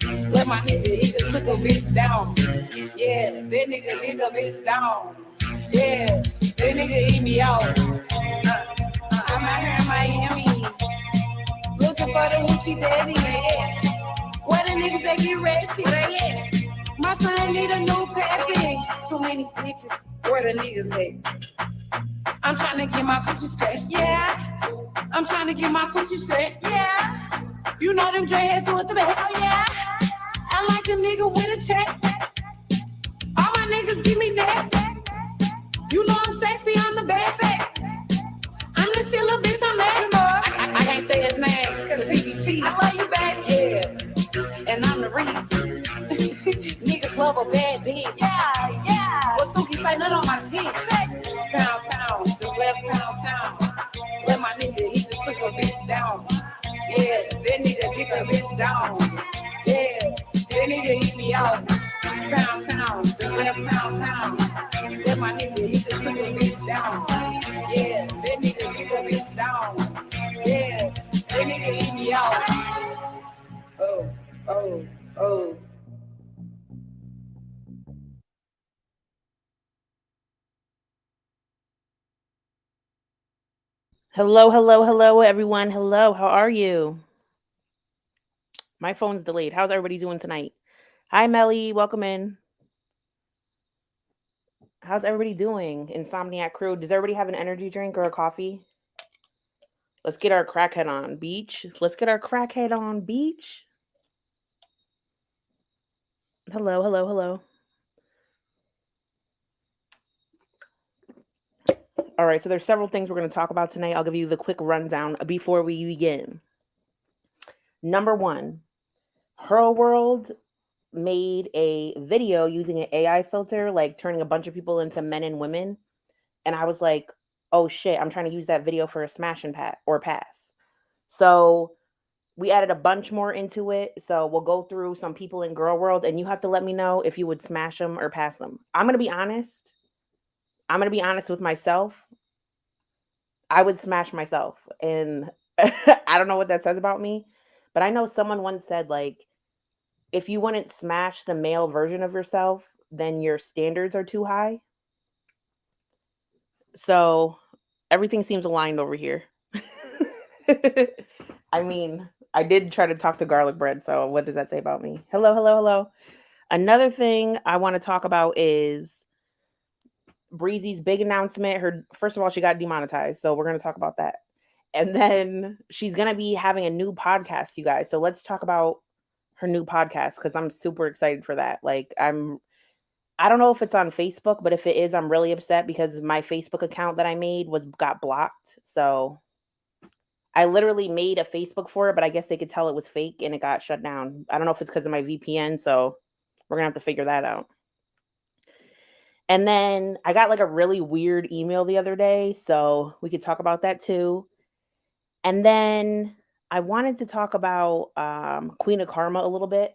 Let my nigga, he just took a bitch down. Yeah, that nigga dig a bitch down. Yeah, that nigga eat me out. I'm out here in Miami, looking for the hoochie daddy. Yeah. Where the niggas that get ratchet? Yeah. My son need a new pappy. Too many bitches. Where the niggas at? I'm trying to get my coochie scratched. Yeah. I'm trying to get my coochie stretched. Yeah. You know them dreads do it the best. Oh yeah. I like a nigga with a check. All my niggas give me that. You know I'm sexy, I'm the best. I'm the shit, little bitch, I'm that. I can't say his name because he be cheating. I love you, baby. Yeah. And I'm the reason. Niggas love a bad bitch. Yeah, yeah. What Suki say, none on my tits. Pound town, just left pound town. Let my nigga, he just took a bitch down. Yeah, that nigga dig a bitch down. Yeah, that nigga eat me out. Pound town, just left pound town. Let my nigga, he just took a bitch down. Yeah, that nigga dig a bitch down. Yeah, that nigga eat me out. Oh, oh, oh. Hello, hello, hello, everyone. Hello, how are you? My phone's delayed. How's everybody doing tonight? Hi, Melly. Welcome in. How's everybody doing? Insomniac crew. Does everybody have an energy drink or a coffee? Let's get our crackhead on, beach. Let's get our crackhead on, beach. Hello, hello, hello. All right, so there's several things we're going to talk about tonight. I'll give you the quick rundown before we begin. Number one, Gorlworld made a video using an AI filter, like turning a bunch of people into men and women. And I was like, oh shit, I'm trying to use that video for a smash and pass. So we added a bunch more into it. So we'll go through some people in Gorlworld and you have to let me know if you would smash them or pass them. I'm going to be honest. I'm going to be honest with myself. I would smash myself. And I don't know what that says about me, but I know someone once said, like, if you wouldn't smash the male version of yourself, then your standards are too high. So everything seems aligned over here. I mean, I did try to talk to garlic bread. So what does that say about me? Hello, hello, hello. Another thing I want to talk about is Breezy'S big announcement. First of all, she got demonetized. So we're going to talk about that. And then she's going to be having a new podcast, you guys. So let's talk about her new podcast because I'm super excited for that. Like, I don't know if it's on Facebook, but if it is, I'm really upset because my Facebook account that I made got blocked. So I literally made a Facebook for it, but I guess they could tell it was fake and it got shut down. I don't know if it's because of my VPN, so we're going to have to figure that out. And then I got like a really weird email the other day, so we could talk about that too. And then I wanted to talk about Queen of Karma a little bit.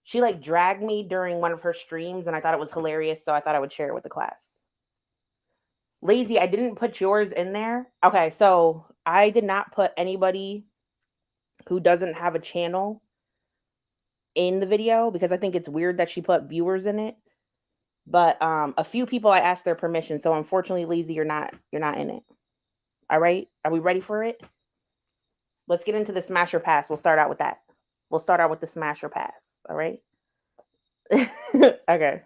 She like dragged me during one of her streams and I thought it was hilarious, so I thought I would share it with the class. Lazy, I didn't put yours in there. Okay, so I did not put anybody who doesn't have a channel in the video because I think it's weird that she put viewers in it. But a few people I asked their permission, so unfortunately, Lazy, you're not in it. All right, are we ready for it? Let's get into the smash or pass. We'll start out with that. We'll start out with the smash or pass. All right. Okay.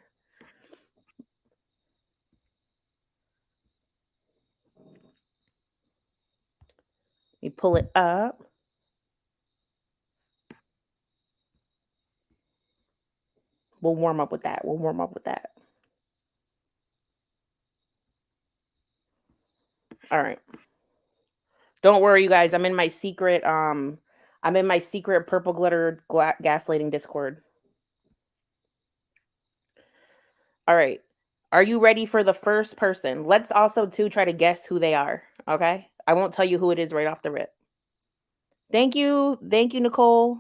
You pull it up. We'll warm up with that. All right. Don't worry, you guys. I'm in my secret purple glitter gaslighting Discord. All right. Are you ready for the first person? Let's also too try to guess who they are. Okay. I won't tell you who it is right off the rip. Thank you, Nicole.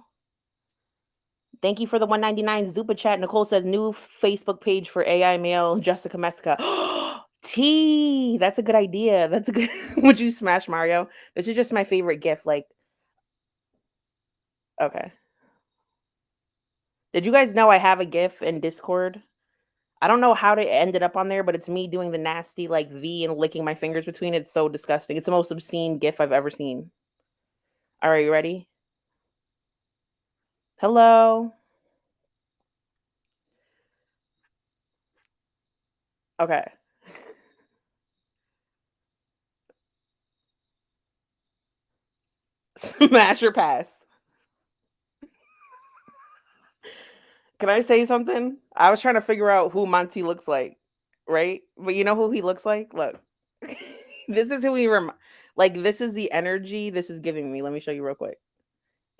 Thank you for the 199 Zupa chat. Nicole says new Facebook page for AI male Jessica Mesca. T, that's a good idea. That's a good. Would you smash Mario? This is just my favorite GIF. Like, okay. Did you guys know I have a GIF in Discord? I don't know how it ended up on there, but it's me doing the nasty like V and licking my fingers between it. It's so disgusting. It's the most obscene GIF I've ever seen. All right, you ready? Hello. Okay. Smash or pass? Can I say something? I was trying to figure out who Monty looks like, right? But you know who he looks like? Look. This is who he like this is the energy this is giving me. Let me show you real quick.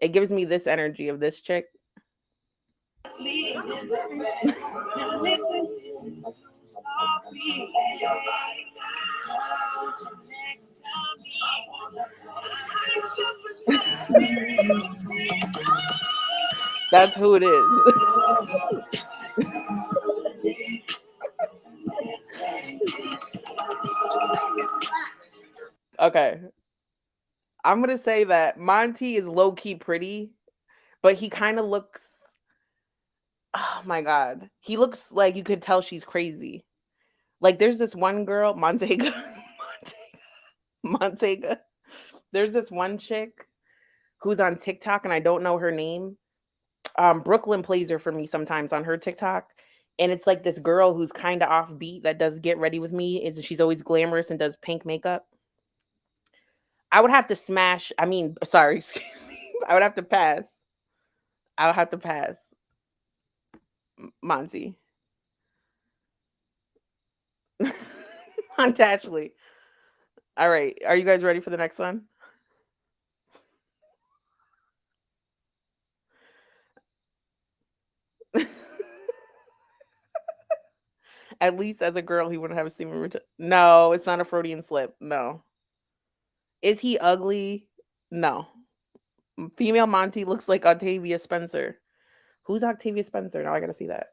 It gives me this energy of this chick. That's who it is. Okay. I'm gonna say that Monty is low key pretty, but he kind of looks. Oh my god, he looks like you could tell she's crazy. Like there's this one girl, Montega, Montega. There's this one chick who's on TikTok, and I don't know her name. Brooklyn plays her for me sometimes on her TikTok, and it's like this girl who's kind of offbeat that does Get Ready With Me. Is she's always glamorous and does pink makeup. I would have to smash. I mean, sorry, excuse me. I would have to pass. I would have to pass. Monty. Montashley. All right. Are you guys ready for the next one? At least as a girl, he wouldn't have a semen No, it's not a Freudian slip. No. Is he ugly? No. Female Monty looks like Octavia Spencer. Who's Octavia Spencer? Now I gotta see that.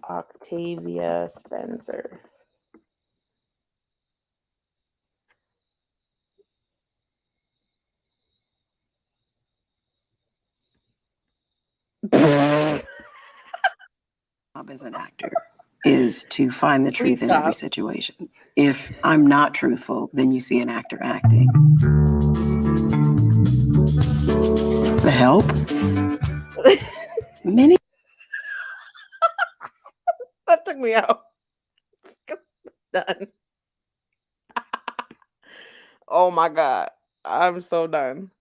Octavia Spencer. As an actor is to find the truth in every situation. If I'm not truthful, then you see an actor acting. The Help? Many. That took me out. Done. Oh my god. I'm so done.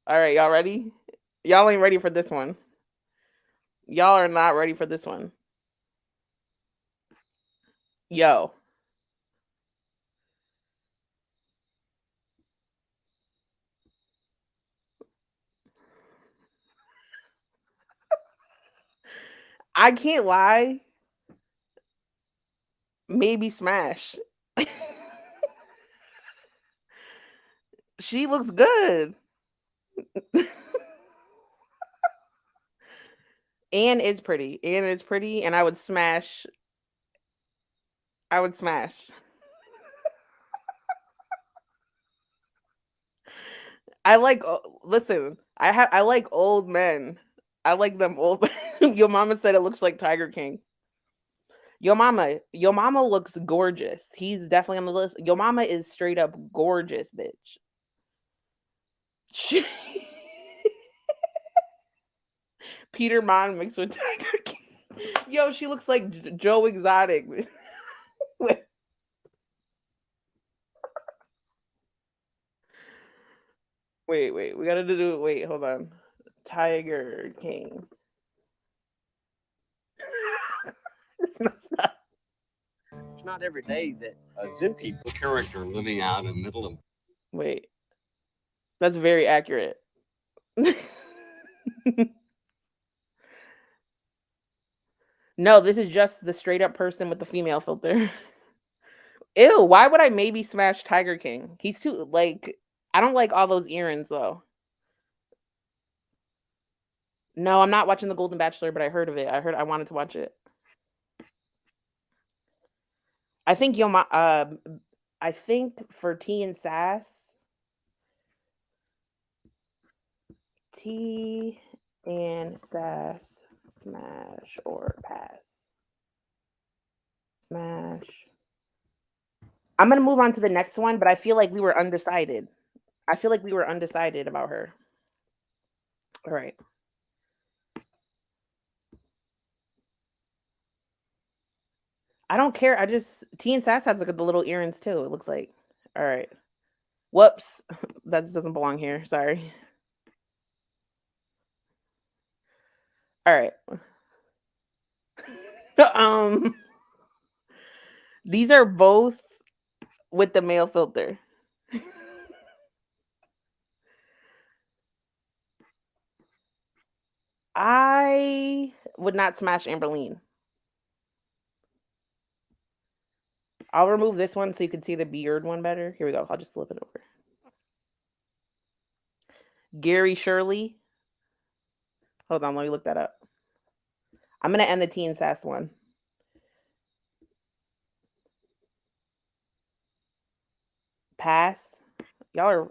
All right, y'all ready? Y'all ain't ready for this one. Y'all are not ready for this one. Yo. I can't lie. Maybe smash. She looks good. Anne is pretty. Anne is pretty, and I would smash. I would smash. I like. Listen, I like old men. I like them old. Your mama said it looks like Tiger King. Your mama looks gorgeous. He's definitely on the list. Your mama is straight up gorgeous, bitch. Peter Mon mixed with Tiger King. Yo, she looks like Joe Exotic. Wait, we gotta do. Wait, hold on. Tiger King. It's messed up. It's not every day that a zookeeper character living out in the middle of. Wait, that's very accurate. No, this is just the straight up person with the female filter. Ew, why would I maybe smash Tiger King? He's too like I don't like all those earrings though. No, I'm not watching The Golden Bachelor, but I heard of it. I wanted to watch it. I think I think for T and Sass, T and sass, smash or pass. Smash. I'm gonna move on to the next one, but I feel like we were undecided. I feel like we were undecided about her. All right. I don't care. I just T and Sass has like the little earrings too. It looks like. All right. Whoops. That doesn't belong here. Sorry. All right. These are both with the male filter. I would not smash Amberline. I'll remove this one so you can see the beard one better. Here we go. I'll just flip it over. Gary Shirley. Hold on, let me look that up. I'm going to end the Teen Sass one. Pass. Y'all are...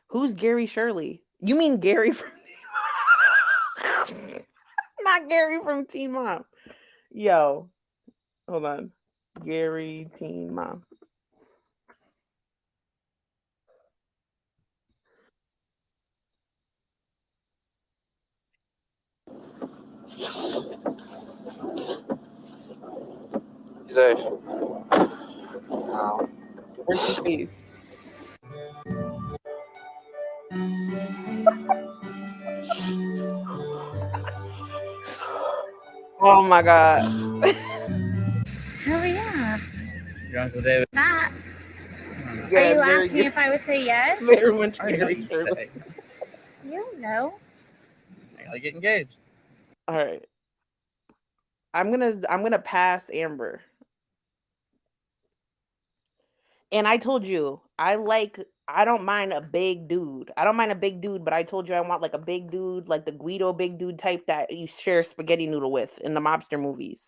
Who's Gary Shirley? You mean Gary from... Not Gary from Teen Mom. Yo. Hold on. Gary Teen Mom. Where's his face? Oh my god. Oh yeah. Your Uncle David. That. Yeah, Are you very asking me good. if I would say yes? Very much I know Gary you Shirley. say. You don't know. I gotta get engaged. All right. I'm gonna pass Amber. And I told you, I don't mind a big dude. I don't mind a big dude, but I told you I want like a big dude, like the Guido big dude type that you share spaghetti noodle with in the mobster movies.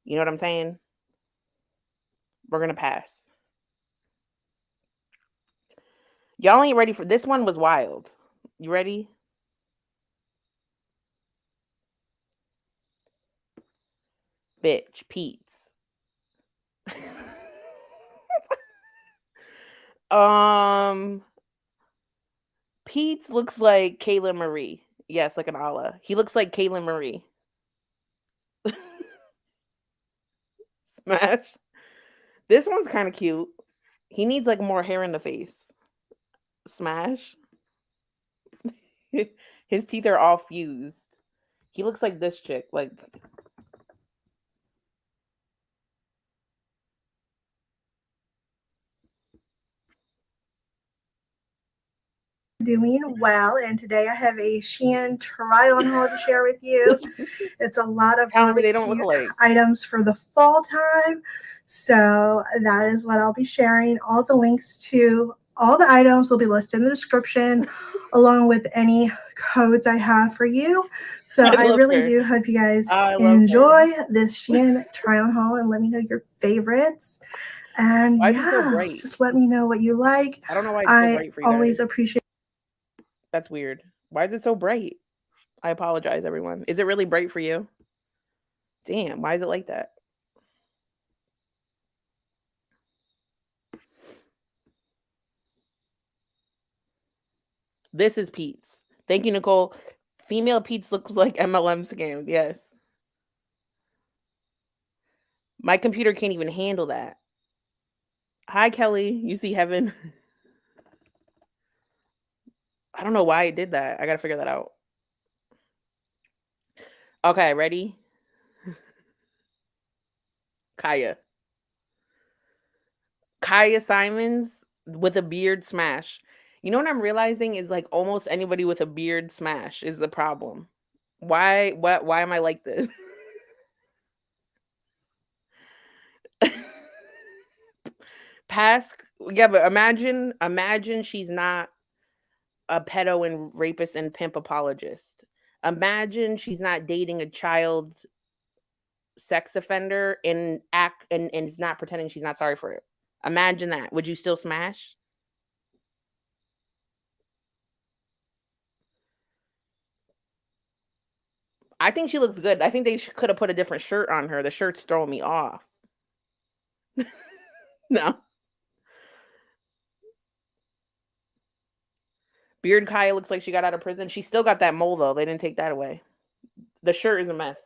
You know what I'm saying? We're gonna pass. Y'all ain't ready for this one was wild. You ready? Bitch, Pete's. Pete's looks like Kayla Marie. Yes, like an Allah. He looks like Kayla Marie. Smash. This one's kind of cute. He needs like more hair in the face. Smash. His teeth are all fused. He looks like this chick. Like doing well, and today I have a Shein try-on haul to share with you. It's a lot of Apparently really they don't look cute alike. items for the fall time, so that is what I'll be sharing. All the links to all the items will be listed in the description, along with any codes I have for you. So I love really her. do hope you guys I love enjoy this Shein try-on haul and let me know your favorites. And Why is it so yeah, bright? just let me know what you like. I don't know why it's so I bright for you always guys. appreciate. That's weird. Why is it so bright? I apologize, everyone. Is it really bright for you? Damn, why is it like that? This is Pete's. Thank you, Nicole. Female Pete's looks like MLM scam. Yes. My computer can't even handle that. Hi, Kelly. You see heaven? I don't know why it did that. I got to figure that out. Okay, ready? Kaya. Kaya Simons with a beard smash. You know what I'm realizing is like almost anybody with a beard smash is the problem. Why am I like this? Pass. Yeah, but imagine she's not a pedo and rapist and pimp apologist. Imagine she's not dating a child sex offender and is not pretending she's not sorry for it. Imagine that. Would you still smash? I think she looks good. I think they could have put a different shirt on her. The shirt's throwing me off. No. Beard Kaya looks like she got out of prison. She still got that mole, though. They didn't take that away. The shirt is a mess.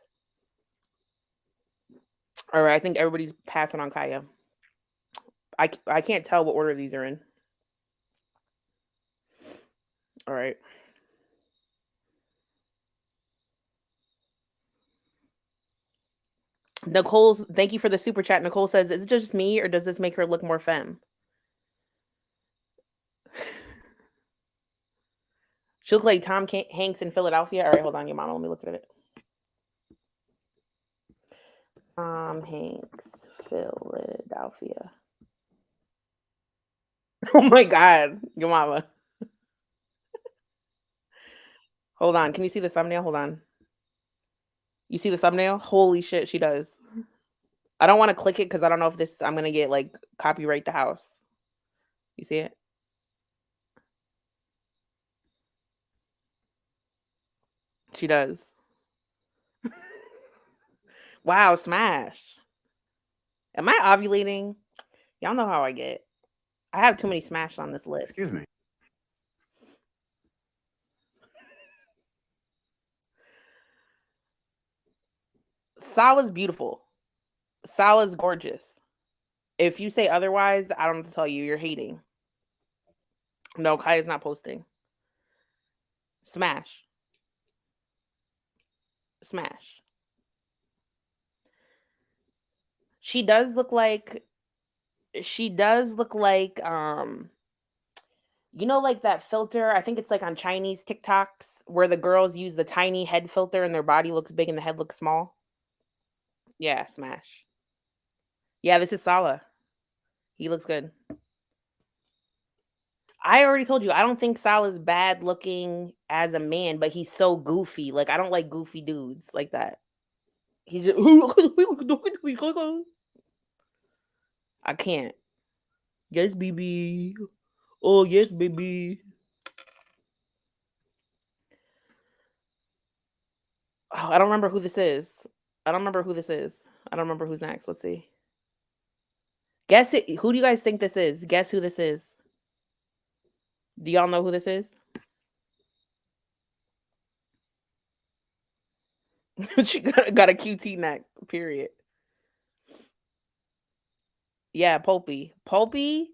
All right, I think everybody's passing on Kaya. I can't tell what order these are in. All right. Nicole's, thank you for the super chat. Nicole says, is it just me or does this make her look more femme? She look like Tom Hanks in Philadelphia. All right, hold on, your mama. Let me look at it. Tom Hanks, Philadelphia. Oh my God, your mama. Hold on. Can you see the thumbnail? Hold on. You see the thumbnail? Holy shit, she does. I don't want to click it because I don't know if this, I'm going to get like copyright the house. You see it? She does. Wow, smash. Am I ovulating? Y'all know how I get. I have too many smash on this list. Excuse me. Sala's beautiful. Sala's gorgeous. If you say otherwise, I don't have to tell you. You're hating. No, Kaya's not posting. Smash. Smash. She does look like you know, like that filter, I think it's like on Chinese TikToks where the girls use the tiny head filter and their body looks big and the head looks small. Yeah, smash. Yeah, this is Sala. He looks good. I already told you, I don't think Sala's bad looking as a man, but he's so goofy. Like, I don't like goofy dudes like that. He just I can't. Yes, baby. Oh, yes, baby. Oh, I don't remember who this is. I don't remember who's next. Let's see. Guess it. Who do you guys think this is? Guess who this is. Do y'all know who this is? She got a QT neck, period. Yeah, Pulpy. Pulpy?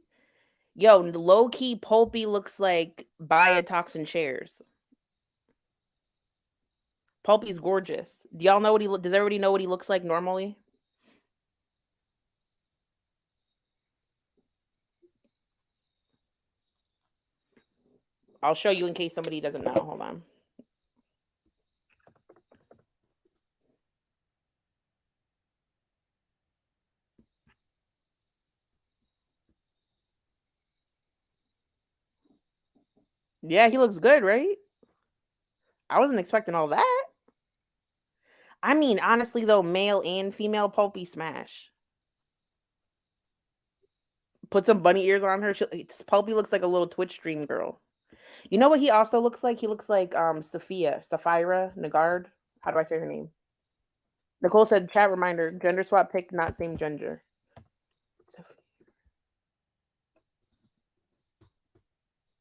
Yo, low-key Pulpy looks like biotoxin shares. Pulpy's gorgeous. Do y'all know what does everybody know what he looks like normally? I'll show you in case somebody doesn't know. Hold on. Yeah, he looks good, right? I wasn't expecting all that. I mean, honestly, though, male and female Pulpy smash. Put some bunny ears on her. Pulpy looks like a little Twitch stream girl. You know what he also looks like? He looks like Sapphira Nagard. How do I say her name? Nicole said, chat reminder, gender swap pick, not same gender.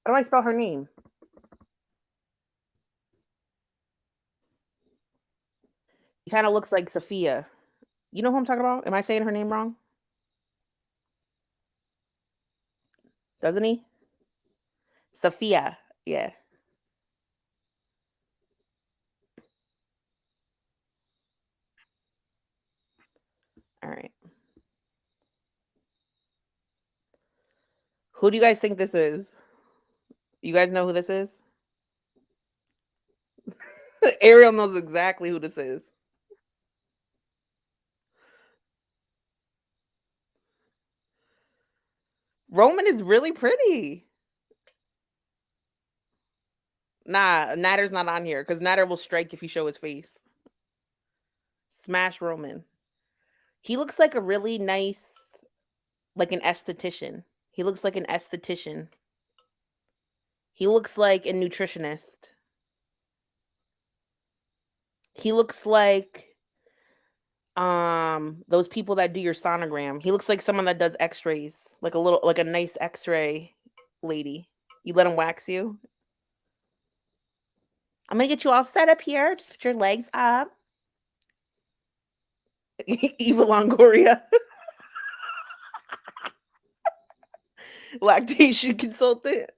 How do I spell her name? He kind of looks like Sophia. You know who I'm talking about? Am I saying her name wrong? Doesn't he? Sophia. Yeah. All right. Who do you guys think this is? You guys know who this is? Ariel knows exactly who this is. Roman is really pretty. Nah, Natter's not on here because Natter will strike if you show his face. Smash Roman. He looks like a really nice, like an esthetician. He looks like an esthetician. He looks like a nutritionist. He looks like those people that do your sonogram. He looks like someone that does x-rays, like a nice x-ray lady. You let him wax you. I'm gonna get you all set up here. Just put your legs up. Eva Longoria. Lactation consultant.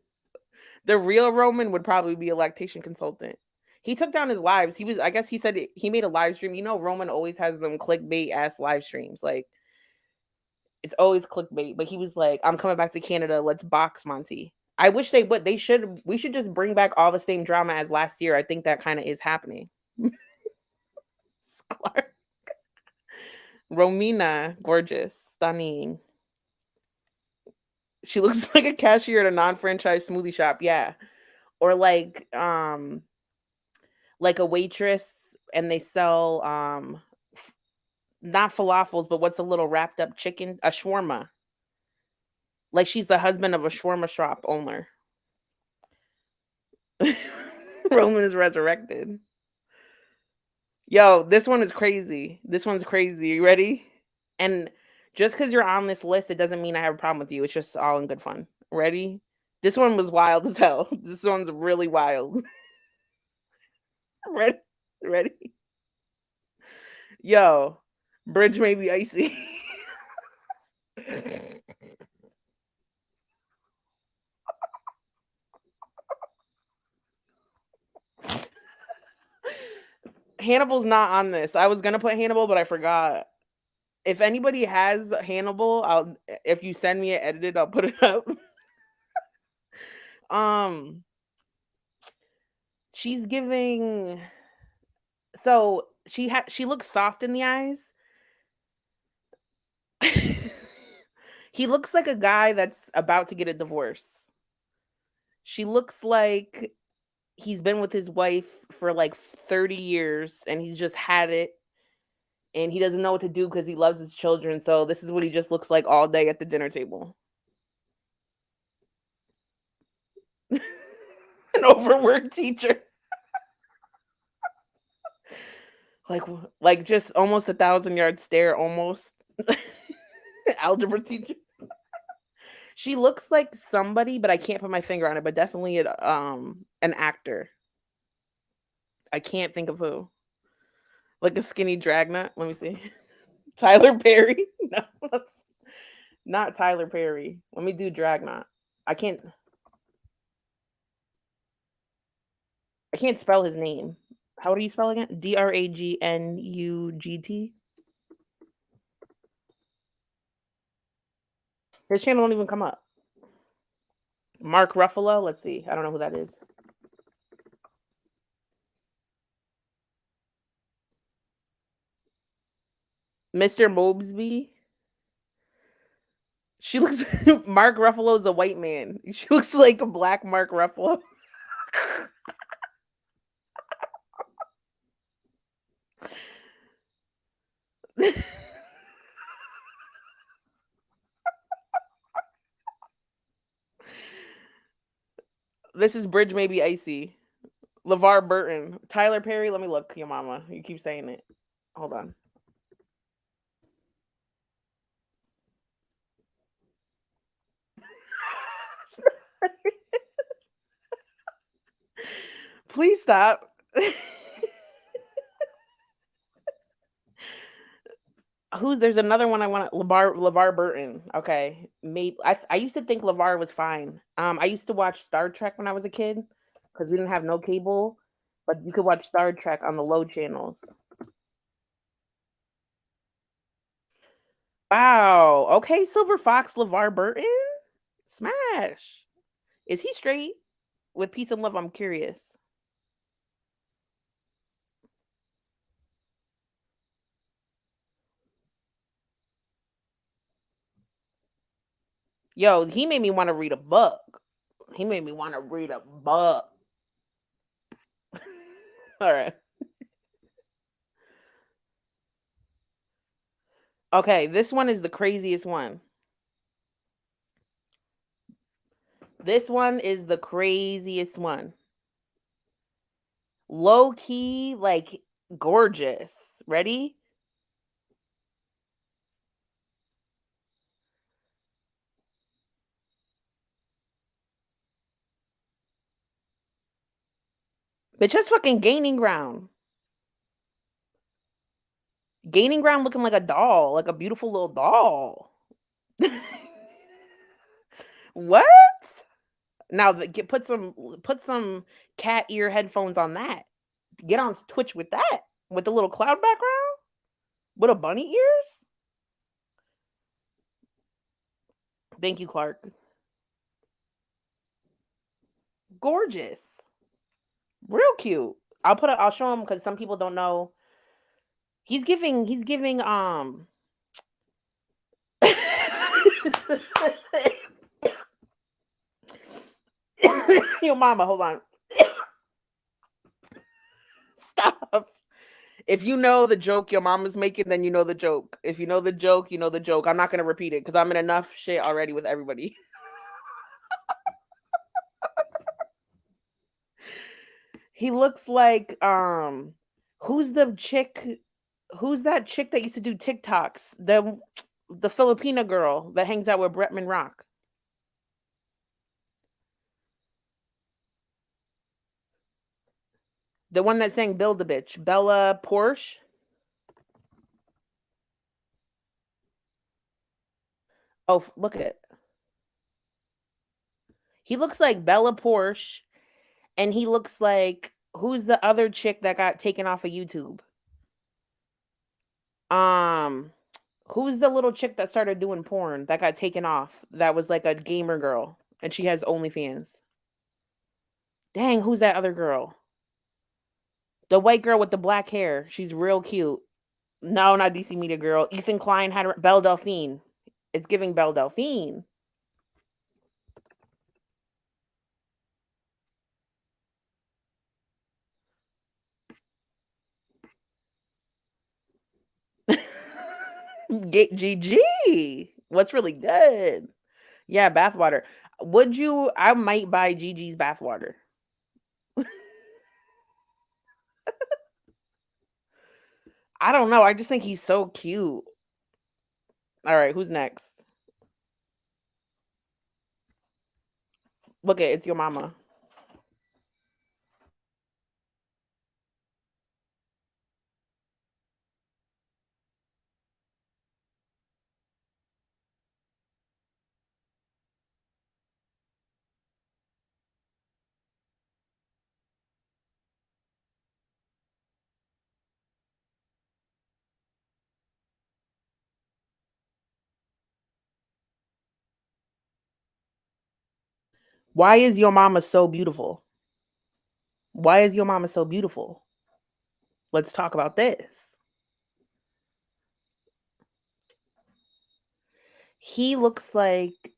The real Roman would probably be a lactation consultant. He took down his lives. I guess he said he made a live stream. You know, Roman always has them clickbait ass live streams. Like, it's always clickbait. But he was like, I'm coming back to Canada. Let's box Monty. I wish they would. We should just bring back all the same drama as last year. I think that kind of is happening. Clark. Romina, gorgeous, stunning. She looks like a cashier at a non-franchise smoothie shop. Yeah. Or like a waitress, and they sell not falafels, but what's a little wrapped up chicken? A shawarma. Like she's the husband of a shawarma shop owner. Roman is resurrected. Yo, this one is crazy. This one's crazy. You ready? And just because you're on this list, it doesn't mean I have a problem with you. It's just all in good fun. Ready? This one was wild as hell. This one's really wild. Ready? Yo, bridge may be icy. Hannibal's not on this. I was gonna put Hannibal, but I forgot. If anybody has Hannibal, if you send me it edited, I'll put it up. She's giving. So she looks soft in the eyes. He looks like a guy that's about to get a divorce. She looks like he's been with his wife for like 30 years and he's just had it and he doesn't know what to do because he loves his children. So this is what he just looks like all day at the dinner table. An overworked teacher. like just almost 1,000-yard stare, almost. Algebra teacher. She looks like somebody, but I can't put my finger on it, but definitely an actor. I can't think of who. Like a skinny dragnet. Let me see. Tyler Perry? No, not Tyler Perry. Let me do dragnet. I can't spell his name. How do you spell again? Dragnugt. His channel won't even come up. Mark Ruffalo. Let's see. I don't know who that is. Mr. Mobsby. She looks. Mark Ruffalo's a white man. She looks like a black Mark Ruffalo. This is Bridge Maybe Icy. LeVar Burton. Tyler Perry. Let me look, your mama. You keep saying it. Hold on. Please stop. There's another one I want to LeVar Burton. Okay. Maybe I used to think LeVar was fine. I used to watch Star Trek when I was a kid because we didn't have no cable, but you could watch Star Trek on the low channels. Wow. Okay, Silver Fox LeVar Burton. Smash. Is he straight? With peace and love, I'm curious. Yo, he made me want to read a book. All right. Okay, this one is the craziest one. This one is the craziest one. Low key, like Gorgeous. Ready? Bitch, that's fucking gaining ground. Gaining ground looking like a doll, like a beautiful little doll. What? Now put some cat ear headphones on that. Get on Twitch with that. With the little cloud background? With a bunny ears? Thank you, Clark. Gorgeous. Real cute. I'll show him because some people don't know. He's giving Yo mama, hold on. Stop. If you know the joke your mama's making, then you know the joke. If you know the joke, you know the joke. I'm not gonna repeat it because I'm in enough shit already with everybody. He looks like who's that chick that used to do TikToks? The Filipina girl that hangs out with Bretman Rock. The one that sang Build a Bitch. Bella Porsche. Oh, look at it. He looks like Bella Porsche, and he looks like who's the other chick that got taken off of YouTube? Who's the little chick that started doing porn that got taken off? That was like a gamer girl, and she has OnlyFans. Dang, who's that other girl? The white girl with the black hair. She's real cute. No, not DC Media Girl. Ethan Klein had her, Belle Delphine. It's giving Belle Delphine. Get GG. What's really good? Yeah, bathwater. Would you? I might buy Gigi's bathwater. I don't know. I just think he's so cute. All right, who's next? Look it's your mama. Why is your mama so beautiful? Why is your mama so beautiful? Let's talk about this. He looks like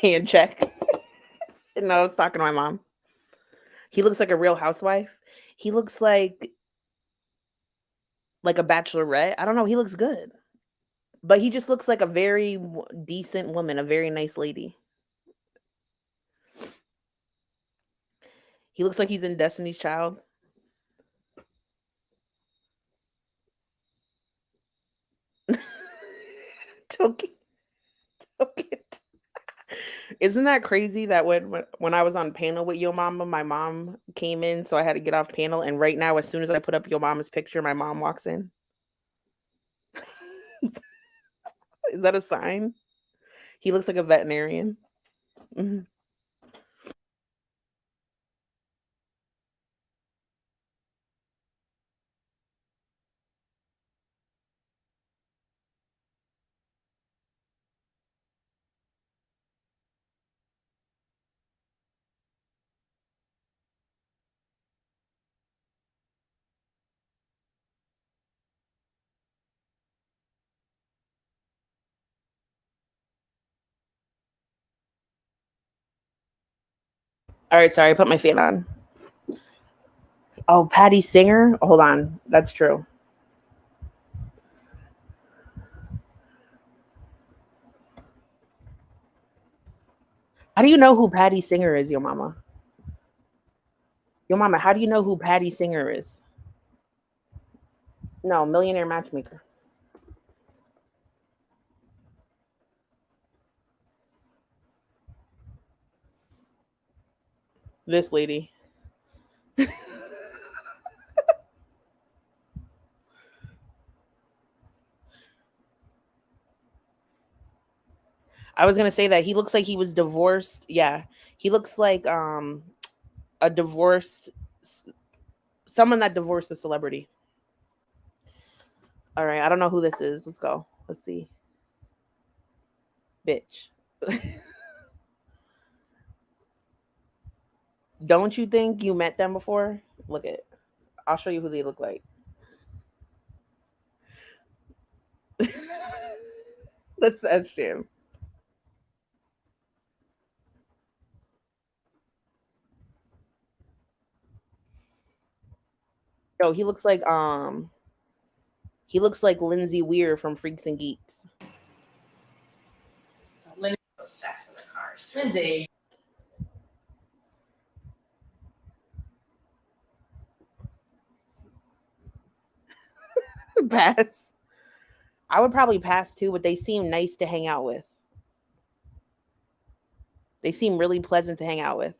hand check. No, I was talking to my mom. He looks like a real housewife. He looks like a bachelorette. I don't know. He looks good. But he just looks like a very decent woman, a very nice lady. He looks like he's in Destiny's Child. Toki. Isn't that crazy that when I was on panel with Yo Mama, my mom came in, so I had to get off panel. And right now, as soon as I put up Yo Mama's picture, my mom walks in. Is that a sign? He looks like a veterinarian. Mm-hmm. All right, sorry, I put my fan on. Oh, Patty Singer? Hold on. That's true. How do you know who Patty Singer is, Yo Mama? Yo, mama, how do you know who Patty Singer is? No, Millionaire Matchmaker. This lady. I was gonna say that he looks like he was divorced. Yeah, he looks like a divorced someone that divorced a celebrity. All right, I don't know who this is. Let's go. Let's see. Bitch. Don't you think you met them before? Look at. I'll show you who they look like. Let's ask him. Yo, he looks like Lindsay Weir from Freaks and Geeks. Lindsay. Pass. I would probably pass too, but they seem nice to hang out with. They seem really pleasant to hang out with.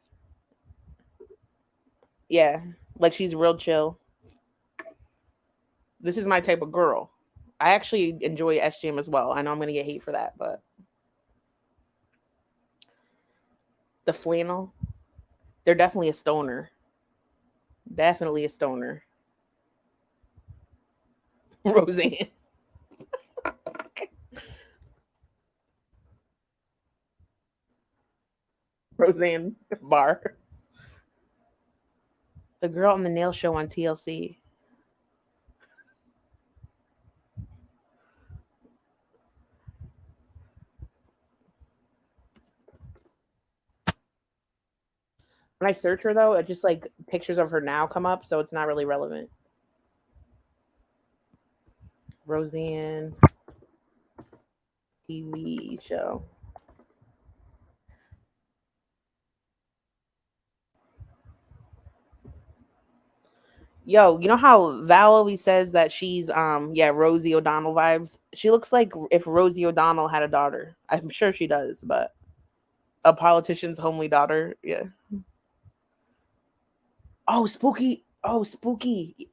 Yeah, like she's real chill. This is my type of girl. I actually enjoy SGM as well. I know I'm gonna get hate for that, but the flannel, they're definitely a stoner. Definitely a stoner. Roseanne. Roseanne Barr. The girl on the nail show on TLC. When I search her though, it just like pictures of her now come up, so it's not really relevant. Roseanne TV show. Yo, you know how Val always says that she's Rosie O'Donnell vibes? She looks like if Rosie O'Donnell had a daughter. I'm sure she does, but a politician's homely daughter, yeah. Oh, spooky. Oh, spooky.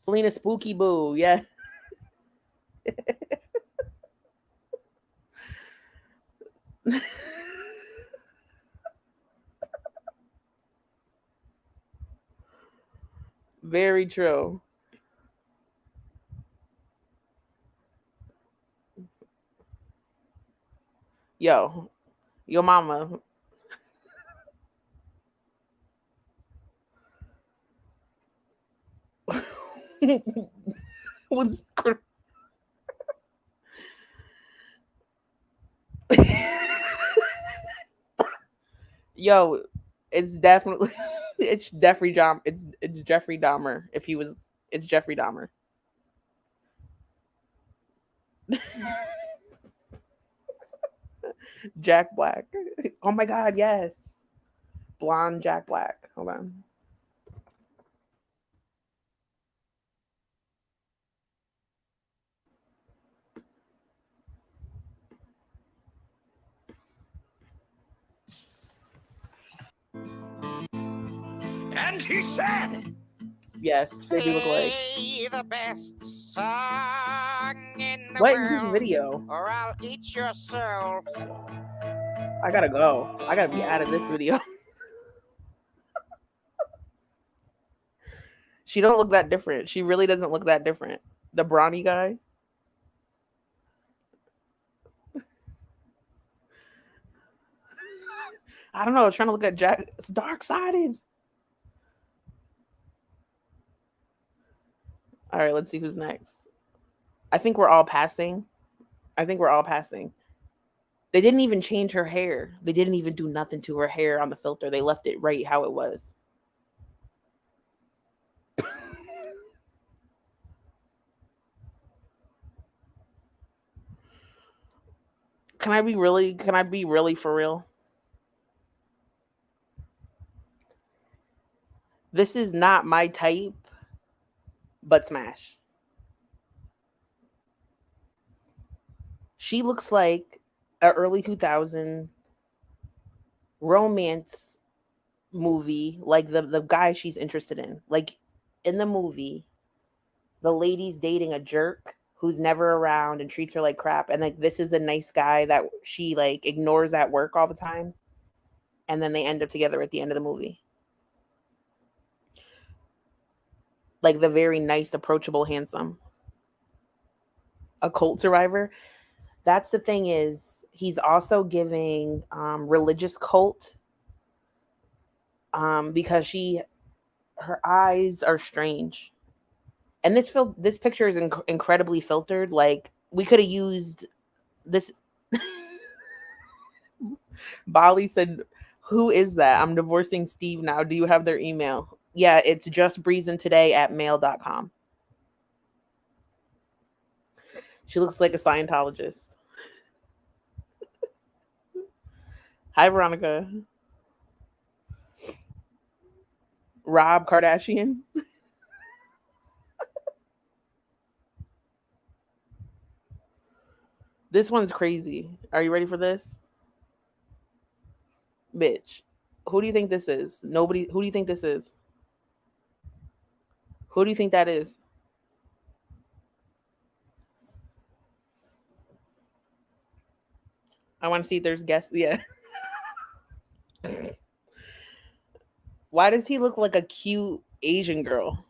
Selena Spooky Boo, yeah. Very true. Yo, your mama. What's Yo, it's definitely it's Jeffrey Dahmer. It's Jeffrey Dahmer. If he was, it's Jeffrey Dahmer. Jack Black. Oh my God, yes, blonde Jack Black. Hold on. And he said, Yes, they do look like. "Play the best song in the What is this world, video? or I'll eat yourselves." I gotta go. I gotta be out of this video. She don't look that different. She really doesn't look that different. The brawny guy. I don't know. I was trying to look at Jack. It's dark sided. All right, let's see who's next. I think we're all passing. I think we're all passing. They didn't even change her hair. They didn't even do nothing to her hair on the filter. They left it right how it was. Can I be really for real? This is not my type, but smash. She looks like a early 2000 romance movie, like the guy she's interested in. Like in the movie, the lady's dating a jerk who's never around and treats her like crap, and like this is the nice guy that she like ignores at work all the time, and then they end up together at the end of the movie. Like the very nice, approachable, handsome, a cult survivor. That's the thing, is he's also giving religious cult, because her eyes are strange, and this picture is incredibly filtered. Like we could have used this. Bali said, "Who is that? I'm divorcing Steve now. Do you have their email?" Yeah, it's just breezintoday@mail.com. She looks like a Scientologist. Hi, Veronica. Rob Kardashian. This one's crazy. Are you ready for this? Bitch. Who do you think this is? Nobody. Who do you think this is? Who do you think that is? I want to see if there's guests. Yeah. Why does he look like a cute Asian girl?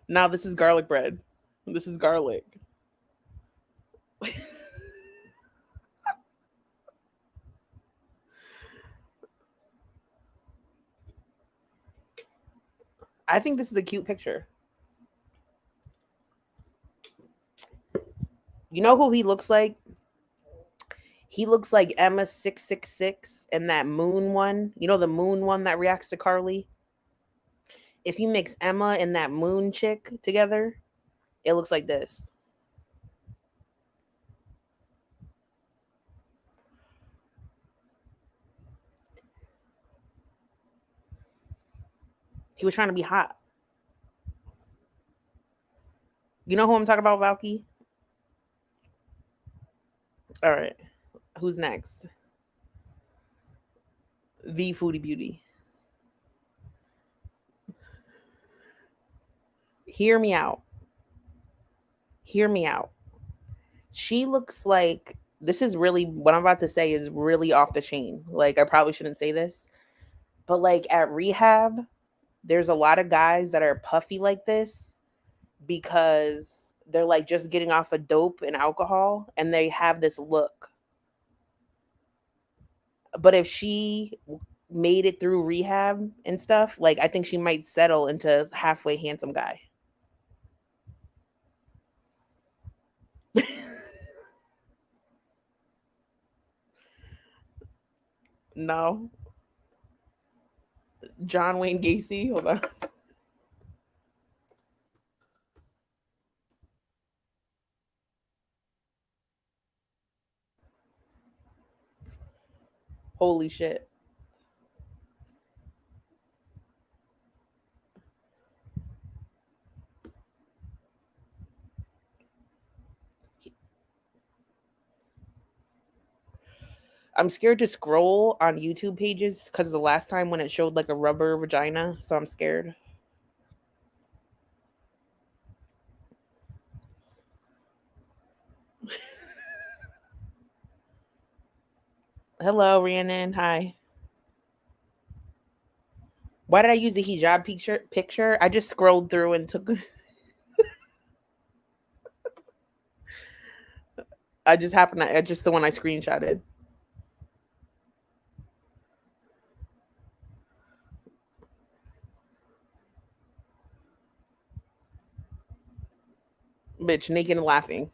Now this is garlic bread. This is garlic. I think this is a cute picture. You know who he looks like? He looks like Emma 666 and that Moon one. You know the Moon one that reacts to Carly? If you mix Emma and that Moon chick together, it looks like this. He was trying to be hot. You know who I'm talking about, Valky? All right. Who's next? The Foodie Beauty. Hear me out. Hear me out. She looks like, this is really, what I'm about to say is really off the chain. Like, I probably shouldn't say this. But like at rehab, there's a lot of guys that are puffy like this because they're like just getting off of dope and alcohol and they have this look. But if she made it through rehab and stuff, like I think she might settle into halfway handsome guy. No. John Wayne Gacy. Hold on. Holy shit. I'm scared to scroll on YouTube pages because the last time when it showed like a rubber vagina, so I'm scared. Hello, Rhiannon. Hi. Why did I use the hijab picture? I just scrolled through and took. I just happened to. Just the one I screenshotted. Bitch, naked and laughing.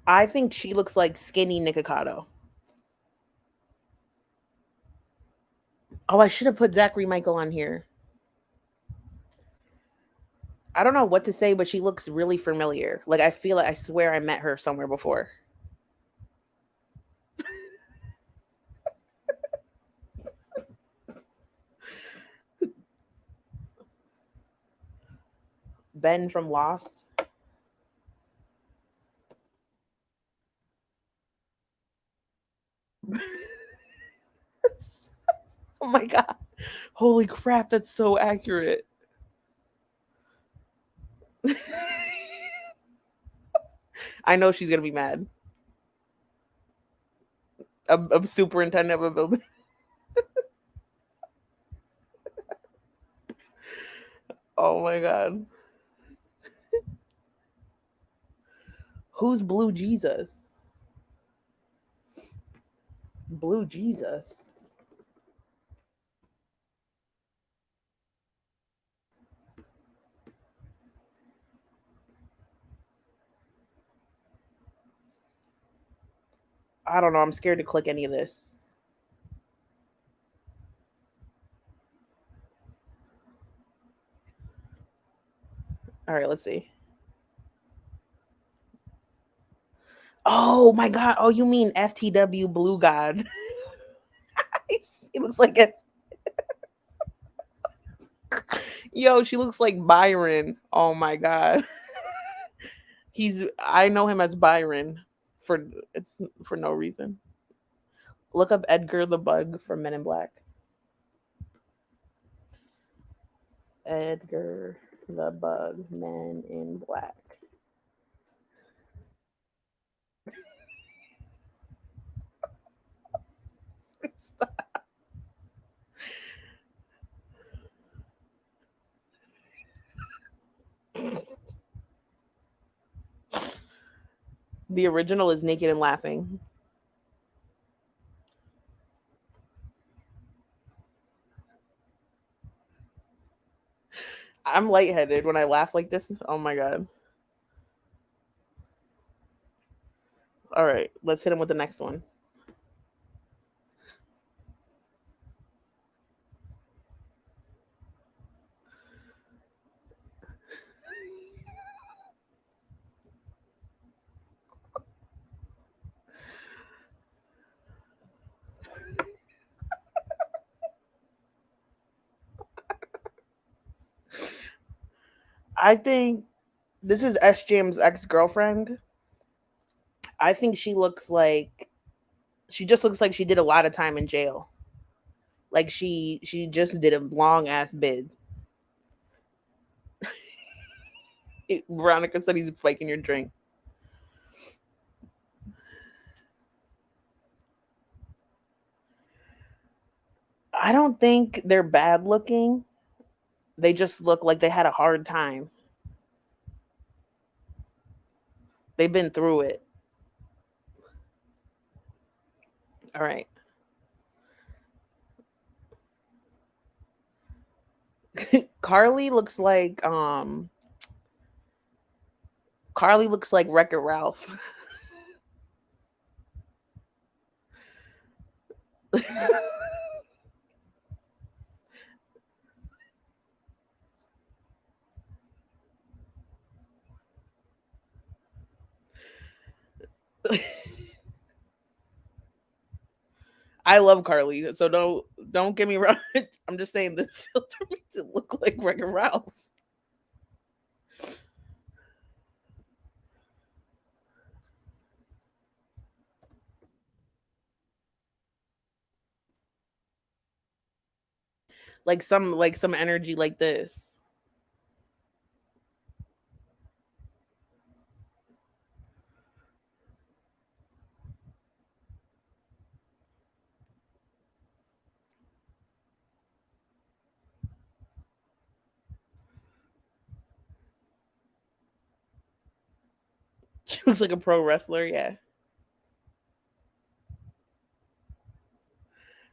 I think she looks like skinny Nikocado. Oh, I should have put Zachary Michael on here. I don't know what to say, but she looks really familiar. Like I feel like I swear I met her somewhere before. Ben from Lost. Oh my god. Holy crap, that's so accurate. I know she's gonna be mad. A superintendent of a building. Oh my god. Who's Blue Jesus? Blue Jesus. I don't know. I'm scared to click any of this. All right, let's see. Oh my god. Oh, you mean FTW Blue God? He looks like it. Yo, she looks like Byron. Oh my god. I know him as Byron for no reason. Look up Edgar the Bug from Men in Black. Edgar the Bug, Men in Black. The original is Naked and Laughing. I'm lightheaded when I laugh like this. Oh my god. All right, let's hit him with the next one. I think this is S Jam's ex-girlfriend. I think she just looks like she did a lot of time in jail. Like she just did a long ass bid. Veronica said he's faking your drink. I don't think they're bad looking. They just look like they had a hard time. They've been through it. All right. Carly looks like Wreck-It Ralph. I love Carly, so don't get me wrong. I'm just saying this filter makes it look like Wreck-It Ralph. Like some energy like this. She looks like a pro wrestler, yeah.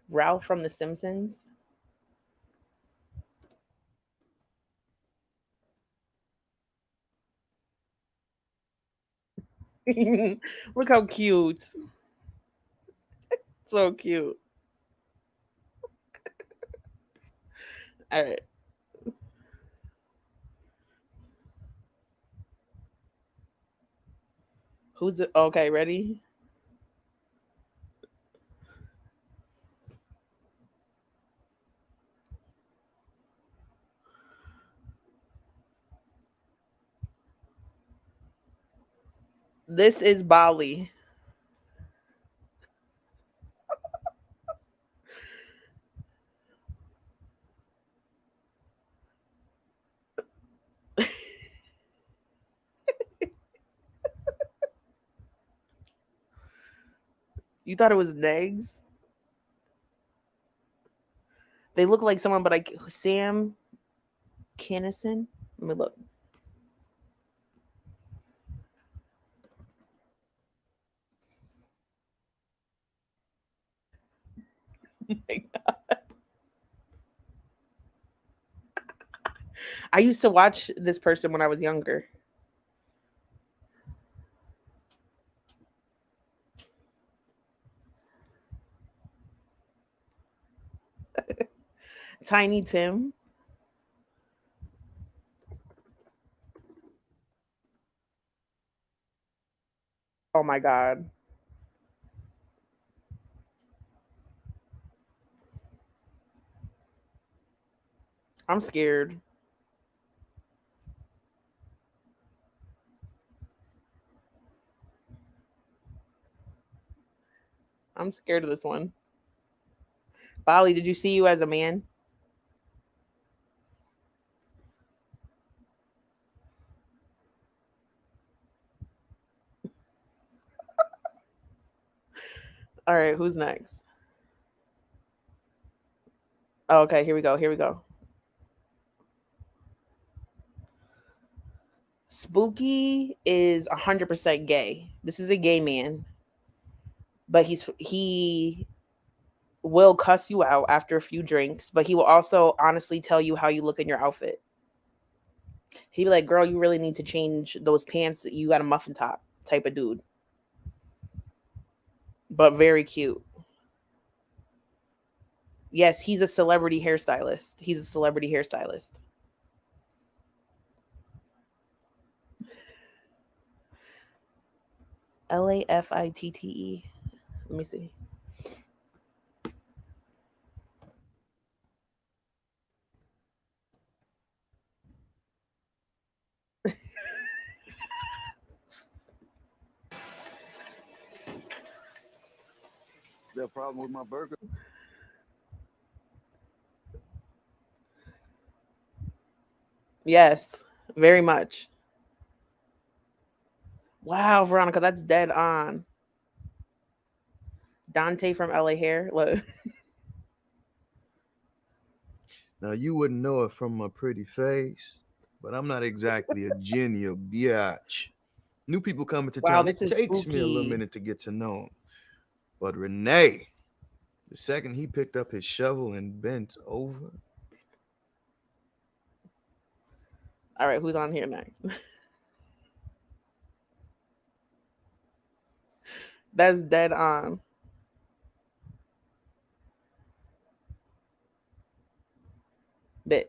Ralph from The Simpsons. Look how cute. So cute. All right. Who's it? Okay, ready? This is Bali. You thought it was Negs? They look like someone, but Sam Kennison. Let me look. I used to watch this person when I was younger. Tiny Tim. Oh my god. I'm scared. I'm scared of this one. Bali, did you see you as a man? All right, who's next? Oh, okay, here we go. Here we go. Spooky is 100% gay. This is a gay man, but he will cuss you out after a few drinks, but he will also honestly tell you how you look in your outfit. He'd be like, "Girl, you really need to change those pants. You got a muffin top," type of dude. But very cute. Yes, he's a celebrity hairstylist. He's a celebrity hairstylist. Lafitte. Let me see. The problem with my burger? Yes, very much. Wow, Veronica, that's dead on. Dante from LA Hair. Look. Now you wouldn't know it from my pretty face, but I'm not exactly a genial biatch. New people coming to Wow, town, this it is takes me a little spooky. minute to get to know him. But Renee, the second he picked up his shovel and bent over. All right, who's on here next? That's dead on. Bitch.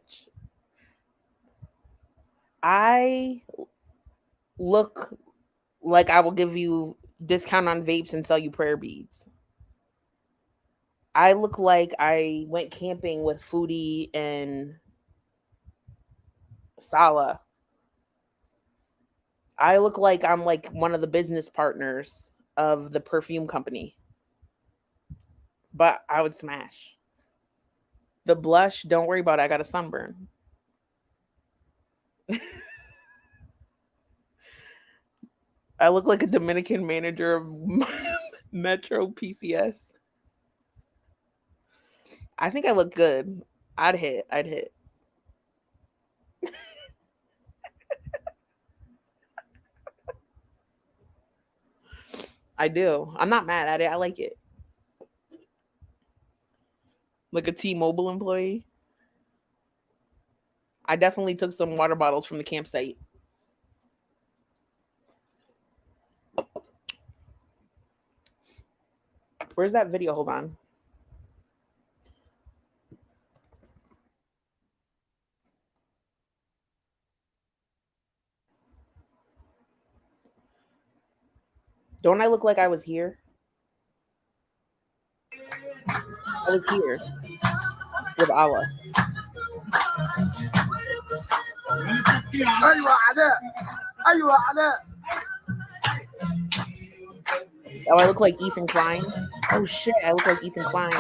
I look like I will give you discount on vapes and sell you prayer beads. I look like I went camping with Foodie and Sala. I look like I'm like one of the business partners of the perfume company. But I would smash. The blush, don't worry about it. I got a sunburn. I look like a Dominican manager of Metro PCS. I think I look good. I'd hit. I'd hit. I do. I'm not mad at it. I like it. Like a T-Mobile employee. I definitely took some water bottles from the campsite. Where's that video? Hold on. Don't I look like I was here? I was here with Allah. Oh, I look like Ethan Klein. Oh shit, I look like Ethan Klein.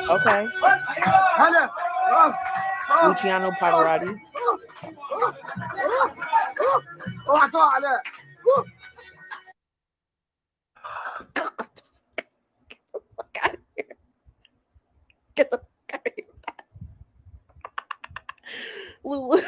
Okay. Luciano Pavarotti. Get the fuck out of here. Lulu.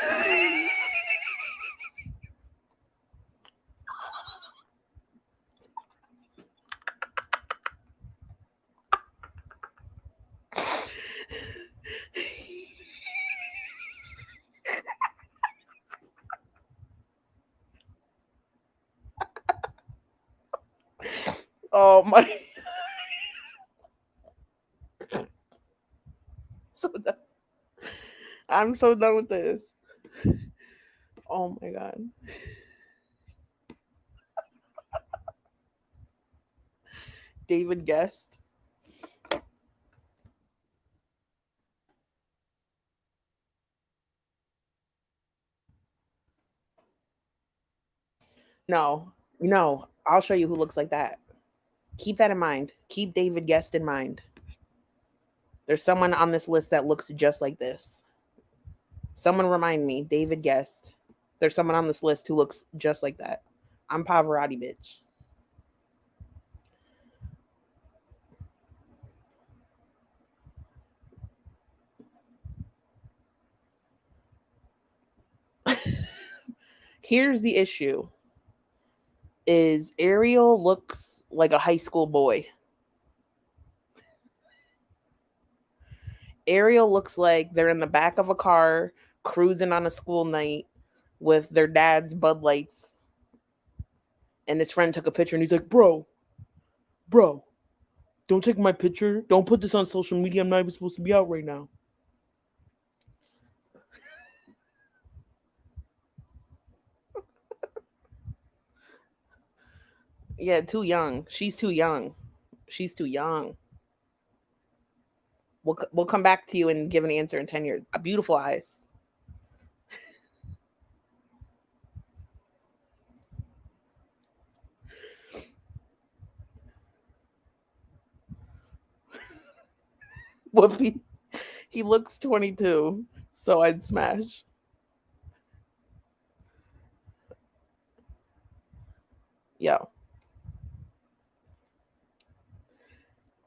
Oh my. So done. I'm so done with this. Oh my god. David Guest. No, I'll show you who looks like that. Keep that in mind. Keep David Guest in mind. There's someone on this list that looks just like this. Someone remind me, David Guest. There's someone on this list who looks just like that. I'm Pavarotti, bitch. Here's the issue. Is Ariel looks like a high school boy. Ariel looks like they're in the back of a car cruising on a school night with their dad's Bud Lights. And his friend took a picture and he's like, bro, don't take my picture. Don't put this on social media. I'm not even supposed to be out right now. Yeah, too young. She's too young. She's too young. We'll come back to you and give an answer in 10 years. Beautiful eyes. Whoopi. He looks 22, so I'd smash. Yo.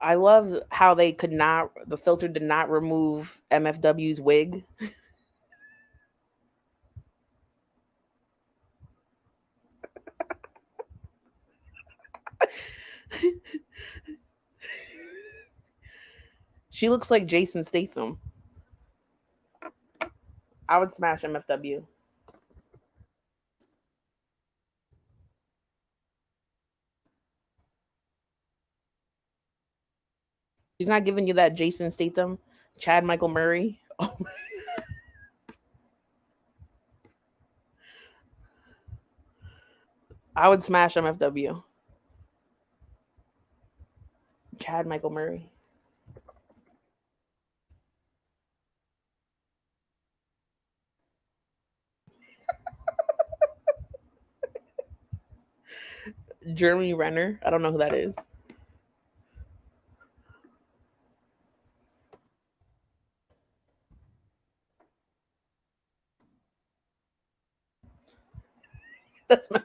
I love how the filter did not remove MFW's wig. She looks like Jason Statham. I would smash MFW. She's not giving you that Jason Statham, Chad Michael Murray. Oh. I would smash MFW. Chad Michael Murray. Jeremy Renner. I don't know who that is. That's my.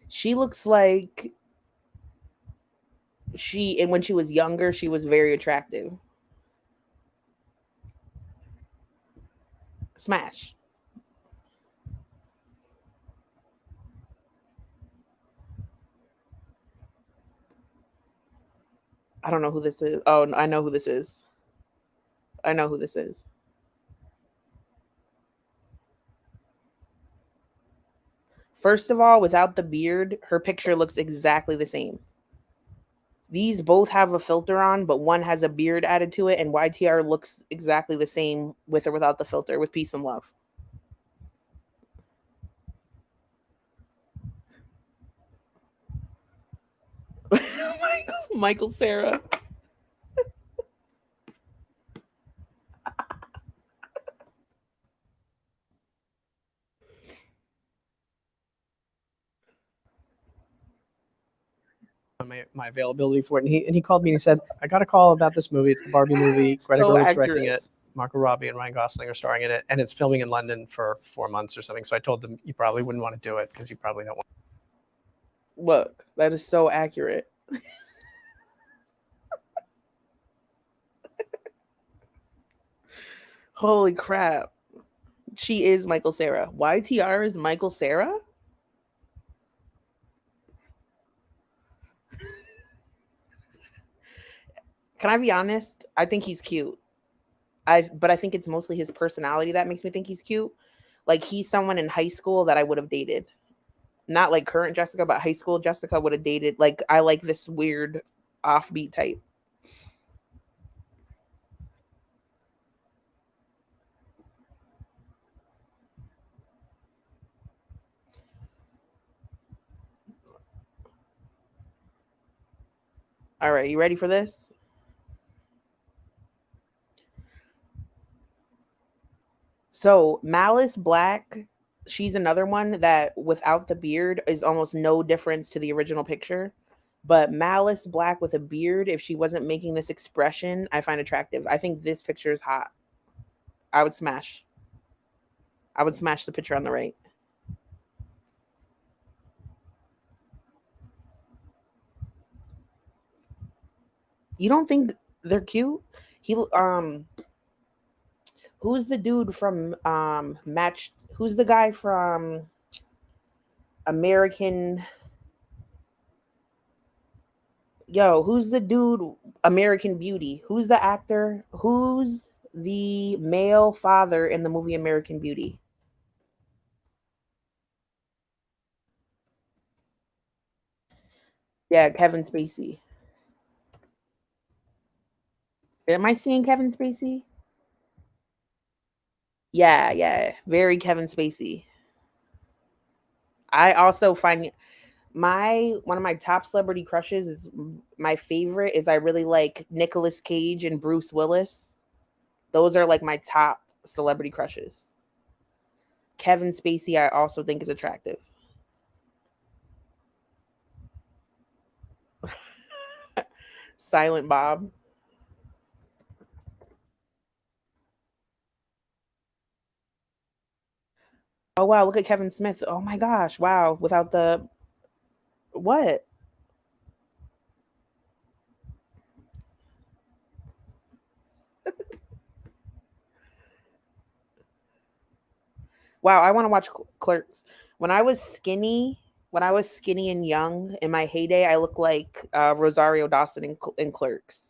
She looks like and when she was younger, she was very attractive. Smash. I don't know who this is. Oh, I know who this is. I know who this is. First of all, without the beard, her picture looks exactly the same. These both have a filter on, but one has a beard added to it, and YTR looks exactly the same with or without the filter, with peace and love. Michael Sarah. my availability for it, and he called me and he said, I got a call about this movie. It's the Barbie movie. Greta So Gerwig's directing accurate. it. Margot Robbie and Ryan Gosling are starring in it, and it's filming in London for 4 months or something. So I told them you probably wouldn't want to do it because you probably don't want. Look, that is so accurate. Holy crap. She is Michael Sarah. YTR is Michael Sarah? Can I be honest? I think he's cute. But I think it's mostly his personality that makes me think he's cute. Like, he's someone in high school that I would have dated. Not like current Jessica, but high school Jessica would have dated. Like, I like this weird offbeat type. All right, you ready for this? So Malice Black, she's another one that without the beard is almost no difference to the original picture. But Malice Black with a beard, if she wasn't making this expression, I find attractive. I think this picture is hot. I would smash. I would smash the picture on the right. You don't think they're cute? Who's the dude from Match? Who's the guy from American? Yo, who's the dude? American Beauty. Who's the actor? Who's the male father in the movie American Beauty? Yeah, Kevin Spacey. Am I seeing Kevin Spacey? Yeah, yeah. Very Kevin Spacey. I also find one of my top celebrity crushes is my favorite is I really like Nicolas Cage and Bruce Willis. Those are like my top celebrity crushes. Kevin Spacey I also think is attractive. Silent Bob. Oh wow, look at Kevin Smith. Oh my gosh, wow. Without the what? Wow, I want to watch Clerks. When I was skinny, and young in my heyday, I looked like Rosario Dawson in Clerks.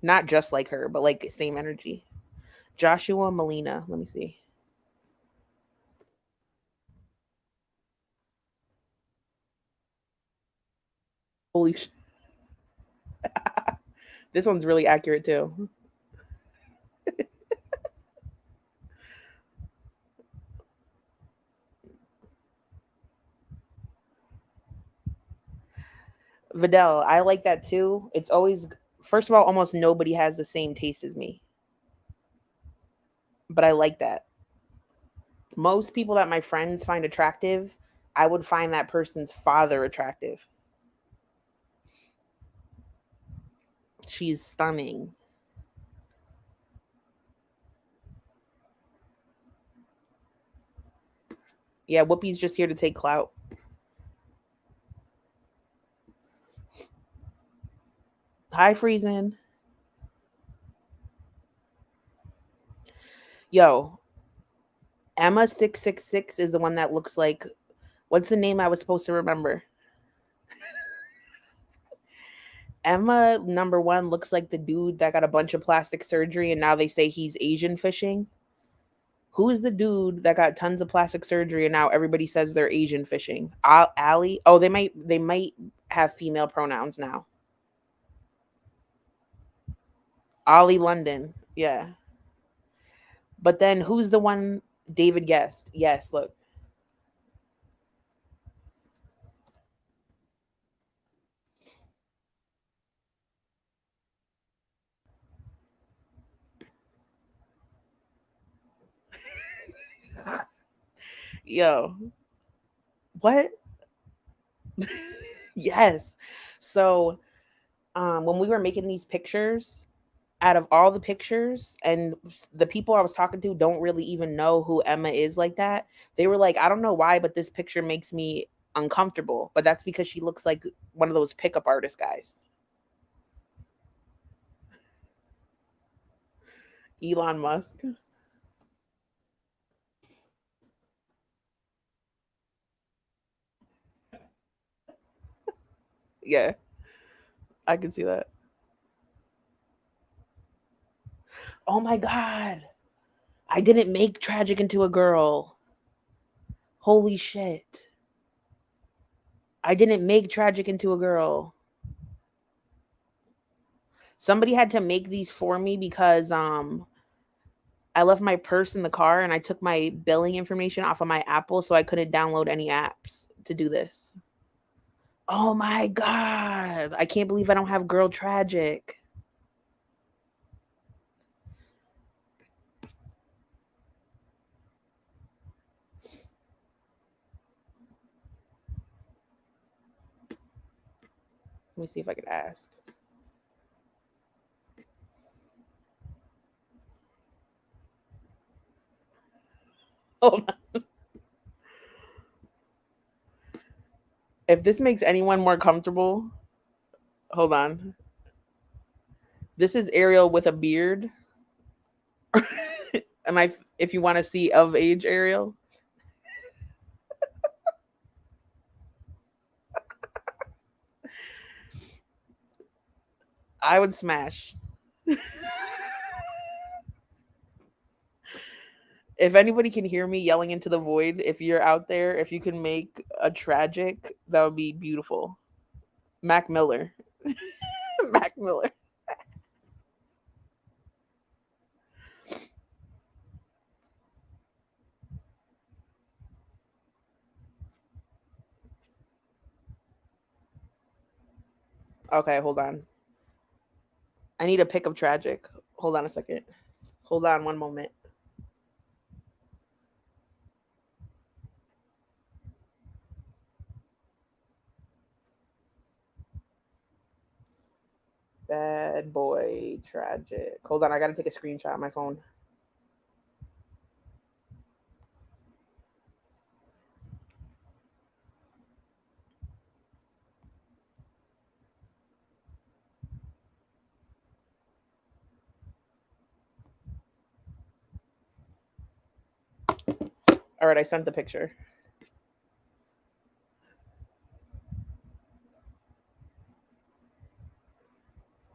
Not just like her, but like same energy. Joshua Molina. Let me see. Holy sh! This one's really accurate too. Vidal, I like that too. It's always, first of all, almost nobody has the same taste as me. But I like that. Most people that my friends find attractive, I would find that person's father attractive. She's stunning. Yeah, Whoopi's just here to take clout. Hi, Friesen. Yo, Emma 666 is the one that looks like What's the name I was supposed to remember? Emma, number one, looks like the dude that got a bunch of plastic surgery and now they say he's Asian fishing. Who is the dude that got tons of plastic surgery and now everybody says they're Asian fishing? Allie? Oh, they might have female pronouns now. Ollie London. Yeah. But then who's the one David guessed? Yes, look. Yo. What? Yes. So when we were making these pictures, out of all the pictures, and the people I was talking to don't really even know who Emma is like that. They were like, I don't know why, but this picture makes me uncomfortable. But that's because she looks like one of those pickup artist guys. Elon Musk. Yeah, I can see that. Oh my God. I didn't make Tragic into a girl. Holy shit. I didn't make Tragic into a girl. Somebody had to make these for me because I left my purse in the car and I took my billing information off of my Apple so I couldn't download any apps to do this. Oh my God. I can't believe I don't have Girl Tragic. Let me see if I could ask. Hold on. If this makes anyone more comfortable, hold on. This is Ariel with a beard. And if you want to see of age Ariel. I would smash. If anybody can hear me yelling into the void, if you're out there, if you can make a Tragic, that would be beautiful. Mac Miller. Mac Miller. Okay, hold on. I need a pic of Tragic. Hold on a second. Hold on one moment. Bad boy Tragic. Hold on, I gotta take a screenshot on my phone. All right, I sent the picture.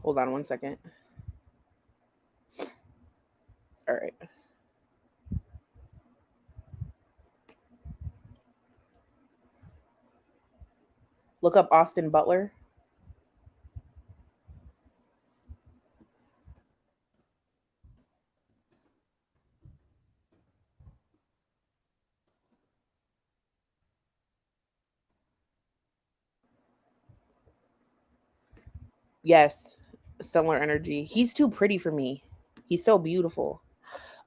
Hold on one second. All right. Look up Austin Butler. Yes, similar energy. He's too pretty for me. He's so beautiful.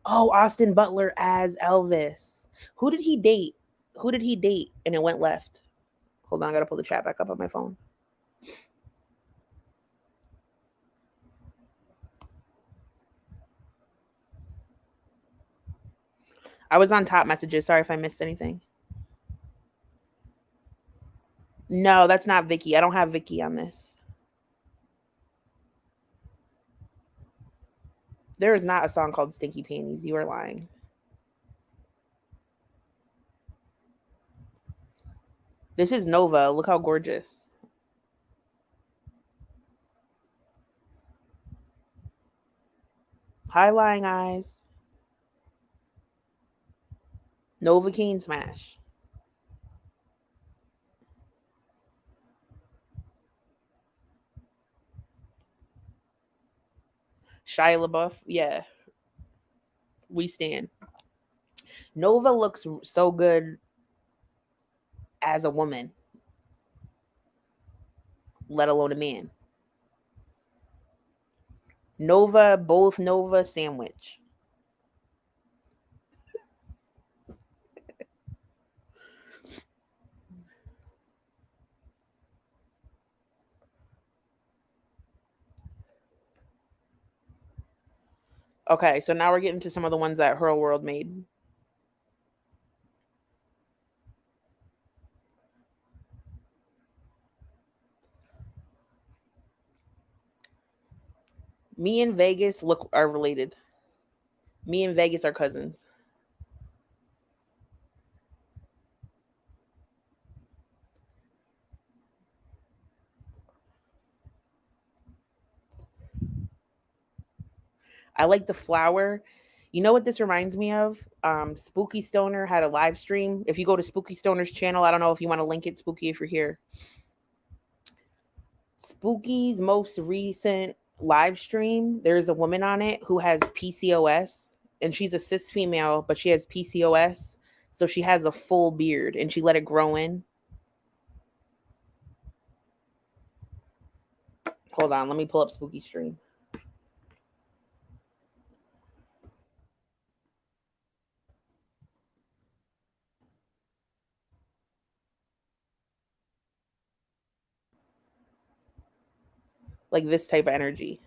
Oh, Austin Butler as Elvis. Who did he date? Who did he date? And it went left. Hold on, I gotta pull the chat back up on my phone. I was on top messages. Sorry if I missed anything. No, that's not Vicky. I don't have Vicky on this. There is not a song called Stinky Panties. You are lying. This is Nova. Look how gorgeous. High lying eyes. Novocaine smash. Shia LaBeouf. Yeah. We stand. Nova looks so good as a woman, let alone a man. Nova, both Nova sandwich. Okay, so now we're getting to some of the ones that Gorlworld made. Me and Vegas are related. Me and Vegas are cousins. I like the flower. You know what this reminds me of? Spooky Stoner had a live stream. If you go to Spooky Stoner's channel, I don't know if you want to link it, Spooky, if you're here. Spooky's most recent live stream, there's a woman on it who has PCOS, and she's a cis female, but she has PCOS. So she has a full beard and she let it grow in. Hold on, let me pull up Spooky stream. Like this type of energy.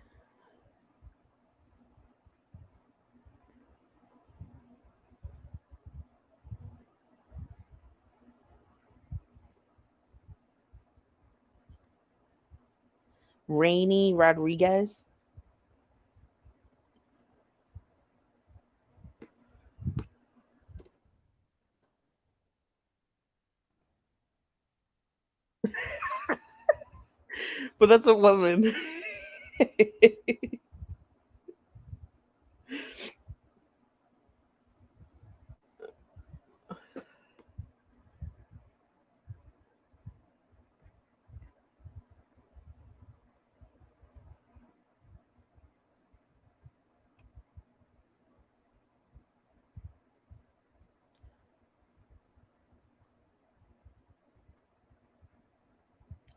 Rainy Rodriguez. But that's a woman.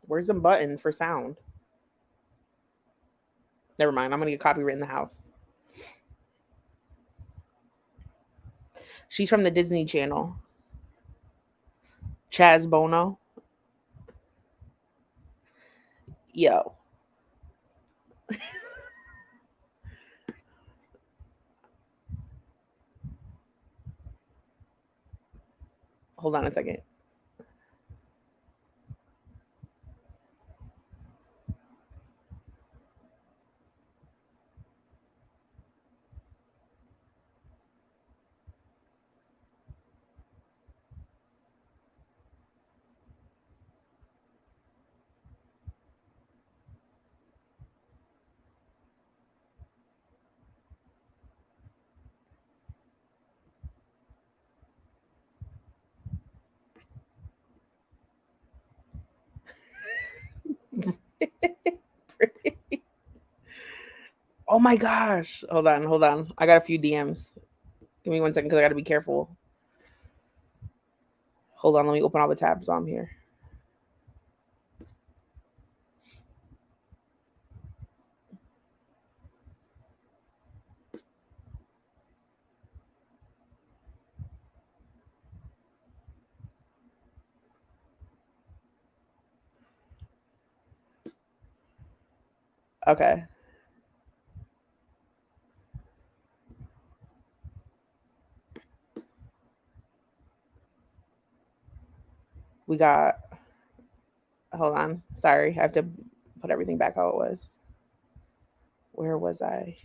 Where's a button for sound? Never mind. I'm going to get copyright in the house. She's from the Disney Channel. Chaz Bono. Yo. Hold on a second. Oh my gosh. Hold on. I got a few DMs. Give me 1 second because I got to be careful. Hold on. Let me open all the tabs while I'm here. Okay. We got, hold on. Sorry. I have to put everything back how it was. Where was I?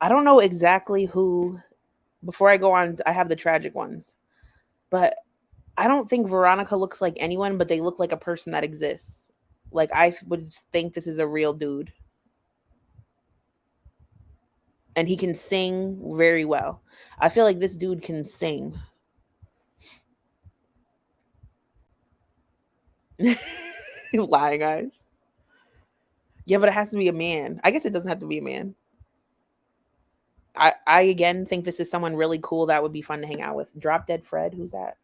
I don't know exactly who. Before I go on, I have the tragic ones, but I don't think Veronica looks like anyone, but they look like a person that exists. Like I would think this is a real dude, and he can sing very well. I feel like this dude can sing. Lying eyes. Yeah, but it has to be a man. I guess it doesn't have to be a man. I again think this is someone really cool that would be fun to hang out with. Drop Dead Fred, who's that?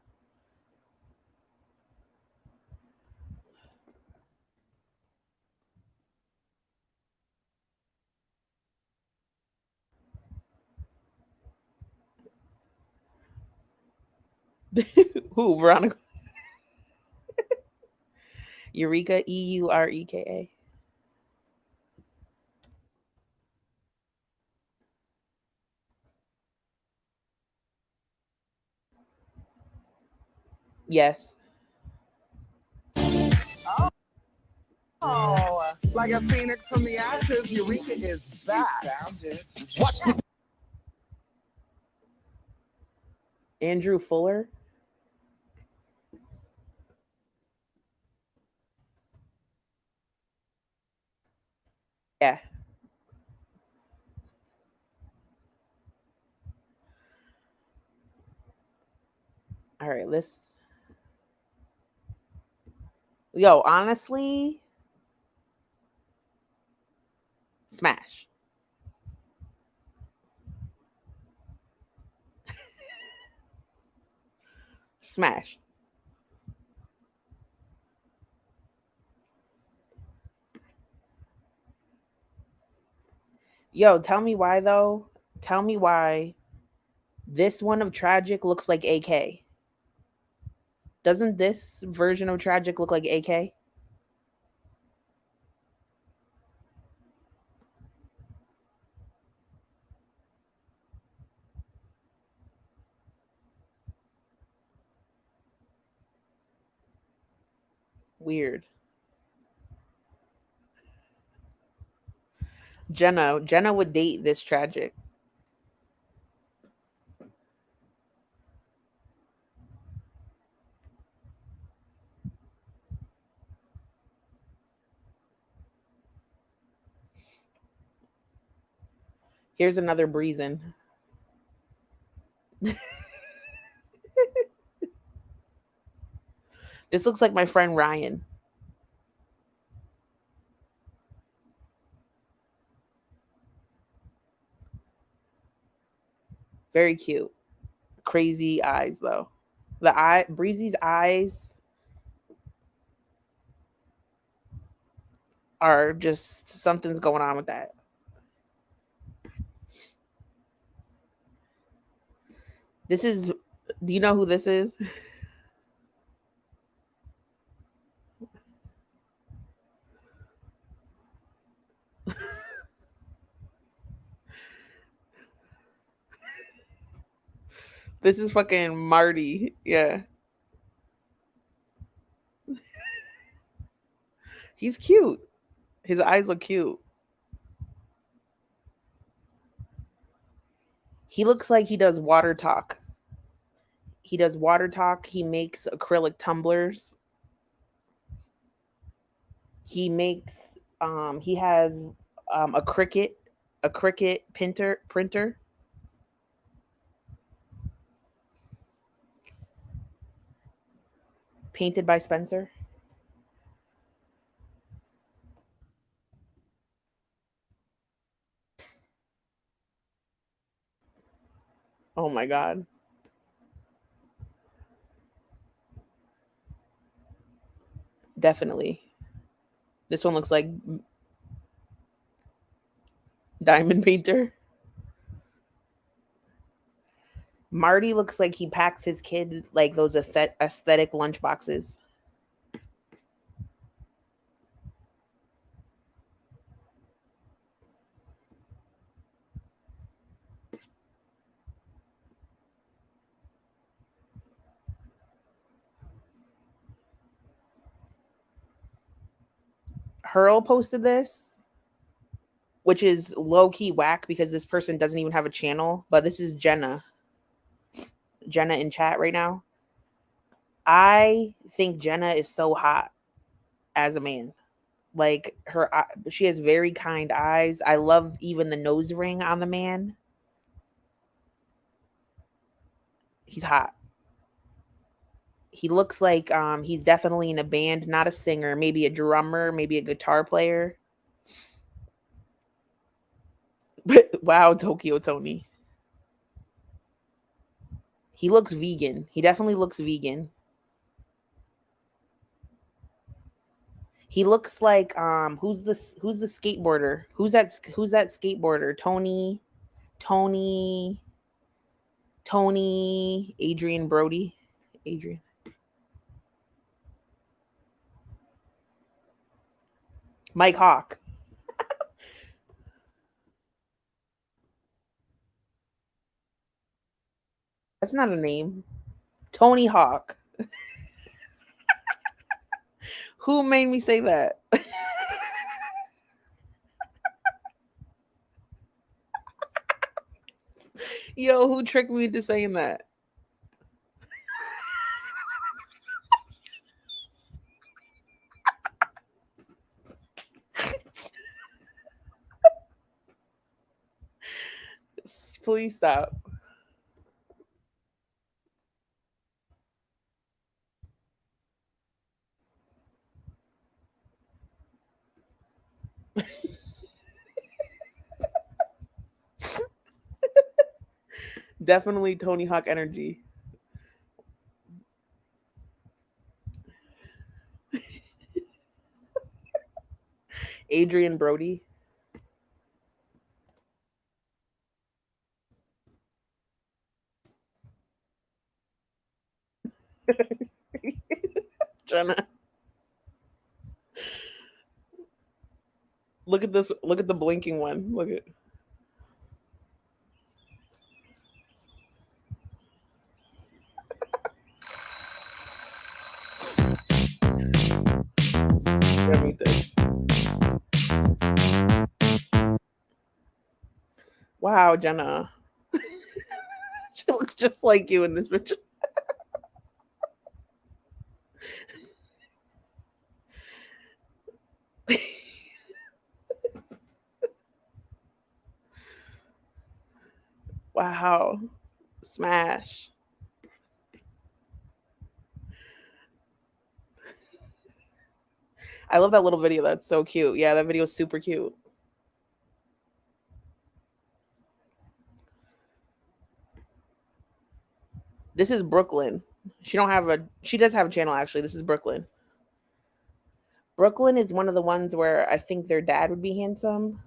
Who? Veronica? Eureka, Eureka. Yes. Oh, like a phoenix from the ashes, Eureka is back. Watch this. Andrew Fuller. Yeah. All right, let's. Yo, honestly, smash. Smash. Yo, tell me why though. Tell me why this one of Tragic looks like AK. Doesn't this version of Tragic look like AK? Weird. Jenna would date this Tragic. Here's another Breezin'. This looks like my friend Ryan. Very cute. Crazy eyes though. Breezy's eyes are just something's going on with that. This is. Do you know who this is? This is fucking Marty. Yeah. He's cute. His eyes look cute. He looks like he does water talk. He does water talk. He makes acrylic tumblers. He makes he has a Cricut printer. Painted by Spencer. Oh my god. Definitely. This one looks like Diamond Painter. Marty looks like he packs his kid like those aesthetic lunch boxes. Hurl posted this. which is low key whack because this person doesn't even have a channel. But this is Jenna in chat right now. I think Jenna is so hot as a man. Like she has very kind eyes. I love even the nose ring on the man. He's hot. He looks like he's definitely in a band, not a singer, maybe a drummer, maybe a guitar player. But wow, Tokyo Tony. He looks vegan. He definitely looks vegan. He looks like who's the skateboarder? Who's that skateboarder? Tony Adrian Brody. Adrian. Mike Hawk. That's not a name. Tony Hawk. Who made me say that? Yo, who tricked me into saying that? Please stop. Definitely Tony Hawk energy. Adrian Brody. Jenna. Look at this. Look at the blinking one. Look at. Let me this. Wow, Jenna. She looks just like you in this picture. Wow. Smash. I love that little video. That's so cute. Yeah, that video is super cute. This is Brooklyn. She does have a channel actually. This is Brooklyn. Brooklyn is one of the ones where I think their dad would be handsome.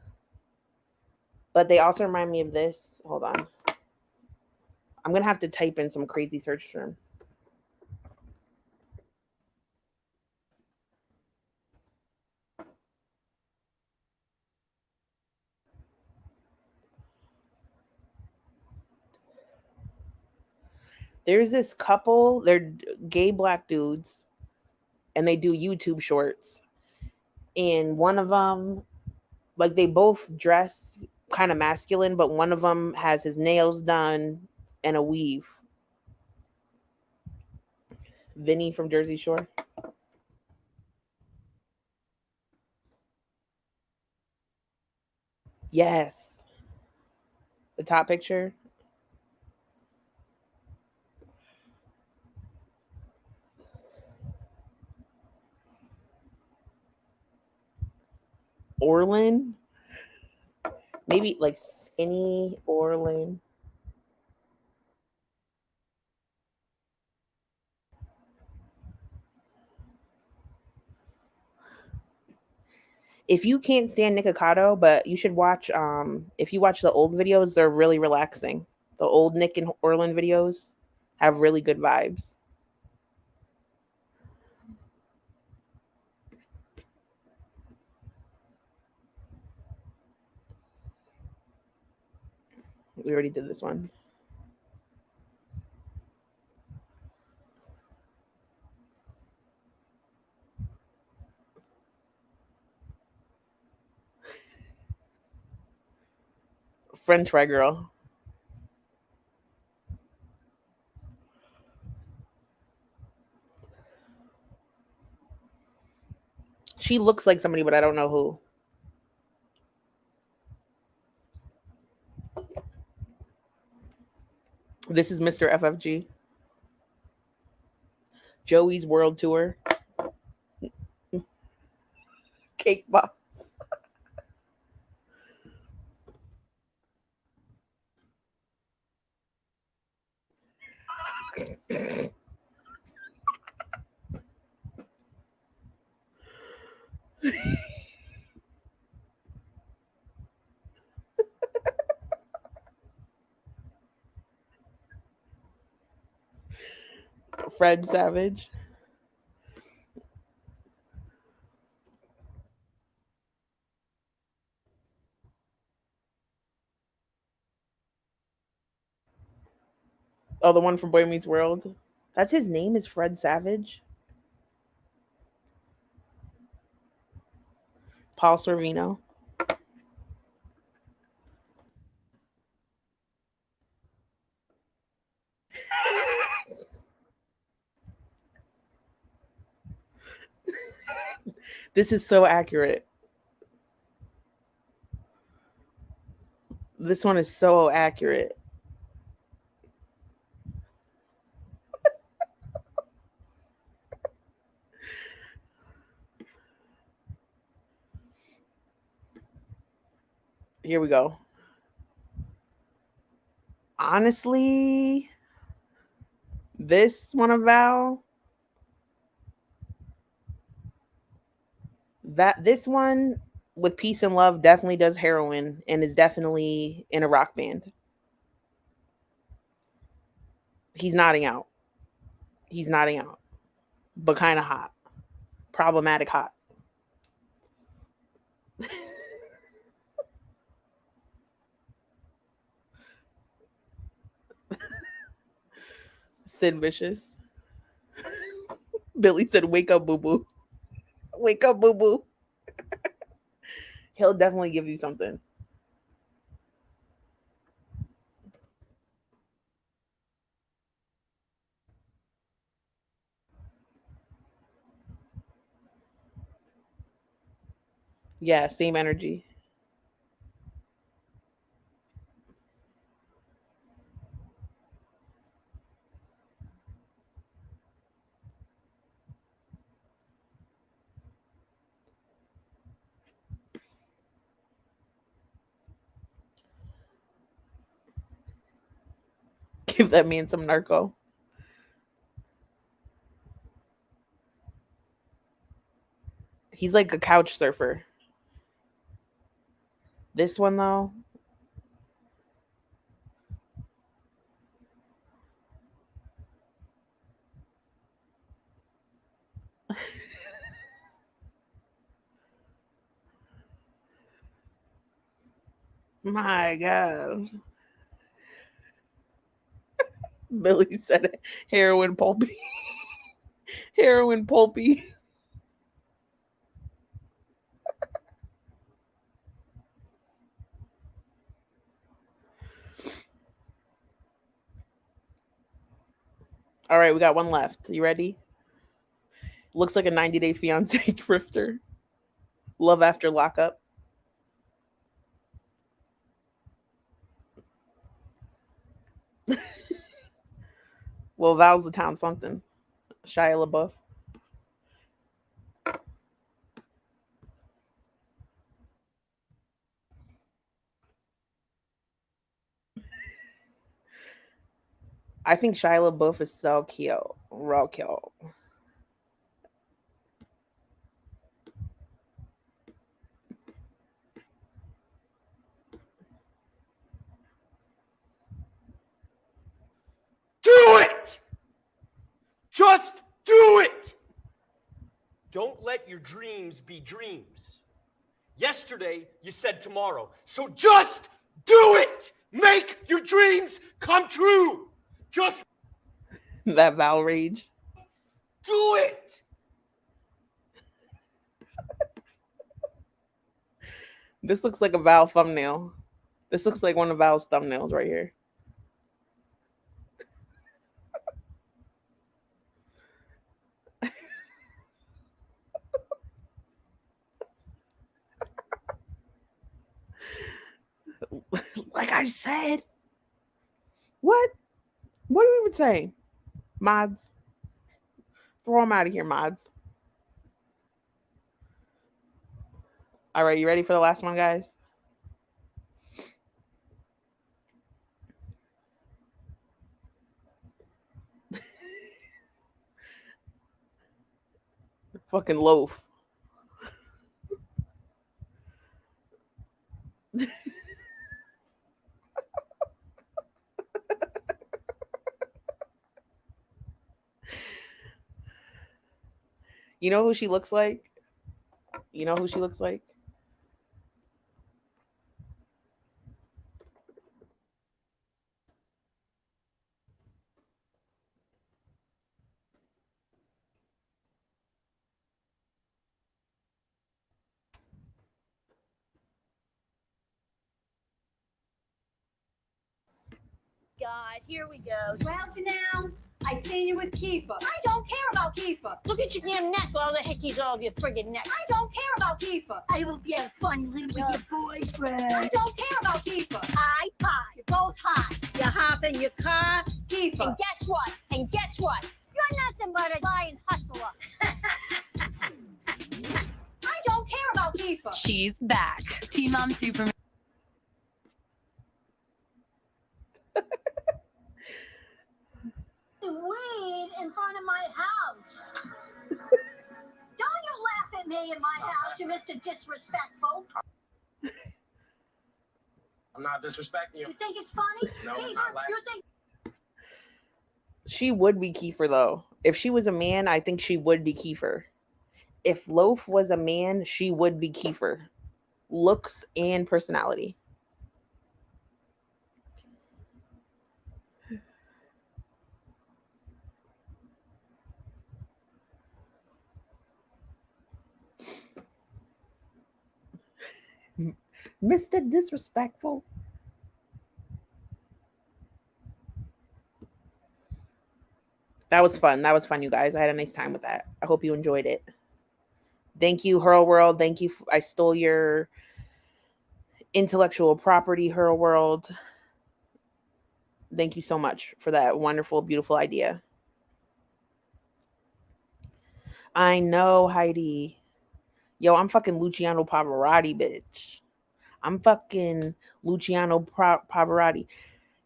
But they also remind me of this. Hold on. I'm going to have to type in some crazy search term. There's this couple, they're gay black dudes, and they do YouTube shorts. And one of them, like they both dress kind of masculine, but one of them has his nails done and a weave. Vinny from Jersey Shore. Yes. The top picture. Orlin. Maybe like skinny Orlin. If you can't stand Nikocado, but you should watch if you watch the old videos, they're really relaxing. The old Nick and Orlin videos have really good vibes. We already did this one. French fry girl. She looks like somebody, but I don't know who. This is Mr. FFG. Joey's World Tour. Cake box. Fred Savage. Oh, the one from Boy Meets World. That's his name is Fred Savage. Paul Sorvino. This is so accurate. This one is so accurate. Here we go. Honestly, this one of Val, this one with Peace and Love definitely does heroin and is definitely in a rock band. He's nodding out. He's nodding out. But kind of hot. Problematic hot. Sid Vicious. Billy said, "Wake up, boo boo. Wake up, boo boo." He'll definitely give you something. Yeah, same energy. Give that man some narco. He's like a couch surfer. This one, though. My God. Billy said it. Heroin pulpy. Heroin pulpy. All right, we got one left. You ready? Looks like a 90-day fiance grifter. Love after lockup. Well, Val's the town something. Shia LaBeouf. I think Shia LaBeouf is so cute. Real cute. Do it! Just do it! Don't let your dreams be dreams. Yesterday, you said tomorrow. So just do it! Make your dreams come true! Just That Val rage. do it! This looks like a Val thumbnail. This looks like one of Val's thumbnails right here. Like I said. What? What are you even saying? Mods. Throw them out of here, mods. All right, you ready for the last one, guys? Fucking loaf. You know who she looks like? You know who she looks like? God, here we go. Well, Janelle, I seen you with Kiefer. I don't care about Kiefer. Look at your damn neck. All the hickeys all of your friggin' neck. I don't care about Kiefer. I will be having fun living with your boyfriend. I don't care about Kiefer. Hi. You're both hot. You hop in your car, Kiefer. And guess what? You're nothing but a lying hustler. I don't care about Kiefer. She's back. Team Mom Superman. Weed in front of my house. Don't you laugh at me in my house, you Mr. Disrespectful. I'm not disrespecting you. You think it's funny? No, Kiefer, I'm not laughing. you think She would be Kiefer, though. If she was a man, I think she would be Kiefer. If Loaf was a man, she would be Kiefer. Looks and personality. Mr. Disrespectful. That was fun. That was fun, you guys. I had a nice time with that. I hope you enjoyed it. Thank you, Hurl World. Thank you. I stole your intellectual property, Hurl World. Thank you so much for that wonderful, beautiful idea. I know, Heidi. Yo, I'm fucking Luciano Pavarotti, bitch. I'm fucking Luciano Pavarotti.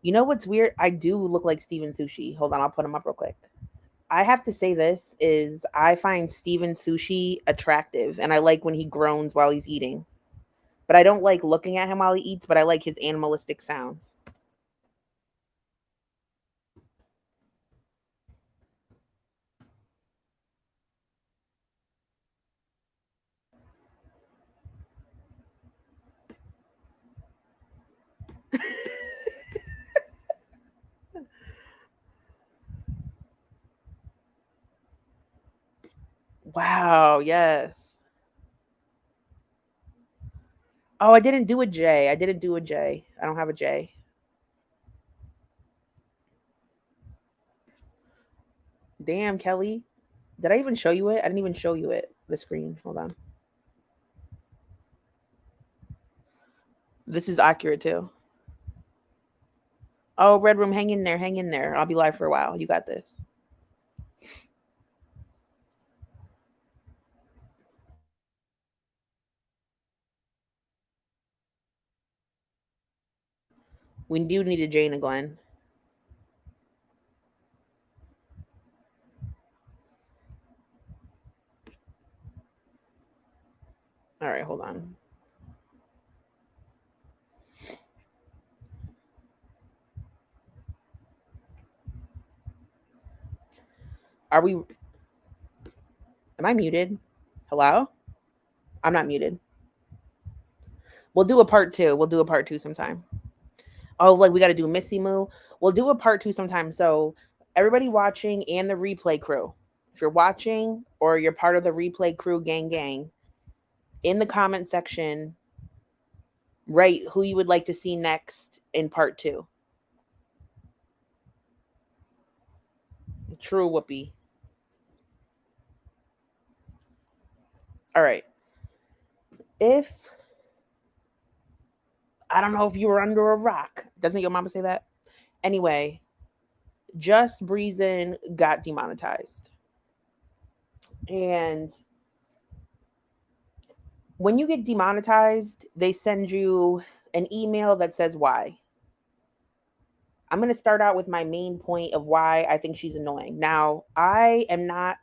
You know what's weird? I do look like Steven Sushi. Hold on, I'll put him up real quick. I have to say this is I find Steven Sushi attractive, and I like when he groans while he's eating. But I don't like looking at him while he eats, but I like his animalistic sounds. Wow, yes. Oh, I didn't do a J. I didn't do a J. I don't have a J. Damn, Kelly. Did I even show you it? I didn't even show you it. The screen. Hold on. This is accurate too. Oh, Red Room, hang in there. Hang in there. I'll be live for a while. You got this. We do need a J and a Glenn. All right, hold on. Are we... Am I muted? Hello? I'm not muted. We'll do a part 2. We'll do a part 2 sometime. Oh, like we got to do Missy Moo. We'll do a part 2 sometime. So everybody watching and the replay crew, if you're watching or you're part of the replay crew, gang, in the comment section, Write who you would like to see next in part 2. True Whoopi. All right. If I don't know if you were under a rock. Doesn't your mama say that? Anyway, Just Breezin' got demonetized. And when you get demonetized, they send you an email that says why. I'm going to start out with my main point of why I think she's annoying. Now, I am not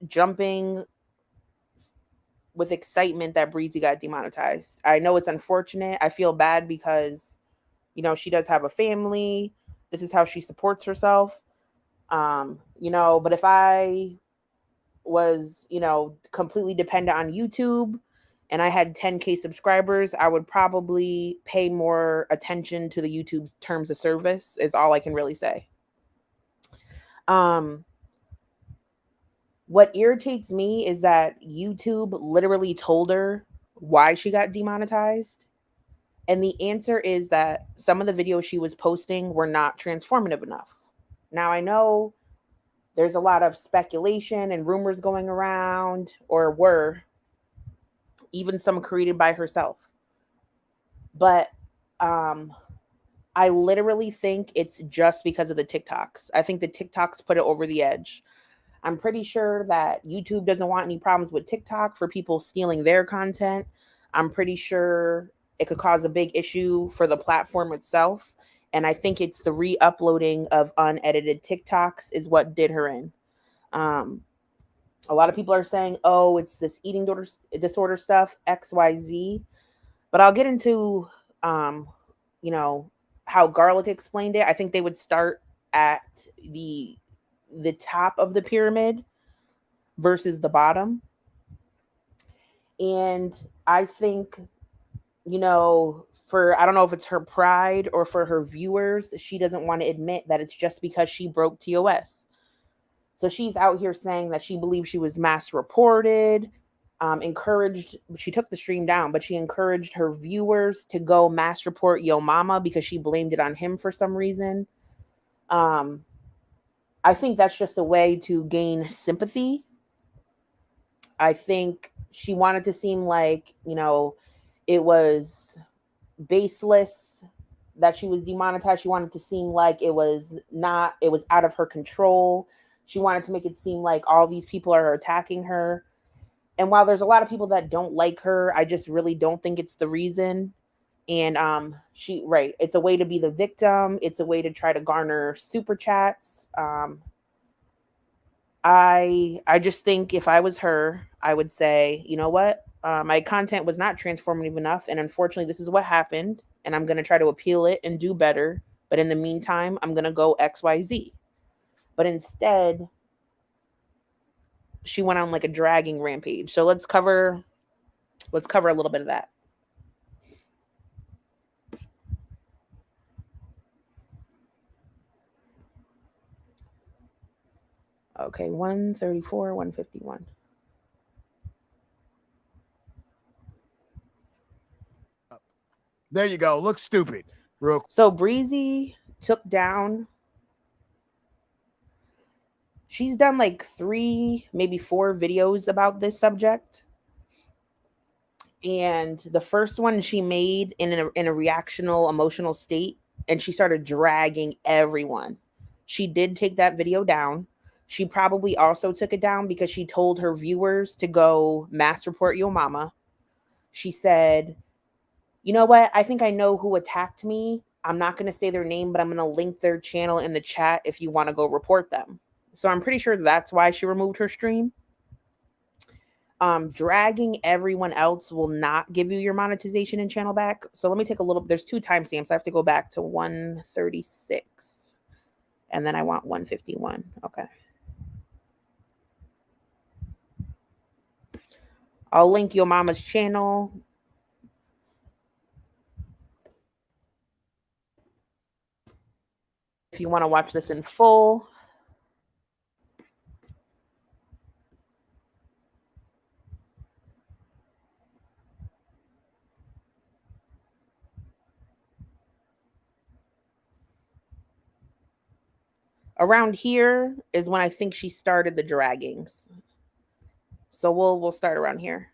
jumping with excitement that Breezy got demonetized. I know it's unfortunate. I feel bad because, you know, she does have a family. This is how she supports herself. You know, but if I was, you know, completely dependent on YouTube and I had 10K subscribers, I would probably pay more attention to the YouTube terms of service, is all I can really say. What irritates me is that YouTube literally told her why she got demonetized. And the answer is that some of the videos she was posting were not transformative enough. Now, I know there's a lot of speculation and rumors going around, or were, even some created by herself. But I literally think it's just because of the TikToks. I think the TikToks put it over the edge. I'm pretty sure that YouTube doesn't want any problems with TikTok for people stealing their content. I'm pretty sure it could cause a big issue for the platform itself. And I think it's the re-uploading of unedited TikToks is what did her in. A lot of people are saying, oh, it's this eating disorder stuff, XYZ. But I'll get into, you know, how Garlic explained it. I think they would start at the top of the pyramid versus the bottom. And I think, you know, for, I don't know if it's her pride or for her viewers, she doesn't want to admit that it's just because she broke TOS. So she's out here saying that she believes she was mass reported, encouraged, she took the stream down, but she encouraged her viewers to go mass report Yo Mama because she blamed it on him for some reason. I think that's just a way to gain sympathy. I think she wanted to seem like, you know, it was baseless that she was demonetized. She wanted to seem like it was not, it was out of her control. She wanted to make it seem like all these people are attacking her. And while there's a lot of people that don't like her, I just really don't think it's the reason. And it's a way to be the victim. It's a way to try to garner super chats. I just think if I was her, I would say, you know what? My content was not transformative enough. And unfortunately, this is what happened. And I'm going to try to appeal it and do better. But in the meantime, I'm going to go XYZ. But instead, she went on like a dragging rampage. So let's cover a little bit of that. Okay, 134, 151. There you go. Look stupid. So Breezy took down. She's done like 3, maybe 4 videos about this subject. And the first one she made in a reactional, emotional state, and she started dragging everyone. She did take that video down. She probably also took it down because she told her viewers to go mass report Yo Mama. She said, you know what? I think I know who attacked me. I'm not going to say their name, but I'm going to link their channel in the chat if you want to go report them. So I'm pretty sure that's why she removed her stream. Dragging everyone else will not give you your monetization and channel back. So let me take a little, there's 2 timestamps. I have to go back to 136 and then I want 151. Okay. I'll link Yo Mama's channel. If you want to watch this in full. Around here is when I think she started the draggings. So we'll start around here.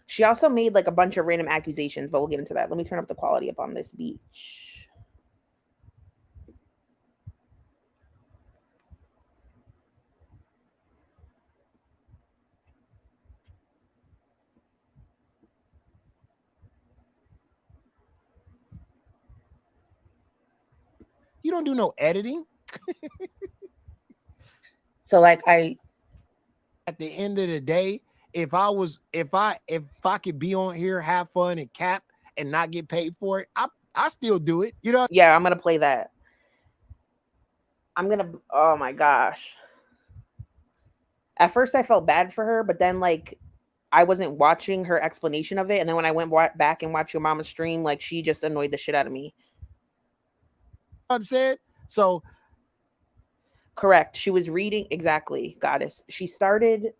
She also made like a bunch of random accusations, but we'll get into that. Let me turn up the quality up on this beach. You don't do no editing. So like at the end of the day, if I could be on here, have fun and cap and not get paid for it, I still do it. You know? Yeah, I'm gonna play that. Oh my gosh. At first I felt bad for her, but then like I wasn't watching her explanation of it, and then when I went back and watched your mama's stream, like she just annoyed the shit out of me. I'm saying? So correct. She was reading exactly, goddess. She started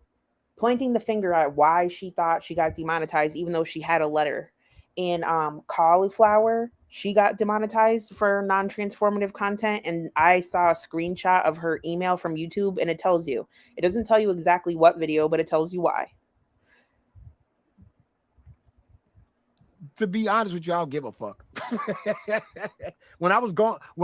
pointing the finger at why she thought she got demonetized, even though she had a letter. And Cauliflower, she got demonetized for non-transformative content, and I saw a screenshot of her email from YouTube, and it tells you. It doesn't tell you exactly what video, but it tells you why. To be honest with you, I don't give a fuck. When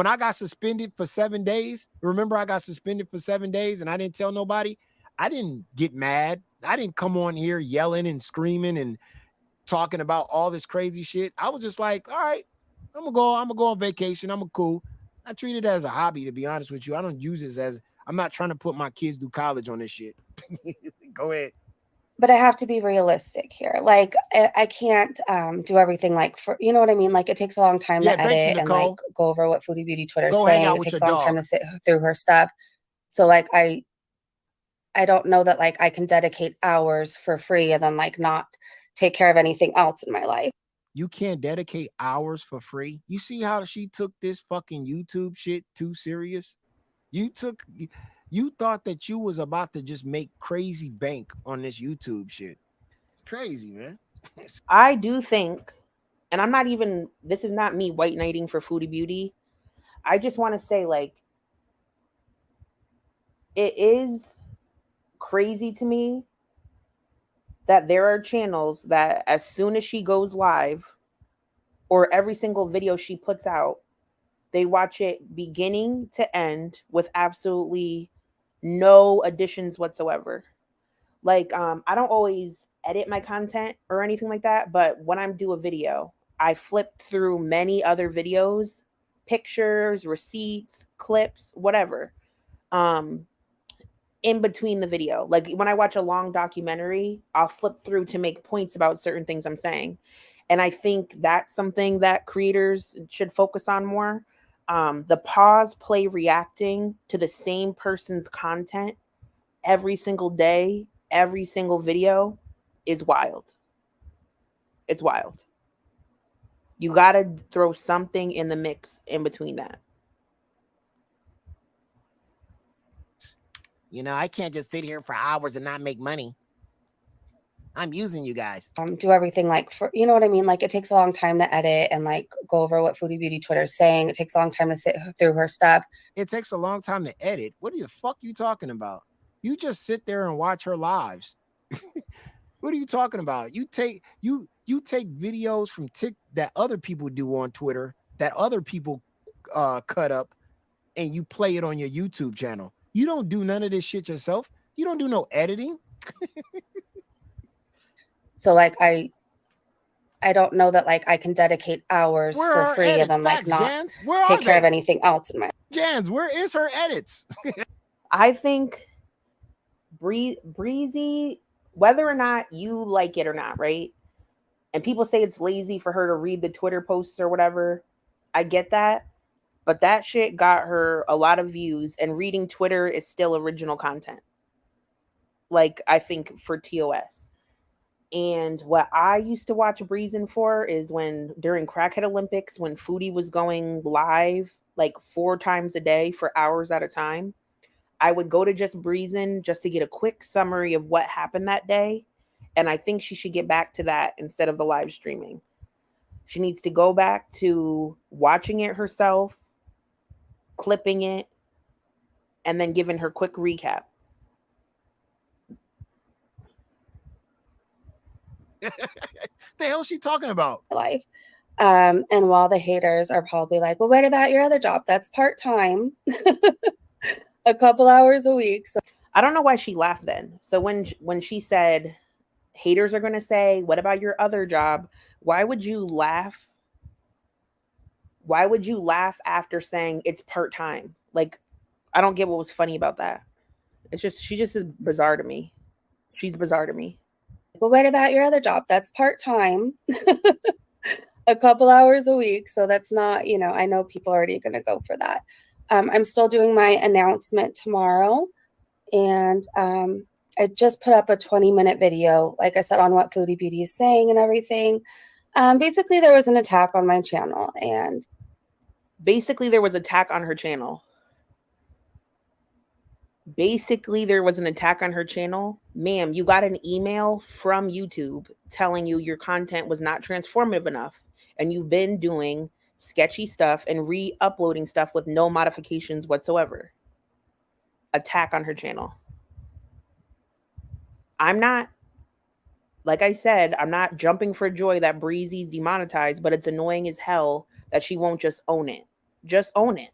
I got suspended for 7 days, remember I got suspended for 7 days and I didn't tell nobody. I didn't get mad. I didn't come on here yelling and screaming and talking about all this crazy shit. I was just like, all right, I'm gonna go on vacation. I'm cool. I treat it as a hobby, to be honest with you. I don't use it as, I'm not trying to put my kids through college on this shit. Go ahead. But I have to be realistic here. Like I can't do everything like for, you know what I mean? Like it takes a long time to edit and like go over what Foodie Beauty Twitter is saying. It takes a long time to sit through her stuff. So like I don't know that like I can dedicate hours for free and then like not take care of anything else in my life. You can't dedicate hours for free. You see how she took this fucking YouTube shit too serious? You thought that you was about to just make crazy bank on this YouTube shit. It's crazy, man. I do think, and I'm not even, this is not me white knighting for Foodie Beauty. I just want to say, like, it is crazy to me that there are channels that as soon as she goes live or every single video she puts out, they watch it beginning to end with absolutely no additions whatsoever. Like, I don't always edit my content or anything like that, but when I do a video, I flip through many other videos, pictures, receipts, clips, whatever, in between the video. Like when I watch a long documentary, I'll flip through to make points about certain things I'm saying. And I think that's something that creators should focus on more. The pause, play, reacting to the same person's content every single day, every single video is wild. It's wild. You got to throw something in the mix in between that. You know, I can't just sit here for hours and not make money. I'm using you guys. Do everything like for, you know what I mean? Like it takes a long time to edit and like go over what Foodie Beauty Twitter is saying. It takes a long time to sit through her stuff. It takes a long time to edit. What the fuck you talking about? You just sit there and watch her lives. What are you talking about? You take videos from that other people do on Twitter, that other people cut up, and you play it on your YouTube channel. You don't do none of this shit yourself. You don't do no editing. So like I don't know that like I can dedicate hours for free and then like not take care of anything else in my Jans, where is her edits? I think Breezy, whether or not you like it or not, right? And people say it's lazy for her to read the Twitter posts or whatever. I get that. But that shit got her a lot of views, and reading Twitter is still original content. Like, I think for TOS. And what I used to watch Breezy'S for is when during Crackhead Olympics, when Foodie was going live like 4 times a day for hours at a time, I would go to just Breezy'S just to get a quick summary of what happened that day. And I think she should get back to that instead of the live streaming. She needs to go back to watching it herself, clipping it, and then giving her quick recap. The hell is she talking about? Life. And while the haters are probably like, well, what about your other job? That's part-time, a couple hours a week. So I don't know why she laughed then. So when she said, haters are going to say, what about your other job? Why would you laugh? Why would you laugh after saying it's part-time? Like, I don't get what was funny about that. It's just, she just is bizarre to me. She's bizarre to me. well, what about your other job? That's part-time, a couple hours a week. So that's not, you know, I know people are already going to go for that. I'm still doing my announcement tomorrow. And I just put up a 20-minute video, like I said, on what Foodie Beauty is saying and everything. Basically, there was an attack on my channel. And basically, there was an attack on her channel. Ma'am, you got an email from YouTube telling you your content was not transformative enough. And you've been doing sketchy stuff and re-uploading stuff with no modifications whatsoever. Attack on her channel. I'm not, like I said, I'm not jumping for joy that Breezy's demonetized, but it's annoying as hell that she won't just own it. Just own it.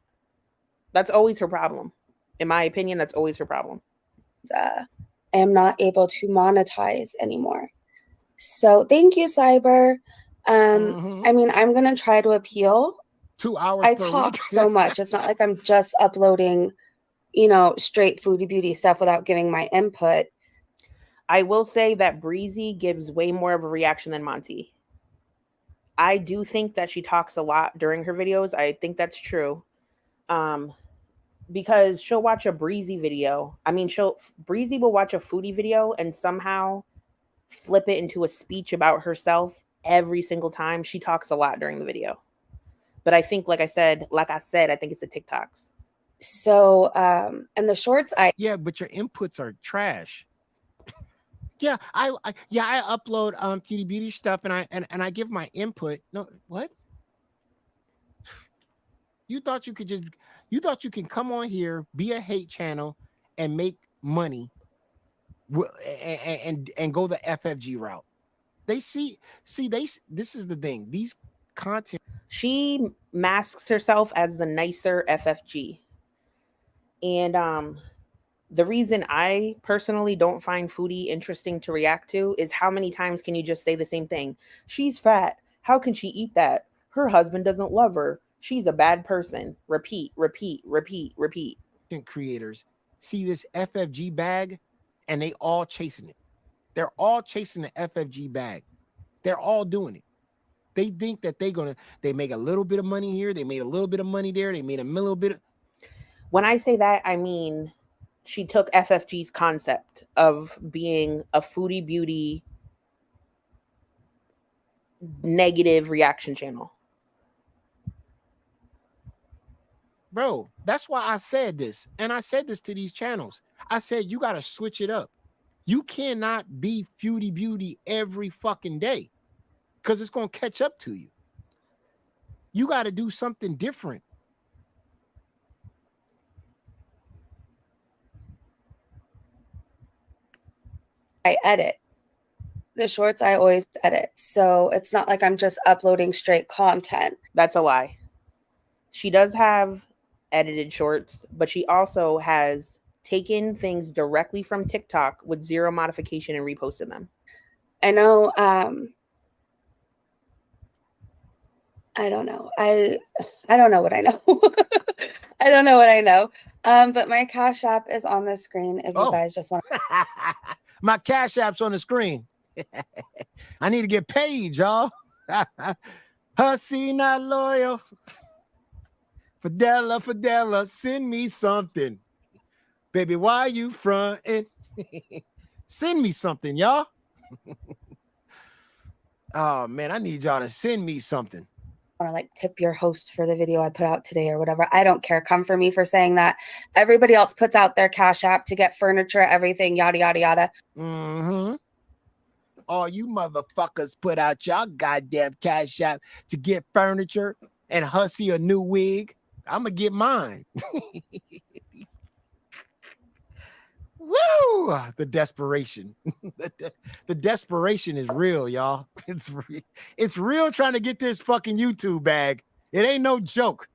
That's always her problem. In my opinion, that's always her problem. I am not able to monetize anymore. So thank you, Cyber. I mean, I'm going to try to appeal. 2 hours I per talk week. so much. It's not like I'm just uploading, you know, straight Foodie Beauty stuff without giving my input. I will say that Breezy gives way more of a reaction than Monty. I do think that she talks a lot during her videos. I think that's true. Because she'll watch a Breezy video. I mean, Breezy will watch a foodie video and somehow flip it into a speech about herself every single time. She talks a lot during the video. But I think, like I said, I think it's the TikToks. So, and the shorts, yeah, but your inputs are trash. Yeah, I upload Foodie Beauty stuff and I give my input. No, what? You thought you can come on here, be a hate channel, and make money, and go the FFG route. This is the thing. These content. She masks herself as the nicer FFG, and the reason I personally don't find foodie interesting to react to is how many times can you just say the same thing? She's fat. How can she eat that? Her husband doesn't love her. She's a bad person. Repeat, repeat, repeat, repeat. Creators see this FFG bag and they all chasing it. They're all chasing the FFG bag. They're all doing it. They think that they make a little bit of money here. They made a little bit of money there. They made a little bit. When I say that, I mean, she took FFG's concept of being a Foodie Beauty negative reaction channel. Bro, that's why I said this. And I said this to these channels. I said, you got to switch it up. You cannot be Foodie Beauty every fucking day because it's going to catch up to you. You got to do something different. I edit. The shorts I always edit. So it's not like I'm just uploading straight content. That's a lie. She does have edited shorts, but she also has taken things directly from TikTok with zero modification and reposted them. I know. I don't know. I don't know what I know. I don't know what I know. But my Cash App is on the screen if you guys just want. My Cash App's on the screen. I need to get paid, y'all. Hussy not loyal. Fidela, send me something. Baby, why you frontin'? Send me something, y'all. Oh, man, I need y'all to send me something. Want to like tip your host for the video I put out today or whatever. I don't care. Come for me for saying that. Everybody else puts out their Cash App to get furniture, everything, yada, yada, yada. Mm-hmm. all you motherfuckers put out y'all goddamn cash app to get furniture and Hussy a new wig. I'm gonna get mine. Woo! The desperation. The desperation is real, y'all. It's real trying to get this fucking YouTube bag. It ain't no joke.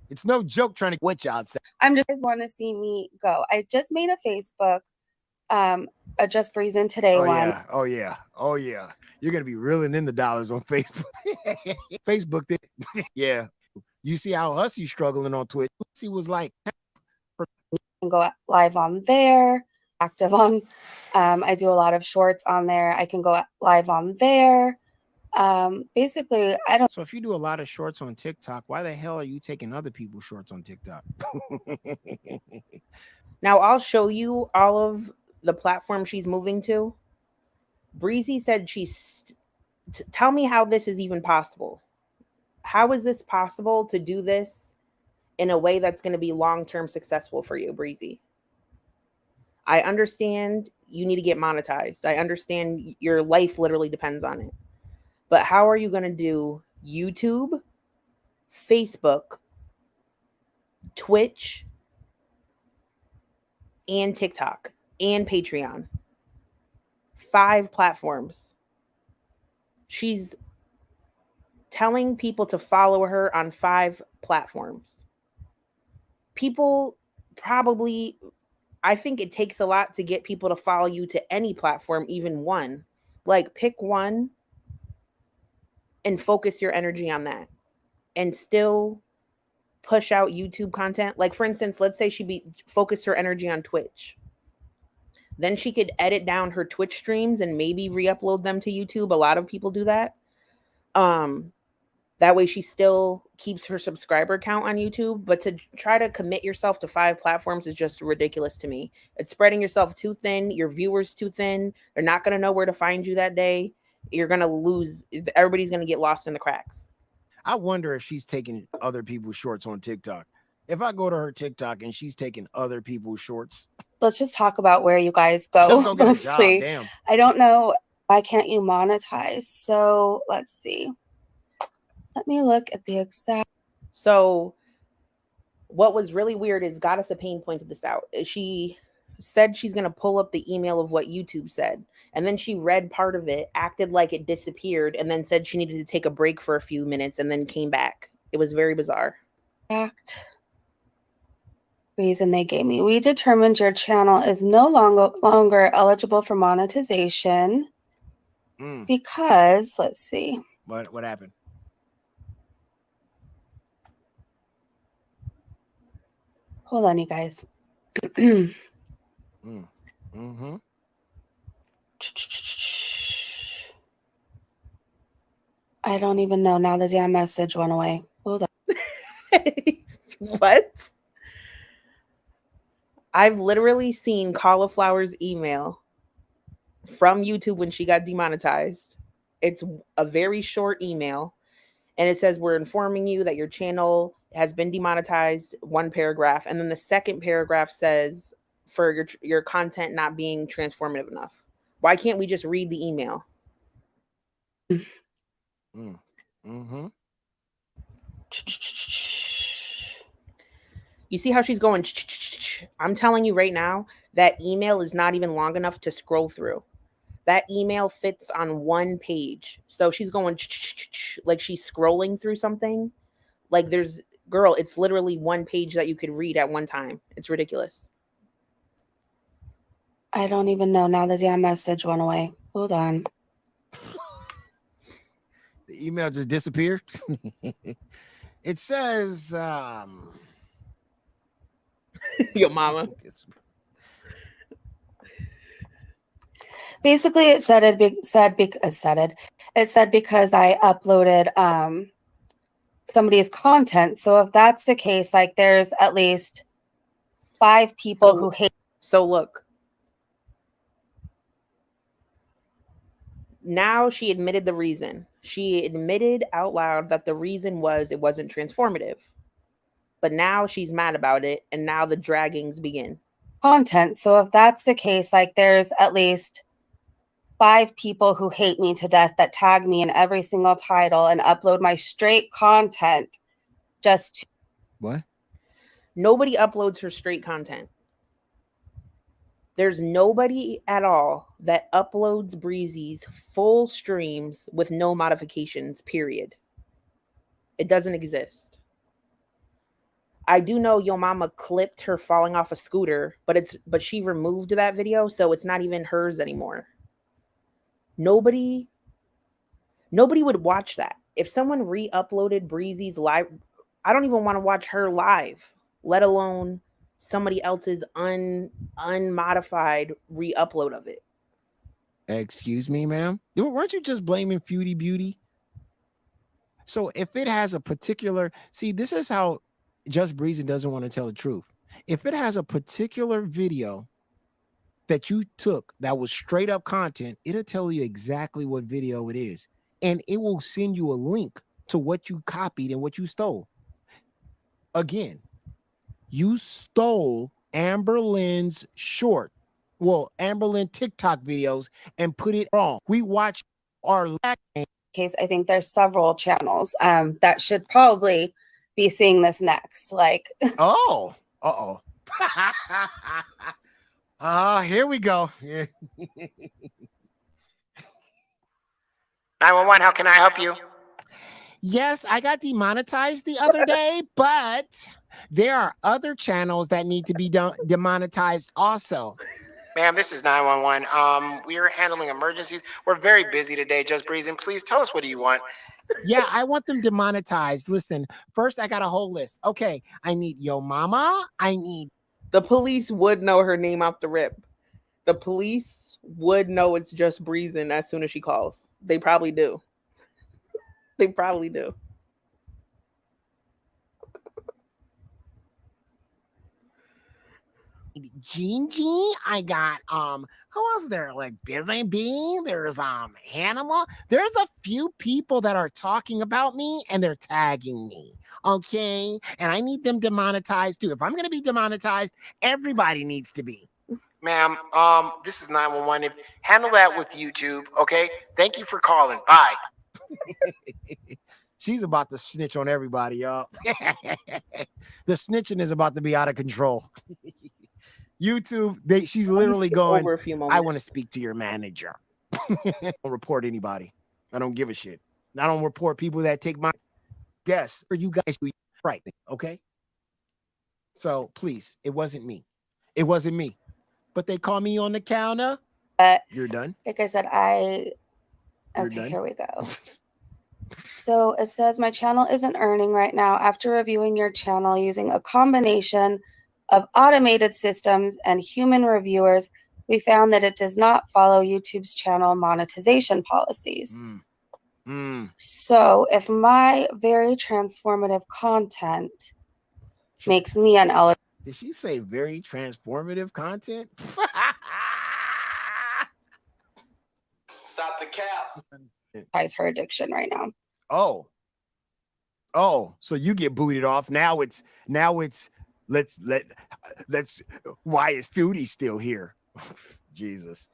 It's no joke trying to what y'all say. I'm just want to see me go. I just made a Facebook, a Just Breezin' Today one. Yeah. Oh yeah. Oh yeah. You're gonna be reeling in the dollars on Facebook. Facebook did. Yeah. You see how Hussy struggling on Twitch. Hussy was like, can go live on there, active on. I do a lot of shorts on there. I can go live on there. Basically, I don't. So if you do a lot of shorts on TikTok, why the hell are you taking other people's shorts on TikTok? Now I'll show you all of the platform she's moving to. Breezy said tell me how this is even possible. How is this possible to do this in a way that's going to be long-term successful for you, Breezy? I understand you need to get monetized. I understand your life literally depends on it. But how are you going to do YouTube, Facebook, Twitch, and TikTok, and Patreon? 5 platforms. She's telling people to follow her on 5 platforms. People probably, I think it takes a lot to get people to follow you to any platform, even one. Like, pick one and focus your energy on that and still push out YouTube content. Like, for instance, let's say she focused her energy on Twitch. Then she could edit down her Twitch streams and maybe re-upload them to YouTube. A lot of people do that. That way she still keeps her subscriber count on YouTube. But to try to commit yourself to 5 platforms is just ridiculous to me. It's spreading yourself too thin. Your viewers too thin. They're not going to know where to find you that day. You're going to lose. Everybody's going to get lost in the cracks. I wonder if she's taking other people's shorts on TikTok. If I go to her TikTok and she's taking other people's shorts. Let's just talk about where you guys go. Just go get a job, damn. I don't know. Why can't you monetize? So let's see. Let me look at the exact. So what was really weird is Goddess of Pain pointed this out. She said she's going to pull up the email of what YouTube said. And then she read part of it, acted like it disappeared, and then said she needed to take a break for a few minutes and then came back. It was very bizarre. Reason they gave me. We determined your channel is no longer eligible for monetization because, let's see. What happened? Hold on, you guys. I don't even know. Now the damn message went away. Hold on. What? I've literally seen Cauliflower's email from YouTube when she got demonetized. It's a very short email, and it says, we're informing you that your channel has been demonetized, 1 paragraph. And then the second paragraph says, for your content not being transformative enough. Why can't we just read the email? You see how she's going? I'm telling you right now, that email is not even long enough to scroll through. That email fits on 1 page. So she's going like she's scrolling through something. Like girl, it's literally 1 page that you could read at one time. It's ridiculous. I don't even know. Now the damn message went away. Hold on. The email just disappeared. It says, your mama. Basically, it said because I uploaded somebody's content. So if that's the case, like there's at least 5 people who hate. So look. Now she admitted the reason. She admitted out loud that the reason was it wasn't transformative. But now she's mad about it, and now the draggings begin. Content. So if that's the case, like there's at least 5 people who hate me to death that tag me in every single title and upload my straight content just to. What? Nobody uploads her straight content. There's nobody at all that uploads Breezy's full streams with no modifications, period. It doesn't exist. I do know Yo Mama clipped her falling off a scooter, but she removed that video, so it's not even hers anymore. Nobody would watch that. If someone re-uploaded Breezy's live, I don't even want to watch her live, let alone somebody else's unmodified re-upload of it. Excuse me, ma'am. Weren't you just blaming Feudy Beauty? So if it has a particular, see, this is how Just Breezy doesn't want to tell the truth. If it has a particular video that you took that was straight up content, it'll tell you exactly what video it is. And it will send you a link to what you copied and what you stole. Again, you stole Amber Lynn's Amber Lynn TikTok videos and put it wrong. We watched our case. I think there's several channels that should probably be seeing this next. Like, oh, here we go. 911, how can I help you? Yes, I got demonetized the other day, but there are other channels that need to be demonetized also. Ma'am, this is 911. We are handling emergencies. We're very busy today, Just Breezy. Please tell us, what do you want? Yeah, I want them demonetized. Listen, first I got a whole list. Okay, I need Yo Mama. I need. The police would know her name off the rip. The police would know it's Just Breezy as soon as she calls. They probably do. They probably do. Gigi, I got who else there? Like Busy Bee, there's Animal. There's a few people that are talking about me and they're tagging me. Okay, and I need them demonetized too. If I'm gonna be demonetized, everybody needs to be. Ma'am, this is 911. Handle that with YouTube, okay? Thank you for calling. Bye. She's about to snitch on everybody, y'all. The snitching is about to be out of control. YouTube, she's literally going, I want to speak to your manager. I don't report anybody. I don't give a shit. I don't report people that take my guess. Or you guys do right, okay? So please, it wasn't me. It wasn't me. But they call me on the counter. You're done. Like I said, okay, here we go. So it says my channel isn't earning right now. After reviewing your channel using a combination of automated systems and human reviewers, we found that it does not follow YouTube's channel monetization policies. So if my very transformative content makes me ineligible. Did she say very transformative content? Stop the cap. Her addiction right now. Oh, so you get booted off. Now it's let's why is Feudy still here? Jesus.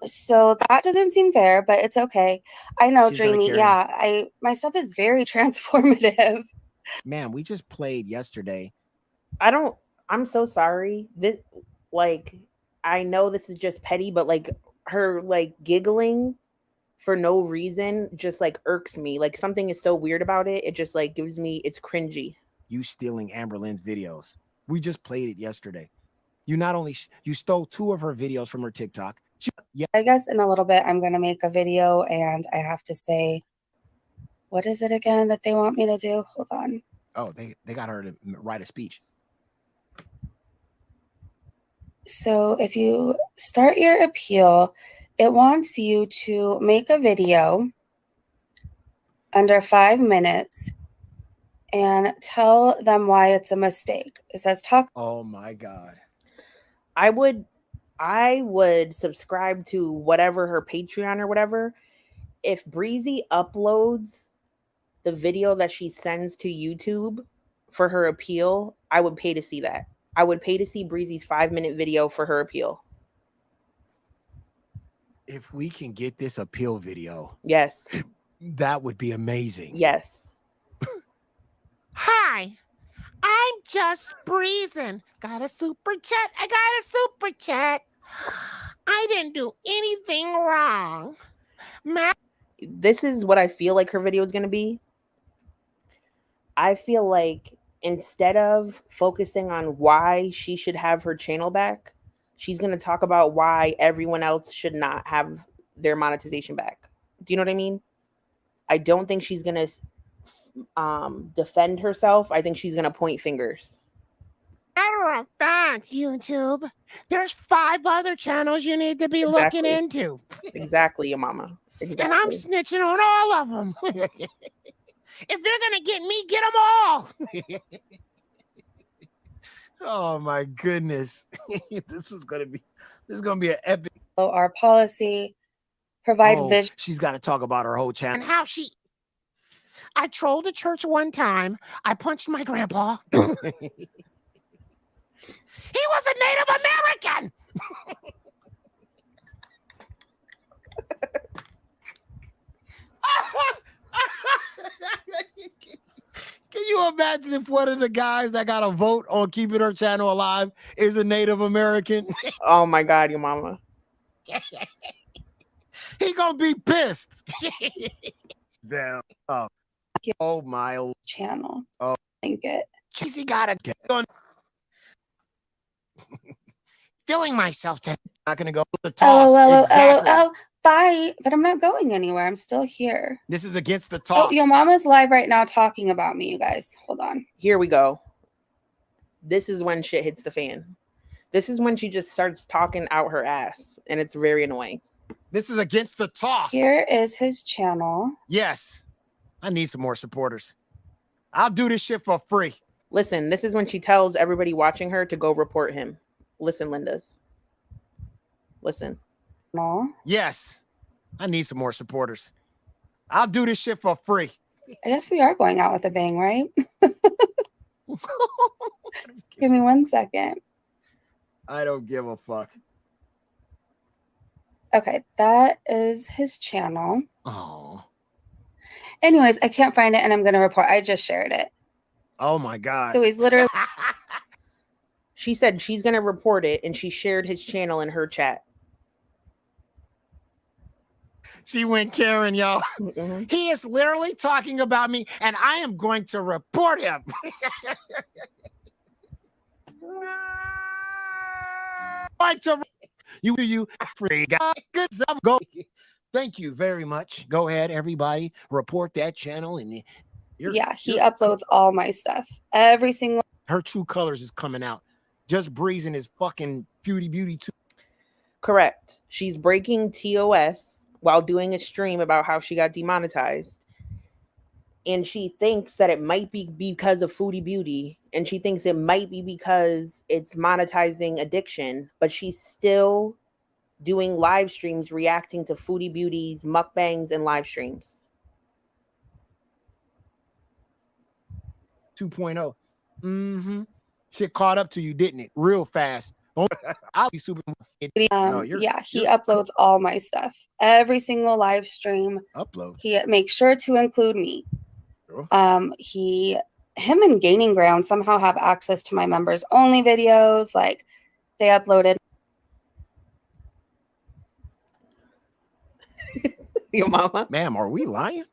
So that doesn't seem fair, but it's okay. I know, Dreamy. Yeah, my stuff is very transformative. Man, we just played yesterday. I'm so sorry. This, like, I know this is just petty, but like her like giggling for no reason just like irks me. Like something is so weird about it. It just like gives me, it's cringy. You stealing Amber Lynn's videos. We just played it yesterday. You not only you stole 2 of her videos from her TikTok. I guess in a little bit I'm gonna make a video and I have to say, what is it again that they want me to do? Hold on. Oh, they got her to write a speech. So if you start your appeal, it wants you to make a video under 5 minutes and tell them why it's a mistake. It says talk. Oh my God. I would subscribe to whatever her Patreon or whatever. If Breezy uploads the video that she sends to YouTube for her appeal, I would pay to see that. I would pay to see Breezy's 5-minute video for her appeal. If we can get this appeal video, yes, that would be amazing. yes. Hi, I'm just breezing. Got a super chat. I got a super chat. I didn't do anything wrong. This is what I feel like her video is going to be. I feel like instead of focusing on why she should have her channel back, she's going to talk about why everyone else should not have their monetization back. Do you know what I mean? I don't think she's going to defend herself. I think she's going to point fingers. Matter of fact, YouTube, there's 5 other channels you need to be looking into. Exactly, your mama. Exactly. And I'm snitching on all of them. If they're going to get me, get them all. Oh my goodness. This is going to be an epic. So our policy provide vision. She's got to talk about her whole channel. And how I trolled a church one time. I punched my grandpa. He was a Native American. Can you imagine if one of the guys that got a vote on keeping her channel alive is a Native American? Oh my God, your mama. He gonna be pissed. Down. Oh my channel. Oh, think it. Cheesy got it. Feeling myself today. Not gonna go with the toss. LOL. Bye. But I'm not going anywhere. I'm still here. This is against the toss. Oh, your mama's live right now talking about me, you guys. Hold on. Here we go. This is when shit hits the fan. This is when she just starts talking out her ass, and it's very annoying. This is against the toss. Here is his channel. Yes. I need some more supporters. I'll do this shit for free. Listen, this is when she tells everybody watching her to go report him. Listen, Linda's. Listen. No. Yes. I need some more supporters. I'll do this shit for free. I guess we are going out with a bang, right? Give me 1 second. I don't give a fuck. Okay, that is his channel. Oh. Anyways, I can't find it and I'm going to report. I just shared it. Oh my God. So he's literally. She said she's going to report it and she shared his channel in her chat. She went Karen, y'all. Mm-hmm. He is literally talking about me and I am going to report him. You free guy. Good stuff. Go. Thank you very much. Go ahead, everybody. Report that channel and he uploads all my stuff. Every single. Her true colors is coming out. Just breezing his fucking beauty too. Correct. She's breaking TOS while doing a stream about how she got demonetized. And she thinks that it might be because of Foodie Beauty. And she thinks it might be because it's monetizing addiction. But she's still doing live streams reacting to Foodie Beauty's mukbangs and live streams. 2.0. Mm-hmm. Shit caught up to you, didn't it? Real fast. I'll be super. He uploads all my stuff. Every single live stream. Upload. He makes sure to include me. Sure. Him and Gaining Ground somehow have access to my members only videos. Like they uploaded. Your mama? Ma'am, are we lying?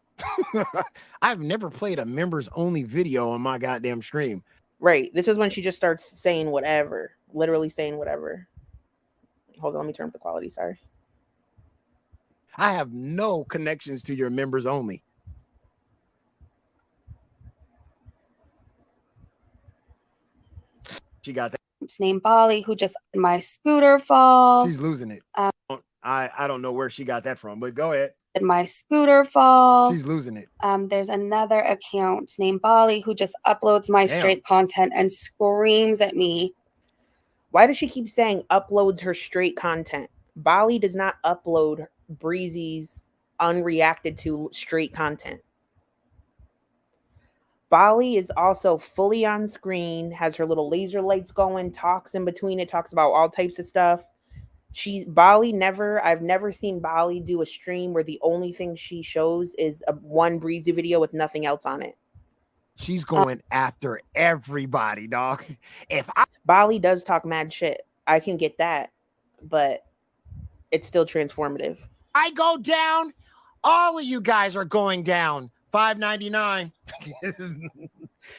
I've never played a members only video on my goddamn stream. Right. This is when she just starts saying whatever. Literally saying whatever. Hold on, let me turn up the quality. Sorry. I have no connections to your members only. She got that. Named Bali, who just my scooter fall. She's losing it. I don't know where she got that from, but go ahead. My scooter fall. She's losing it. There's another account named Bali who just uploads my straight content and screams at me. Why does she keep saying uploads her straight content? Bali does not upload Breezy'S unreacted to straight content. Bali is also fully on screen, has her little laser lights going, talks in between it, talks about all types of stuff. I've never seen Bali do a stream where the only thing she shows is one Breezy video with nothing else on it. She's going after everybody, dog. Bali does talk mad shit, I can get that, but it's still transformative. I go down, all of you guys are going down. $5.99.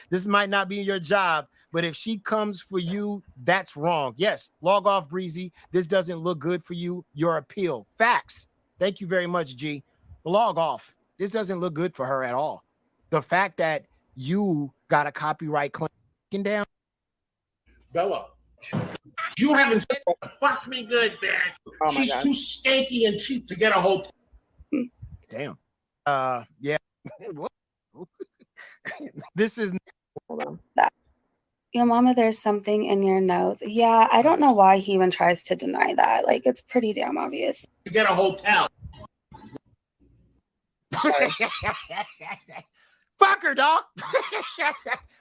This might not be your job, but if she comes for you, that's wrong. Yes, log off, Breezy. This doesn't look good for you. Your appeal. Facts. Thank you very much, G. Log off. This doesn't look good for her at all. The fact that you got a copyright claim down. Bella, you haven't said fuck me good, man. Oh She's too stanky and cheap to get a hotel. Damn. Yeah. This is that. Yo, mama, there's something in your nose. Yeah, I don't know why he even tries to deny that. Like, it's pretty damn obvious. To get a hotel. Fuck her, dog.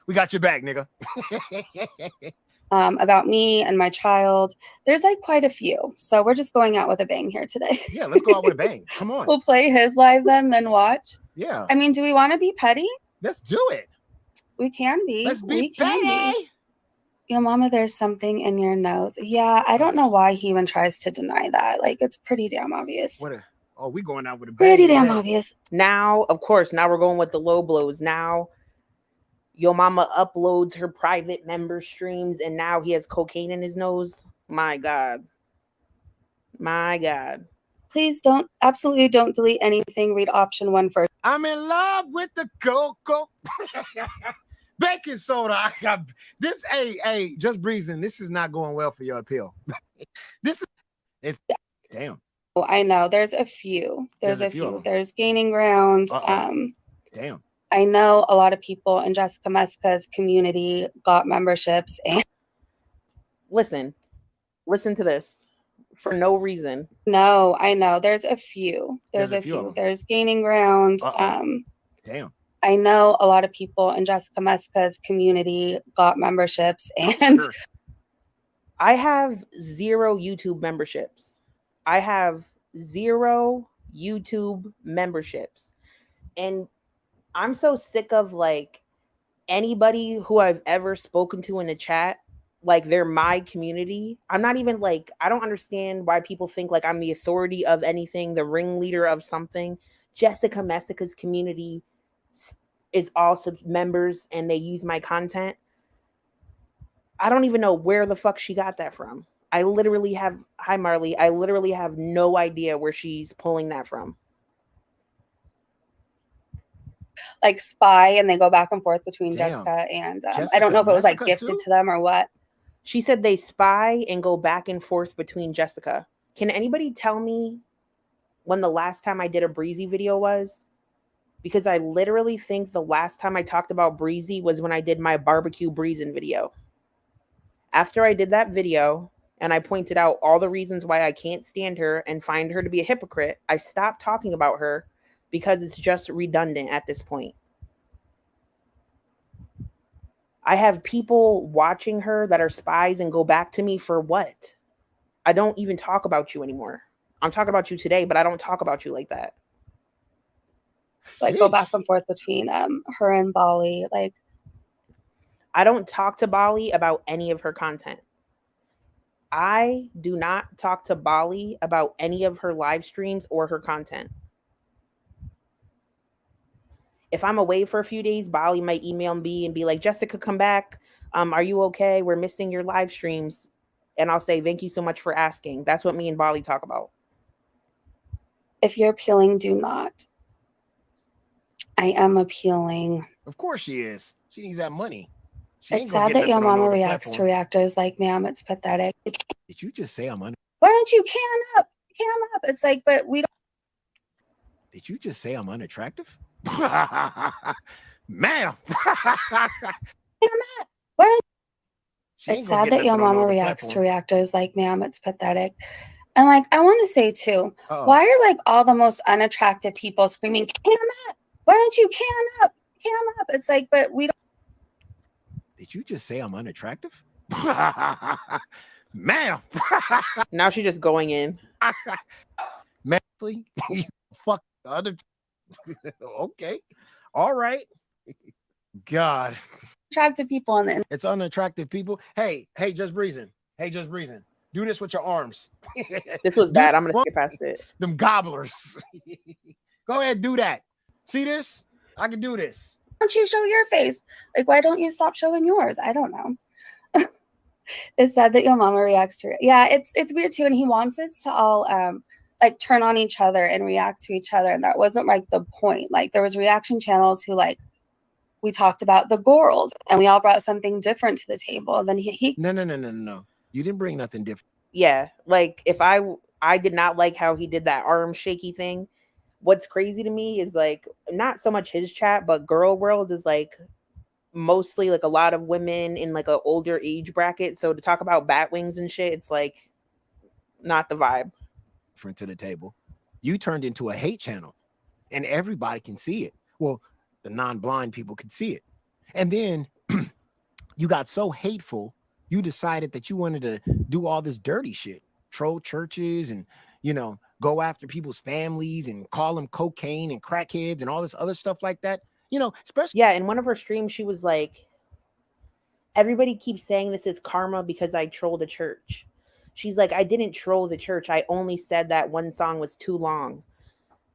We got your back, nigga. About me and my child. There's like quite a few. So we're just going out with a bang here today. Yeah, let's go out with a bang. Come on. We'll play his live then watch. Yeah. I mean, do we want to be petty? Let's do it. We can be. Let's be We can petty. be. Yo, mama, there's something in your nose. Yeah, I don't know why he even tries to deny that. Like, it's pretty damn obvious. We going out with a bang. Pretty damn obvious. Now, of course, now we're going with the low blows. Now, Yo Mama uploads her private member streams, and now he has cocaine in his nose. My God. My God. Please absolutely don't delete anything. Read option 1 first. I'm in love with the cocoa. Baking soda. I got this. Hey, just breezing. This is not going well for your appeal. It's damn. Oh, I know. There's a few. There's a few. There's gaining ground. Damn. I know a lot of people in Jessica Meska's community got memberships and listen to this for no reason. No, I know. There's a few. There's a few. There's gaining ground. Damn. I know a lot of people in Jessica Meska's community got memberships and I have 0 YouTube memberships. I have 0 YouTube memberships. And I'm so sick of like anybody who I've ever spoken to in a chat, like they're my community. I'm not even like, I don't understand why people think like I'm the authority of anything, the ringleader of something. Jessica Messica's community is all members and they use my content. I don't even know where the fuck she got that from. I literally have, hi Marley, I literally have no idea where she's pulling that from. Like spy and they go back and forth between Jessica and I don't know if it was like gifted to them or what. She said they spy and go back and forth between Jessica. Can anybody tell me when the last time I did a Breezy video was? Because I literally think the last time I talked about Breezy was when I did my barbecue breezing video. After I did that video and I pointed out all the reasons why I can't stand her and find her to be a hypocrite, I stopped talking about her because it's just redundant at this point. I have people watching her that are spies and go back to me for what? I don't even talk about you anymore. I'm talking about you today, but I don't talk about you like that. Like go back and forth between her and Bali. Like I don't talk to Bali about any of her content. I do not talk to Bali about any of her live streams or her content. If I'm away for a few days, Bali might email me and be like, Jessica, come back. Are you okay? We're missing your live streams. And I'll say, thank you so much for asking. That's what me and Bali talk about. If you're appealing, do not. I am appealing. Of course she is. She needs that money. It's sad that your mama reacts to reactors like, ma'am, it's pathetic. Did you just say I'm under? Why don't you can up? Cam up. It's like, but we don't. Did you just say I'm unattractive? Ma'am. It's sad that your mama reacts to reactors like, ma'am, it's pathetic. And like, I want to say too, why are like all the most unattractive people screaming, cam up? Why don't you can up? Cam up. It's like, but we don't. Did you just say I'm unattractive? Ma'am. Now she's just going in. Mentally, fuck the other. Okay, all right. God, attractive people on the internet. It's unattractive people. Hey, just breezing. Do this with your arms. This was bad. I'm gonna skip past it. Them gobblers. Go ahead, do that. See this? I can do this. Why don't you show your face? Like, why don't you stop showing yours? I don't know. It's sad that your mama reacts to it. Yeah, it's weird too. And he wants us to all like turn on each other and react to each other. And that wasn't like the point. Like there was reaction channels who like we talked about the Gorlworld and we all brought something different to the table. And then he No. You didn't bring nothing different. Yeah, like if I did not like how he did that arm shaky thing. What's crazy to me is like not so much his chat, but Gorlworld is like mostly like a lot of women in like an older age bracket. So to talk about bat wings and shit, it's like not the vibe. Different to the table. You turned into a hate channel and everybody can see it. Well, the non-blind people could see it. And then you got so hateful, you decided that you wanted to do all this dirty shit, troll churches and, you know, go after people's families and call them cocaine and crackheads and all this other stuff like that. You know, especially. Yeah, in one of her streams, she was like, everybody keeps saying this is karma because I trolled a church. She's like, I didn't troll the church. I only said that one song was too long.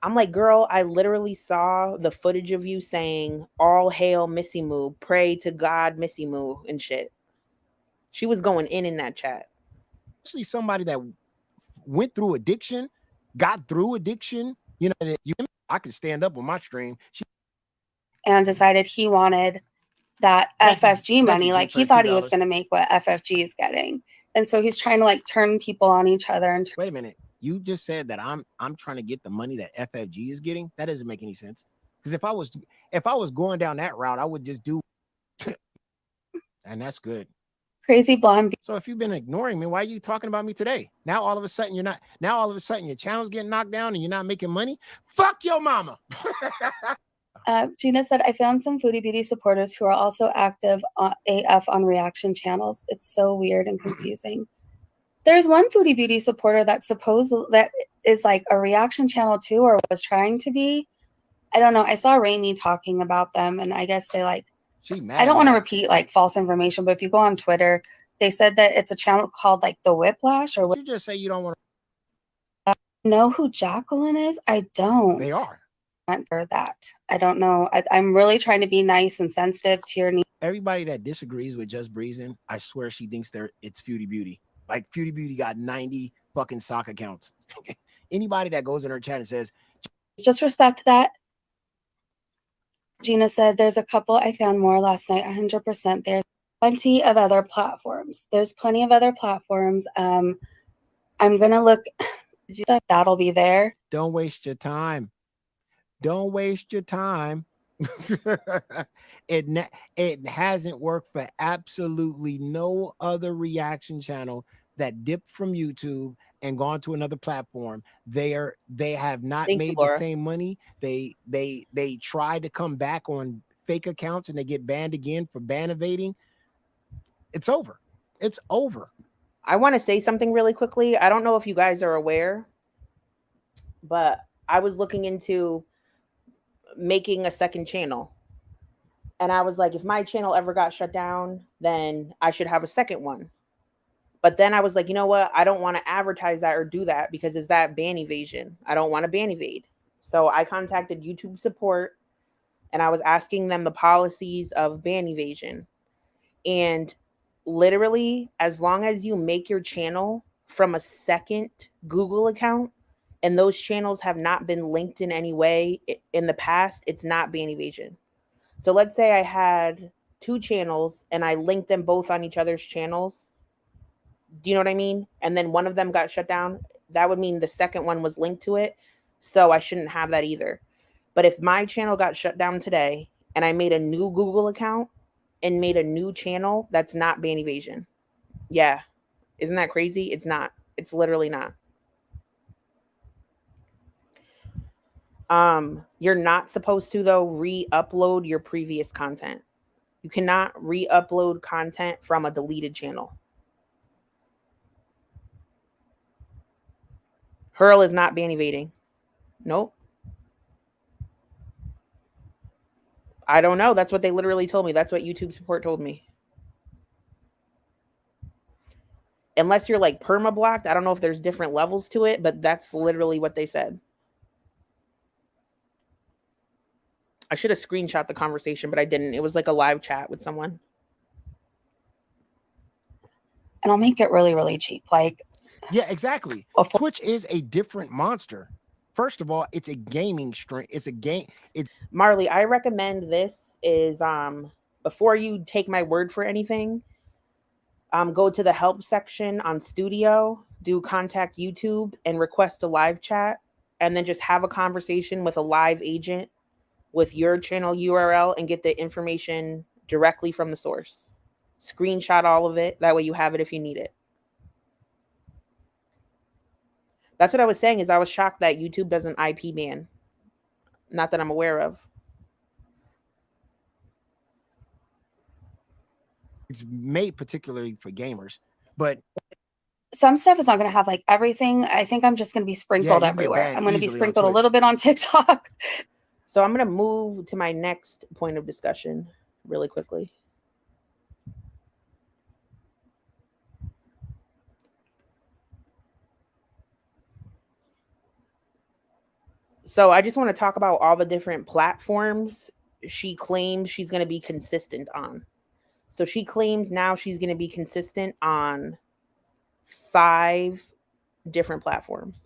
I'm like, girl, I literally saw the footage of you saying, all hail Missy Moo, pray to God Missy Moo and shit. She was going in that chat. Especially somebody that went through addiction, got through addiction. You know, I could stand up on my stream. And decided he wanted that FFG money. Like he thought he was going to make what FFG is getting. And so he's trying to like turn people on each other. And wait a minute. You just said that I'm trying to get the money that FFG is getting. That doesn't make any sense. Because if I was going down that route, I would just do and that's good. Crazy blonde. So if you've been ignoring me, why are you talking about me today? Now all of a sudden your channel's getting knocked down and you're not making money. Fuck your mama. Gina said, I found some Foodie Beauty supporters who are also active on AF on reaction channels. It's so weird and confusing. There's one Foodie Beauty supporter that is like a reaction channel too, or was trying to be. I don't know. I saw Raimi talking about them, and I guess they like. I don't want to repeat like false information, but if you go on Twitter, they said that it's a channel called like the Whiplash or. You just say you don't want to know who Jacqueline is. I don't. They are. For that, I don't know. I'm really trying to be nice and sensitive to your needs. Everybody that disagrees with Just Breezing, I swear she thinks it's Foodie Beauty. Like Foodie Beauty got 90 fucking sock accounts. Anybody that goes in her chat and says, just respect that. Gina said, there's a couple. I found more last night. 100%. There's plenty of other platforms. I'm gonna look. That'll be there. Don't waste your time. Don't waste your time. It hasn't worked for absolutely no other reaction channel that dipped from YouTube and gone to another platform. They have not made the same money. They try to come back on fake accounts and they get banned again for ban evading. It's over. It's over. I want to say something really quickly. I don't know if you guys are aware, but I was looking into making a second channel. And I was like, if my channel ever got shut down, then I should have a second one. But then I was like, you know what? I don't want to advertise that or do that because is that ban evasion? I don't want to ban evade. So I contacted YouTube support and I was asking them the policies of ban evasion. And literally, as long as you make your channel from a second Google account and those channels have not been linked in any way in the past, it's not ban evasion. So let's say I had 2 channels and I linked them both on each other's channels. Do you know what I mean? And then one of them got shut down. That would mean the second one was linked to it. So I shouldn't have that either. But if my channel got shut down today and I made a new Google account and made a new channel, that's not ban evasion. Yeah. Isn't that crazy? It's not. It's literally not. You're not supposed to, though, re-upload your previous content. You cannot re-upload content from a deleted channel. Hurl is not ban evading. Nope. I don't know. That's what they literally told me. That's what YouTube support told me. Unless you're like perma blocked, I don't know if there's different levels to it, but that's literally what they said. I should have screenshot the conversation, but I didn't. It was like a live chat with someone. And I'll make it really, really cheap. Like, yeah, exactly. Twitch is a different monster. First of all, it's a gaming stream. It's a game. It's Marley, I recommend this is before you take my word for anything, go to the help section on Studio, do contact YouTube and request a live chat, and then just have a conversation with a live agent with your channel URL and get the information directly from the source. Screenshot all of it. That way you have it if you need it. That's what I was saying is I was shocked that YouTube doesn't IP ban. Not that I'm aware of. It's made particularly for gamers, but some stuff is not going to have like everything. I think I'm just going to be sprinkled everywhere. I'm going to be sprinkled a little bit on TikTok. So I'm going to move to my next point of discussion really quickly. So I just want to talk about all the different platforms she claims she's going to be consistent on. So she claims now she's going to be consistent on 5 different platforms.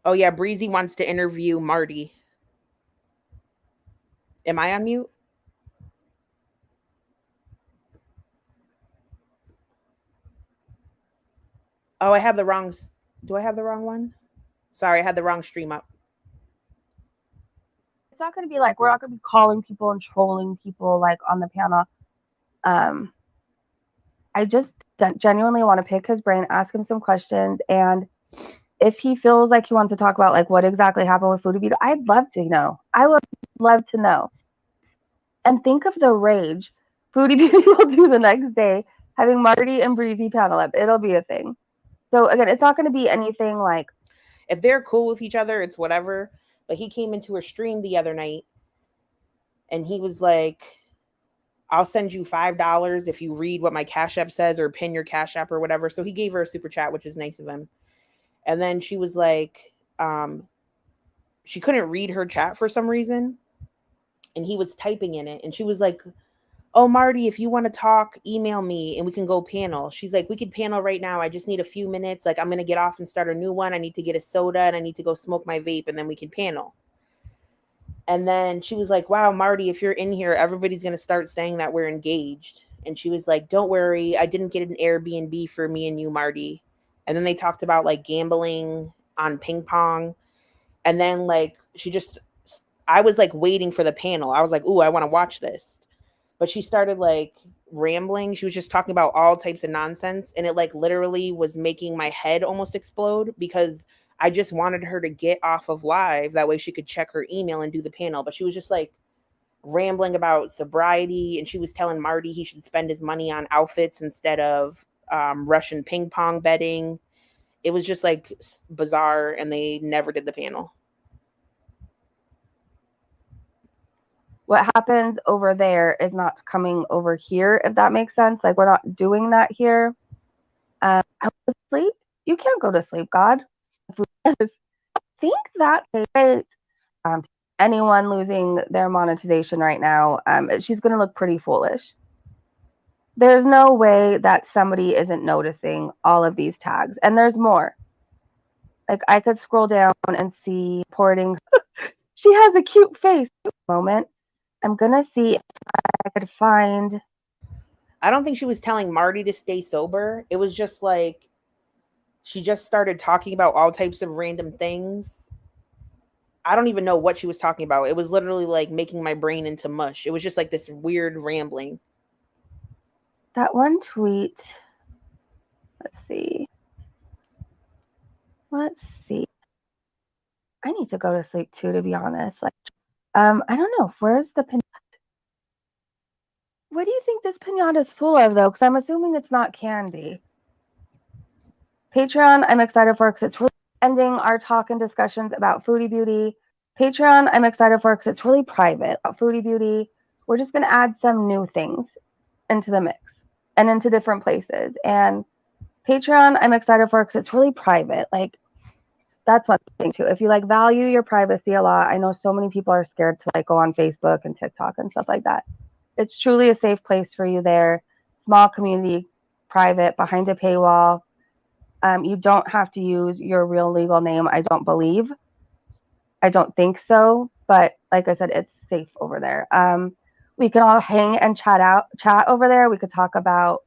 Oh yeah, Breezy wants to interview Marty. Am I on mute? Oh, I have the wrong. Do I have the wrong one? Sorry, I had the wrong stream up. It's not going to be like, we're not going to be calling people and trolling people like on the panel. I just genuinely want to pick his brain, ask him some questions, and if he feels like he wants to talk about like what exactly happened with Foodie Beauty, I'd love to know. I would love to know. And think of the rage Foodie Beauty will do the next day, having Marty and Breezy panel up. It'll be a thing. So again, it's not going to be anything like. If they're cool with each other, it's whatever. But he came into her stream the other night and he was like, I'll send you $5 if you read what my Cash App says or pin your Cash App or whatever. So he gave her a super chat, which is nice of him. And then she was like, she couldn't read her chat for some reason. And he was typing in it. And she was like, oh, Marty, if you want to talk, email me and we can go panel. She's like, we could panel right now. I just need a few minutes. Like, I'm going to get off and start a new one. I need to get a soda and I need to go smoke my vape and then we can panel. And then she was like, wow, Marty, if you're in here, everybody's going to start saying that we're engaged. And she was like, don't worry. I didn't get an Airbnb for me and you, Marty. And then they talked about like gambling on ping pong. And then like, I was like waiting for the panel. I was like, ooh, I want to watch this. But she started like rambling. She was just talking about all types of nonsense. And it like literally was making my head almost explode because I just wanted her to get off of live. That way she could check her email and do the panel. But she was just like rambling about sobriety. And she was telling Marty he should spend his money on outfits instead of Russian ping pong betting. It was just like bizarre. And they never did the panel. What happens over there is not coming over here, if that makes sense. Like, we're not doing that here. I was asleep. You can't go to sleep, God. I think that is anyone losing their monetization right now, she's going to look pretty foolish. There's no way that somebody isn't noticing all of these tags. And there's more. Like, I could scroll down and see porting. She has a cute face. Moment. I'm going to see if I could find. I don't think she was telling Marty to stay sober. It was just like she just started talking about all types of random things. I don't even know what she was talking about. It was literally like making my brain into mush. It was just like this weird rambling. That one tweet. Let's see. I need to go to sleep too, to be honest. Like, I don't know. Where's the pinata? What do you think this pinata is full of, though? Because I'm assuming it's not candy. Patreon, I'm excited for because it's really ending our talk and discussions about Foodie Beauty. Patreon, I'm excited for because it's really private about Foodie Beauty. We're just going to add some new things into the mix and into different places. And Patreon, I'm excited for because it's really private. Like, that's one thing too. If you like value your privacy a lot, I know so many people are scared to like go on Facebook and TikTok and stuff like that. It's truly a safe place for you there. Small community, private, behind a paywall. You don't have to use your real legal name, I don't believe. I don't think so, but like I said, it's safe over there. We can all hang and chat over there. We could talk about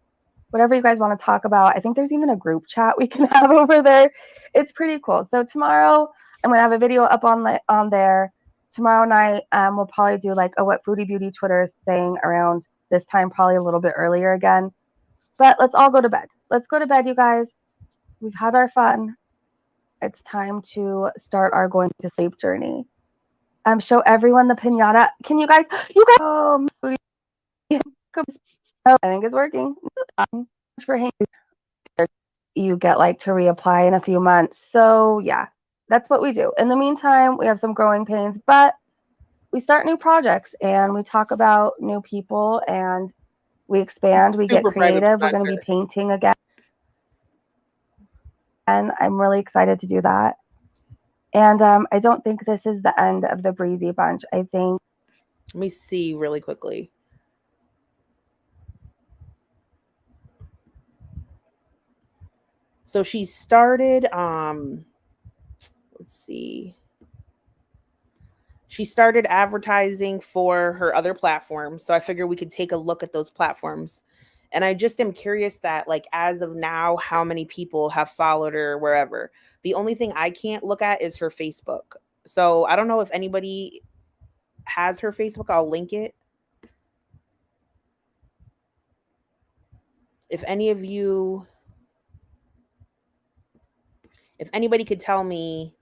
whatever you guys want to talk about. I think there's even a group chat we can have over there. It's pretty cool. So tomorrow I'm gonna have a video up on there. Tomorrow night we'll probably do like a What Foodie Beauty Twitter is saying around this time, probably a little bit earlier again. But let's all go to bed. Let's go to bed, you guys. We've had our fun. It's time to start our going to sleep journey. Show everyone the pinata. Can you guys? Oh, I think it's working. For hanging, you get like to reapply in a few months. So yeah, that's what we do. In the meantime, we have some growing pains, but we start new projects and we talk about new people and we expand. We get creative. We're going to be painting again. And I'm really excited to do that. And I don't think this is the end of the Breezy bunch. I think. Let me see really quickly. So she started, let's see. She started advertising for her other platforms. So I figured we could take a look at those platforms. And I just am curious that, like, as of now, how many people have followed her wherever. The only thing I can't look at is her Facebook. So I don't know if anybody has her Facebook. I'll link it. If any of you, if anybody could tell me,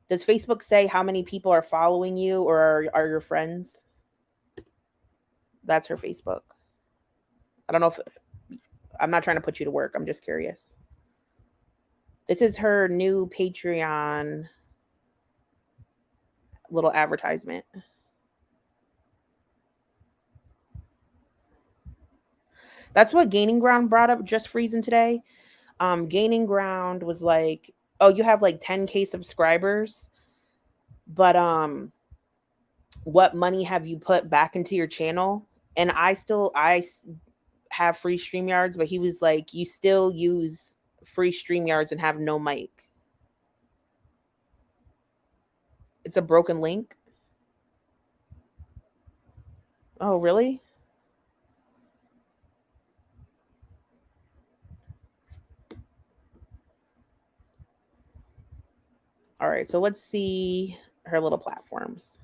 does Facebook say how many people are following you or are your friends? That's her Facebook. I don't know if, I'm not trying to put you to work. I'm just curious. This is her new Patreon little advertisement. That's what Gaining Ground brought up just freezing today. Gaining Ground was like, oh, you have like 10K subscribers, but what money have you put back into your channel? And I have free StreamYards, but he was like, you still use free StreamYards and have no mic. It's a broken link. Oh, really? All right, so let's see her little platforms.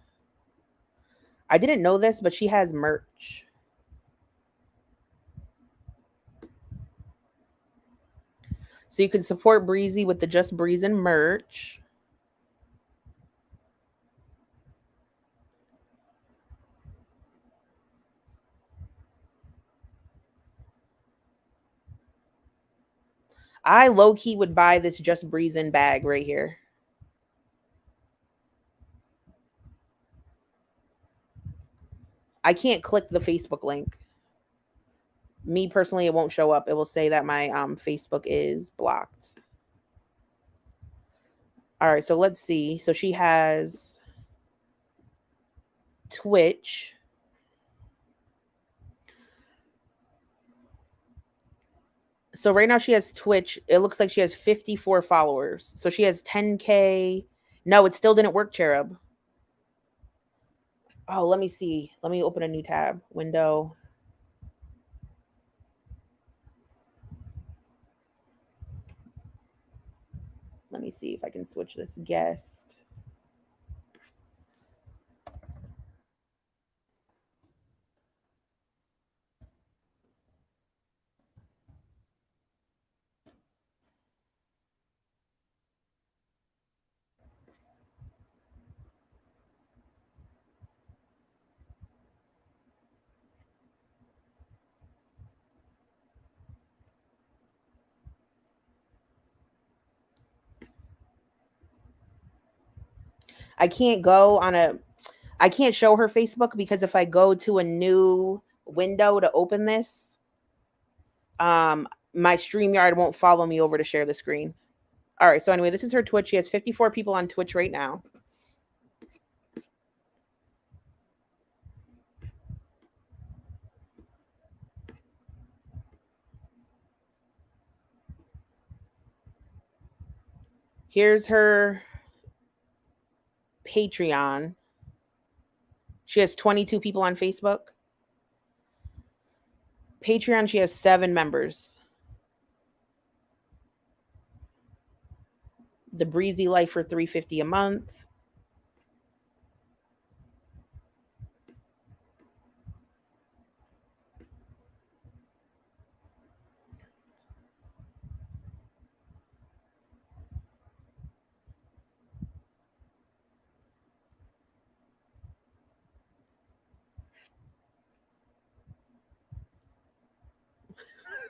I didn't know this, but she has merch. So you can support Breezy with the Just Breezin' merch. I low-key would buy this Just Breezin' bag right here. I can't click the Facebook link. Me personally, it won't show up. It will say that my Facebook is blocked. All right, so let's see. So she has Twitch. So right now she has Twitch. It looks like she has 54 followers. So she has 10K. No, it still didn't work, Cherub. Oh, let me see. Let me open a new tab. Window. Let me see if I can switch this guest. I can't show her Facebook because if I go to a new window to open this, my StreamYard won't follow me over to share the screen. All right, so anyway, this is her Twitch. She has 54 people on Twitch right now. Here's her Patreon. She has 22 people on Facebook. Patreon, she has 7 members. The Breezy Life for $3.50 a month.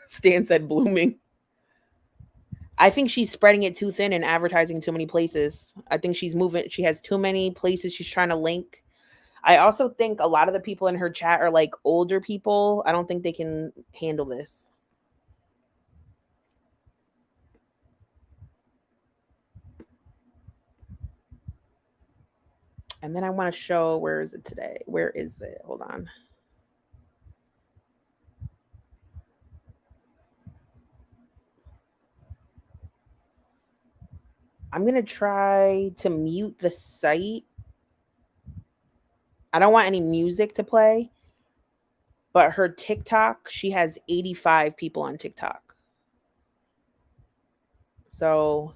Stan said blooming. I think she's spreading it too thin and advertising too many places. I think she's moving. She has too many places she's trying to link. I also think a lot of the people in her chat are like older people. I don't think they can handle this. And then I want to show, where is it today? Where is it? Hold on. I'm going to try to mute the site. I don't want any music to play. But her TikTok, she has 85 people on TikTok. So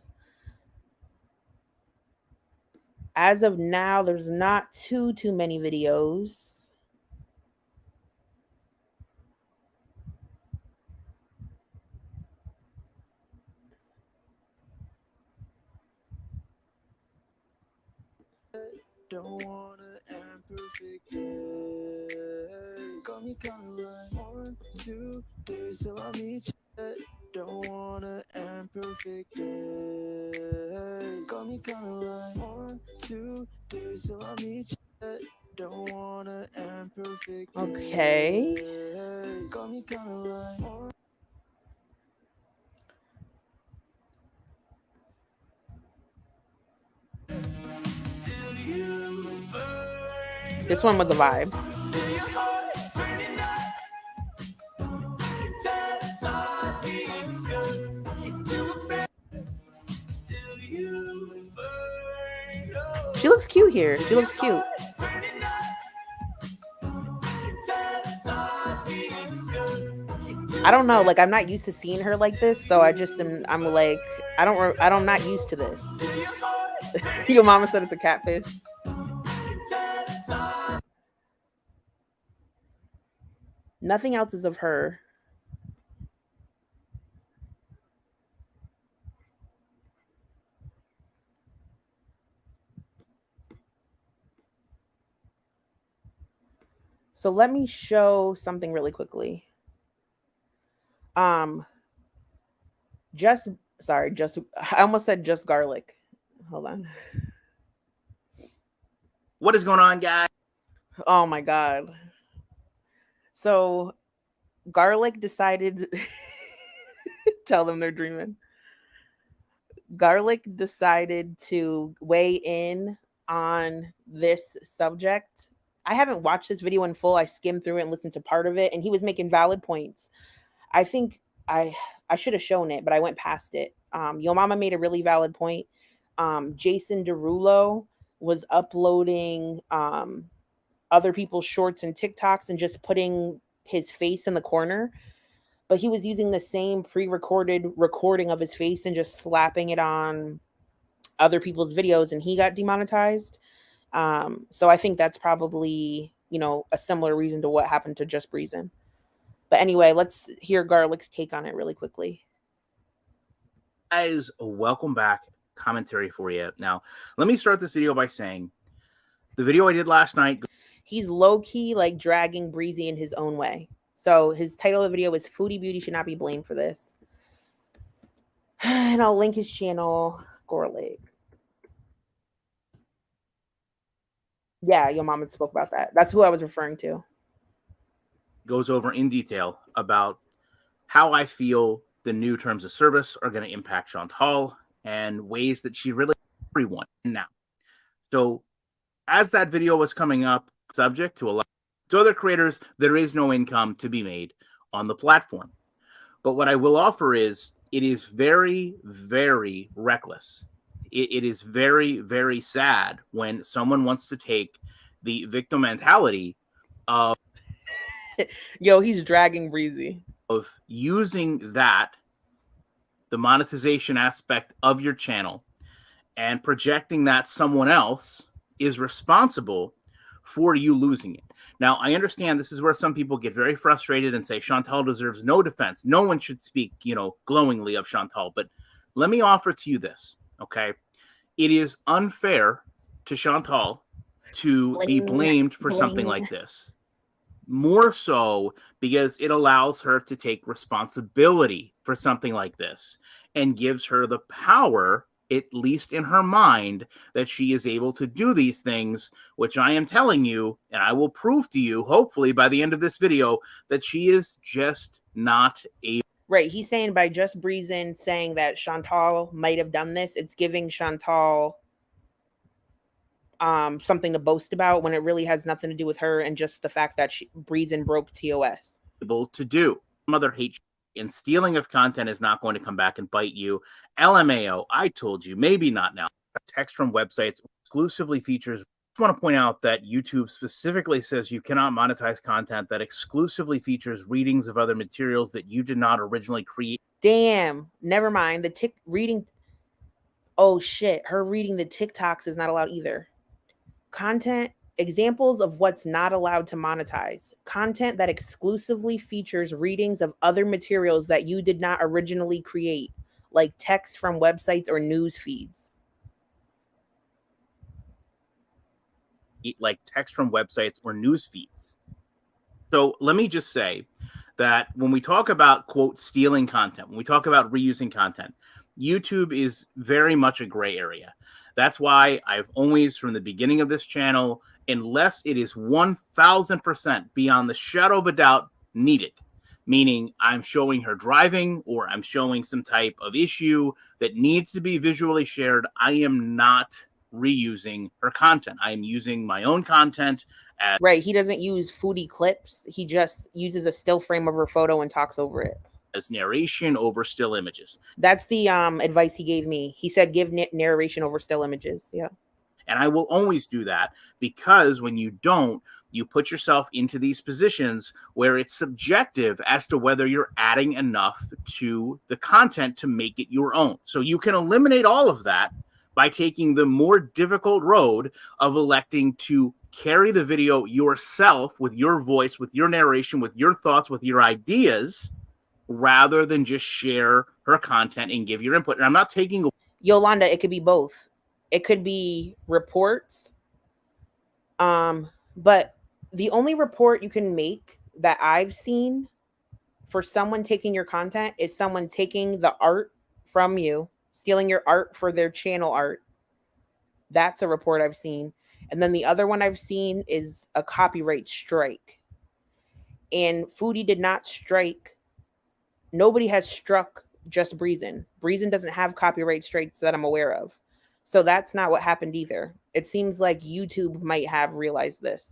as of now, there's not too many videos. Don't wanna end perfect day. Got me kinda like 1, 2 days till I meet you. Don't wanna end perfect day. Got me kinda like 1, 2 days till I meet you. Don't wanna end perfect day. Okay. Got me kinda like 1. This one was a vibe. She looks cute here. She looks cute. I don't know. Like, I'm not used to seeing her like this, so I'm like, I'm not used to this. Your mama said it's a catfish. Nothing else is of her. So let me show something really quickly. I almost said just garlic. Hold on. What is going on, guys? Oh my God. So Garlic decided tell them they're dreaming. Garlic decided to weigh in on this subject. I haven't watched this video in full. I skimmed through it and listened to part of it, and he was making valid points. I think I should have shown it, but I went past it. Yo Mama made a really valid point. Jason Derulo was uploading other people's shorts and TikToks and just putting his face in the corner. But he was using the same pre-recorded recording of his face and just slapping it on other people's videos and he got demonetized. So I think that's probably, you know, a similar reason to what happened to Just Breezin'. But anyway, let's hear Garlic's take on it really quickly. Guys, welcome back. Commentary for you. Now, let me start this video by saying the video I did last night. He's low-key like dragging Breezy in his own way. So his title of the video is Foodie Beauty Should Not Be Blamed for This. And I'll link his channel, Gorlworld. Yeah, your mom had spoke about that. That's who I was referring to. Goes over in detail about how I feel the new terms of service are going to impact Chantal and ways that she really everyone now. So as that video was coming up, subject to a lot to other creators, there is no income to be made on the platform. But what I will offer is it is very, very reckless. It is very, very sad when someone wants to take the victim mentality of yo, he's dragging Breezy. Of using that, the monetization aspect of your channel, and projecting that someone else is responsible for you losing it. Now, I understand this is where some people get very frustrated and say Chantal deserves no defense. No one should speak, you know, glowingly of Chantal. But let me offer to you this, okay? It is unfair to Chantal to be blamed for something like this. More so because it allows her to take responsibility for something like this and gives her the power, at least in her mind, that she is able to do these things, which I am telling you, and I will prove to you, hopefully by the end of this video, that she is just not able. Right. He's saying by Just Breezin' saying that Chantal might have done this, it's giving Chantal something to boast about when it really has nothing to do with her and just the fact that Breezin' broke TOS. Able to do. Mother hate and stealing of content is not going to come back and bite you. LMAO, I told you, maybe not now. Text from websites exclusively features. I want to point out that YouTube specifically says you cannot monetize content that exclusively features readings of other materials that you did not originally create. Damn, never mind. The reading. Oh shit, her reading the TikToks is not allowed either. Content examples of what's not allowed to monetize. Content that exclusively features readings of other materials that you did not originally create, like text from websites or news feeds. Like text from websites or news feeds. So let me just say that when we talk about, quote, stealing content, when we talk about reusing content, YouTube is very much a gray area. That's why I've always, from the beginning of this channel, unless it is 1000% beyond the shadow of a doubt needed, meaning I'm showing her driving or I'm showing some type of issue that needs to be visually shared, I am not reusing her content. I am using my own content. Right. He doesn't use foodie clips. He just uses a still frame of her photo and talks over it. As narration over still images. That's the advice he gave me. He said give narration over still images. Yeah. And I will always do that because when you don't, you put yourself into these positions where it's subjective as to whether you're adding enough to the content to make it your own. So you can eliminate all of that by taking the more difficult road of electing to carry the video yourself with your voice, with your narration, with your thoughts, with your ideas, rather than just share her content and give your input. And I'm not taking Yolanda, it could be both. It could be reports. But the only report you can make that I've seen for someone taking your content is someone taking the art from you, stealing your art for their channel art. That's a report I've seen. And then the other one I've seen is a copyright strike. And Foodie did not strike. Nobody has struck Just Breezin'. Breezin' doesn't have copyright strikes that I'm aware of. So that's not what happened either. It seems like YouTube might have realized this.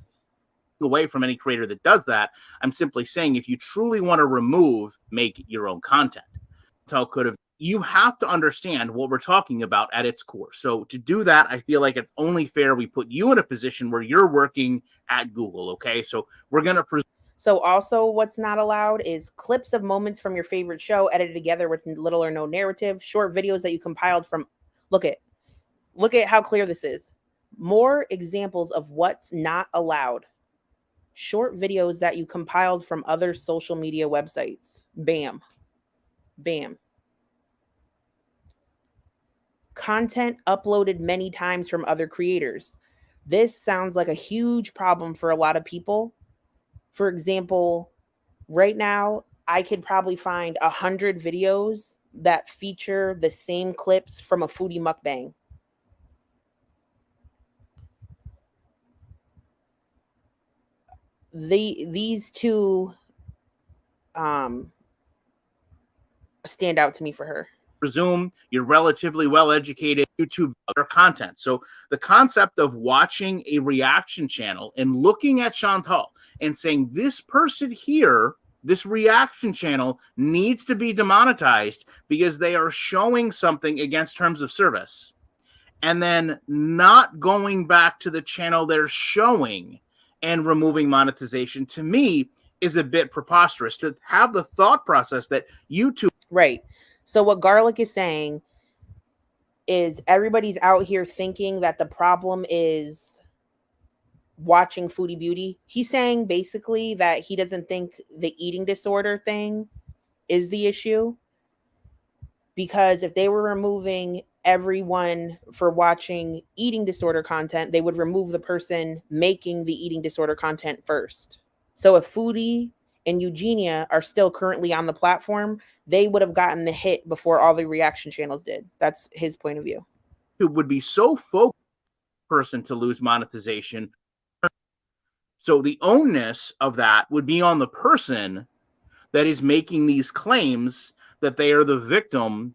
Away from any creator that does that. I'm simply saying if you truly want to remove, make your own content. You have to understand what we're talking about at its core. So to do that, I feel like it's only fair we put you in a position where you're working at Google, okay? So we're going to... So also what's not allowed is clips of moments from your favorite show edited together with little or no narrative, short videos that you compiled from... Look at Look at how clear this is. More examples of what's not allowed. Short videos that you compiled from other social media websites. Bam. Bam. Content uploaded many times from other creators. This sounds like a huge problem for a lot of people. For example, right now, I could probably find 100 videos that feature the same clips from a foodie mukbang. These two stand out to me for her. Presume you're relatively well-educated YouTube content. So the concept of watching a reaction channel and looking at Chantal and saying this person here, this reaction channel needs to be demonetized because they are showing something against terms of service, and then not going back to the channel they're showing and removing monetization, to me is a bit preposterous. To have the thought process that YouTube... Right. So what Garlic is saying is everybody's out here thinking that the problem is watching Foodie Beauty. He's saying basically that he doesn't think the eating disorder thing is the issue, because if they were removing everyone for watching eating disorder content, they would remove the person making the eating disorder content first. So if Foodie and Eugenia are still currently on the platform, they would have gotten the hit before all the reaction channels did. That's his point of view. It would be so focused person to lose monetization. So the onus of that would be on the person that is making these claims that they are the victim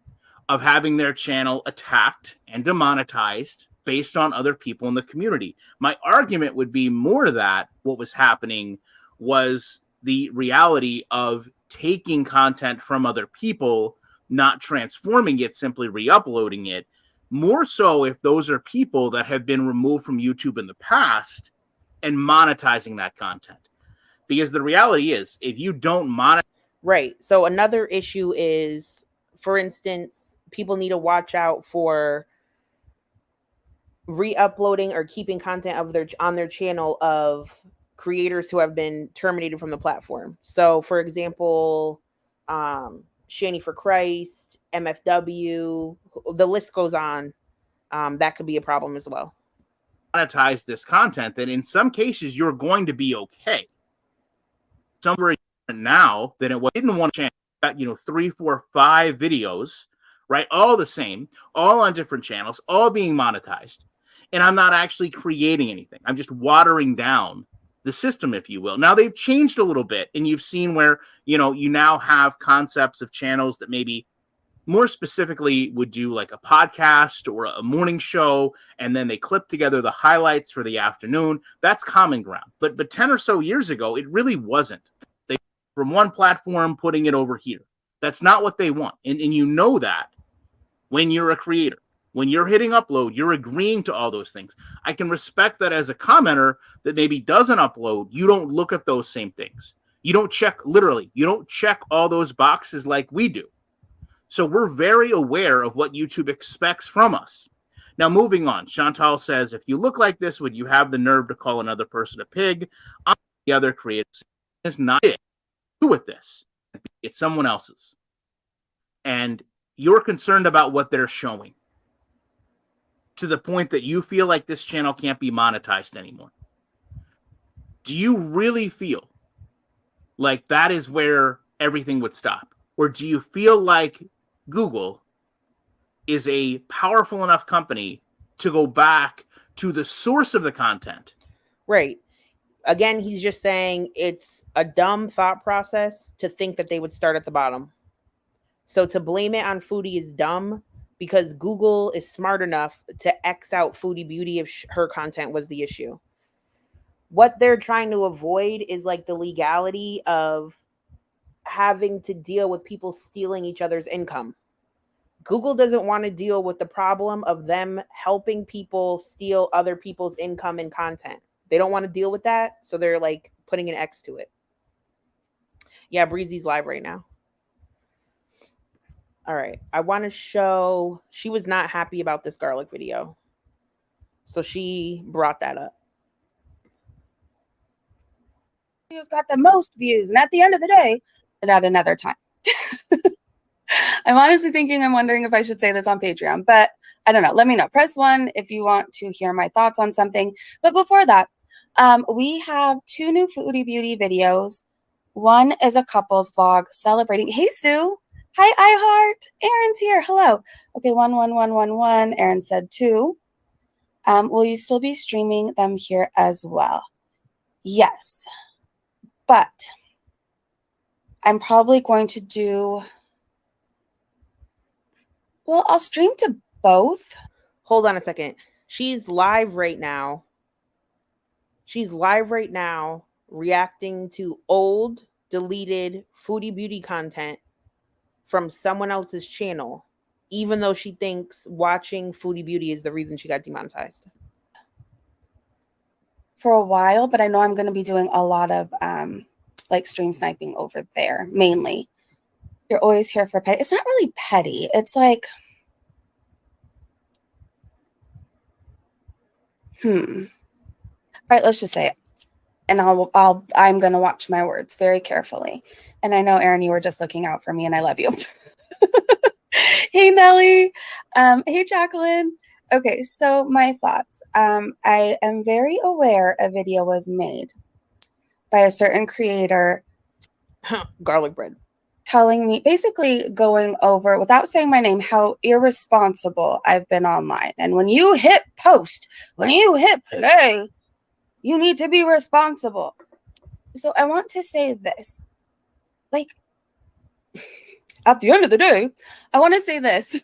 of having their channel attacked and demonetized based on other people in the community. My argument would be more that what was happening was the reality of taking content from other people, not transforming it, simply re-uploading it. More so if those are people that have been removed from YouTube in the past and monetizing that content. Because the reality is, if you don't monetize... Right. So another issue is, for instance, people need to watch out for re-uploading or keeping content of on their channel of creators who have been terminated from the platform. So, for example, Shani for Christ, MFW, the list goes on. That could be a problem as well. Monetize this content, then in some cases you're going to be okay. Somewhere now than it was. Didn't want to channel, 3, 4, 5 videos, right? All the same, all on different channels, all being monetized. And I'm not actually creating anything. I'm just watering down the system, if you will. Now they've changed a little bit, and you've seen where, you now have concepts of channels that maybe more specifically would do like a podcast or a morning show, and then they clip together the highlights for the afternoon. That's common ground. But 10 or so years ago, it really wasn't. They from one platform putting it over here. That's not what they want. And you know that when you're a creator. When you're hitting upload, you're agreeing to all those things. I can respect that as a commenter that maybe doesn't upload. You don't look at those same things. You don't check, literally, you don't check all those boxes like we do. So we're very aware of what YouTube expects from us. Now, moving on, Chantal says, if you look like this, would you have the nerve to call another person a pig? The other creator is not it. Do with this. It's someone else's. And you're concerned about what they're showing, to the point that you feel like this channel can't be monetized anymore. Do you really feel like that is where everything would stop? Or do you feel like Google is a powerful enough company to go back to the source of the content? Right. Again, he's just saying it's a dumb thought process to think that they would start at the bottom. So to blame it on Foodie is dumb, because Google is smart enough to X out Foodie Beauty if her content was the issue. What they're trying to avoid is like the legality of having to deal with people stealing each other's income. Google doesn't want to deal with the problem of them helping people steal other people's income and content. They don't want to deal with that, so they're like putting an X to it. Yeah, Breezy's live right now. All right, I want to show, she was not happy about this garlic video. So she brought that up. Videos got the most views, and at the end of the day, at another time. I'm honestly thinking, I'm wondering if I should say this on Patreon, but I don't know. Let me know. Press 1 if you want to hear my thoughts on something. But before that, we have 2 new Foodie Beauty videos. One is a couples vlog celebrating. Hey, Sue. Hi, iHeart. Aaron's here. Hello. Okay, 11111. Aaron said 2. Will you still be streaming them here as well? Yes. But I'm probably going to do... Well, I'll stream to both. Hold on a second. She's live right now. She's live right now reacting to old, deleted Foodie Beauty content from someone else's channel, even though she thinks watching Foodie Beauty is the reason she got demonetized. For a while, but I know I'm going to be doing a lot of like stream sniping over there, mainly. You're always here for petty. It's not really petty. It's like, All right, let's just say it. And I'm going to watch my words very carefully. And I know, Aaron, you were just looking out for me, and I love you. Hey, Nelly. Hey, Jacqueline. Okay, so my thoughts. I am very aware a video was made by a certain creator. Garlic bread. Telling me, basically going over, without saying my name, how irresponsible I've been online. And when you hit post, when you hit play, you need to be responsible. So I want to say this. Like, at the end of the day, I want to say this.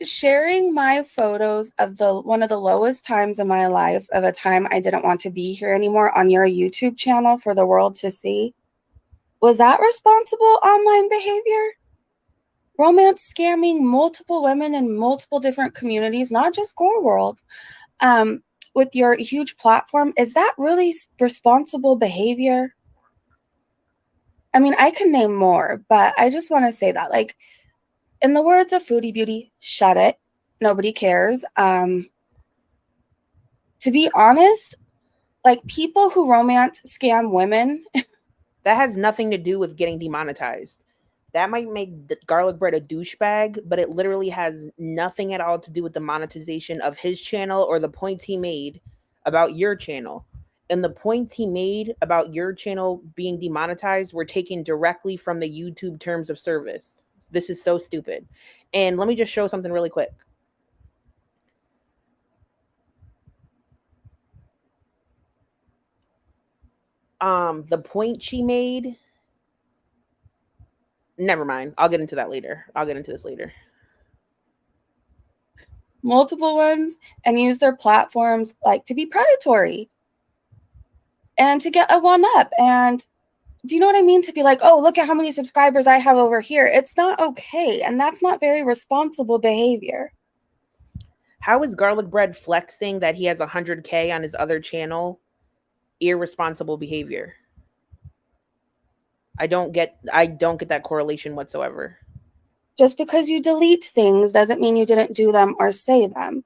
Sharing my photos of one of the lowest times in my life, of a time I didn't want to be here anymore, on your YouTube channel for the world to see, was that responsible online behavior? Romance scamming multiple women in multiple different communities, not just Gorlworld, with your huge platform, is that really responsible behavior? I mean, I can name more, but I just want to say that, like, in the words of Foodie Beauty, shut it. Nobody cares. To be honest, like, people who romance scam women. That has nothing to do with getting demonetized. That might make Garlic Bread a douchebag, but it literally has nothing at all to do with the monetization of his channel or the points he made about your channel. And the points he made about your channel being demonetized were taken directly from the YouTube terms of service. This is so stupid. And let me just show something really quick. The point she made, never mind. I'll get into that later. I'll get into this later. Multiple ones, and use their platforms like to be predatory and to get a one up. And do you know what I mean? To be like, oh, look at how many subscribers I have over here. It's not okay. And that's not very responsible behavior. How is Garlic Bread flexing that he has 100K on his other channel irresponsible behavior? I don't get that correlation whatsoever. Just because you delete things doesn't mean you didn't do them or say them.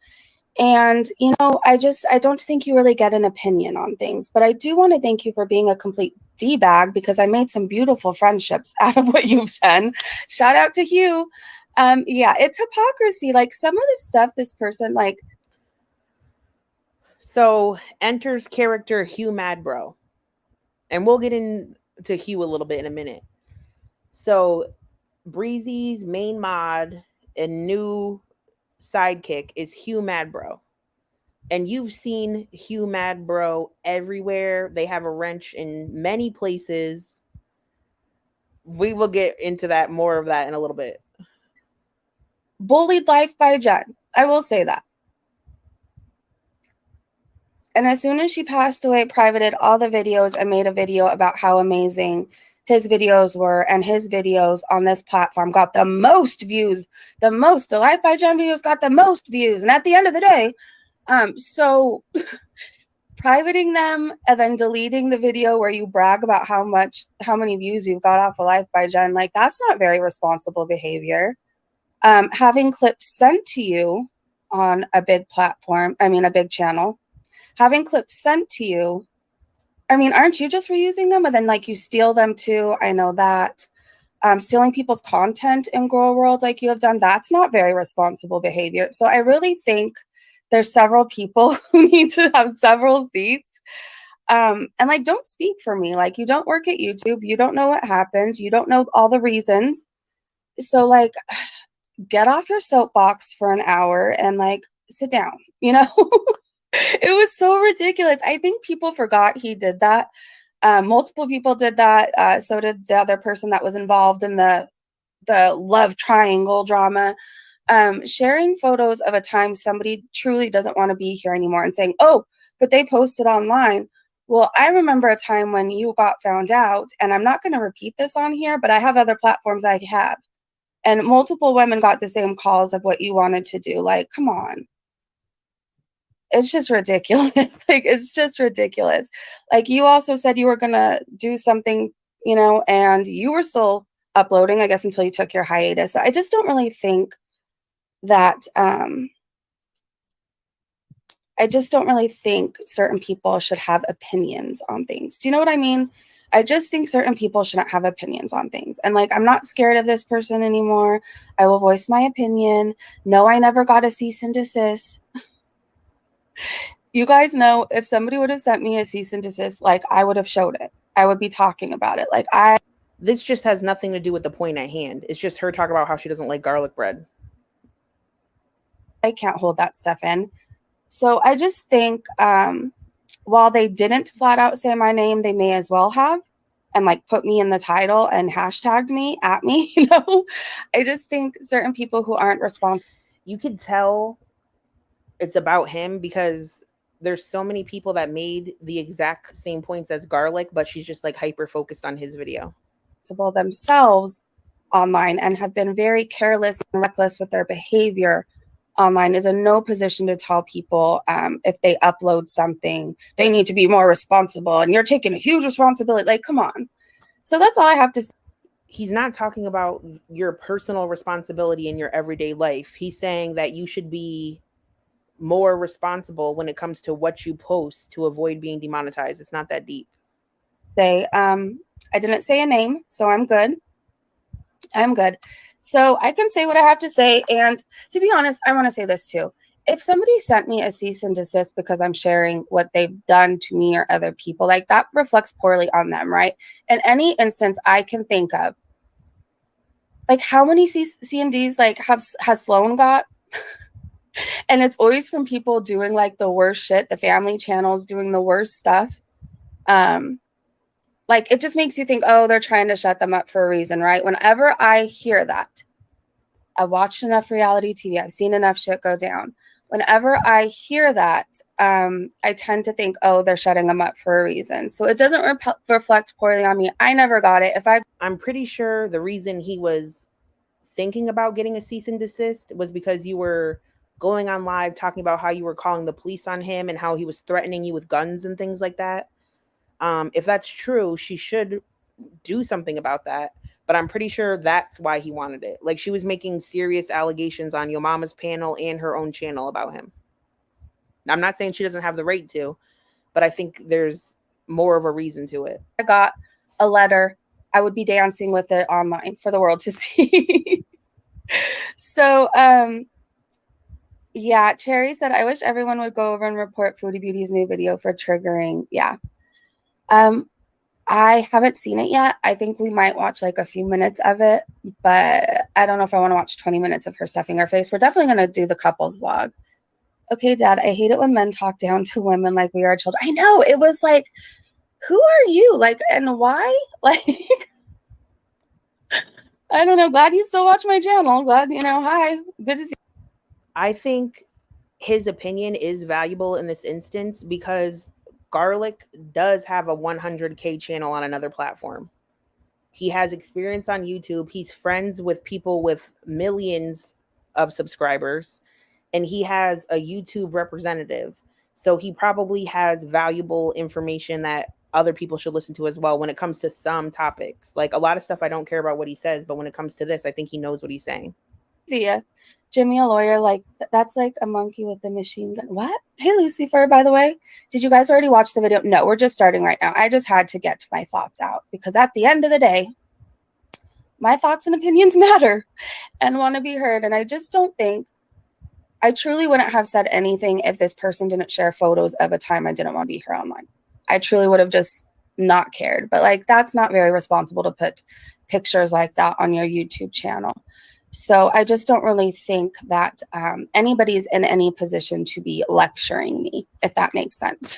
And, you know, I don't think you really get an opinion on things, but I do want to thank you for being a complete D-bag, because I made some beautiful friendships out of what you've done. Shout out to Hugh. Yeah, it's hypocrisy. Like, some of the stuff this person, like. So enters character Hugh Madbro. And we'll get into Hugh a little bit in a minute. So Breezy'S main mod and new sidekick is Hugh Madbro. And you've seen Hugh Madbro everywhere. They have a wrench in many places. We will get into that, more of that in a little bit. Bullied life by Jen. I will say that. And as soon as she passed away, privated all the videos and made a video about how amazing his videos were, and his videos on this platform got the most views. The Life by Jen videos got the most views. And at the end of the day, so privating them and then deleting the video where you brag about how many views you've got off of Life by Jen, like, that's not very responsible behavior. Having clips sent to you on a big platform, a big channel, having clips sent to you, aren't you just reusing them? And then like you steal them too. I know that. Stealing people's content in Gorlworld like you have done, that's not very responsible behavior. So I really think there's several people who need to have several seats. And like, don't speak for me. Like, you don't work at YouTube. You don't know what happened. You don't know all the reasons. So like, get off your soapbox for an hour and like sit down, It was so ridiculous. I think people forgot he did that. Multiple people did that. So did the other person that was involved in the love triangle drama. Sharing photos of a time somebody truly doesn't want to be here anymore and saying, oh, but they posted online. Well, I remember a time when you got found out, and I'm not going to repeat this on here, but I have other platforms I have. And multiple women got the same calls of what you wanted to do. Like, come on. It's just ridiculous. Like, it's just ridiculous. Like, you also said you were going to do something, and you were still uploading, I guess, until you took your hiatus. So I just don't really think that, I just don't really think certain people should have opinions on things. Do you know what I mean? I just think certain people shouldn't have opinions on things. And like, I'm not scared of this person anymore. I will voice my opinion. No, I never got a cease and desist. You guys know, if somebody would have sent me a cease and desist, like, I would have showed it. I would be talking about it. Like, this just has nothing to do with the point at hand. It's just her talking about how she doesn't like garlic bread. I can't hold that stuff in. So I just think, while they didn't flat out say my name, they may as well have, and like put me in the title and hashtagged me at me, I just think certain people who aren't responsible. You could tell it's about him because there's so many people that made the exact same points as garlic, but she's just like hyper focused on his video. Themselves online and have been very careless and reckless with their behavior online, is in no position to tell people if they upload something, they need to be more responsible and you're taking a huge responsibility. Like, come on. So that's all I have to say. He's not talking about your personal responsibility in your everyday life. He's saying that you should be more responsible when it comes to what you post to avoid being demonetized. It's not that deep. I didn't say a name, so I'm good. So I can say what I have to say. And to be honest, I want to say this too. If somebody sent me a cease and desist because I'm sharing what they've done to me or other people, like, that reflects poorly on them, right? In any instance I can think of, like, how many C&Ds like has Sloan got? And it's always from people doing like the worst shit, the family channels doing the worst stuff. Like, it just makes you think, oh, they're trying to shut them up for a reason, right? Whenever I hear that, I've watched enough reality TV, I've seen enough shit go down. Whenever I hear that, I tend to think, oh, they're shutting them up for a reason. So it doesn't reflect poorly on me. I never got it. I'm pretty sure the reason he was thinking about getting a cease and desist was because you were going on live talking about how you were calling the police on him and how he was threatening you with guns and things like that. If that's true, she should do something about that. But I'm pretty sure that's why he wanted it. Like, she was making serious allegations on Yo Mama's panel and her own channel about him. I'm not saying she doesn't have the right to, but I think there's more of a reason to it. I got a letter, I would be dancing with it online for the world to see. So, yeah, Cherry said, I wish everyone would go over and report Foodie Beauty's new video for triggering. Yeah. I haven't seen it yet. I think we might watch like a few minutes of it, but I don't know if I want to watch 20 minutes of her stuffing her face. We're definitely going to do the couples vlog. Okay, Dad, I hate it when men talk down to women like we are children. I know. It was like, who are you? Like, and why? Like, I don't know. Glad you still watch my channel. Glad, hi. Good to see you. I think his opinion is valuable in this instance because Garlic does have a 100K channel on another platform. He has experience on YouTube. He's friends with people with millions of subscribers, and he has a YouTube representative. So he probably has valuable information that other people should listen to as well when it comes to some topics. Like, a lot of stuff I don't care about what he says, but when it comes to this, I think he knows what he's saying. See ya. Jimmy, a lawyer, like that's like a monkey with a machine gun. What? Hey, Lucifer, by the way, did you guys already watch the video? No, we're just starting right now. I just had to get my thoughts out because at the end of the day, my thoughts and opinions matter and want to be heard. And I just don't think, I truly wouldn't have said anything if this person didn't share photos of a time I didn't want to be here online. I truly would have just not cared. But like, that's not very responsible to put pictures like that on your YouTube channel. So I just don't really think that anybody's in any position to be lecturing me, if that makes sense.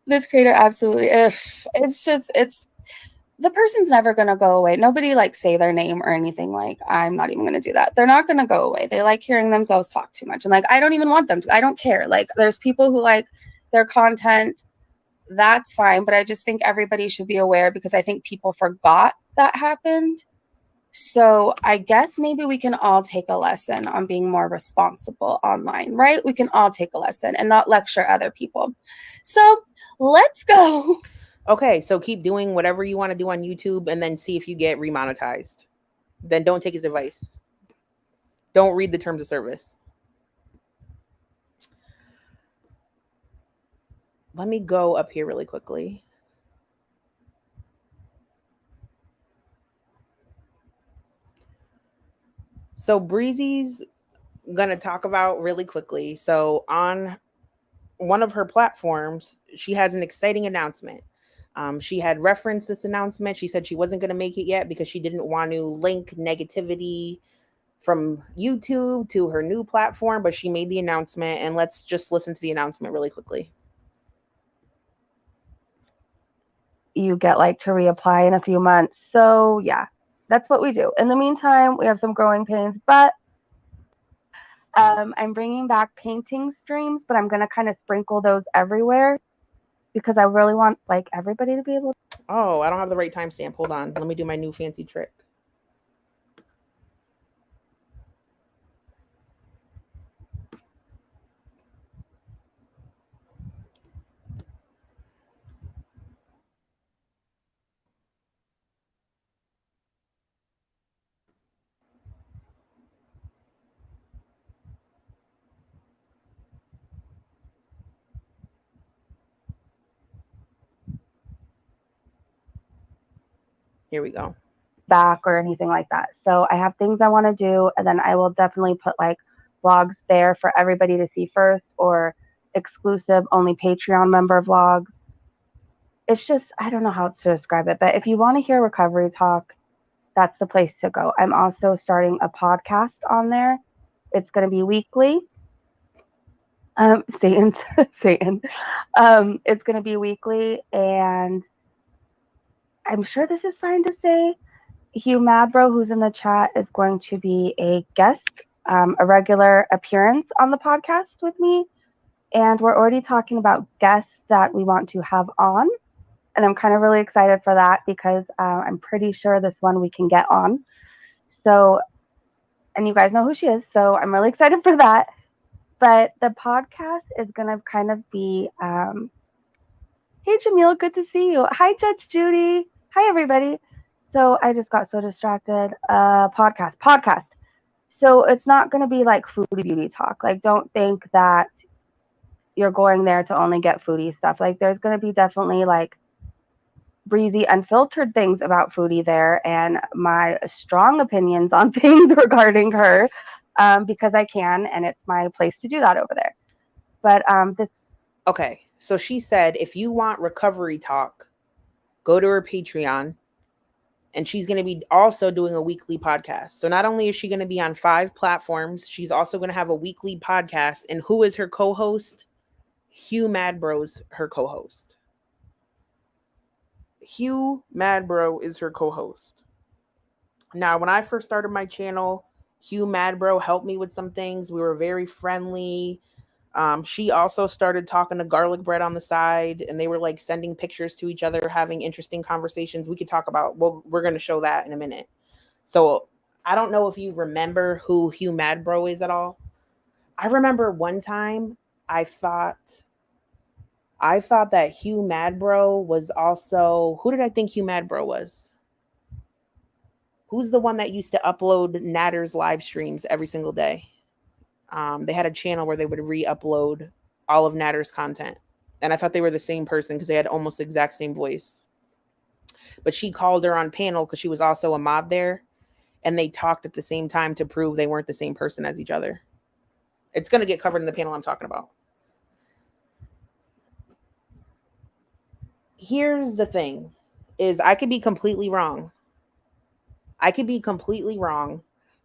This creator absolutely, it's the person's never going to go away. Nobody like say their name or anything. Like, I'm not even going to do that. They're not going to go away. They like hearing themselves talk too much. And like, I don't even want them to. I don't care. Like, there's people who like their content. That's fine. But I just think everybody should be aware because I think people forgot that happened. So I guess maybe we can all take a lesson on being more responsible online, right? We can all take a lesson and not lecture other people. So let's go. Okay, so keep doing whatever you want to do on YouTube and then see if you get remonetized. Then don't take his advice. Don't read the terms of service. Let me go up here really quickly. So Breezy'S gonna talk about really quickly. So on one of her platforms, she has an exciting announcement. She had referenced this announcement. She said she wasn't going to make it yet because she didn't want to link negativity from YouTube to her new platform, but she made the announcement, and let's just listen to the announcement really quickly. You get like to reapply in a few months. So yeah, that's what we do. In the meantime, we have some growing pains, but I'm bringing back painting streams, but I'm going to kind of sprinkle those everywhere because I really want like everybody to be able to. Oh, I don't have the right timestamp. Hold on. Let me do my new fancy trick. Here we go. Back or anything like that. So I have things I want to do, and then I will definitely put like vlogs there for everybody to see first, or exclusive only Patreon member vlogs. It's just, I don't know how to describe it, but if you want to hear recovery talk, that's the place to go. I'm also starting a podcast on there. It's going to be weekly. Satan. It's going to be weekly, and I'm sure this is fine to say. Hugh Madbro, who's in the chat, is going to be a guest, a regular appearance on the podcast with me. And we're already talking about guests that we want to have on. And I'm kind of really excited for that because I'm pretty sure this one we can get on. So, and you guys know who she is. So I'm really excited for that. But the podcast is going to kind of be, hey, Jamil, good to see you. Hi, Judge Judy. Hi, everybody. So I just got so distracted. Podcast. So it's not going to be like foodie beauty talk. Like, don't think that you're going there to only get foodie stuff. Like, there's going to be definitely like breezy, unfiltered things about foodie there, and my strong opinions on things regarding her, because I can, and it's my place to do that over there. But this. Okay, so she said if you want recovery talk, go to her Patreon. And she's going to be also doing a weekly podcast. So not only is she going to be on 5 platforms, she's also going to have a weekly podcast. And who is her co-host? Hugh Madbro's her co-host. Hugh Madbro is her co-host. Now, when I first started my channel, Hugh Madbro helped me with some things. We were very friendly. She also started talking to Garlic Bread on the side, and they were like sending pictures to each other, having interesting conversations. We could talk about, well, we're going to show that in a minute. So I don't know if you remember who Hugh Madbro is at all. I remember one time I thought that Hugh Madbro was also, who did I think Hugh Madbro was? Who's the one that used to upload Natter's live streams every single day? They had a channel where they would re-upload all of Natter's content. And I thought they were the same person because they had almost the exact same voice. But she called her on panel because she was also a mod there. And they talked at the same time to prove they weren't the same person as each other. It's going to get covered in the panel I'm talking about. Here's the thing, is I could be completely wrong.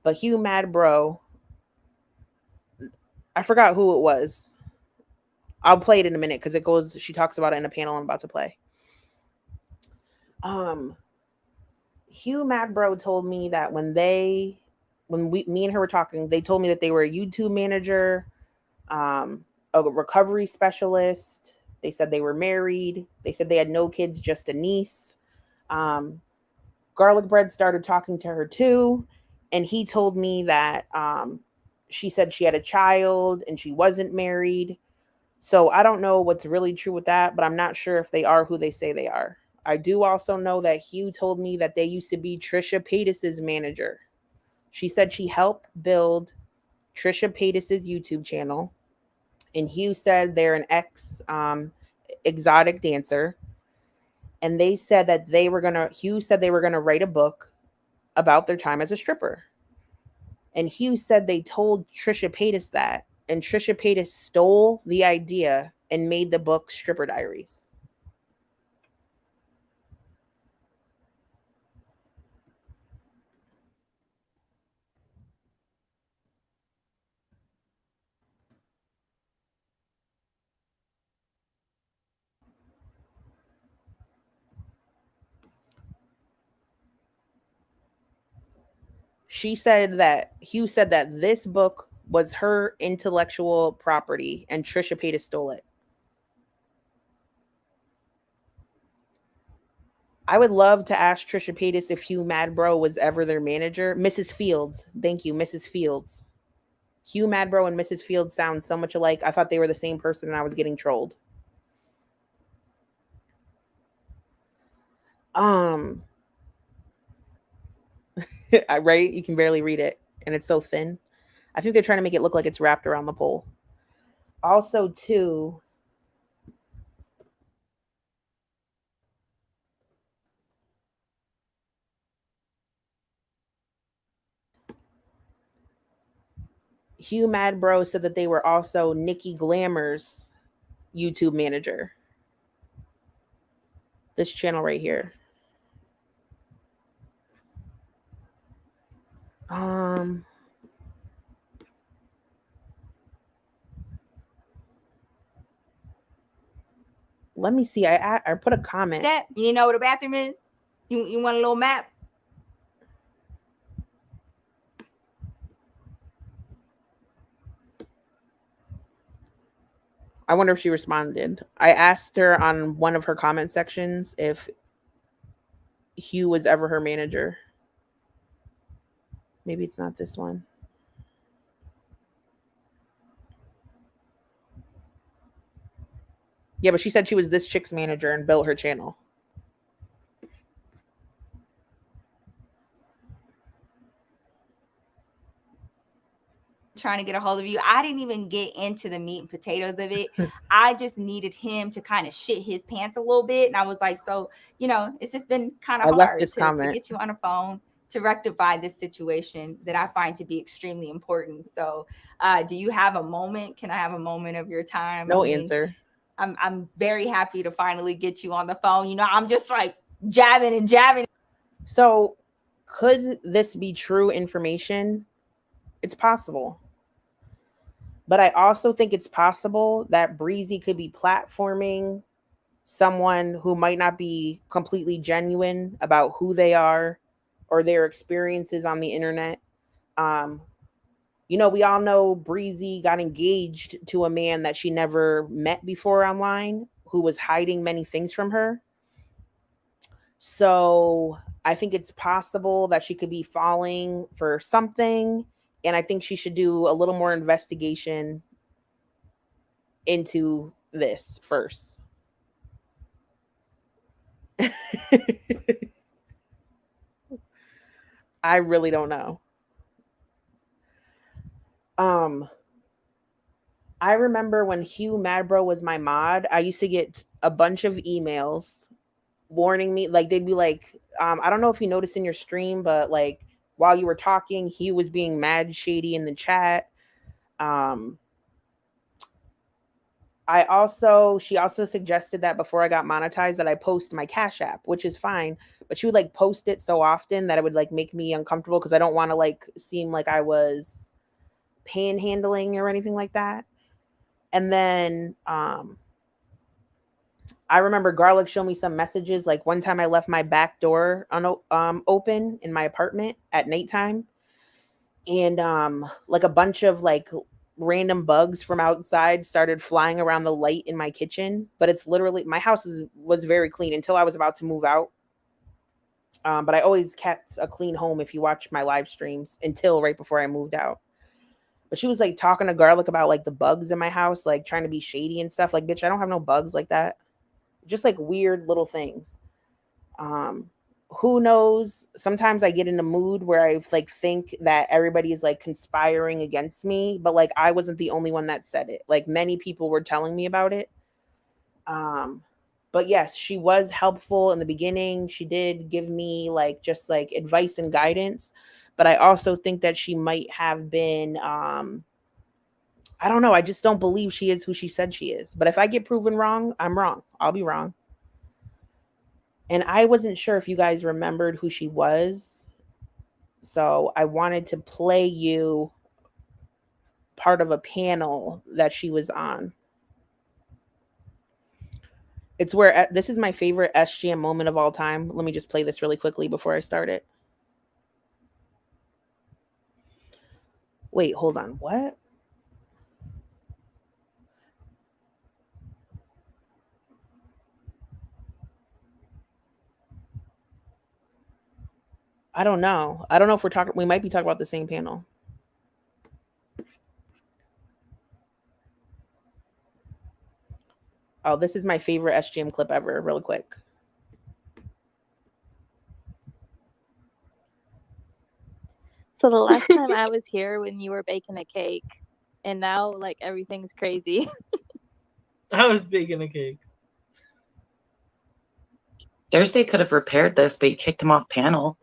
But Hugh Mad Bro, I forgot who it was. I'll play it in a minute because she talks about it in a panel I'm about to play. Hugh Mad Bro told me that me and her were talking, they told me that they were a YouTube manager, a recovery specialist. They said they were married. They said they had no kids, just a niece. Garlic Bread started talking to her too. And he told me that she said she had a child and she wasn't married. So I don't know what's really true with that, but I'm not sure if they are who they say they are. I do also know that Hugh told me that they used to be Trisha Paytas's manager. She said she helped build Trisha Paytas's YouTube channel. And Hugh said they're an exotic dancer. And they said that Hugh said they were going to write a book about their time as a stripper. And Hugh said they told Trisha Paytas that. And Trisha Paytas stole the idea and made the book Stripper Diaries. Hugh said that this book was her intellectual property and Trisha Paytas stole it. I would love to ask Trisha Paytas if Hugh Mad Bro was ever their manager. Mrs. Fields. Thank you, Mrs. Fields. Hugh Mad Bro and Mrs. Fields sound so much alike. I thought they were the same person and I was getting trolled. Right? You can barely read it and it's so thin. I think they're trying to make it look like it's wrapped around the pole. Also, too, Hugh Mad Bro said that they were also Nikki Glamour's YouTube manager. This channel right here. Let me see. I put a comment. That you know where the bathroom is? You want a little map? I wonder if she responded. I asked her on one of her comment sections if Hugh was ever her manager. Maybe it's not this one. Yeah, but she said she was this chick's manager and built her channel. Trying to get a hold of you. I didn't even get into the meat and potatoes of it. I just needed him to kind of shit his pants a little bit. And I was like, so, it's just been kind of hard to get you on a phone to rectify this situation that I find to be extremely important. So do you have a moment? Can I have a moment of your time? No answer. I'm very happy to finally get you on the phone. I'm just like jabbing and jabbing. So could this be true information? It's possible. But I also think it's possible that Breezy could be platforming someone who might not be completely genuine about who they are or their experiences on the internet. We all know Breezy got engaged to a man that she never met before online, who was hiding many things from her. So I think it's possible that she could be falling for something. And I think she should do a little more investigation into this first. I really don't know. I remember when Hugh Madbro was my mod, I used to get a bunch of emails warning me. Like, they'd be like, I don't know if you noticed in your stream, but like while you were talking, Hugh was being mad shady in the chat. She also suggested that before I got monetized that I post my Cash App, which is fine, but she would like post it so often that it would like make me uncomfortable because I don't want to like seem like I was panhandling or anything like that. And then I remember Garlic showed me some messages. Like one time I left my back door open in my apartment at nighttime, and like a bunch of like random bugs from outside started flying around the light in my kitchen. But it's literally, my house was very clean until I was about to move out. But I always kept a clean home if you watch my live streams until right before I moved out. But she was like talking to Garlic about like the bugs in my house, like trying to be shady and stuff. Like, bitch, I don't have no bugs like that. Just like weird little things. Who knows? Sometimes I get in a mood where I like think that everybody is like conspiring against me, but like I wasn't the only one that said it. Like many people were telling me about it. But yes, she was helpful in the beginning. She did give me like just like advice and guidance, but I also think that she might have been I don't know, I just don't believe she is who she said she is. But if I get proven wrong, I'm wrong. I'll be wrong. And I wasn't sure if you guys remembered who she was. So I wanted to play you part of a panel that she was on. It's where, this is my favorite SGM moment of all time. Let me just play this really quickly before I start it. Wait, hold on. What? I don't know. I don't know if we might be talking about the same panel. Oh, this is my favorite SGM clip ever, real quick. So the last time I was here when you were baking a cake, and now like everything's crazy. I was baking a cake. Thursday could have repaired this, but you kicked him off panel.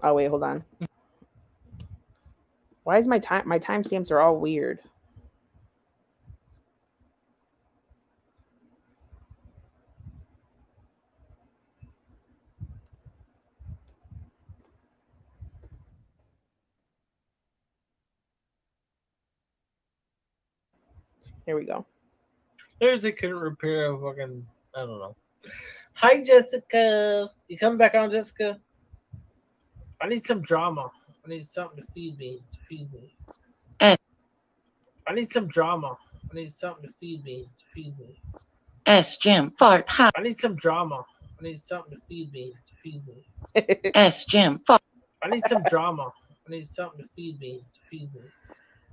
Oh wait, hold on. Why is my timestamps are all weird? Here we go. Thursday couldn't repair a fucking, I don't know. Hi, Jessica. You coming back on, Jessica? I need some drama. I need something to feed me. I need some drama. I need something to feed me. S Jim fart hot. I need some drama. I need something to feed me. S Jim fart. I need some drama. I need something to feed me.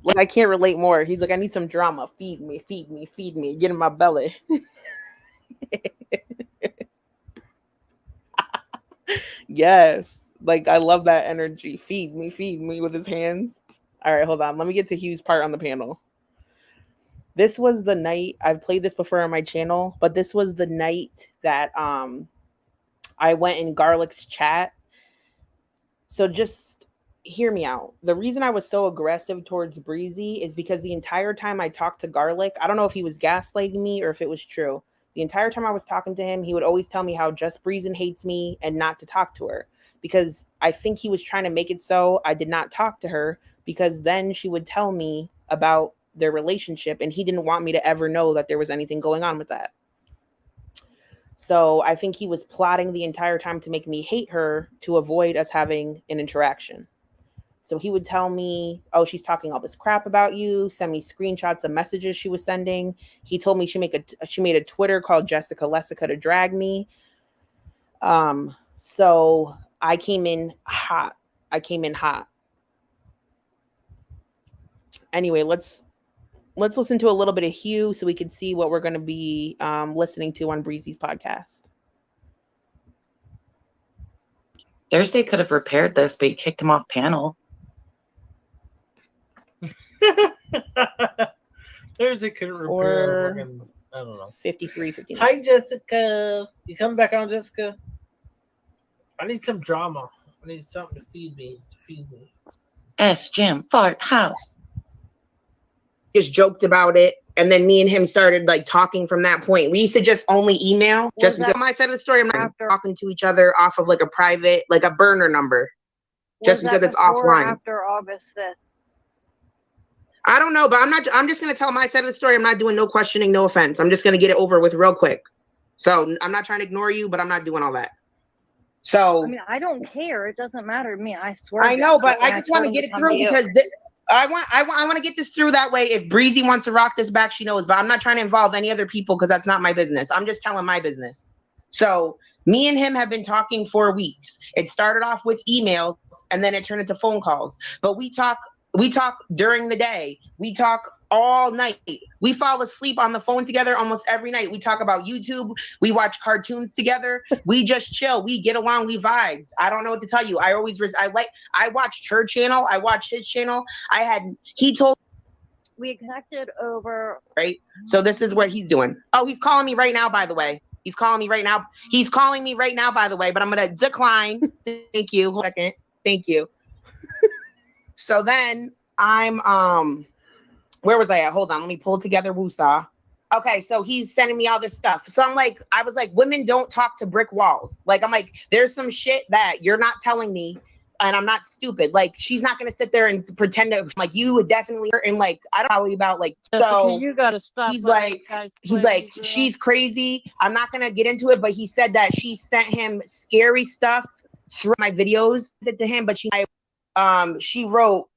Like, I can't relate more. He's like, I need some drama. Feed me. Get in my belly. Yes. Like, I love that energy. Feed me with his hands. All right, hold on. Let me get to Hugh's part on the panel. This was the night, I've played this before on my channel, but this was the night that I went in Garlic's chat. So just hear me out. The reason I was so aggressive towards Breezy is because the entire time I talked to Garlic, I don't know if he was gaslighting me or if it was true. The entire time I was talking to him, he would always tell me how just Breezy hates me and not to talk to her. Because I think he was trying to make it so I did not talk to her, because then she would tell me about their relationship, and he didn't want me to ever know that there was anything going on with that. So I think he was plotting the entire time to make me hate her to avoid us having an interaction. So he would tell me, oh, she's talking all this crap about you, send me screenshots of messages she was sending. He told me she made a Twitter called Jessica Lessica to drag me. So I came in hot. Anyway, let's listen to a little bit of Hugh so we can see what we're going to be listening to on Breezy'S podcast. Thursday could have repaired this, but you kicked him off panel. Thursday couldn't repair a fucking, I don't know. 53, 59. Hi, Jessica. You come back on, Jessica? I need some drama. I need something to feed me. Jim Fart House. Just joked about it, and then me and him started like talking from that point. We used to just only email. Just because my side of the story, I'm not talking to each other off of like a private, like a burner number. Just because it's offline. After August 5th. I don't know, but I'm just gonna tell my side of the story. I'm not doing no questioning, no offense. I'm just gonna get it over with real quick. So I'm not trying to ignore you, but I'm not doing all that. So I mean, I don't care. It doesn't matter to me. I swear. I know, but I just want to get it through because I want to get this through. That way, if Breezy wants to rock this back, she knows. But I'm not trying to involve any other people because that's not my business. I'm just telling my business. So me and him have been talking for weeks. It started off with emails and then it turned into phone calls. But we talk during the day. We talk all night. We fall asleep on the phone together almost every night. We talk about YouTube. We watch cartoons together. We just chill. We get along. We vibe. I don't know what to tell you. I watched her channel. I watched his channel. He told. We connected over. Right. So this is what he's doing. Oh, he's calling me right now, by the way. He's calling me right now. By the way, but I'm going to decline. Thank you. Hold a second. Thank you. So then where was I at? Hold on, let me pull together Woosah. Okay, so he's sending me all this stuff. So I was like, women don't talk to brick walls. Like, I'm like, there's some shit that you're not telling me, and I'm not stupid. Like, she's not gonna sit there and pretend to, like, you would definitely, and like, I don't know about like, so you gotta stop. he's like, she's crazy. I'm not gonna get into it, but he said that she sent him scary stuff through my videos to him, but she wrote,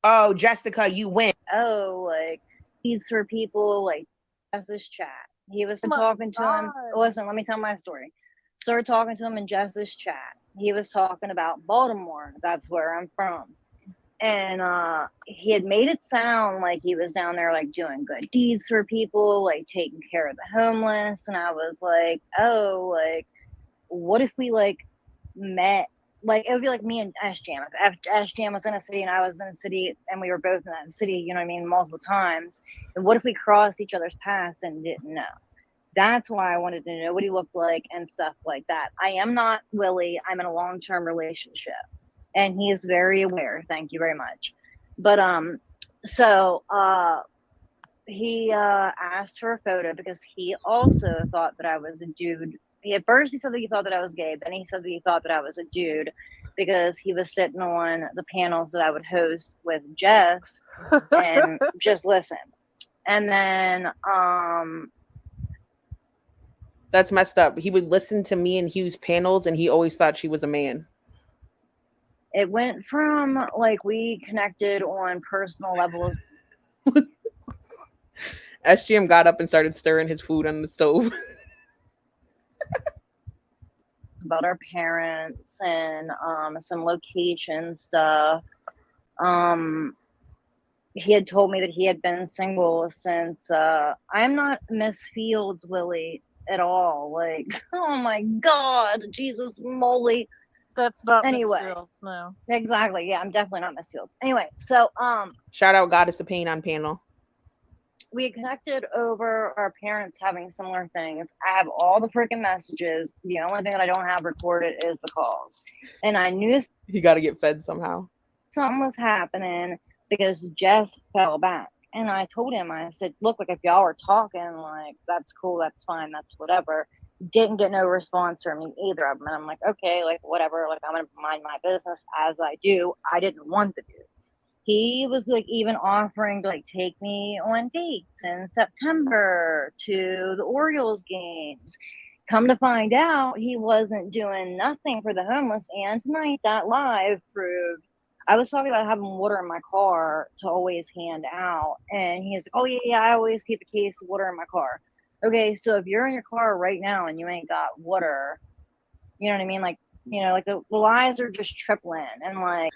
"Oh, Jessica, you win." Oh, like he's for people like Jess's chat. He was talking to him. Listen, let me tell my story. Started talking to him in Jess's chat. He was talking about Baltimore. That's where I'm from. And he had made it sound like he was down there like doing good deeds for people, like taking care of the homeless. And I was like, oh, like what if we like met? Like it would be like me and Ash Jam. If Ash Jam was in a city and I was in a city and we were both in that city, you know what I mean, multiple times. And what if we crossed each other's paths and didn't know? That's why I wanted to know what he looked like and stuff like that. I am not Willie. I'm in a long-term relationship. And he is very aware. Thank you very much. But he asked for a photo because he also thought that I was a dude. At first he said that he thought that I was gay, then he said that he thought that I was a dude because he was sitting on the panels that I would host with Jess and just listen. And then that's messed up. He would listen to me and Hugh's panels and he always thought she was a man. It went from like we connected on personal levels. SGM got up and started stirring his food on the stove. About our parents and some location stuff. He had told me that he had been single since I'm not Miss Fields, Willie, at all. Like, oh my God, Jesus moly. That's not anyway. Miss Fields, no. Exactly. Yeah, I'm definitely not Miss Fields. Anyway, so shout out Goddess of Pain on panel. We had connected over our parents having similar things. I have all the freaking messages. The only thing that I don't have recorded is the calls. And I knew he got to get fed somehow. Something was happening because Jess fell back. And I told him, I said, look, like if y'all were talking, like, that's cool, that's fine, that's whatever. Didn't get no response from me, either of them. And I'm like, okay, like, whatever. Like, I'm going to mind my business as I do. I didn't want to do. He was like even offering to like take me on dates in September to the Orioles games. Come to find out, he wasn't doing nothing for the homeless. And tonight that live proved I was talking about having water in my car to always hand out. And he's like, oh yeah, I always keep a case of water in my car. Okay, so if you're in your car right now and you ain't got water, you know what I mean? Like, you know, like the lies are just tripling and like.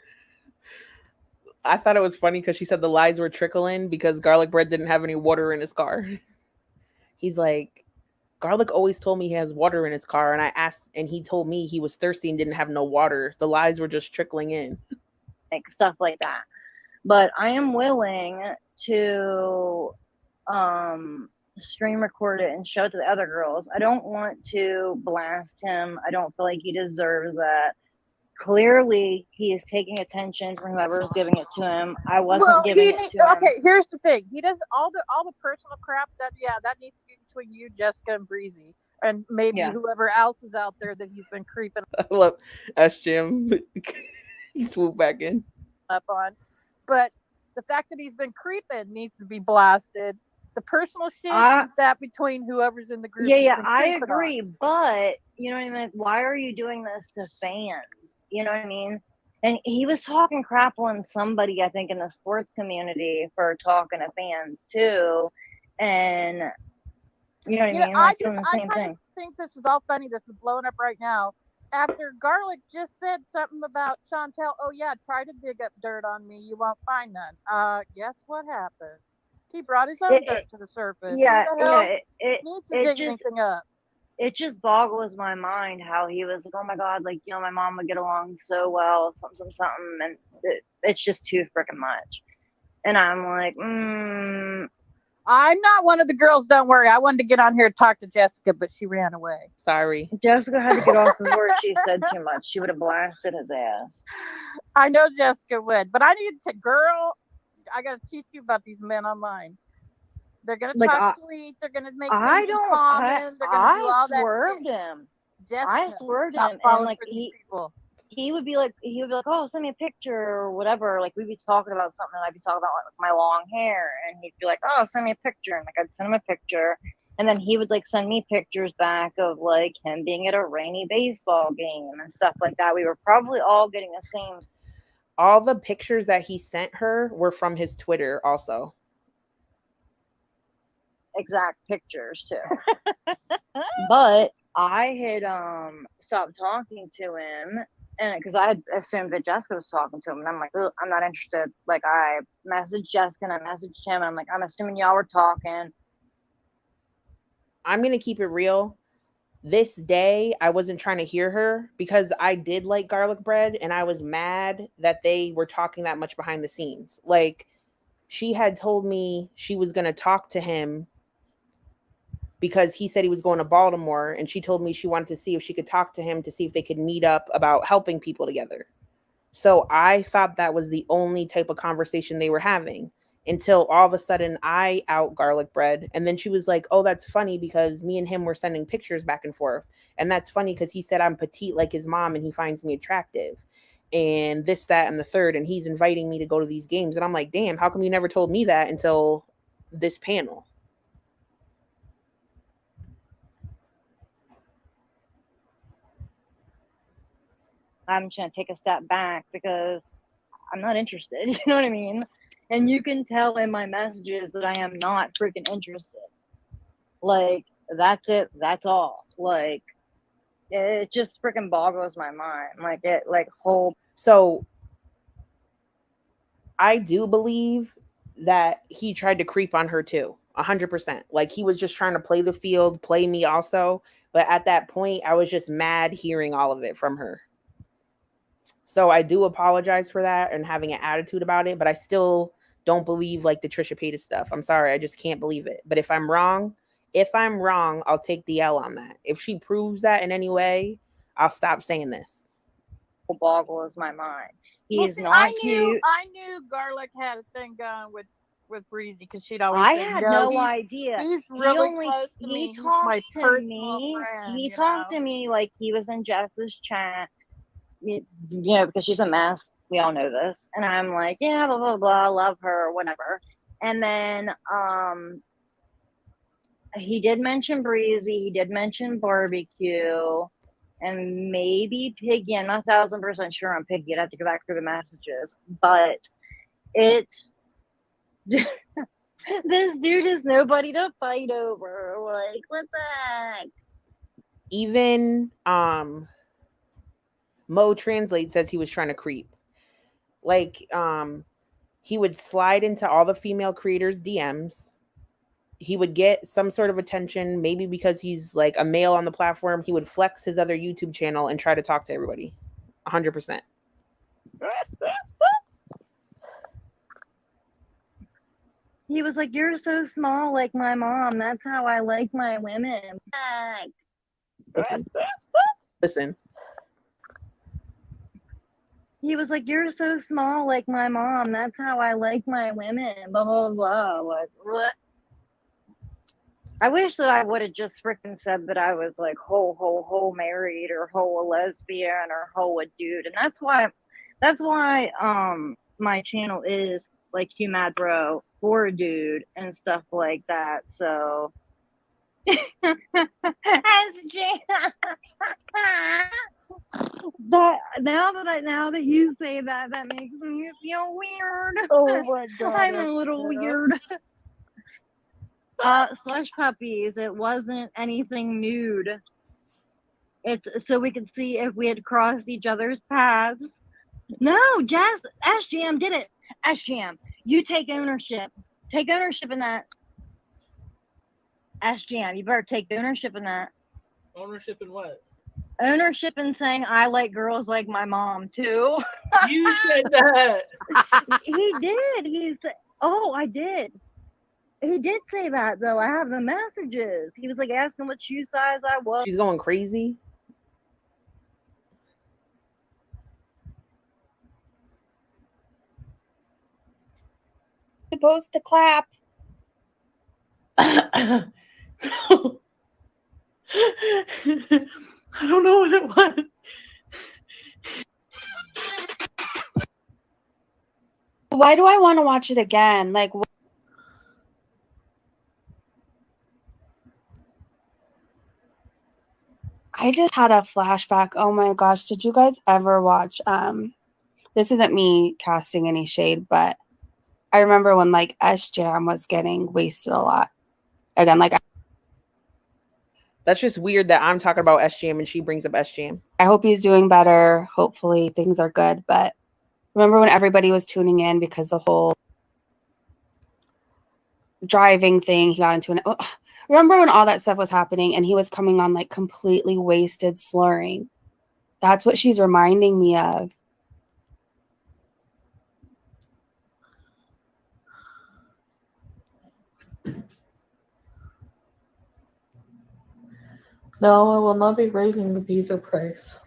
I thought it was funny because she said the lies were trickling because Garlic Bread didn't have any water in his car. He's like, Garlic always told me he has water in his car, and I asked, and he told me he was thirsty and didn't have no water. The lies were just trickling in. Like stuff like that. But I am willing to screen record it and show it to the other girls. I don't want to blast him. I don't feel like he deserves that. Clearly, he is taking attention from whoever's giving it to him. I wasn't giving it to him. Okay, here's the thing. He does all the personal crap that needs to be between you, Jessica, and Breezy, and maybe whoever else is out there that he's been creeping I love Jim. He swooped back in. up on. But the fact that he's been creeping needs to be blasted. The personal shit is that between whoever's in the group. Yeah, I agree. But you know what I mean? Why are you doing this to fans? You know what I mean? And he was talking crap on somebody, I think, in the sports community for talking to fans too. And you know what I mean? Like doing the same thing. I think this is all funny. This is blowing up right now. After Garlic just said something about Chantel, oh yeah, try to dig up dirt on me, you won't find none. Guess what happened? He brought his own dirt to the surface. Yeah, it needs to dig anything up. It just boggles my mind how he was like, oh my God, like, you know, my mom would get along so well, something, and it's just too freaking much. And I'm like, I'm not one of the girls, don't worry. I wanted to get on here and talk to Jessica, but she ran away. Sorry. Jessica had to get off before she said too much. She would have blasted his ass. I know Jessica would, but I need to, girl, I got to teach you about these men online. They're going to talk sweet. They're going to make things in common. They're going to do all that. I swerved him. Jessica, I swerved him. And like, he would be like, oh, send me a picture or whatever. Like, we'd be talking about something, and I'd be talking about like my long hair, and he'd be like, oh, send me a picture. And like, I'd send him a picture, and then he would like send me pictures back of like him being at a rainy baseball game and stuff like that. We were probably all getting the same. All the pictures that he sent her were from his Twitter also. Exact pictures too. But I had stopped talking to him, and because I had assumed that Jessica was talking to him, and I'm like, I'm not interested. Like, I messaged Jessica and I messaged him, and I'm like, I'm assuming y'all were talking. I'm gonna keep it real. This day, I wasn't trying to hear her because I did like garlic bread, and I was mad that they were talking that much behind the scenes. Like, she had told me she was gonna talk to him because he said he was going to Baltimore, and she told me she wanted to see if she could talk to him to see if they could meet up about helping people together. So I thought that was the only type of conversation they were having until all of a sudden I out garlic bread. And then she was like, oh, that's funny because me and him were sending pictures back and forth. And that's funny because he said I'm petite like his mom and he finds me attractive and this, that, and the third. And he's inviting me to go to these games. And I'm like, damn, how come you never told me that until this panel? I'm just gonna take a step back because I'm not interested. You know what I mean? And you can tell in my messages that I am not freaking interested. Like, that's it. That's all. Like, it just freaking boggles my mind. Like, it, like, whole. So I do believe that he tried to creep on her too. 100%. Like, he was just trying to play the field, play me also. But at that point, I was just mad hearing all of it from her. So I do apologize for that and having an attitude about it, but I still don't believe like the Trisha Paytas stuff. I'm sorry. I just can't believe it. But if I'm wrong, I'll take the L on that. If she proves that in any way, I'll stop saying this. Boggles my mind. He's not cute. I knew Garlic had a thing going with Breezy because she'd always say, had no idea. He's really close to me. He's my personal friend. He talked to me like he was in Jess's chat. You know, because she's a mess. We all know this. And I'm like, yeah, blah, blah, blah, love her, whatever. And then he did mention Breezy. He did mention barbecue. And maybe Piggy. I'm not 1,000% sure on Piggy. I'd have to go back through the messages. But it's... this dude is nobody to fight over. Like, what the heck? Even... Mo Translate says he was trying to creep. Like, he would slide into all the female creators' DMs he would get some sort of attention, maybe because he's like a male on the platform. He would flex his other YouTube channel and try to talk to everybody. 100%. He was like, "You're so small, like my mom. That's how I like my women." Listen. He was like, "You're so small, like my mom. That's how I like my women." Blah blah blah. Like, what? I wish that I would have just freaking said that I was like whole married or whole a lesbian or whole a dude, and that's why my channel is like you mad bro for a dude and stuff like that. So that now that you say that, that makes me feel weird. Oh my god, I'm a little weird. Slush puppies. It wasn't anything nude. It's so we could see if we had crossed each other's paths. No, Jazz, SGM did it. SGM, you take ownership. Take ownership in that. SGM, you better take ownership in that. Ownership in what? Ownership in saying I like girls like my mom too. You said that. He did. He said, "Oh, I did." He did say that though. I have the messages. He was like asking what shoe size I was. She's going crazy. Supposed to clap. I don't know what it was. Why do I want to watch it again? Like, I just had a flashback. Oh my gosh, did you guys ever watch this isn't me casting any shade, but I remember when like SJam was getting wasted a lot. Again, like that's just weird that I'm talking about SGM and she brings up SGM. I hope he's doing better. Hopefully things are good, but remember when everybody was tuning in because the whole driving thing, he got into an remember when all that stuff was happening and he was coming on like completely wasted slurring? That's what she's reminding me of. No, I will not be raising the visa price.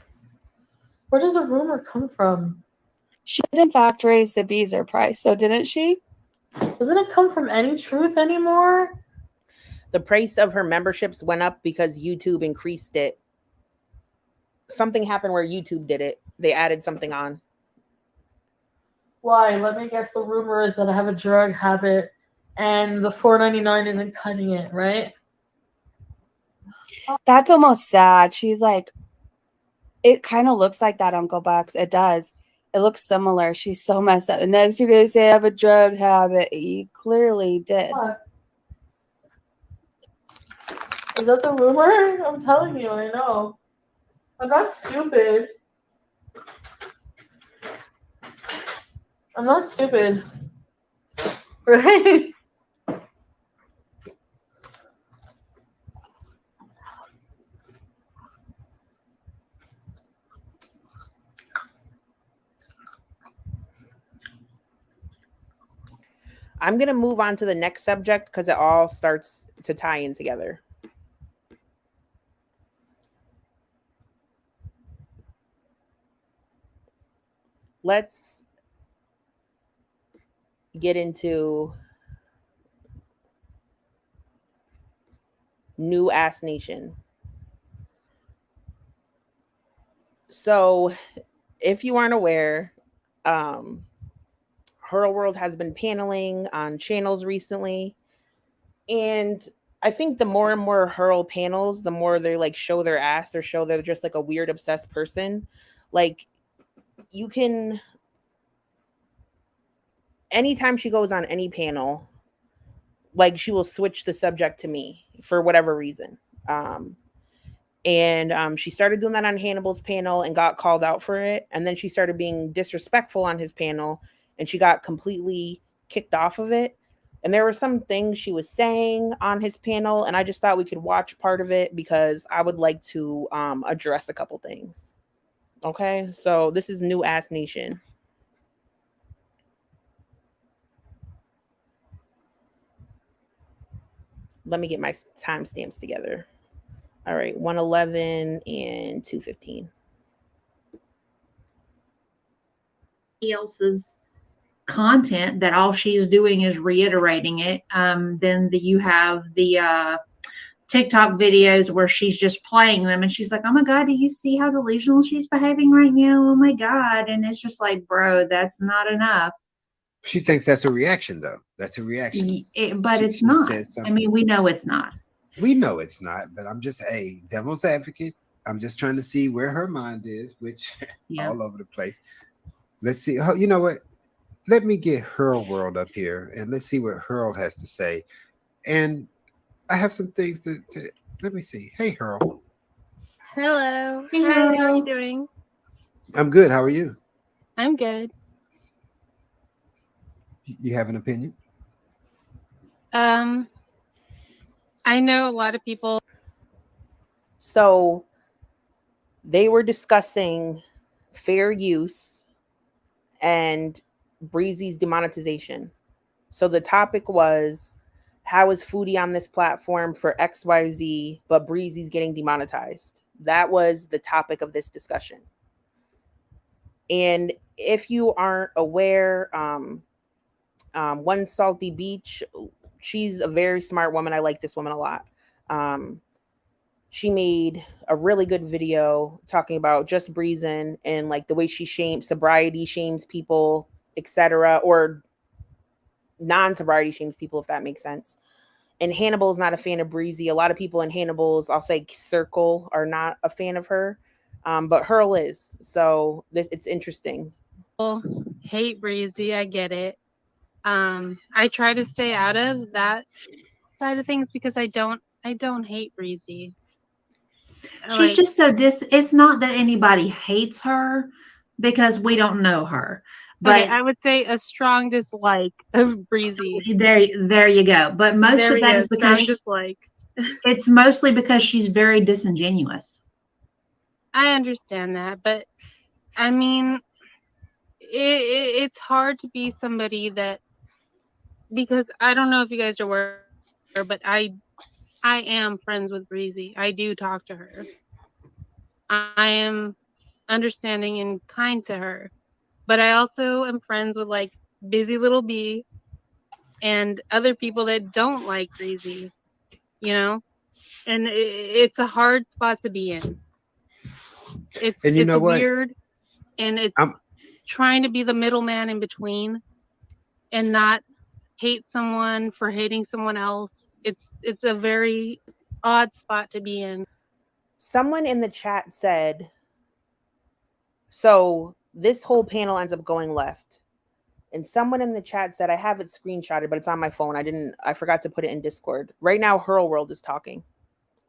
Where does the rumor come from? She did in fact raise the visa price, so didn't she? Doesn't it come from any truth anymore? The price of her memberships went up because YouTube increased it. Something happened where YouTube did it. They added something on. Why? Let me guess. The rumor is that I have a drug habit and the $4.99 isn't cutting it, right? That's almost sad. She's like, it kind of looks like that, Uncle Bucks. It does. It looks similar. She's so messed up. And next you're going to say I have a drug habit. You clearly did. What? Is that the rumor? I'm telling you, I know. I'm not stupid. I'm not stupid. Right? I'm going to move on to the next subject because it all starts to tie in together. Let's get into New Ass Nation. So, if you aren't aware, Gorlworld has been paneling on channels recently, and I think the more and more Hurl panels, the more they like show their ass or show they're just like a weird obsessed person. Like, you can, anytime she goes on any panel, like she will switch the subject to me for whatever reason. And she started doing that on Hannibal's panel and got called out for it. And then she started being disrespectful on his panel and she got completely kicked off of it. And there were some things she was saying on his panel, and I just thought we could watch part of it because I would like to address a couple things. Okay, so this is New Ass Nation. Let me get my timestamps together. All right, 111 and 215. Else's content that all she's doing is reiterating it. Then you have the TikTok videos where she's just playing them and she's like, oh my God, do you see how delusional she's behaving right now? Oh my God. And it's just like, bro, that's not enough. She thinks that's a reaction, though. That's a reaction. But it's not. I mean, we know it's not. We know it's not, but I'm just a devil's advocate. I'm just trying to see where her mind is, which all over the place. Let's see. Oh, you know what? Let me get Gorlworld up here and let's see what Gorl has to say. And I have some things to let me see. Hey, Gorl. Hello. Hey, Hi, how are Gorl. you doing? I'm good. How are you? I'm good. You have an opinion? I know a lot of people. So they were discussing fair use and Breezy'S demonetization. So the topic was, how is Foodie on this platform for XYZ, but Breezy'S getting demonetized? That was the topic of this discussion. And if you aren't aware, One Salty Beach, she's a very smart woman. I like this woman a lot. She made a really good video talking about just Breezin' and like the way she sobriety shames people, etc., or non-sobriety shames people, if that makes sense. And Hannibal's not a fan of Breezy. A lot of people in Hannibal's, I'll say circle, are not a fan of her, but Gorl is. So it's interesting. Hate Breezy, I get it. I try to stay out of that side of things because I don't hate Breezy. She's just so it's not that anybody hates her because we don't know her. But okay, I would say a strong dislike of Breezy. There you go. But most of that is because it's mostly because she's very disingenuous. I understand that, but I mean, it's hard to be somebody that, because I don't know if you guys are aware, but I am friends with Breezy. I do talk to her. I am understanding and kind to her, but I also am friends with like Busy Little Bee and other people that don't like Breezy, you know, and it's a hard spot to be in. It's weird, and it's trying to be the middleman in between and not hate someone for hating someone else. It's a very odd spot to be in. Someone in the chat said, so this whole panel ends up going left. And someone in the chat said, I have it screenshotted, but it's on my phone. I forgot to put it in Discord. Right now, Gorlworld is talking.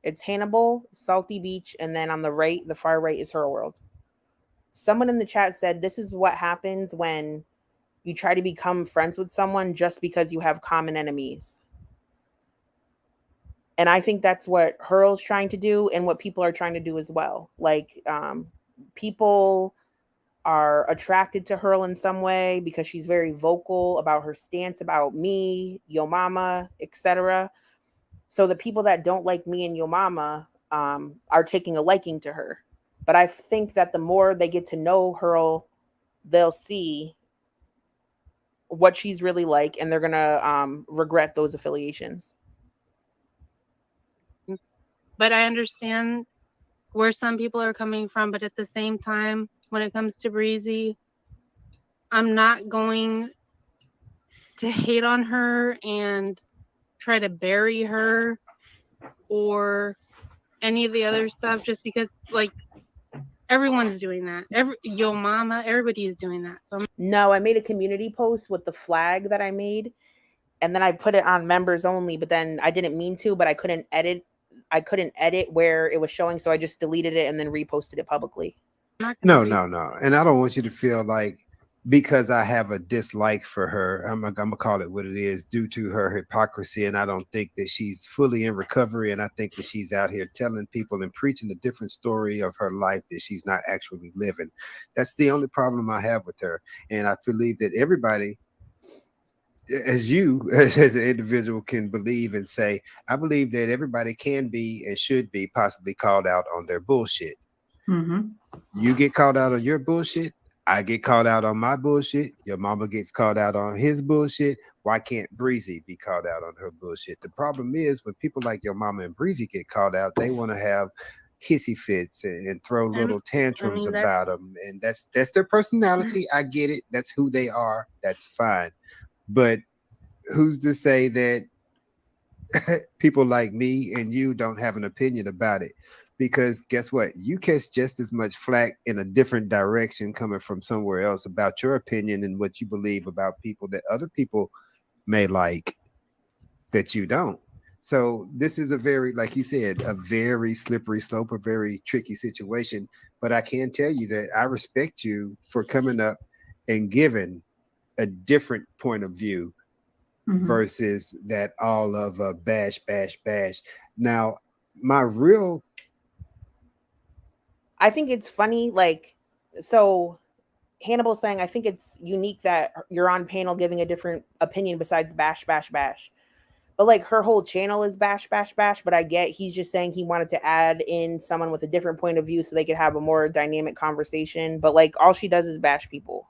It's Hannibal, Salty Beach, and then on the right, the far right is Gorlworld. Someone in the chat said, this is what happens when you try to become friends with someone just because you have common enemies. And I think that's what Gorl's trying to do and what people are trying to do as well. Like, people are attracted to Gorl in some way because she's very vocal about her stance about me, Yo Mama, etc. So the people that don't like me and Yo Mama are taking a liking to her. But I think that the more they get to know Gorl, they'll see what she's really like, and they're gonna regret those affiliations. But I understand where some people are coming from, but at the same time, when it comes to Breezy, I'm not going to hate on her and try to bury her or any of the other stuff just because, like, everyone's doing that. Yo Mama, everybody is doing that. So no, I made a community post with the flag that I made, and then I put it on members only, but then I didn't mean to, but I couldn't edit where it was showing, so I just deleted it and then reposted it publicly. No. And I don't want you to feel like because I have a dislike for her. I'm gonna call it what it is, due to her hypocrisy, and I don't think that she's fully in recovery. And I think that she's out here telling people and preaching a different story of her life that she's not actually living. That's the only problem I have with her. And I believe that everybody, as you as an individual, can believe and say, I believe that everybody can be and should be possibly called out on their bullshit. Mm-hmm. You get called out on your bullshit, I get called out on my bullshit, your mama gets called out on his bullshit. Why can't Breezy be called out on her bullshit? The problem is when people like your mama and Breezy get called out, they want to have hissy fits and throw little tantrums about them, and that's their personality. I get it, that's who they are, that's fine. But who's to say that people like me and you don't have an opinion about it? Because guess what? You catch just as much flack in a different direction coming from somewhere else about your opinion and what you believe about people that other people may like that you don't. So this is a very, like you said, a very slippery slope, a very tricky situation. But I can tell you that I respect you for coming up and giving a different point of view versus that all of bash, bash, bash. Now, my real, I think it's funny, like, so Hannibal's saying, I think it's unique that you're on panel giving a different opinion besides bash, bash, bash. But like her whole channel is bash, bash, bash. But I get he's just saying he wanted to add in someone with a different point of view so they could have a more dynamic conversation. But like all she does is bash people.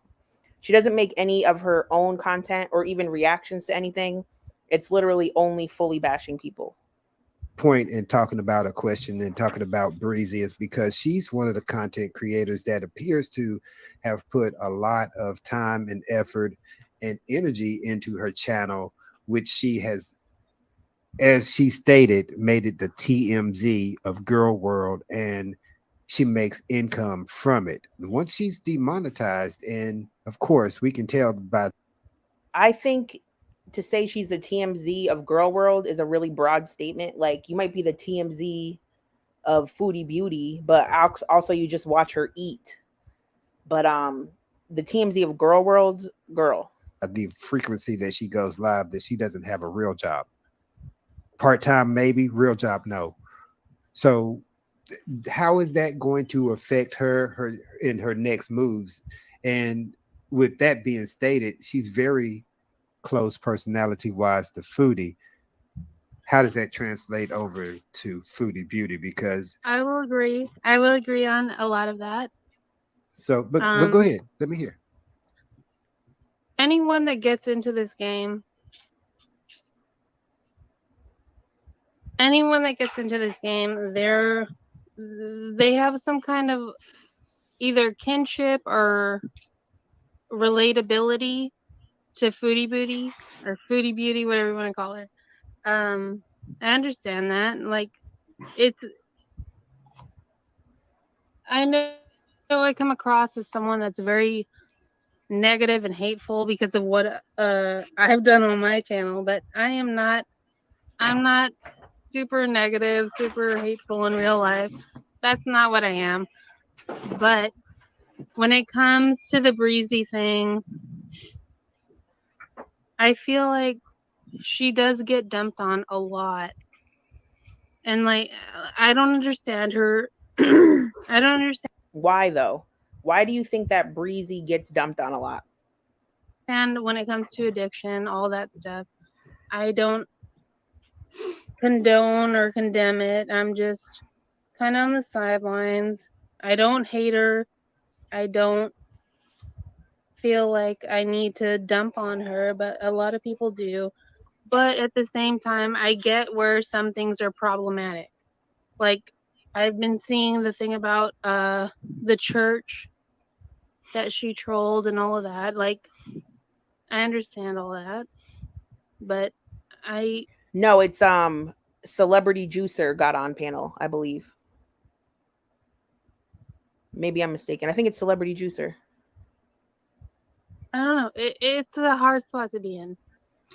She doesn't make any of her own content or even reactions to anything. It's literally only fully bashing people. point in talking about a question and talking about Breezy is because she's one of the content creators that appears to have put a lot of time and effort and energy into her channel, which she has, as she stated, made it the TMZ of Gorlworld, and she makes income from it. Once she's demonetized, and of course we can tell by, I think to say she's the TMZ of Gorlworld is a really broad statement. Like you might be the TMZ of Foodie Beauty, but also you just watch her eat. But the TMZ of Gorlworld, girl. the frequency that she goes live, that she doesn't have a real job. Part-time maybe, real job no. So how is that going to affect her in her next moves? And with that being stated, she's very close personality wise to Foodie. How does that translate over to Foodie Beauty? Because I will agree. I will agree on a lot of that. So, but go ahead. Let me hear. Anyone that gets into this game, they have some kind of either kinship or relatability to Foodie Booty or Foodie Beauty, whatever you want to call it. I understand that. Like, I know I come across as someone that's very negative and hateful because of what I've done on my channel, but I'm not super negative, super hateful in real life. That's not what I am. But when it comes to the Breezy thing, I feel like she does get dumped on a lot. And like, I don't understand her. I don't understand. Why though? Why do you think that Breezy gets dumped on a lot? And when it comes to addiction, all that stuff, I don't condone or condemn it. I'm just kind of on the sidelines. I don't hate her. I don't feel like I need to dump on her, but a lot of people do. But at the same time, I get where some things are problematic. Like, I've been seeing the thing about the church that she trolled and all of that. Like, I understand all that, but No, it's Celebrity Juicer got on panel, I believe. Maybe I'm mistaken. I think it's Celebrity Juicer. I don't know. It's a hard spot to be in.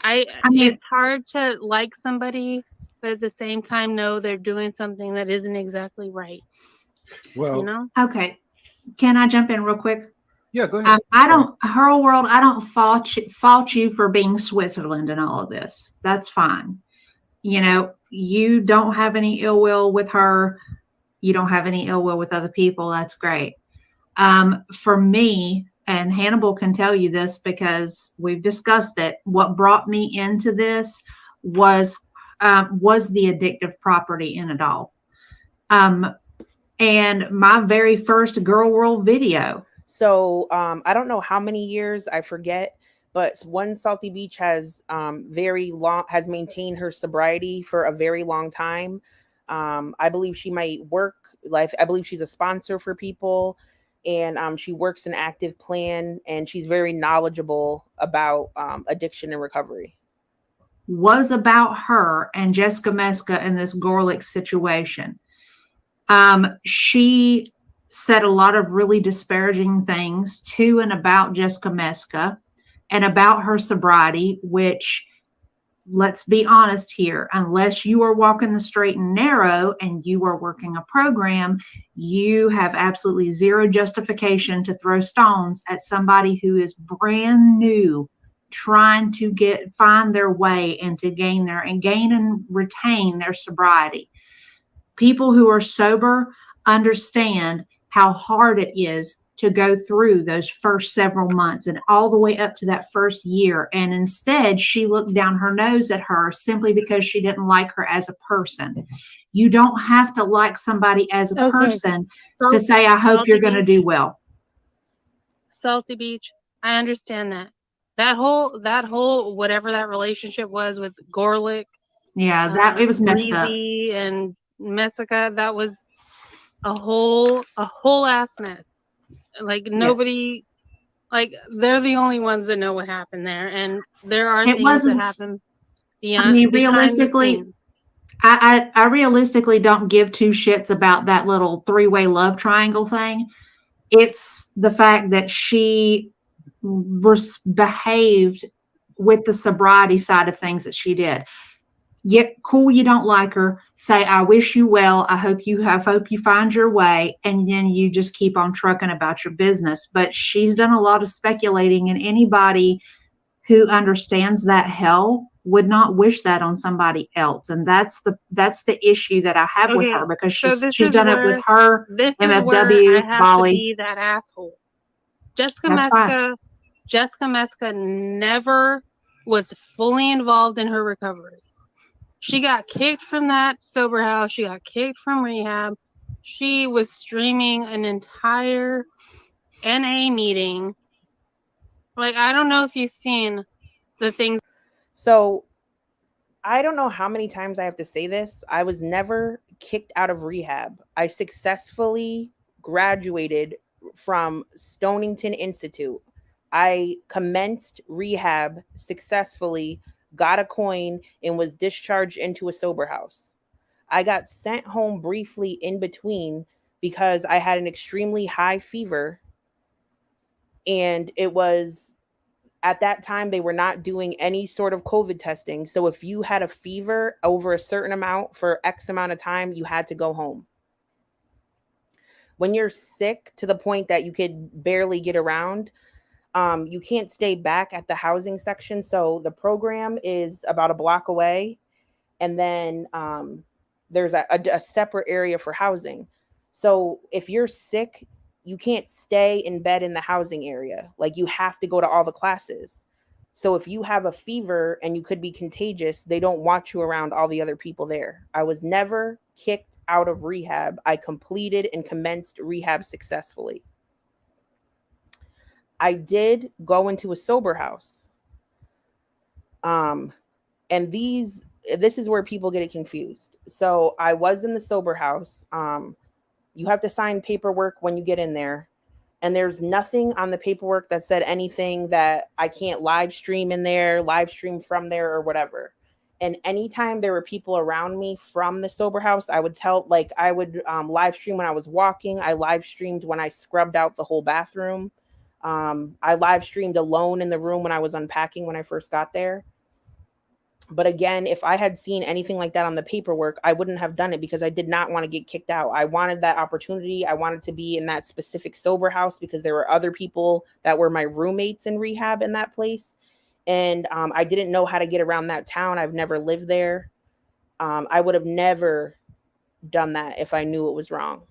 I mean, it's hard to like somebody, but at the same time know they're doing something that isn't exactly right. Well, you know? Okay. Can I jump in real quick? Yeah, go ahead. I don't, Gorlworld, I don't fault you for being Switzerland and all of this. That's fine. You know, you don't have any ill will with her. You don't have any ill will with other people. That's great. For me, and Hannibal can tell you this because we've discussed it, what brought me into this was the addictive property in it all. And my very first Gorlworld video. So I don't know how many years, I forget, but one Salty Beach has has maintained her sobriety for a very long time. I believe she might work, like I believe she's a sponsor for people, and she works an active plan, and she's very knowledgeable about addiction and recovery. Was about her and Jessica Meska in this Gorlick situation. She said a lot of really disparaging things to and about Jessica Meska and about her sobriety, which, let's be honest here, unless you are walking the straight and narrow and you are working a program, you have absolutely zero justification to throw stones at somebody who is brand new, trying to find their way and to gain and retain their sobriety. People who are sober understand how hard it is to go through those first several months and all the way up to that first year. And instead, she looked down her nose at her simply because she didn't like her as a person. You don't have to like somebody as a person to say, I hope you're going to do well. Salty Beach, I understand that. That whole whatever that relationship was with Gorlick. Yeah, it was messed up. Breezy and Messica, that was a whole ass mess. Like nobody, like they're the only ones that know what happened there, and there are things that happen beyond. I mean, realistically, I realistically don't give two shits about that little three-way love triangle thing. It's the fact that she behaved with the sobriety side of things that she did. Yeah, cool. You don't like her. Say, I wish you well. I hope you find your way. And then you just keep on trucking about your business. But she's done a lot of speculating, and anybody who understands that hell would not wish that on somebody else. And that's the issue that I have with her, because she's done it with her, MFW, Molly. Be that asshole. Jessica Meska never was fully involved in her recovery. She got kicked from that sober house. She got kicked from rehab. She was streaming an entire NA meeting. Like, I don't know if you've seen the things. So I don't know how many times I have to say this. I was never kicked out of rehab. I successfully graduated from Stonington Institute. I commenced rehab successfully, got a coin, and was discharged into a sober house. I got sent home briefly in between because I had an extremely high fever, and it was at that time they were not doing any sort of COVID testing. So if you had a fever over a certain amount for X amount of time, you had to go home. When you're sick to the point that you could barely get around, you can't stay back at the housing section. So the program is about a block away. And then there's a separate area for housing. So if you're sick, you can't stay in bed in the housing area. Like, you have to go to all the classes. So if you have a fever and you could be contagious, they don't want you around all the other people there. I was never kicked out of rehab. I completed and commenced rehab successfully. I did go into a sober house. And this is where people get it confused. So I was in the sober house. You have to sign paperwork when you get in there. And there's nothing on the paperwork that said anything that I can't live stream in there, live stream from there, or whatever. And anytime there were people around me from the sober house, I would live stream when I was walking. I live streamed when I scrubbed out the whole bathroom. I live streamed alone in the room when I was unpacking when I first got there. But again, if I had seen anything like that on the paperwork, I wouldn't have done it because I did not want to get kicked out. I wanted that opportunity. I wanted to be in that specific sober house because there were other people that were my roommates in rehab in that place. And I didn't know how to get around that town. I've never lived there. I would have never done that if I knew it was wrong,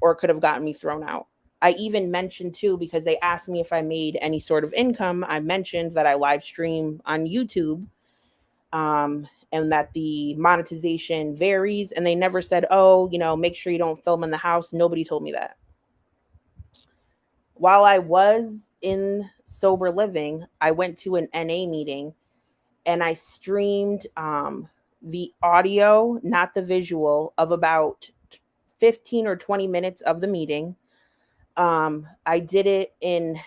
or could have gotten me thrown out. I even mentioned too, because they asked me if I made any sort of income, I mentioned that I live stream on YouTube, and that the monetization varies. And they never said, oh, make sure you don't film in the house. Nobody told me that. While I was in sober living, I went to an NA meeting and I streamed the audio, not the visual, of about 15 or 20 minutes of the meeting. I did it in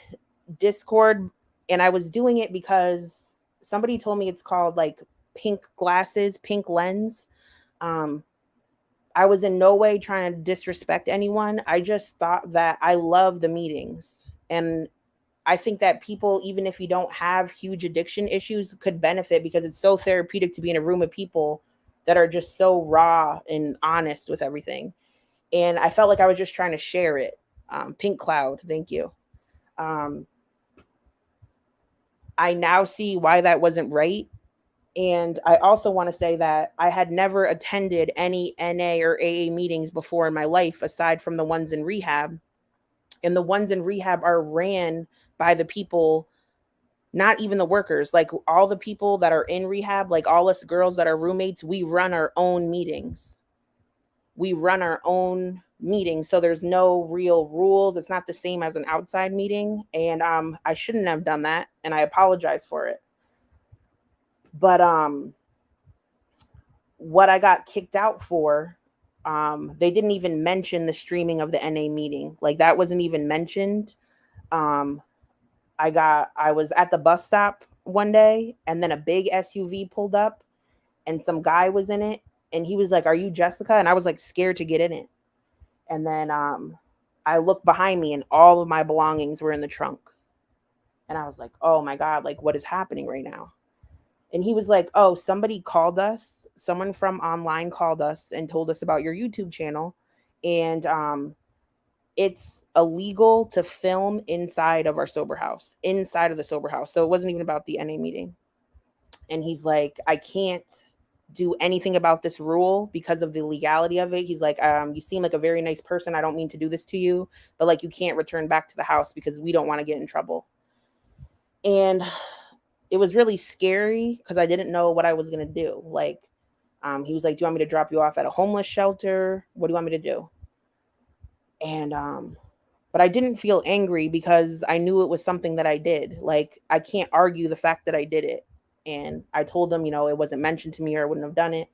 Discord, and I was doing it because somebody told me it's called like pink glasses, pink lens. I was in no way trying to disrespect anyone. I just thought that I love the meetings. And I think that people, even if you don't have huge addiction issues, could benefit because it's so therapeutic to be in a room of people that are just so raw and honest with everything. And I felt like I was just trying to share it. Pink Cloud, thank you. I now see why that wasn't right. And I also want to say that I had never attended any NA or AA meetings before in my life, aside from the ones in rehab. And the ones in rehab are ran by the people, not even the workers, like all the people that are in rehab, like all us girls that are roommates, we run our own meetings. We run our own meetings. So there's no real rules. It's not the same as an outside meeting. And I shouldn't have done that. And I apologize for it. But what I got kicked out for, they didn't even mention the streaming of the NA meeting. Like that wasn't even mentioned. I was at the bus stop one day, and then a big SUV pulled up and some guy was in it, and he was like, "Are you Jessica?" And I was like scared to get in it. And then I looked behind me and all of my belongings were in the trunk. And I was like, "Oh my God, like what is happening right now?" And he was like, "Oh, somebody called us. Someone from online called us and told us about your YouTube channel. And it's illegal to film inside of our sober house, inside of the sober house." So it wasn't even about the NA meeting. And he's like, "I can't do anything about this rule because of the legality of it." He's like, "You seem like a very nice person. I don't mean to do this to you, but like you can't return back to the house because we don't want to get in trouble." And it was really scary because I didn't know what I was going to do. Like, he was like, "Do you want me to drop you off at a homeless shelter? What do you want me to do?" And, but I didn't feel angry because I knew it was something that I did. Like, I can't argue the fact that I did it. And I told him, it wasn't mentioned to me or I wouldn't have done it.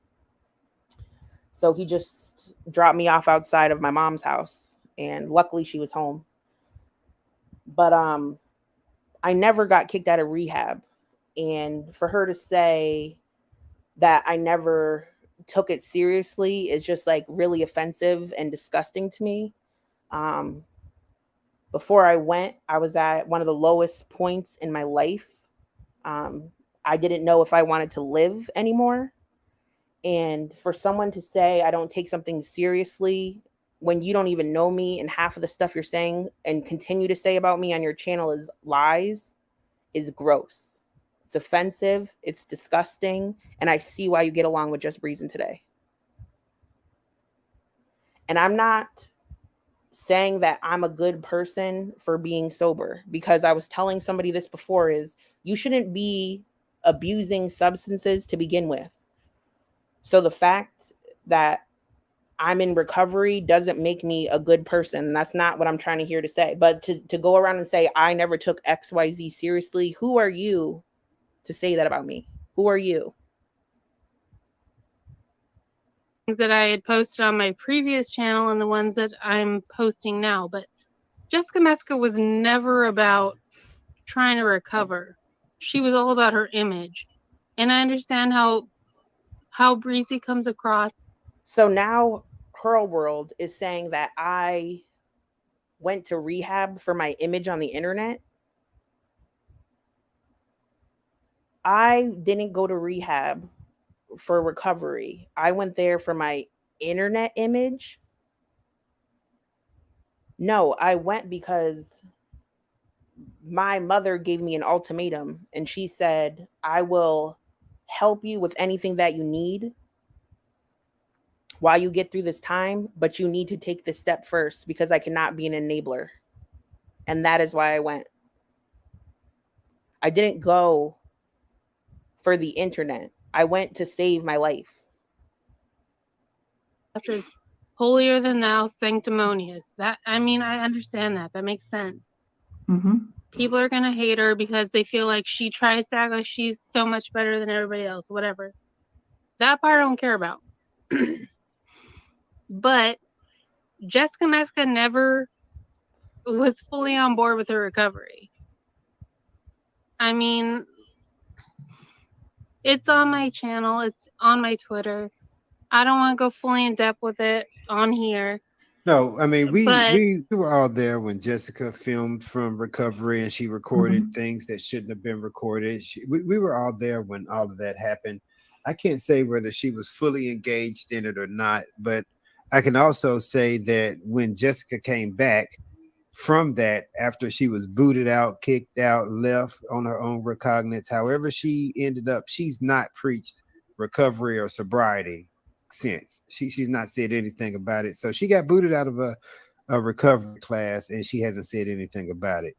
So he just dropped me off outside of my mom's house. And luckily she was home. But, I never got kicked out of rehab. And for her to say that I never took it seriously is just like really offensive and disgusting to me. Before I went, I was at one of the lowest points in my life. I didn't know if I wanted to live anymore. And for someone to say I don't take something seriously when you don't even know me and half of the stuff you're saying and continue to say about me on your channel is lies is gross. It's offensive. It's disgusting. And I see why you get along with Just Breezy'S today. And I'm not saying that I'm a good person for being sober, because I was telling somebody this before, is you shouldn't be abusing substances to begin with. So the fact that I'm in recovery doesn't make me a good person. That's not what I'm trying to hear to say. But to go around and say I never took XYZ seriously, who are you to say that about me? Who are you? That I had posted on my previous channel and the ones that I'm posting now. But Jessica Meska was never about trying to recover. She was all about her image. And I understand how Breezy comes across. So now Gorlworld is saying that I went to rehab for my image on the internet. I didn't go to rehab for recovery. I went there for my internet image. No, I went because my mother gave me an ultimatum and she said, I will help you with anything that you need while you get through this time, but you need to take this step first because I cannot be an enabler. And that is why I went. I didn't go for the internet. I went to save my life. This is holier than thou, sanctimonious. That, I mean, I understand that. That makes sense. Mm-hmm. People are gonna hate her because they feel like she tries to act like she's so much better than everybody else. Whatever. That part I don't care about. But Jessica Meska never was fully on board with her recovery. I mean, it's on my channel. It's on my Twitter. I don't want to go fully in depth with it on here. No, I mean But we were all there when Jessica filmed from recovery and she recorded things that shouldn't have been recorded. We were all there when all of that happened. I can't say whether she was fully engaged in it or not, but I can also say that when Jessica came back from that, after she was booted out, kicked out, left on her own recognizance, however she ended up, she's not preached recovery or sobriety since. She's not said anything about it. So she got booted out of a recovery class and she hasn't said anything about it.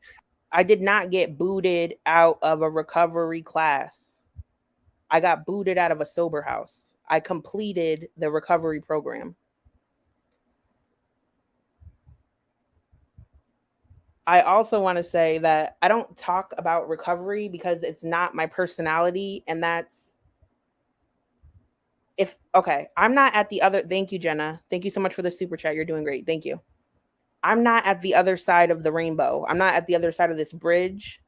I did not get booted out of a recovery class. I got booted out of a sober house. I completed the recovery program. I also want to say that I don't talk about recovery because it's not my personality. And that's I'm not at the other. Thank you, Jenna. Thank you so much for the super chat. You're doing great. Thank you. I'm not at the other side of the rainbow. I'm not at the other side of this bridge.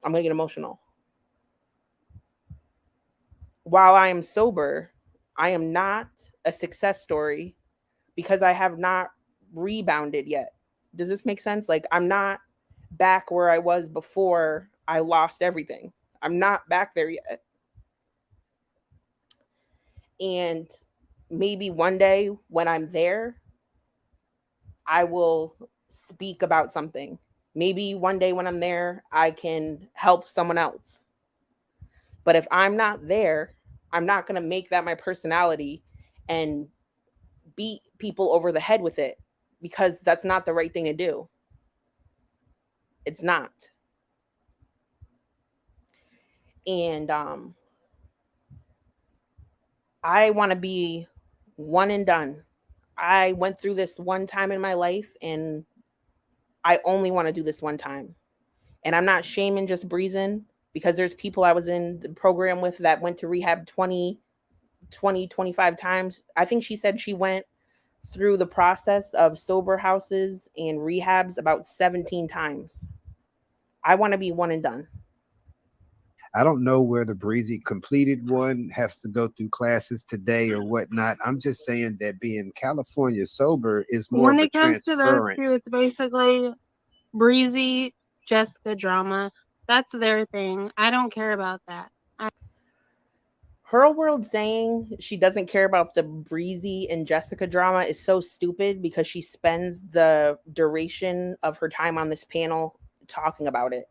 I'm going to get emotional. While I am sober, I am not a success story because I have not rebounded yet. Does this make sense? Like, I'm not back where I was before I lost everything. I'm not back there yet. And maybe one day when I'm there, I will speak about something. Maybe one day when I'm there, I can help someone else. But if I'm not there, I'm not going to make that my personality and beat people over the head with it because that's not the right thing to do. It's not. And I want to be one and done. I went through this one time in my life and I only want to do this one time. And I'm not shaming just Breezin' because there's people I was in the program with that went to rehab 20, 25 times. I think she said she went through the process of sober houses and rehabs about 17 times. I want to be one and done. I don't know where the Breezy completed one has to go through classes today or whatnot. I'm just saying that being California sober is more when of a it comes to those transference. two, it's basically Breezy, Jessica drama. That's their thing. I don't care about that. Gorlworld saying she doesn't care about the Breezy and Jessica drama is so stupid because she spends the duration of her time on this panel talking about it.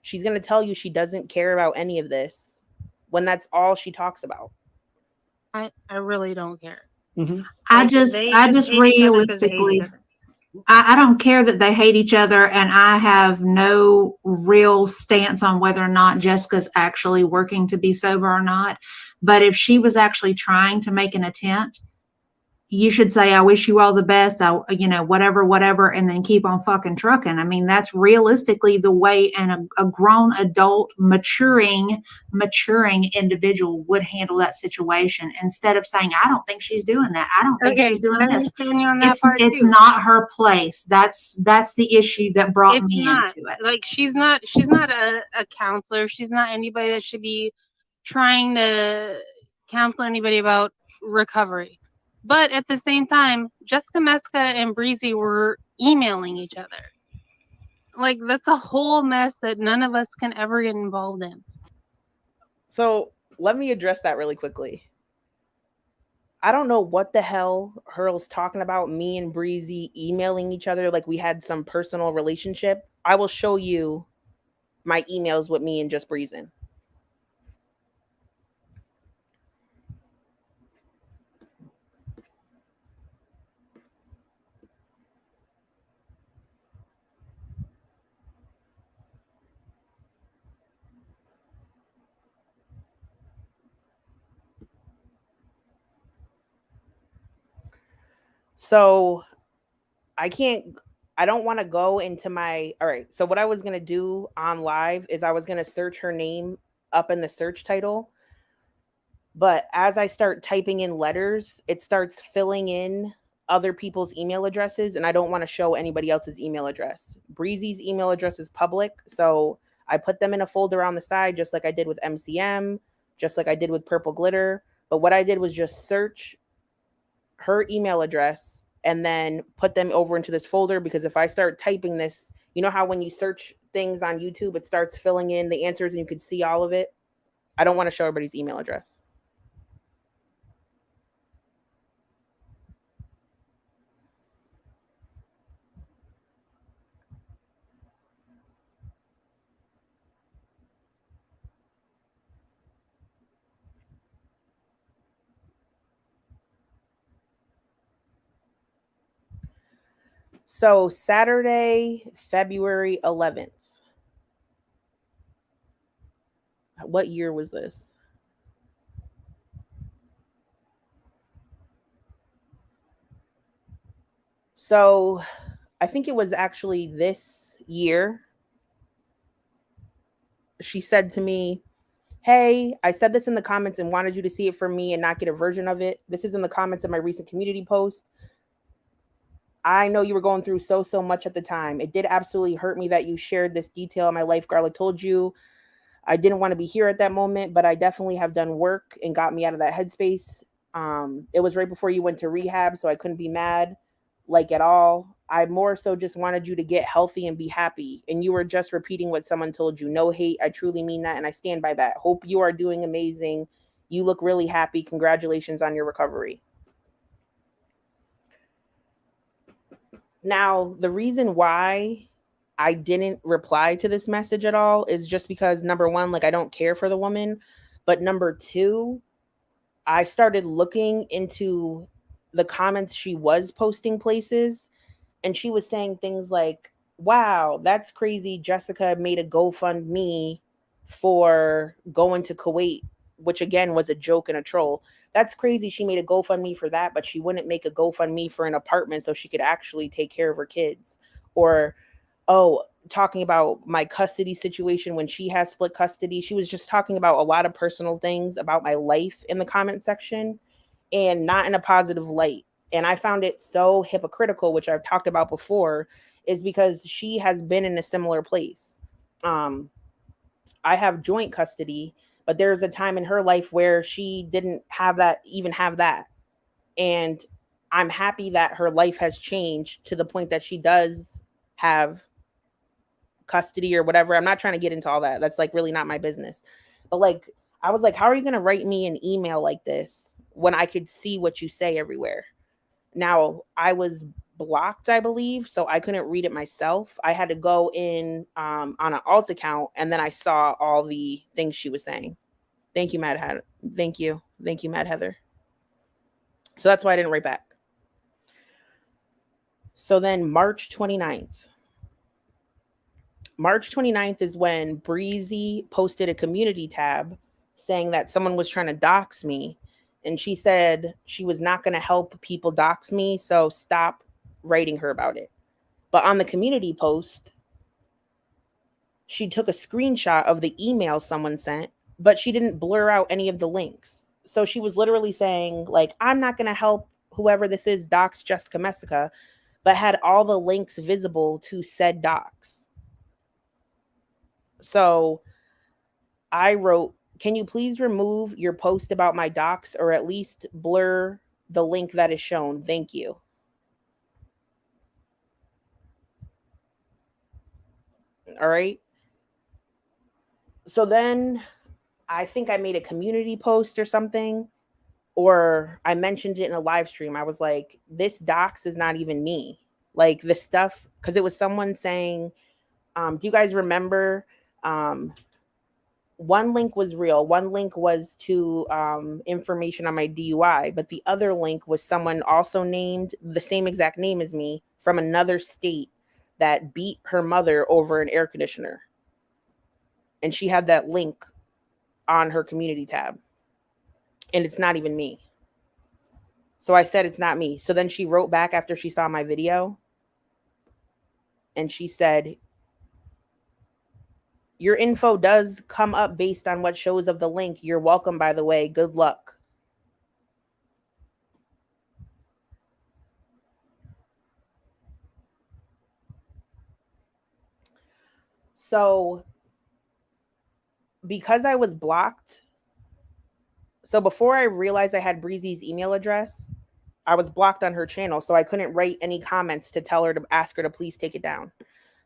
She's going to tell you she doesn't care about any of this when that's all she talks about. I really don't care. Mm-hmm. I just realistically, I don't care that they hate each other, and I have no real stance on whether or not Jessica's actually working to be sober or not. But if she was actually trying to make an attempt, you should say, I wish you all the best, whatever, and then keep on fucking trucking. I mean, that's realistically the way a grown adult maturing individual would handle that situation, instead of saying, I don't think she's doing that. I don't think she's doing this. It's not her place. That's the issue that brought me into it. Like, she's not a counselor. She's not anybody that should be trying to counsel anybody about recovery. But at the same time, Jessica Meska and Breezy were emailing each other. Like, that's a whole mess that none of us can ever get involved in. So let me address that really quickly. I don't know what the hell Hurl's talking about, me and Breezy emailing each other like we had some personal relationship. I will show you my emails with me and Just Breezin'. So I don't want to go into all right. So what I was going to do on live is I was going to search her name up in the search title. But as I start typing in letters, it starts filling in other people's email addresses, and I don't want to show anybody else's email address. Breezy's email address is public, so I put them in a folder on the side, just like I did with MCM, just like I did with Purple Glitter. But what I did was just search her email address and then put them over into this folder, because if I start typing this, you know how when you search things on YouTube, it starts filling in the answers and you could see all of it? I don't want to show everybody's email address. So Saturday, February 11th. What year was this? So I think it was actually this year. She said to me, "Hey, I said this in the comments and wanted you to see it from me and not get a version of it. This is in the comments of my recent community post. I know you were going through so much at the time. It did absolutely hurt me that you shared this detail in my life. Garlic told you I didn't want to be here at that moment, but I definitely have done work and got me out of that headspace. It was right before you went to rehab, so I couldn't be mad, like, at all. I more so just wanted you to get healthy and be happy. And you were just repeating what someone told you. No hate. I truly mean that, and I stand by that. Hope you are doing amazing. You look really happy. Congratulations on your recovery." Now, the reason why I didn't reply to this message at all is just because, number one, like, I don't care for the woman. But number two, I started looking into the comments she was posting places, and she was saying things like, "Wow, that's crazy. Jessica made a GoFundMe for going to Kuwait," which again was a joke and a troll. "That's crazy. She made a GoFundMe for that, but she wouldn't make a GoFundMe for an apartment so she could actually take care of her kids." Or, oh, talking about my custody situation when she has split custody. She was just talking about a lot of personal things about my life in the comment section, and not in a positive light. And I found it so hypocritical, which I've talked about before, is because she has been in a similar place. I have joint custody, but there's a time in her life where she didn't have that, even have that. And I'm happy that her life has changed to the point that she does have custody or whatever. I'm not trying to get into all that. That's like really not my business. But like, I was like, how are you going to write me an email like this when I could see what you say everywhere? Now, I was blocked, I believe, so I couldn't read it myself. I had to go in on an alt account, and then I saw all the things she was saying. Thank you, Mad Heather. Thank you, Mad Heather. So that's why I didn't write back. So then March 29th. March 29th is when Breezy posted a community tab saying that someone was trying to dox me. And she said she was not going to help people dox me, so stop writing her about it. But on the community post, she took a screenshot of the email someone sent, but she didn't blur out any of the links. So she was literally saying, like, I'm not going to help whoever this is dox Jessica Messica, but had all the links visible to said dox. So I wrote, "Can you please remove your post about my docs, or at least blur the link that is shown? Thank you." All right. So then I think I made a community post or something, or I mentioned it in a live stream. I was like, this docs is not even me. Like the stuff, because it was someone saying, do you guys remember? One link was real. One link was to information on my DUI, but the other link was someone also named the same exact name as me from another state that beat her mother over an air conditioner. And she had that link on her community tab. And it's not even me. So I said, it's not me. So then she wrote back after she saw my video. And she said, your info does come up based on what shows of the link. You're welcome, by the way. Good luck. So because I was blocked, so before I realized I had Breezy's email address, I was blocked on her channel. So I couldn't write any comments to tell her to ask her to please take it down.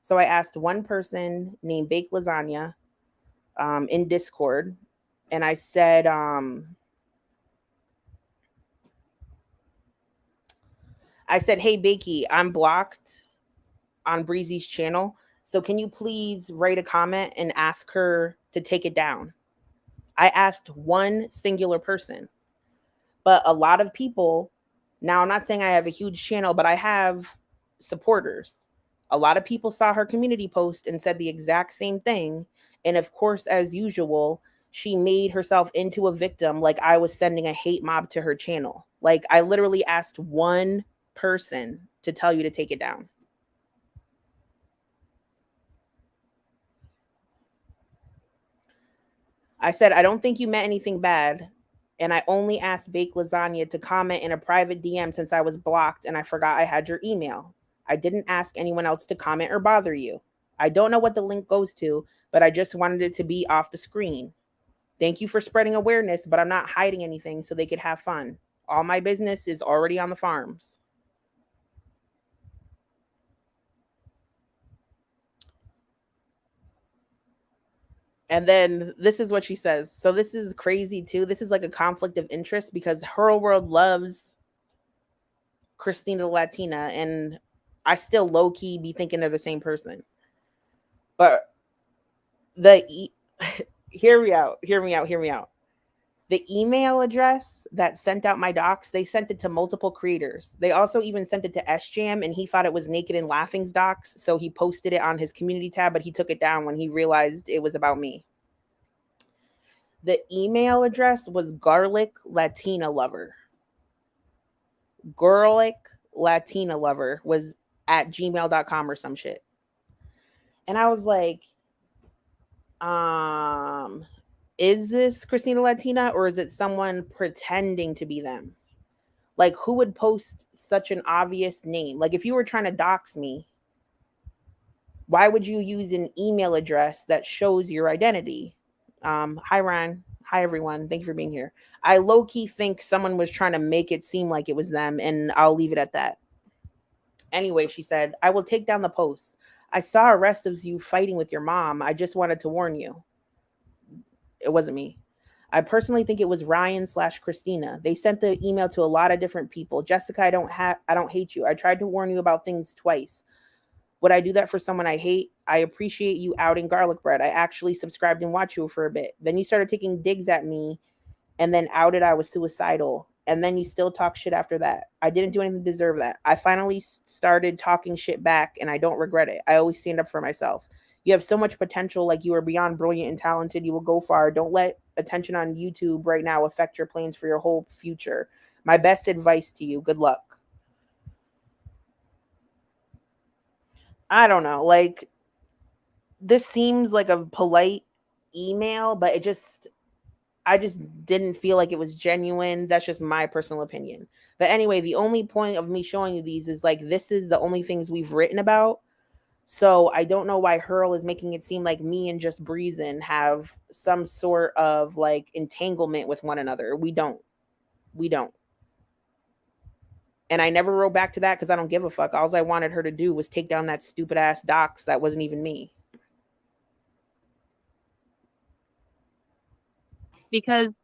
So I asked one person named Bake Lasagna in Discord. And I said, hey, Bakey, I'm blocked on Breezy's channel. So can you please write a comment and ask her to take it down? I asked one singular person, but a lot of people, now I'm not saying I have a huge channel, but I have supporters. A lot of people saw her community post and said the exact same thing. And of course, as usual, she made herself into a victim, like I was sending a hate mob to her channel. Like I literally asked one person to tell you to take it down. I said, I don't think you meant anything bad. And I only asked Bake Lasagna to comment in a private DM since I was blocked and I forgot I had your email. I didn't ask anyone else to comment or bother you. I don't know what the link goes to, but I just wanted it to be off the screen. Thank you for spreading awareness, but I'm not hiding anything so they could have fun. All my business is already on the farms. And then this is what she says. So this is crazy too. This is like a conflict of interest because Gorlworld loves Christina the Latina, and I still low key be thinking they're the same person. But hear me out. The email address that sent out my docs, they sent it to multiple creators. They also even sent it to SJam, and he thought it was Naked and Laughing's docs, so he posted it on his community tab, but he took it down when he realized it was about me. The email address was Garlic Latina Lover. Garlic Latina Lover was at gmail.com or some shit. And I was like, is this Christina Latina or is it someone pretending to be them? Like, who would post such an obvious name? Like, if you were trying to dox me, why would you use an email address that shows your identity? Hi, Ryan. Hi, everyone. Thank you for being here. I low-key think someone was trying to make it seem like it was them, and I'll leave it at that. Anyway, she said, I will take down the post. I saw a rest of you fighting with your mom. I just wanted to warn you. It wasn't me. I personally think it was Ryan/Christina. They sent the email to a lot of different people. Jessica, I don't hate you. I tried to warn you about things twice. Would I do that for someone I hate? I appreciate you outing Garlic Bread. I actually subscribed and watched you for a bit. Then you started taking digs at me and then outed I was suicidal. And then you still talk shit after that. I didn't do anything to deserve that. I finally started talking shit back and I don't regret it. I always stand up for myself. You have so much potential, like you are beyond brilliant and talented. You will go far. Don't let attention on YouTube right now affect your plans for your whole future. My best advice to you. Good luck. I don't know. Like, this seems like a polite email, but I just didn't feel like it was genuine. That's just my personal opinion. But anyway, the only point of me showing you these is like, this is the only things we've written about. So I don't know why Hurl is making it seem like me and just Breezy'S have some sort of like entanglement with one another. We don't. And I never wrote back to that because I don't give a fuck. All I wanted her to do was take down that stupid ass docs that wasn't even me. because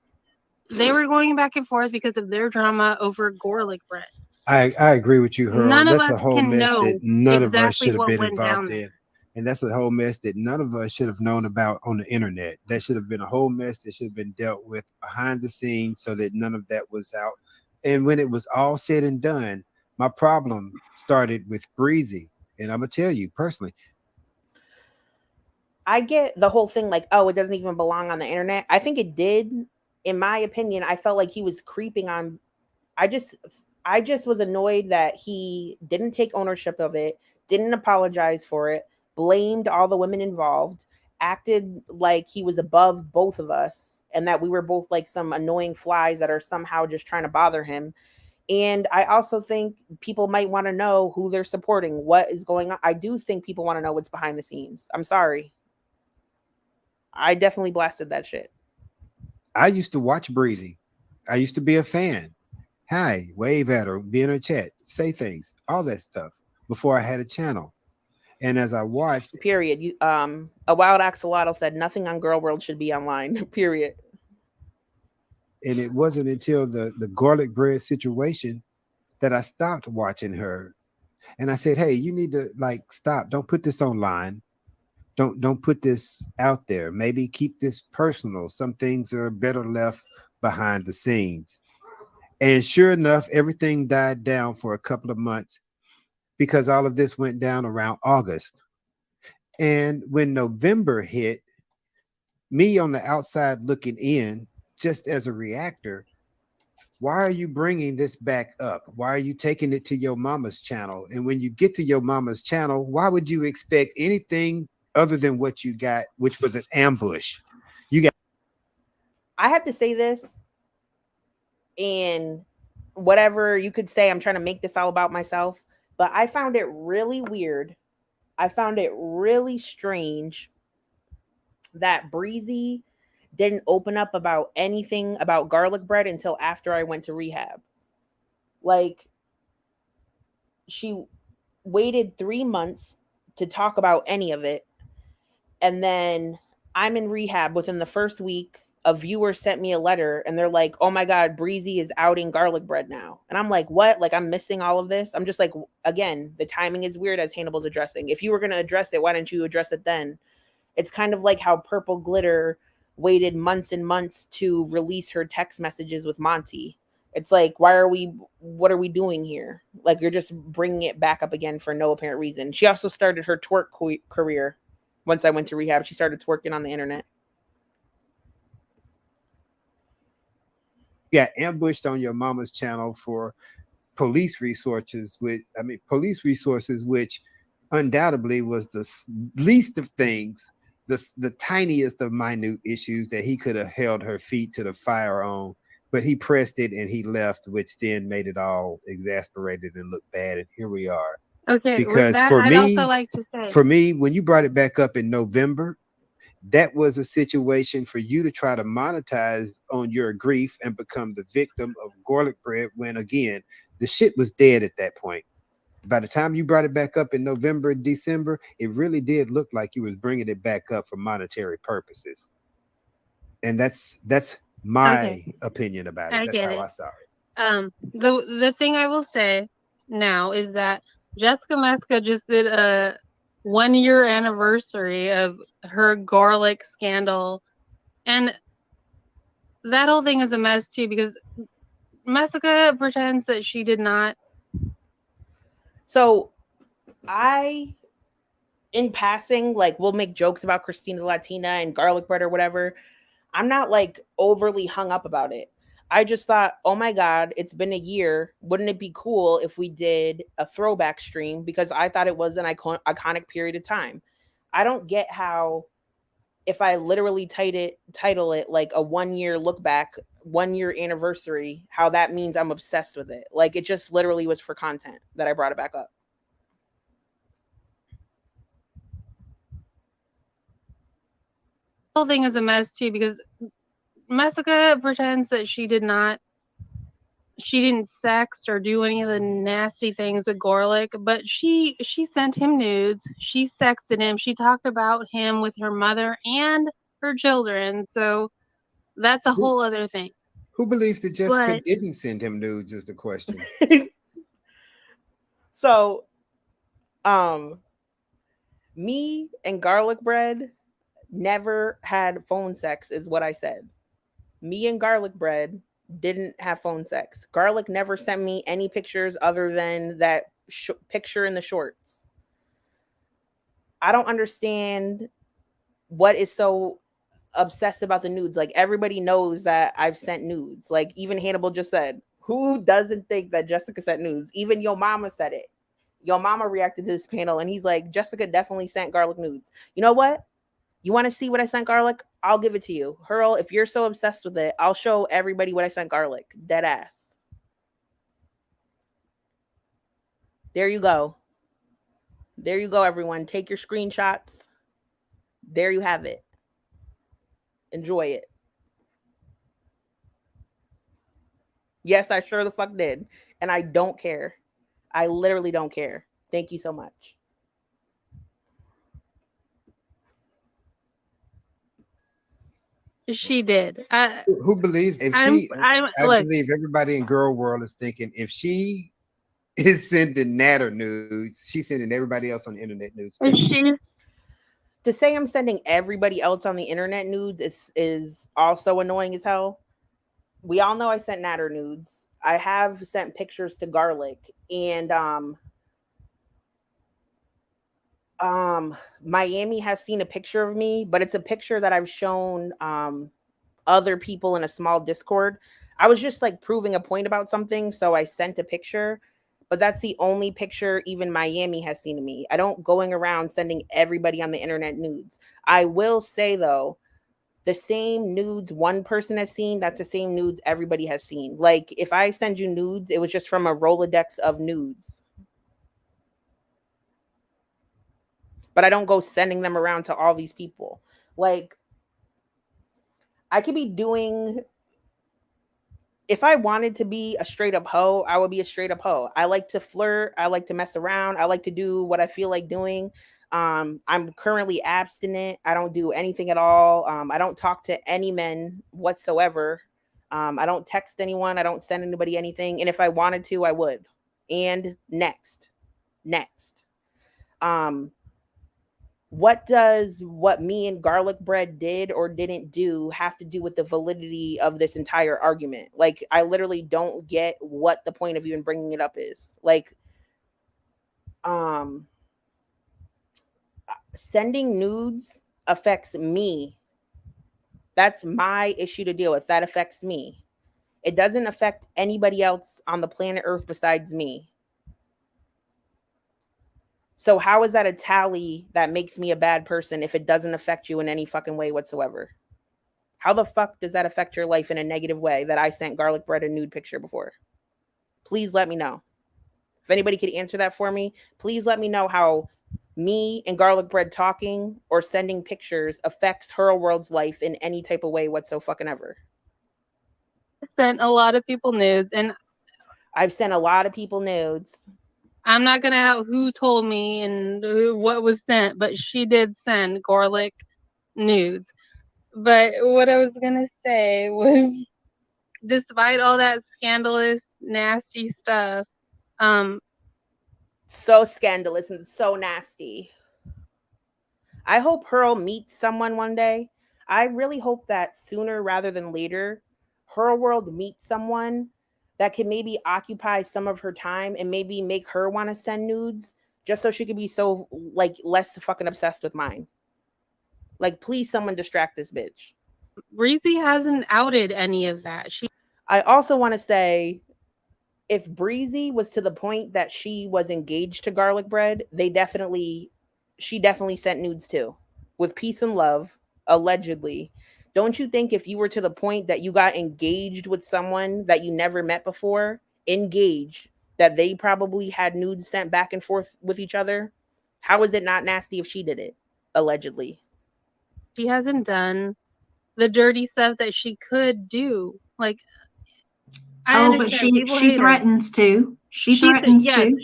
they were going back and forth because of their drama over garlic bread. I agree with you, Earl. None of That's us a whole can mess that know none of us exactly should have what been went down involved there. in. And that's a whole mess that none of us should have known about on the internet. That should have been a whole mess that should have been dealt with behind the scenes so that none of that was out. And when it was all said and done, my problem started with Breezy. And I'm going to tell you personally, I get the whole thing like, oh, it doesn't even belong on the internet. I think it did. In my opinion, I felt like he was creeping on. I just was annoyed that he didn't take ownership of it, didn't apologize for it, blamed all the women involved, acted like he was above both of us and that we were both like some annoying flies that are somehow just trying to bother him. And I also think people might want to know who they're supporting, what is going on. I do think people want to know what's behind the scenes. I'm sorry. I definitely blasted that shit. I used to watch Breezy. I used to be a fan. Hi, wave at her, be in her chat, say things, all that stuff before I had a channel. And as I watched, period. You, a wild axolotl said nothing on Gorlworld should be online. Period. And it wasn't until the garlic bread situation that I stopped watching her. And I said, hey, you need to like stop. Don't put this online. Don't put this out there. Maybe keep this personal. Some things are better left behind the scenes. And sure enough, everything died down for a couple of months because all of this went down around August. And when November hit, me on the outside looking in, just as a reactor, why are you bringing this back up? Why are you taking it to your mama's channel? And when you get to your mama's channel, why would you expect anything other than what you got, which was an ambush? You got. I have to say this, and whatever you could say, I'm trying to make this all about myself, but I found it really weird. I found it really strange that Breezy didn't open up about anything about garlic bread until after I went to rehab. Like, she waited 3 months to talk about any of it. And then I'm in rehab within the first week. A viewer sent me a letter and they're like, oh my God, Breezy is outing garlic bread now. And I'm like, what? Like, I'm missing all of this. I'm just like, again, the timing is weird as Hannibal's addressing. If you were going to address it, why didn't you address it then? It's kind of like how Purple Glitter waited months and months to release her text messages with Monty. It's like, what are we doing here? Like, you're just bringing it back up again for no apparent reason. She also started her twerk career. Once I went to rehab, she started twerking on the internet. Got ambushed on your mama's channel for police resources, which undoubtedly was the least of things, the tiniest of minute issues that he could have held her feet to the fire on, but he pressed it and he left, which then made it all exasperated and look bad. And here we are. Okay, because with that, for I'd me, also like to say, for me, when you brought it back up in November, that was a situation for you to try to monetize on your grief and become the victim of garlic bread when, again, the shit was dead at that point. By the time you brought it back up in November and December, it really did look like you was bringing it back up for monetary purposes. And that's my opinion about it. That's how I saw it. The thing I will say now is that Jessica Meska just did a 1-year anniversary of her garlic scandal, and that whole thing is a mess too because Meska pretends that she did not. So I, in passing, like, we'll make jokes about Christina Latina and garlic bread or whatever. I'm not like overly hung up about it. I just thought, oh my God, it's been a year. Wouldn't it be cool if we did a throwback stream? Because I thought it was an iconic period of time. I don't get how, if I literally title it like a 1-year look back, 1-year anniversary, how that means I'm obsessed with it. Like, it just literally was for content that I brought it back up. The whole thing is a mess too because Meska pretends that she didn't sext or do any of the nasty things with garlic, but she sent him nudes, she sexted him, she talked about him with her mother and her children. So That's a whole other thing. Who believes that Jessica But didn't send him nudes is the question. So, me and Garlic Bread never had phone sex, is what I said. Me and Garlic Bread didn't have phone sex. Garlic never sent me any pictures other than that picture in the shorts. I don't understand what is so obsessed about the nudes. Like, everybody knows that I've sent nudes. Like, even Hannibal just said, who doesn't think that Jessica sent nudes? Even your mama said it. Your mama reacted to this panel and he's like, Jessica definitely sent Garlic nudes. You know what? You want to see what I sent Garlic? I'll give it to you. Hurl, if you're so obsessed with it, I'll show everybody what I sent Garlic. Dead ass. There you go. There you go, everyone. Take your screenshots. There you have it. Enjoy it. Yes, I sure the fuck did. And I don't care. I literally don't care. Thank you so much. she did. Who believes if I look, believe everybody in girl world is thinking if she is sending Natter nudes, she's sending everybody else on the internet nudes too. To say I'm sending everybody else on the internet nudes is also annoying as hell. We all know I sent Natter nudes. I have sent pictures to Garlic, and Miami has seen a picture of me, but it's a picture that I've shown other people in a small Discord. I was just like proving a point about something, so I sent a picture, but that's the only picture even Miami has seen of me. I don't going around sending everybody on the internet nudes. I will say though, the same nudes one person has seen, that's the same nudes everybody has seen. Like, if I send you nudes, it was just from a Rolodex of nudes. But I don't go sending them around to all these people. Like, I could be doing, if I wanted to be a straight up hoe, I would be a straight up hoe. I like to flirt. I like to mess around. I like to do what I feel like doing. I'm currently abstinent. I don't do anything at all. I don't talk to any men whatsoever. I don't text anyone. I don't send anybody anything. And if I wanted to, I would. And next. What does what me and Garlic Bread did or didn't do have to do with the validity of this entire argument? Like, I literally don't get what the point of even bringing it up is. Like, sending nudes affects me. That's my issue to deal with. That affects me. It doesn't affect anybody else on the planet Earth besides me. So how is that a tally that makes me a bad person if it doesn't affect you in any fucking way whatsoever? How the fuck does that affect your life in a negative way that I sent Garlic Bread a nude picture before? Please let me know. If anybody could answer that for me, please let me know how me and Garlic Bread talking or sending pictures affects her world's life in any type of way whatsoever. Sent a lot of people nudes, and I've sent a lot of people nudes. I'm not gonna out who told me and what was sent, but she did send Garlic nudes. But what I was gonna say was, despite all that scandalous, nasty stuff, so scandalous and so nasty. I hope Hurl meets someone one day. I really hope that sooner rather than later, her world meets someone that can maybe occupy some of her time and maybe make her want to send nudes just so she could be so like less fucking obsessed with mine. Like, please, someone distract this bitch. Breezy hasn't outed any of that. I also want to say, if Breezy was to the point that she was engaged to Garlic Bread, she definitely sent nudes too, with peace and love, allegedly. Don't you think if you were to the point that you got engaged with someone that you never met before, engaged, that they probably had nudes sent back and forth with each other? How is it not nasty if she did it, allegedly? She hasn't done the dirty stuff that she could do. Like, I understand but she threatens to. She threatens to.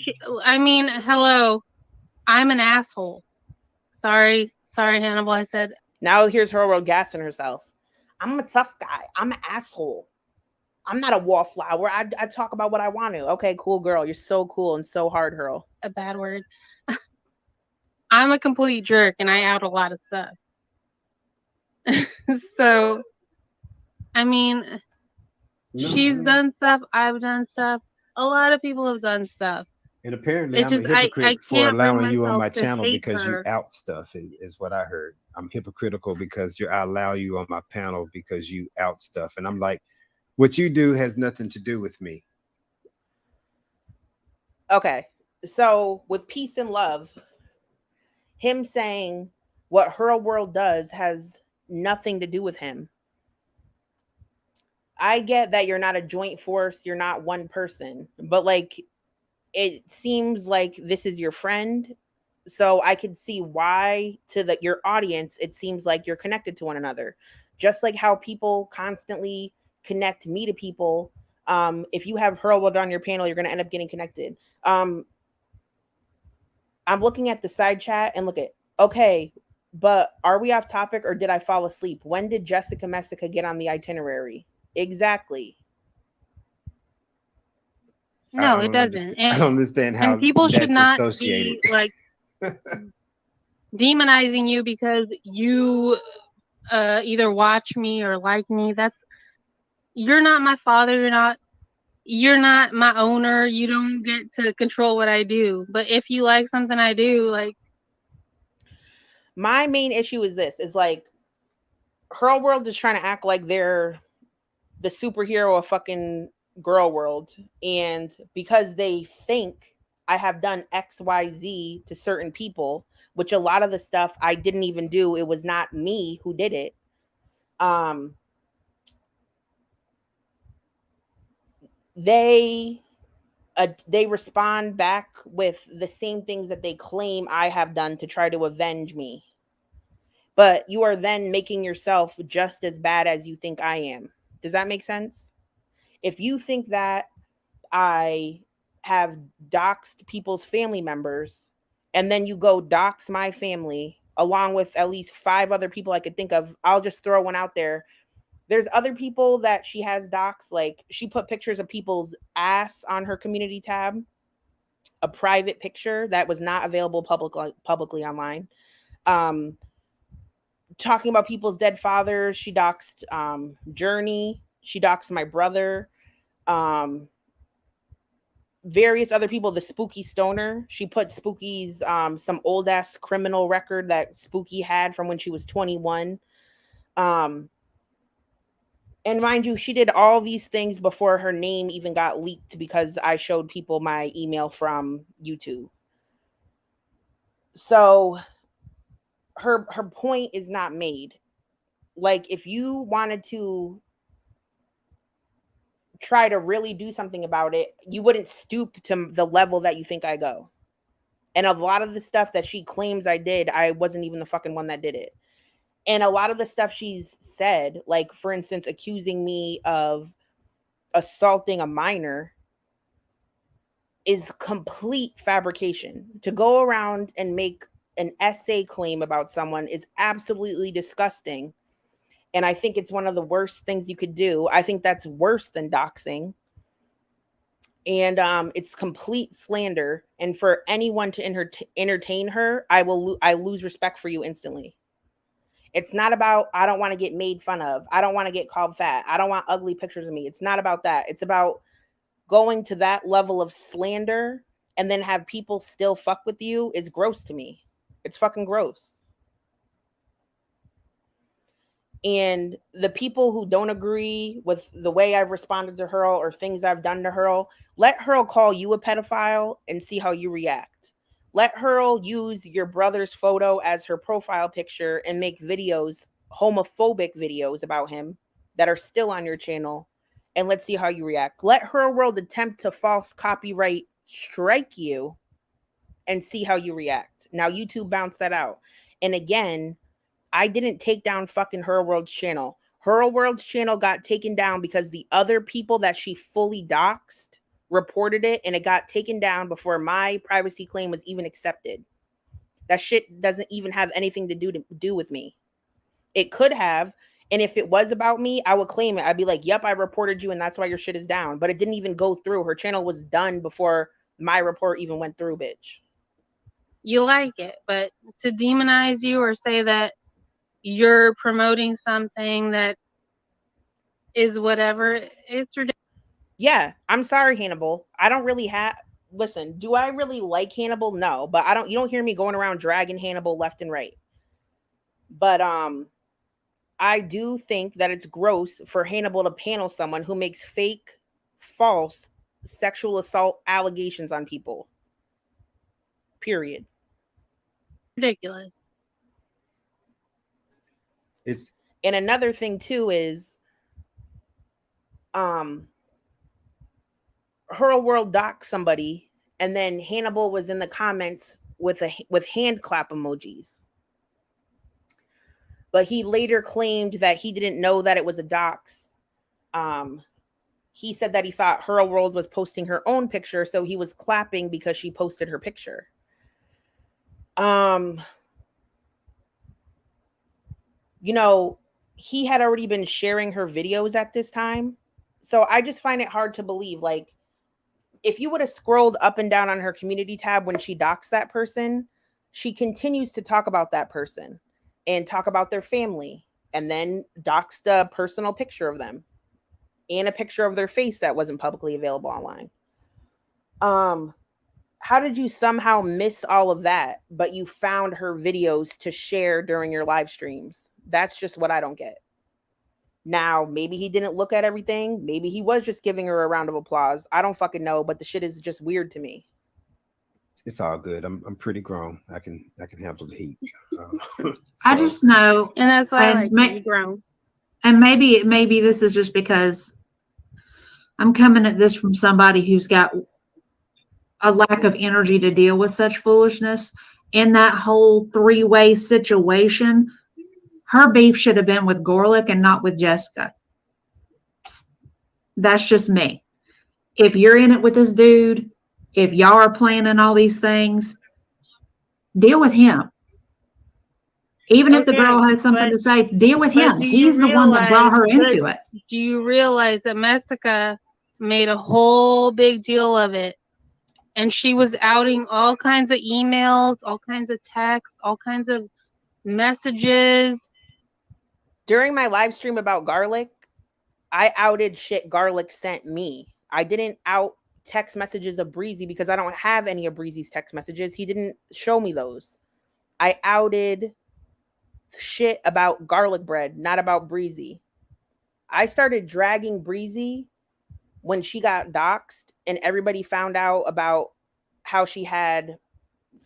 I mean, hello, I'm an asshole. Sorry, Hannibal. I said. Now here's her world gassing herself. I'm a tough guy. I'm an asshole. I'm not a wallflower. I talk about what I want to. Okay, cool girl. You're so cool and so hard, Hurl. A bad word. I'm a complete jerk and I out a lot of stuff. So, I mean, she's done stuff. I've done stuff. A lot of people have done stuff. And apparently, It's I'm a just hypocrite for can't bring allowing you on my myself to channel hate because you her. out stuff is what I heard. I'm hypocritical because I allow you on my panel because you out stuff. And I'm like, what you do has nothing to do with me. Okay. So with peace and love, him saying what Gorlworld does has nothing to do with him. I get that you're not a joint force, you're not one person, but like it seems like this is your friend. So I could see why to your audience it seems like you're connected to one another. Just like how people constantly connect me to people. If you have Gorlworld on your panel, you're going to end up getting connected. I'm looking at the side chat and look at, okay, but are we off topic or did I fall asleep? When did Jessica Messica get on the itinerary? Exactly. No, it doesn't. I don't understand how and people should that's not associated. be like demonizing you because you either watch me or like me. You're not my father. You're not my owner. You don't get to control what I do. But if you like something I do, like, my main issue is this: is like Gorlworld is trying to act like they're the superhero of fucking Gorlworld, and because they think I have done XYZ to certain people, which a lot of the stuff I didn't even do. It was not me who did it. They respond back with the same things that they claim I have done to try to avenge me. But you are then making yourself just as bad as you think I am. Does that make sense? If you think that I have doxed people's family members and then you go dox my family along with at least 5 other people I could think of, I'll just throw one out there. There's other people that she has doxed, like she put pictures of people's ass on her community tab, a private picture that was not available publicly online. Talking about people's dead fathers, she doxed Journey, she doxed my brother, various other people, the Spooky Stoner. She put Spooky's some old ass criminal record that Spooky had from when she was 21. And mind you, she did all these things before her name even got leaked because I showed people my email from YouTube. So her point is not made. Like, if you wanted to try to really do something about it, you wouldn't stoop to the level that you think I go. And a lot of the stuff that she claims I did, I wasn't even the fucking one that did it. And a lot of the stuff she's said, like, for instance, accusing me of assaulting a minor, is complete fabrication. To go around and make an essay claim about someone is absolutely disgusting. And I think it's one of the worst things you could do. I think that's worse than doxing. And it's complete slander. And for anyone to entertain her, I lose respect for you instantly. It's not about, I don't want to get made fun of. I don't want to get called fat. I don't want ugly pictures of me. It's not about that. It's about going to that level of slander and then have people still fuck with you is gross to me. It's fucking gross. And the people who don't agree with the way I've responded to her or things I've done to her, let her call you a pedophile and see how you react. Let her use your brother's photo as her profile picture and make videos, homophobic videos about him that are still on your channel. And let's see how you react. Let Gorlworld attempt to false copyright strike you and see how you react. Now, YouTube bounced that out. And again, I didn't take down fucking Gorlworld's channel. Gorlworld's channel got taken down because the other people that she fully doxed reported it, and it got taken down before my privacy claim was even accepted. That shit doesn't even have anything to do with me. It could have, And if it was about me, I would claim it. I'd be like, yep, I reported you and that's why your shit is down. But it didn't even go through. Her channel was done before my report even went through, bitch. You like it, but to demonize you or say that you're promoting something that is whatever, it's ridiculous. Yeah, I'm sorry, Hannibal. I don't really have. Listen, do I really like Hannibal? No, but I don't. You don't hear me going around dragging Hannibal left and right. But I do think that it's gross for Hannibal to panel someone who makes fake, false sexual assault allegations on people. Period. Ridiculous. It's And another thing too is Gorlworld docked somebody, and then Hannibal was in the comments with hand clap emojis. But he later claimed that he didn't know that it was a dox. He said that he thought Gorlworld was posting her own picture, so he was clapping because she posted her picture. You know, he had already been sharing her videos at this time. So I just find it hard to believe. Like, if you would have scrolled up and down on her community tab when she doxed that person, she continues to talk about that person and talk about their family, and then doxed a personal picture of them and a picture of their face that wasn't publicly available online. How did you somehow miss all of that, but you found her videos to share during your live streams? That's just what I don't get. Now, maybe he didn't look at everything. Maybe he was just giving her a round of applause. I don't fucking know, but the shit is just weird to me. It's all good. I'm pretty grown. I can handle the heat. I just know, and that's why I like you grown. And maybe this is just because I'm coming at this from somebody who's got a lack of energy to deal with such foolishness. In that whole three-way situation, her beef should have been with Gorlick and not with Jessica. That's just me. If you're in it with this dude, if y'all are planning all these things, deal with him. Even if the girl has something to say, deal with him. He's the one that brought her into it. Do you realize that Messica made a whole big deal of it? And she was outing all kinds of emails, all kinds of texts, all kinds of messages. During my live stream about Garlic, I outed shit Garlic sent me. I didn't out text messages of Breezy because I don't have any of Breezy's text messages. He didn't show me those. I outed shit about garlic bread, not about Breezy. I started dragging Breezy when she got doxxed and everybody found out about how she had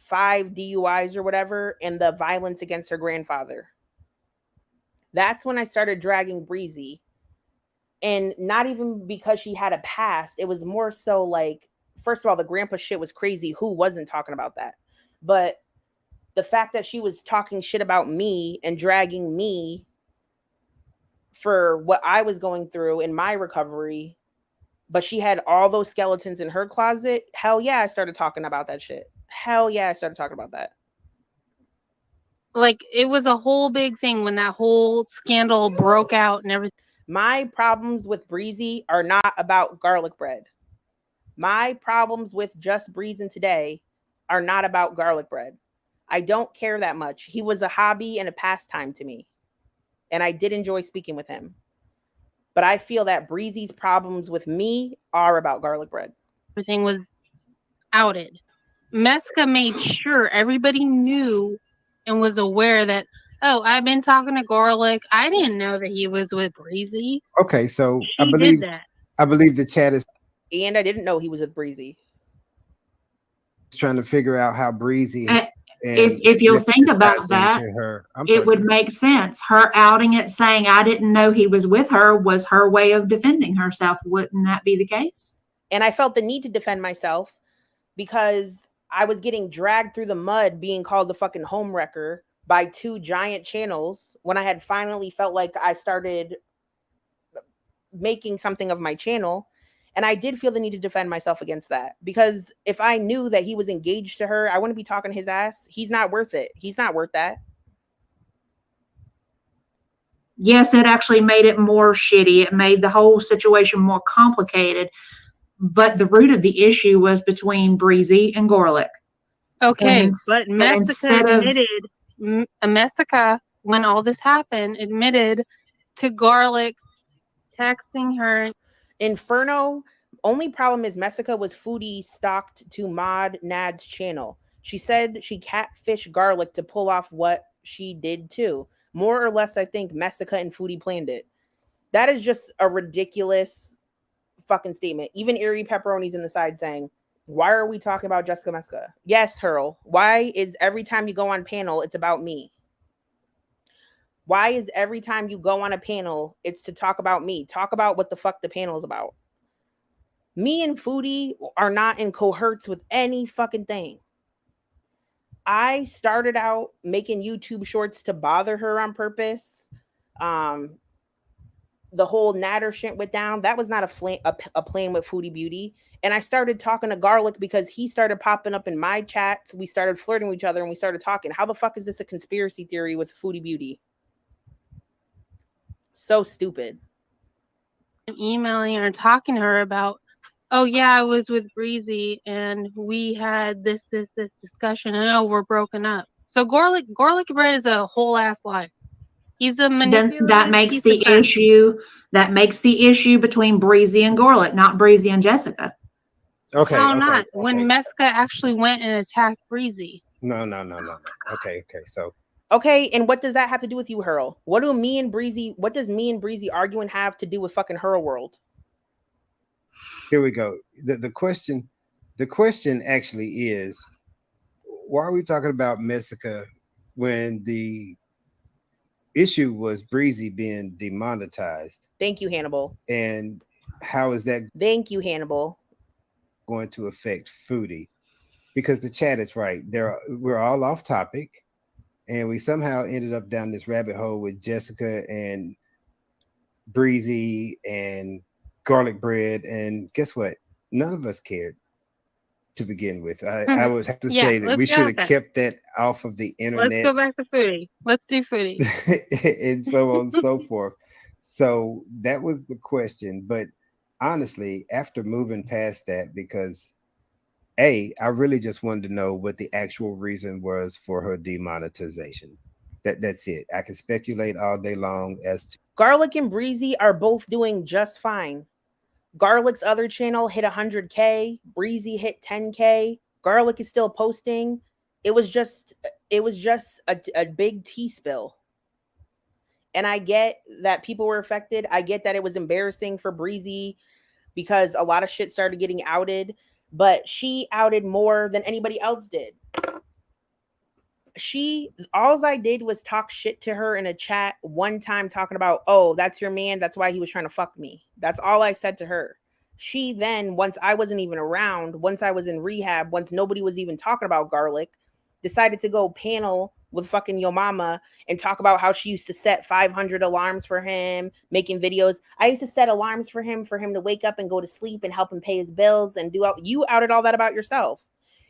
5 DUIs or whatever and the violence against her grandfather. That's when I started dragging Breezy. And not even because she had a past. It was more so like, first of all, the grandpa shit was crazy. Who wasn't talking about that? But the fact that she was talking shit about me and dragging me for what I was going through in my recovery, but she had all those skeletons in her closet. Hell yeah, I started talking about that shit. Hell yeah, I started talking about that. Like, it was a whole big thing when that whole scandal broke out and everything. My problems with Breezy are not about garlic bread. My problems with Just Breezing today are not about garlic bread. I don't care that much. He was a hobby and a pastime to me. And I did enjoy speaking with him. But I feel that Breezy's problems with me are about garlic bread. Everything was outed. Mesca made sure everybody knew and was aware that, oh, I've been talking to Gorlick. I didn't know that he was with Breezy. Okay, so She did that. I believe the chat is And I didn't know he was with Breezy. trying to figure out how Breezy if you'll think about that, it would make sense. Her outing it, saying I didn't know he was with her, was her way of defending herself. Wouldn't that be the case? And I felt the need to defend myself because I was getting dragged through the mud being called the fucking home wrecker by 2 giant channels when I had finally felt like I started making something of my channel. And I did feel the need to defend myself against that, because if I knew that he was engaged to her, I wouldn't be talking his ass. He's not worth it. He's not worth that. yes, it actually made it more shitty. It made the whole situation more complicated. But the root of the issue was between Breezy and Gorlick. Okay, but Messica, when all this happened, admitted to Garlic texting her. Inferno, only problem is Messica was foodie stalked to mod Nad's channel. She said she catfished Garlic to pull off what she did too. More or less, I think Messica and Foodie planned it. That is just a ridiculous fucking statement. Even Eerie Pepperoni's in the side saying, why are we talking about Jessica Messica? Yes, Hurl. Why is every time you go on panel, it's about me? Why is every time you go on a panel, it's to talk about me? Talk about what the fuck the panel is about. Me and Foodie are not in cohorts with any fucking thing. I started out making YouTube shorts to bother her on purpose. The whole Natter shit went down. That was not a plan with Foodie Beauty. And I started talking to Garlic because he started popping up in my chats. We started flirting with each other and we started talking. How the fuck is this a conspiracy theory with Foodie Beauty? So stupid. Emailing or talking to her about, oh yeah, I was with Breezy and we had this discussion and oh, we're broken up. So Garlic Bread is a whole ass lie. He's a manipulative. That makes the issue. That makes the issue between Breezy and Gorlick, not Breezy and Jessica. Okay. No, not when Messica actually went and attacked Breezy. No. Okay. So. Okay, and what does that have to do with you, Hurl? What does me and Breezy arguing have to do with fucking Hurl World? Here we go. The question actually is, why are we talking about Messica when the issue was Breezy being demonetized? Thank you, Hannibal. And how is that? Thank you, Hannibal. Going to affect Foodie? Because the chat is right. We're all off topic, and we somehow ended up down this rabbit hole with Jessica and Breezy and Garlic Bread, and guess what? None of us cared to begin with. I would have to say that we should have kept that off of the internet. Let's go back to Foodie. Let's do Foodie. And so on and so forth. So that was the question. But honestly, after moving past that, because I really just wanted to know what the actual reason was for her demonetization. That's it. I can speculate all day long as to Garlic and Breezy are both doing just fine. Garlic's other channel hit 100K. Breezy hit 10K. Garlic is still posting. It was just a big tea spill. And I get that people were affected. I get that it was embarrassing for Breezy because a lot of shit started getting outed, but she outed more than anybody else did. All I did was talk shit to her in a chat one time talking about, oh, that's your man. That's why he was trying to fuck me. That's all I said to her. She then, once I wasn't even around, once I was in rehab, once nobody was even talking about Garlic, decided to go panel with fucking Yo Mama and talk about how she used to set 500 alarms for him, making videos. I used to set alarms for him to wake up and go to sleep and help him pay his bills and do all. You outed all that about yourself.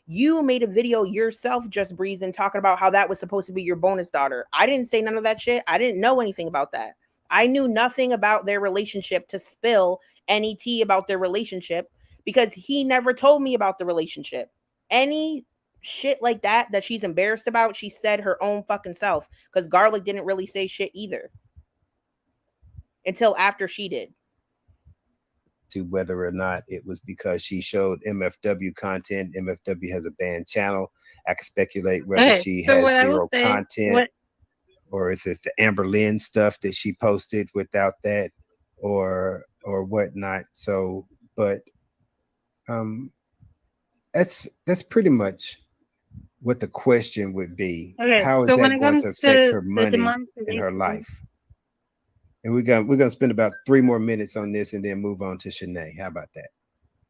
You made a video yourself, Just Breeze, and talking about how that was supposed to be your bonus daughter. I didn't say none of that shit. I didn't know anything about that. I knew nothing about their relationship to spill any tea about their relationship because he never told me about the relationship. Any shit like that she's embarrassed about, she said her own fucking self, because Garlic didn't really say shit either until after she did. To whether or not it was because she showed MFW content. MFW has a banned channel. I can speculate whether she has zero content or is it the Amber Lynn stuff that she posted without that or whatnot. So, but that's pretty much what the question would be. Okay, how is so that going to affect her money in her life? And we're gonna spend about 3 more minutes on this and then move on to Shanae. How about that?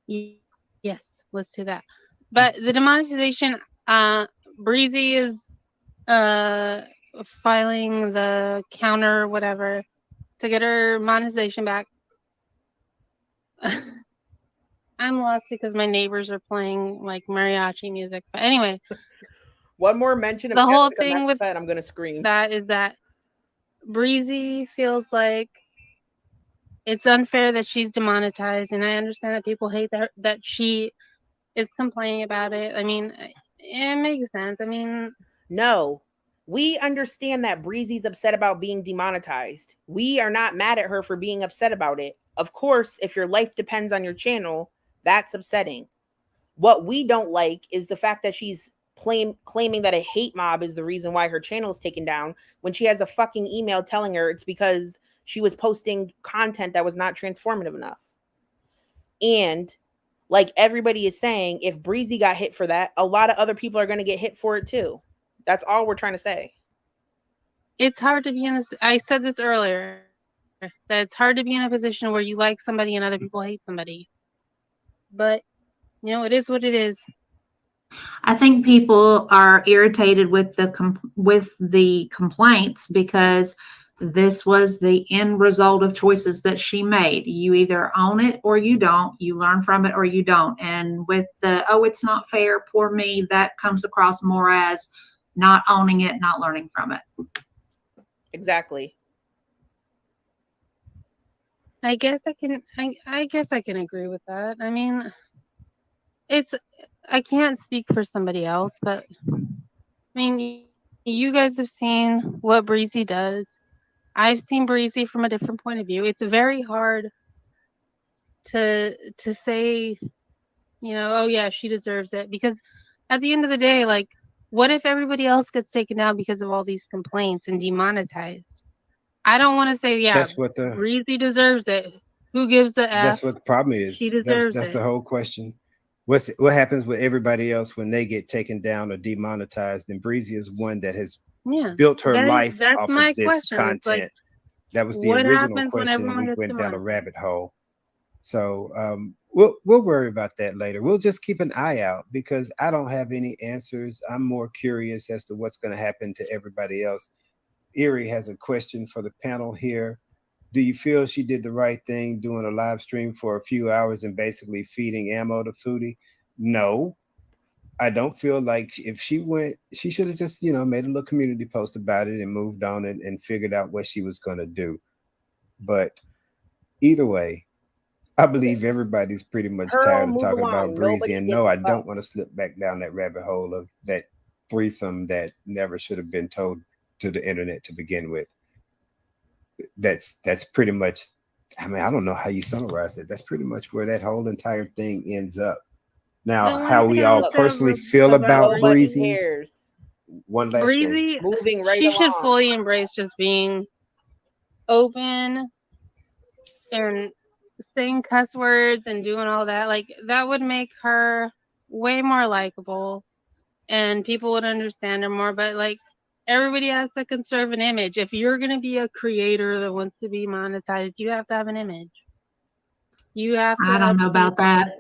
Yes, let's do that. But the demonetization, Breezy is filing the counter whatever to get her monetization back. I'm lost because my neighbors are playing like mariachi music. But anyway, one more mention of the whole Jessica thing with that I'm gonna scream. That is that Breezy feels like it's unfair that she's demonetized, and I understand that people hate that she is complaining about it. I mean, it makes sense. I mean, no, we understand that Breezy's upset about being demonetized. We are not mad at her for being upset about it. Of course, if your life depends on your channel, that's upsetting. What we don't like is the fact that she's claiming that a hate mob is the reason why her channel is taken down when she has a fucking email telling her it's because she was posting content that was not transformative enough. And like everybody is saying, if Breezy got hit for that, a lot of other people are going to get hit for it too. That's all we're trying to say. It's hard to be in this. I said this earlier, that it's hard to be in a position where you like somebody and other people hate somebody. But, you know, it is what it is. I think people are irritated with the complaints because this was the end result of choices that she made. You either own it or you don't. You learn from it or you don't. And with the, oh, it's not fair, poor me, that comes across more as not owning it, not learning from it. Exactly. I guess I can agree with that. I mean, I can't speak for somebody else, but I mean, you guys have seen what Breezy does. I've seen Breezy from a different point of view. It's very hard to say, you know, oh yeah, she deserves it, because at the end of the day, like, what if everybody else gets taken down because of all these complaints and demonetized? I don't want to say, yeah, That's what the Breezy deserves it. Who gives a F? that's what the problem is. She deserves That's it. the whole question. What happens with everybody else when they get taken down or demonetized? And Breezy is one that has built her life That's off my of this question. It's content. like, That was the what original happens when question, and everyone we gets went down a demonetized? rabbit hole. So we'll worry about that later. We'll just keep an eye out because I don't have any answers. I'm more curious as to what's going to happen to everybody else. Erie has a question for the panel here. Do you feel she did the right thing doing a live stream for a few hours and basically feeding ammo to Foodie? No, I don't feel like if she went, she should have just, made a little community post about it and moved on and figured out what she was going to do. But either way, I believe everybody's pretty much Pearl, tired of move talking about along. Breezy. Nobody And gives no, I a fuck. don't want to slip back down that rabbit hole of that threesome that never should have been told to the internet to begin with. That's pretty much, I mean, I don't know how you summarize it. That's pretty much where that whole entire thing ends up. Now, The how one we thing all I'll say personally feel about Nobody Breezy, cares. one last thing. Breezy, Moving right she should along. fully embrace just being open and saying cuss words and doing all that. Like, that would make her way more likable and people would understand her more. But like, everybody has to conserve an image. If you're going to be a creator that wants to be monetized, you have to have an image. You have to I don't know about that.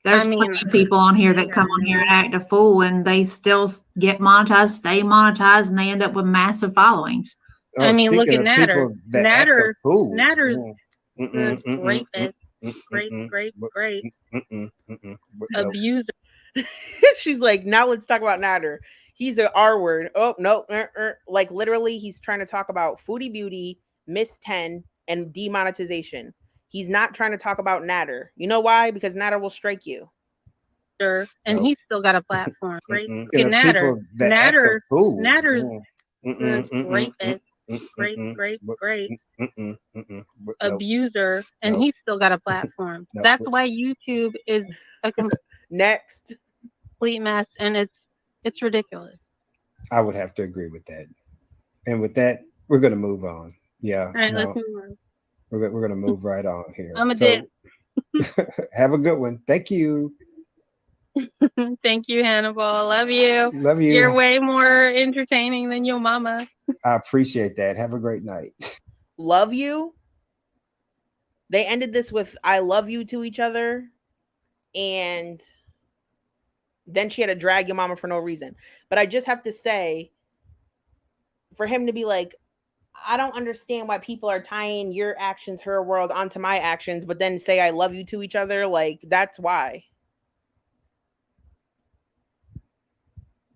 There's plenty of people on here that come on here and act a fool and they still get monetized, stay monetized, and they end up with massive followings. I mean, look at Natter. Natter's the rapist. Great abuser. She's like, now let's talk about Natter. He's an R word. Oh no, like literally, he's trying to talk about Foodie Beauty, Miss 10, and demonetization. He's not trying to talk about Natter. You know why? Because Natter will strike you. And he's still got a platform. Great. You Look know, at Natter. people that act a fool. Natter's the rapist. Great abuser, and he's still got a platform. That's why YouTube is a next complete mess, and it's ridiculous. I would have to agree with that. And with that, we're going to move on. Yeah. All right, let's move on. We're going to move right on here. I'm a dip. Have a good one. Thank you. Thank you, Hannibal. Love you. Love you. You're way more entertaining than your mama. I appreciate that. Have a great night. Love you. They ended this with I love you to each other. And then she had to drag your mama for no reason. But I just have to say, for him to be like, I don't understand why people are tying your actions, her world, onto my actions, but then say I love you to each other. Like, that's why.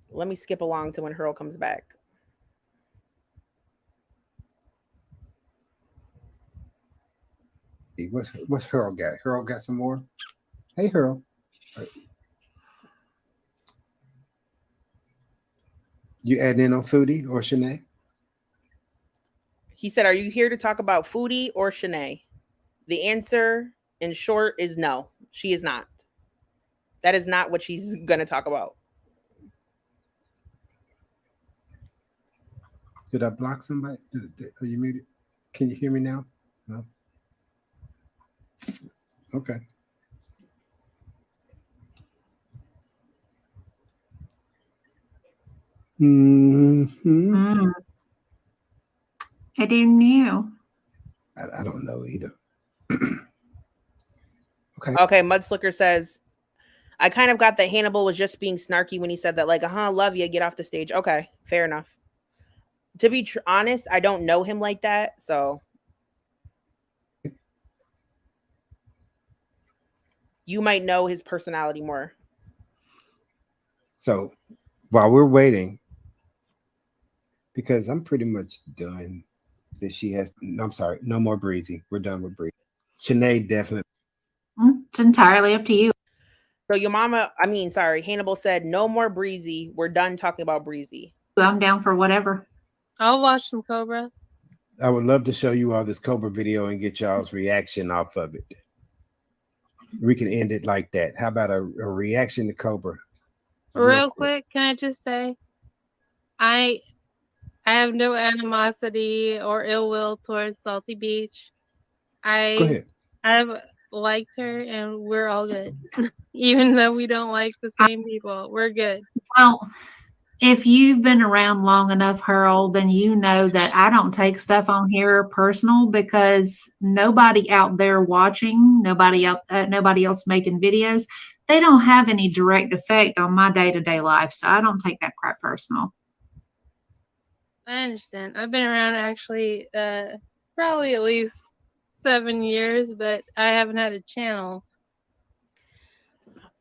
Let me skip along to when Hurl comes back. What's Hurl got? Hurl got some more? Hey, Hurl. You add in on Foodie or Shanae? He said, "Are you here to talk about Foodie or Shanae?" The answer, in short, is no. She is not. That is not what she's gonna talk about. Did I block somebody? Are you muted? Can you hear me now? No. Okay. Mm-hmm. I don't know. I don't know either. Okay, Mudslicker says, I kind of got that Hannibal was just being snarky when he said that, like, love you, get off the stage. Okay, fair enough. To be honest, I don't know him like that, so. You might know his personality more. So while we're waiting, because I'm pretty much done. That she has. I'm sorry, no more Breezy. We're done with Breezy. Shanae definitely. It's entirely up to you. So Hannibal said, no more Breezy. We're done talking about Breezy. I'm down for whatever. I'll watch some Cobra. I would love to show you all this Cobra video and get y'all's reaction off of it. We can end it like that. How about a reaction to Cobra? Real quick, can I just say, I have no animosity or ill will towards Salty Beach. Go ahead. I've liked her, and we're all good. Even though we don't like the same people, we're good. Well, if you've been around long enough, Harold, then you know that I don't take stuff on here personal because nobody out there watching, nobody else making videos, they don't have any direct effect on my day-to-day life. So I don't take that crap personal. I understand. I've been around actually probably at least 7 years, but I haven't had a channel.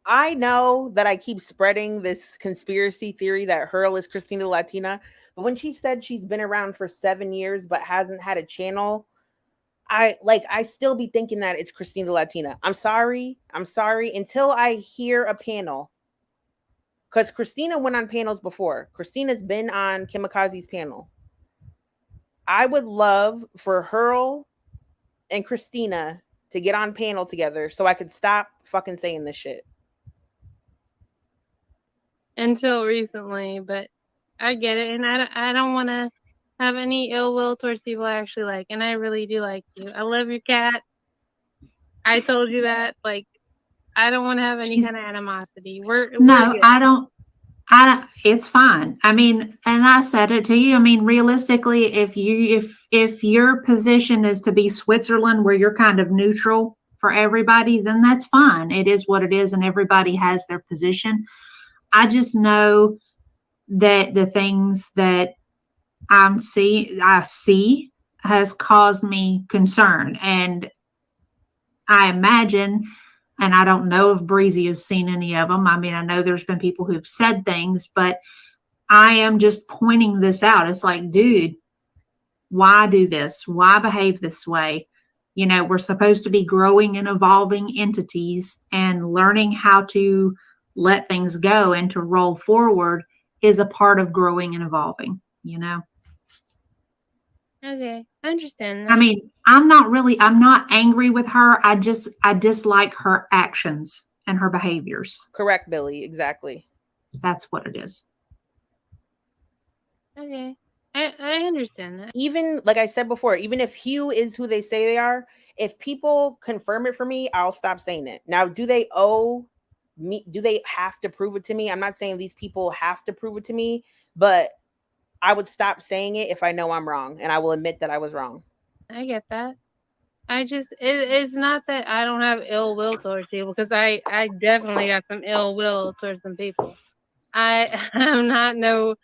I know that I keep spreading this conspiracy theory that Hurl is Christina Latina, but when she said she's been around for 7 years but hasn't had a channel, I still be thinking that it's Christina Latina. I'm sorry until I hear a panel. Because Christina went on panels before. Christina's been on Kimikaze's panel. I would love for Hurl and Christina to get on panel together so I could stop fucking saying this shit. Until recently, but I get it, and I don't want to have any ill will towards people I actually like, and I really do like you. I love your cat. I told you that. Like, I don't want to have any kind of animosity. We're good. I don't. It's fine. I mean, and I said it to you. I mean, realistically, if your position is to be Switzerland, where you're kind of neutral for everybody, then that's fine. It is what it is, and everybody has their position. I just know that the things that I see has caused me concern, and I imagine. And I don't know if Breezy has seen any of them. I mean, I know there's been people who've said things, but I am just pointing this out. It's like, dude, why do this? Why behave this way? You know, we're supposed to be growing and evolving entities, and learning how to let things go and to roll forward is a part of growing and evolving, you know? Okay, I understand that. I mean, I'm not angry with her. I dislike her actions and her behaviors. Correct, Billy. Exactly. That's what it is. Okay. I understand that. Even, like I said before, even if Hugh is who they say they are, if people confirm it for me, I'll stop saying it. Now, do they have to prove it to me? I'm not saying these people have to prove it to me, but I would stop saying it if I know I'm wrong, and I will admit that I was wrong. I get that. It's not that I don't have ill will towards people, because I definitely got some ill will towards some people. I'm not no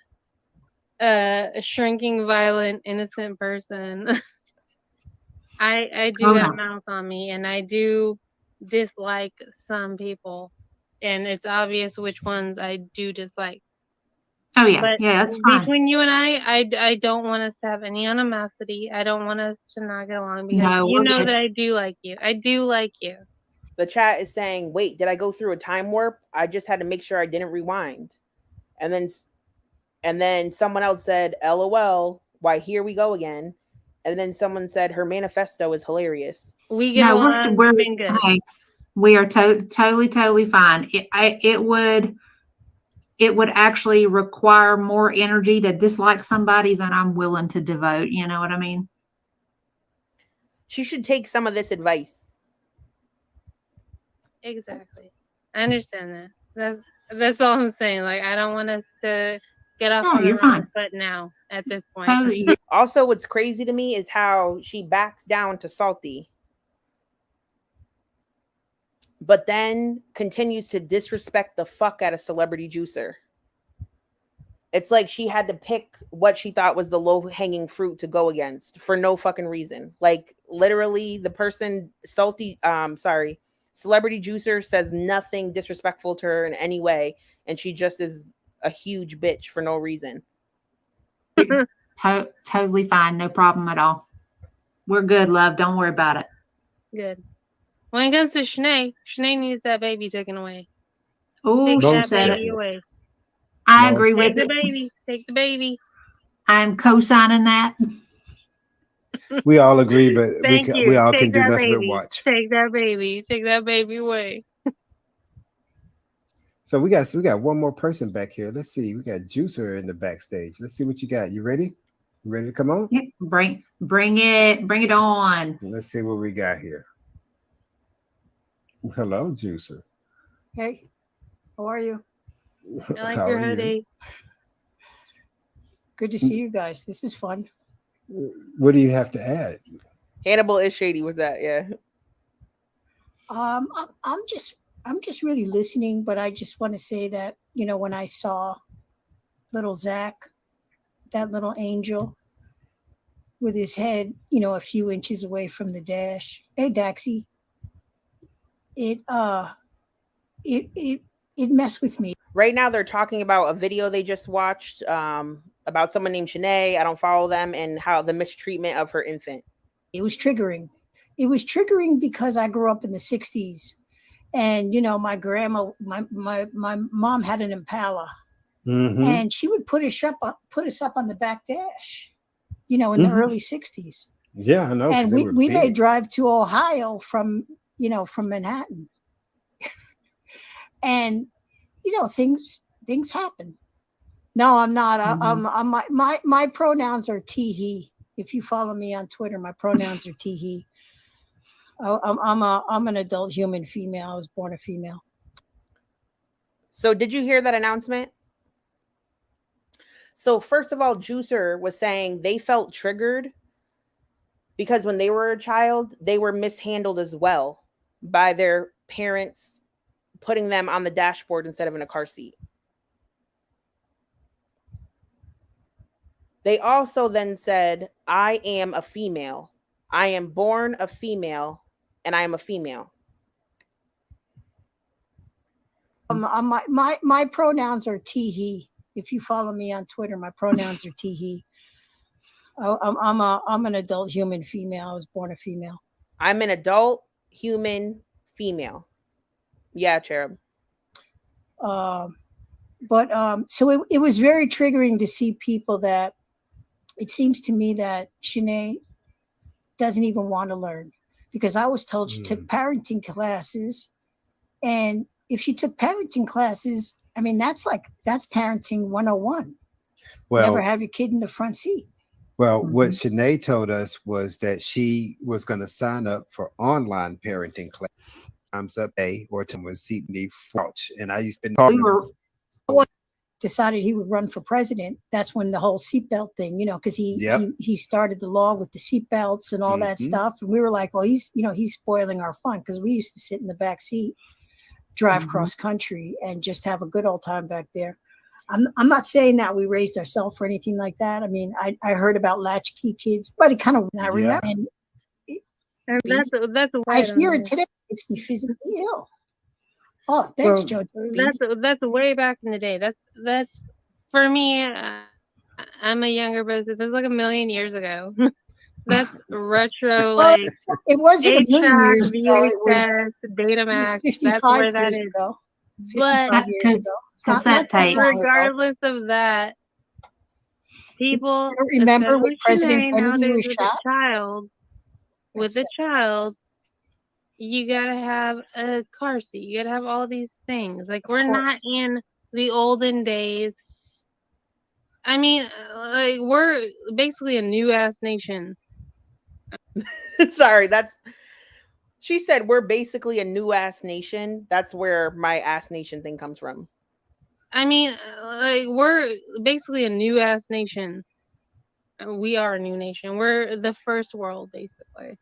shrinking, violent, innocent person. I do got mouth on me, and I do dislike some people, and it's obvious which ones I do dislike. Oh yeah, But yeah, that's fine. between you and I don't want us to have any animosity. I don't want us to not get along because No, you we're know good. that I do like you. I do like you. The chat is saying, "Wait, did I go through a time warp? I just had to make sure I didn't rewind." And then someone else said, "LOL, why here we go again." And then someone said her manifesto is hilarious. We get No, along. we're We've been good. hey, we are totally fine. It would actually require more energy to dislike somebody than I'm willing to devote. You know what I mean? She should take some of this advice. Exactly. I understand that. That's all I'm saying. Like, I don't want us to get off No, on the you're wrong fine. foot now at this point. Totally. Also, what's crazy to me is how she backs down to Salty, but then continues to disrespect the fuck out of Celebrity Juicer. It's like she had to pick what she thought was the low-hanging fruit to go against for no fucking reason. Like, literally, the person, Celebrity Juicer says nothing disrespectful to her in any way, and she just is a huge bitch for no reason. Totally fine. No problem at all. We're good, love. Don't worry about it. Good. When it comes to Shanae needs that baby taken away. Oh, Take she that said baby it. away. I agree with Take the it. baby. Take the baby. I'm co-signing that. We all agree, but Thank you. we all Take can do that nothing but baby. watch. Take that baby. Take that baby away. So we got one more person back here. Let's see. We got Juicer in the backstage. Let's see what you got. You ready? You ready to come on? Yeah, bring it on. Let's see what we got here. Hello, Juicer. Hey, how are you? I like How your are you? hoodie. Good to see you guys. This is fun. What do you have to add? Hannibal is shady with that, yeah. I'm just really listening, but I just want to say that, you know, when I saw little Zach, that little angel with his head, you know, a few inches away from the dash. Hey, Daxie. It messed with me. Right now they're talking about a video they just watched about someone named Shanae. I don't follow them, and how the mistreatment of her infant. It was triggering. It was triggering because I grew up in the 60s. And, you know, my grandma, my mom had an Impala. Mm-hmm. And she would put us up on the back dash, you know, in the early 60s. Yeah, I know. And we may drive to Ohio from Manhattan. And, you know, things happen. No, I'm not. I'm my pronouns are he. If you follow me on Twitter, my pronouns are he. I'm an adult human female. I was born a female. So did you hear that announcement? So first of all, Juicer was saying they felt triggered because when they were a child, they were mishandled as well by their parents putting them on the dashboard instead of in a car seat. They also then said, I am a female. I am born a female, and I am a female. My pronouns are he. If you follow me on Twitter, my pronouns are he. I'm an adult human female. I was born a female. I'm an adult human female. Yeah, Cherub. So it was very triggering to see people that it seems to me that Shanae doesn't even want to learn, because I was told she took parenting classes, and if she took parenting classes, I mean, that's parenting 101. Well, never have your kid in the front seat. Well, what Shanae told us was that she was going to sign up for online parenting class. Times up a or to was seat me couch, and I used to decided he would run for president. That's when the whole seatbelt thing, you know, because he started the law with the seatbelts and all that stuff, and we were like, well, he's spoiling our fun, because we used to sit in the back seat, drive cross country, and just have a good old time back there. I'm not saying that we raised ourselves or anything like that. I mean, I heard about latchkey kids, but it kind of I remember. And that's I hear it today. It makes me physically ill. Oh, thanks, Joe. That's way back in the day. That's For me, I'm a younger person. This is like a million years ago. That's retro, Well, like it wasn't a million 8-track, years ago. It was Betamax. That's 55 where that years is. ago. But 55 years ago. It's not that long ago. regardless of that, people, Remember when especially President Shanae, Kennedy nowadays was shot? with a child, you gotta have a car seat. You gotta have all these things. Like we're not in the olden days. I mean, like we're basically a new ass nation. Sorry, she said we're basically a new ass nation. That's where my ass nation thing comes from. I mean, like we're basically a new ass nation. We are a new nation. We're the first world, basically.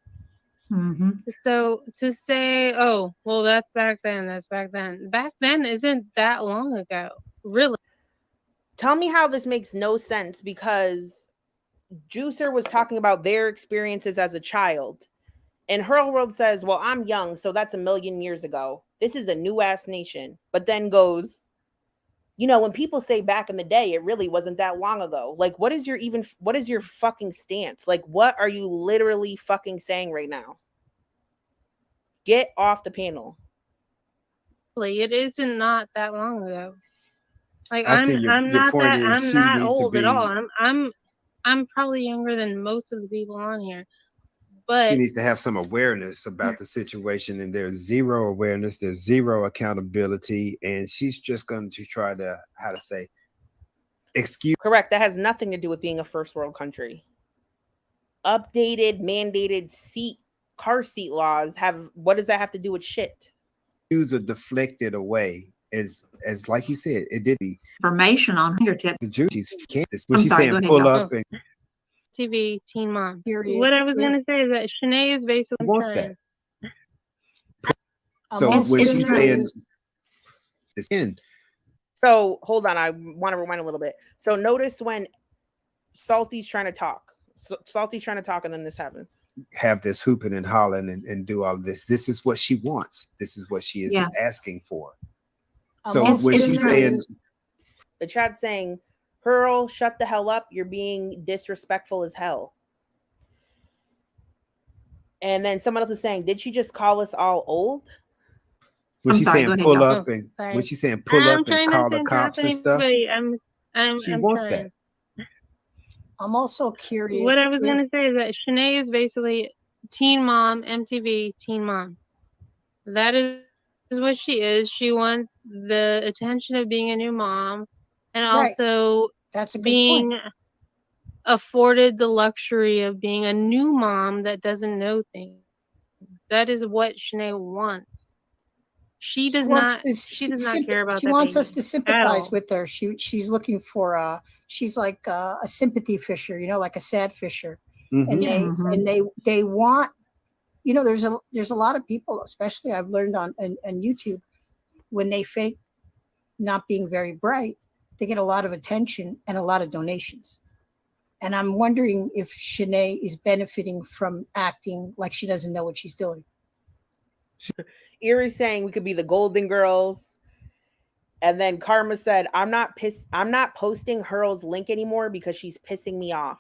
Mm-hmm. So to say, oh, well, that's back then. That's back then. Back then isn't that long ago, really. Tell me how this makes no sense, because Juicer was talking about their experiences as a child. And Hurlworld says, well, I'm young, so that's a million years ago. This is a new ass nation. But then goes, when people say back in the day, it really wasn't that long ago. Like, what is your fucking stance? Like, what are you literally fucking saying right now? Get off the panel. It isn't not that long ago. Like I see I'm your not point that is I'm she not needs to old at be all. I'm probably younger than most of the people on here. she But needs to have some awareness about the situation, and there's zero awareness, there's zero accountability, and she's just going to try to excuse. Correct. That has nothing to do with being a first world country. Updated, mandated car seat laws what does that have to do with shit? Use or deflected away as like you said, it did be information on fingertips. The juice when she's saying pull up and TV Teen Mom. Period. What I was gonna say is that Shanae is basically wants trying. so when she's saying this in. So hold on, I want to rewind a little bit. So notice when Salty's trying to talk. Salty's trying to talk, and then this happens. Have this hooping and hollering and do all this. This is what she wants. This is what she is asking for. So when she's saying, the chat's saying, Hurl, shut the hell up. You're being disrespectful as hell. And then someone else is saying, did she just call us all old? When she's saying pull up and when she's saying pull up and call the cops and stuff, she wants that. I'm also curious. What I was gonna say is that Shanae is basically Teen Mom, MTV Teen Mom. That is what she is. She wants the attention of being a new mom, and also that's a good being point. afforded the luxury of being a new mom that doesn't know things. That is what Shanae wants. She does not. She does not care about. She wants us to sympathize with her. She's looking for she's like a sympathy fisher, like a sad fisher. Mm-hmm. And they want, there's a lot of people, especially I've learned on YouTube, when they fake not being very bright, they get a lot of attention and a lot of donations. And I'm wondering if Shanae is benefiting from acting like she doesn't know what she's doing. Erie's saying we could be the Golden Girls. And then Karma said, I'm not posting Hurl's link anymore because she's pissing me off.